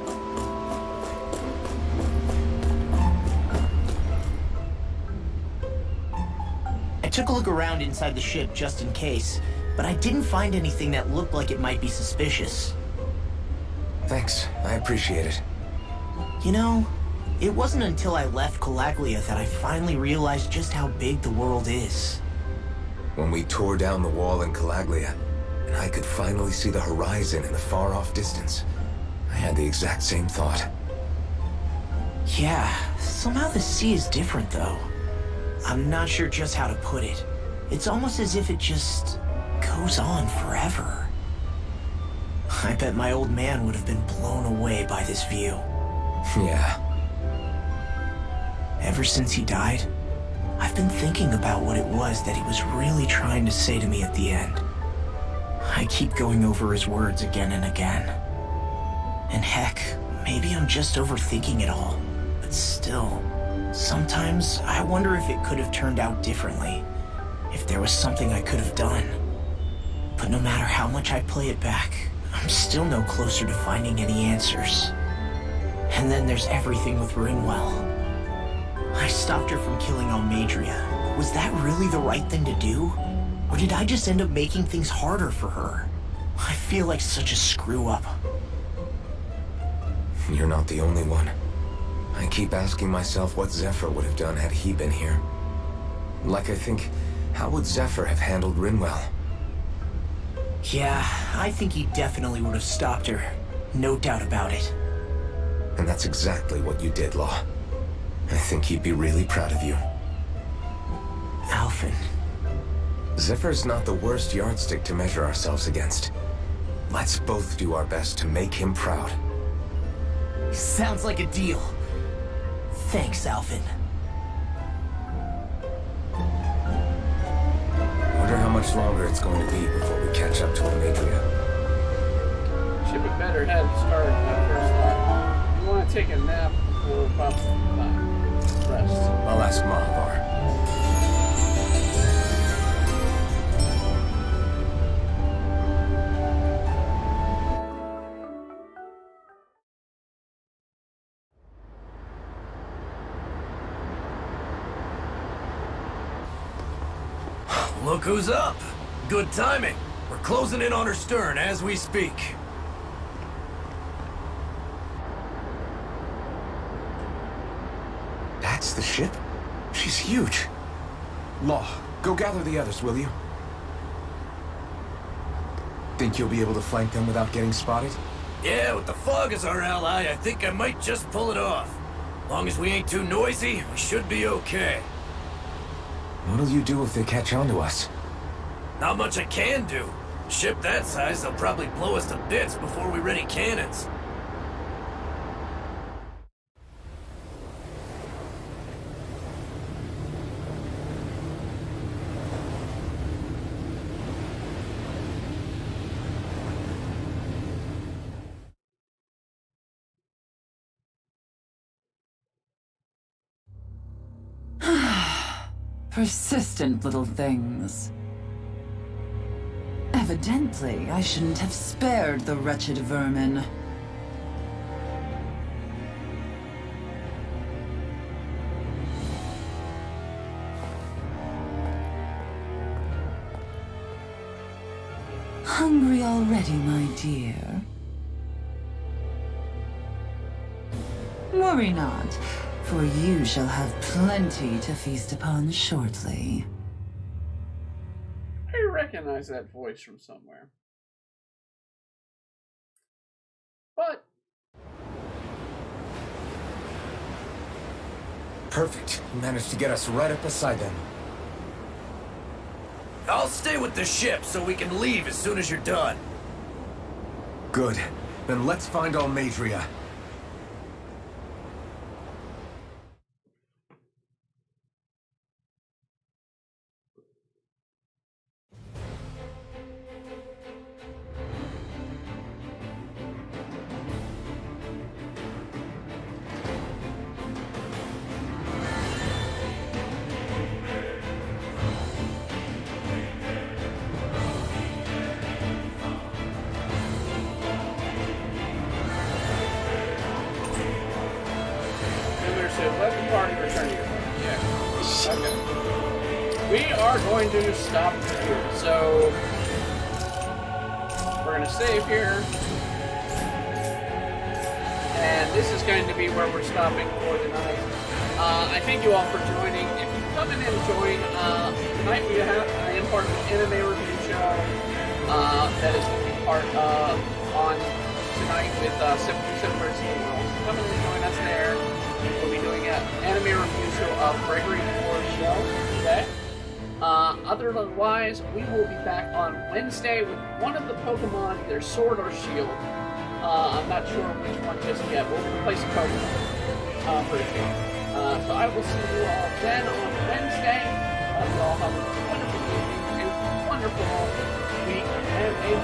I took a look around inside the ship just in case, but I didn't find anything that looked like it might be suspicious. Thanks, I appreciate it. You know, it wasn't until I left Calaglia that I finally realized just how big the world is. When we tore down the wall in Calaglia, and I could finally see the horizon in the far-off distance, I had the exact same thought. Yeah, somehow the sea is different though. I'm not sure just how to put it. It's almost as if it just goes on forever. I bet my old man would have been blown away by this view. Yeah. Ever since he died, I've been thinking about what it was that he was really trying to say to me at the end. I keep going over his words again and again. And heck, maybe I'm just overthinking it all. But still, sometimes I wonder if it could have turned out differently. If there was something I could have done. But no matter how much I play it back, I'm still no closer to finding any answers. And then there's everything with Rinwell. I stopped her from killing Almadria. Was that really the right thing to do? Or did I just end up making things harder for her? I feel like such a screw-up. You're not the only one. I keep asking myself what Zephyr would have done had he been here. Like I think, how would Zephyr have handled Rinwell? Yeah, I think he definitely would have stopped her. No doubt about it. And that's exactly what you did, Law. I think he'd be really proud of you. Alphen. Zephyr's not the worst yardstick to measure ourselves against. Let's both do our best to make him proud. Sounds like a deal. Thanks, Alphen. Wonder how much longer it's going to be before we catch up to Imbria. Should be better head start at first thought. You want to take a nap before about rest. I'll ask Mahavar. Look who's up. Good timing. We're closing in on her stern as we speak. That's the ship? She's huge. Law, go gather the others, will you? Think you'll be able to flank them without getting spotted? Yeah, with the fog as our ally, I think I might just pull it off. Long as we ain't too noisy, we should be okay. What'll you do if they catch on to us? Not much I can do. Ship that size, they'll probably blow us to bits before we ready cannons. Persistent little things. Evidently, I shouldn't have spared the wretched vermin. Hungry already, my dear? Worry not, for you shall have plenty to feast upon shortly. I recognize that voice from somewhere. But Perfect. You managed to get us right up beside them. I'll stay with the ship so we can leave as soon as you're done. Good. Then let's find Imbria. let the party return to your home. Yeah. Okay. We are going to stop here. So we're going to save here. And this is going to be where we're stopping for the night. I thank you all for joining. If you come in and join, tonight we have I am part of the anime review show that is going to be part on tonight with 77 versus the World. So come in and join us there. We'll be doing an anime review show of Gregory IV's show today. Otherwise, we will be back on Wednesday with one of the Pokemon, either Sword or Shield. I'm not sure which one just yet. We'll replace a Pokemon for a change. So I will see you all then on Wednesday. You all have a wonderful evening, a wonderful week, and a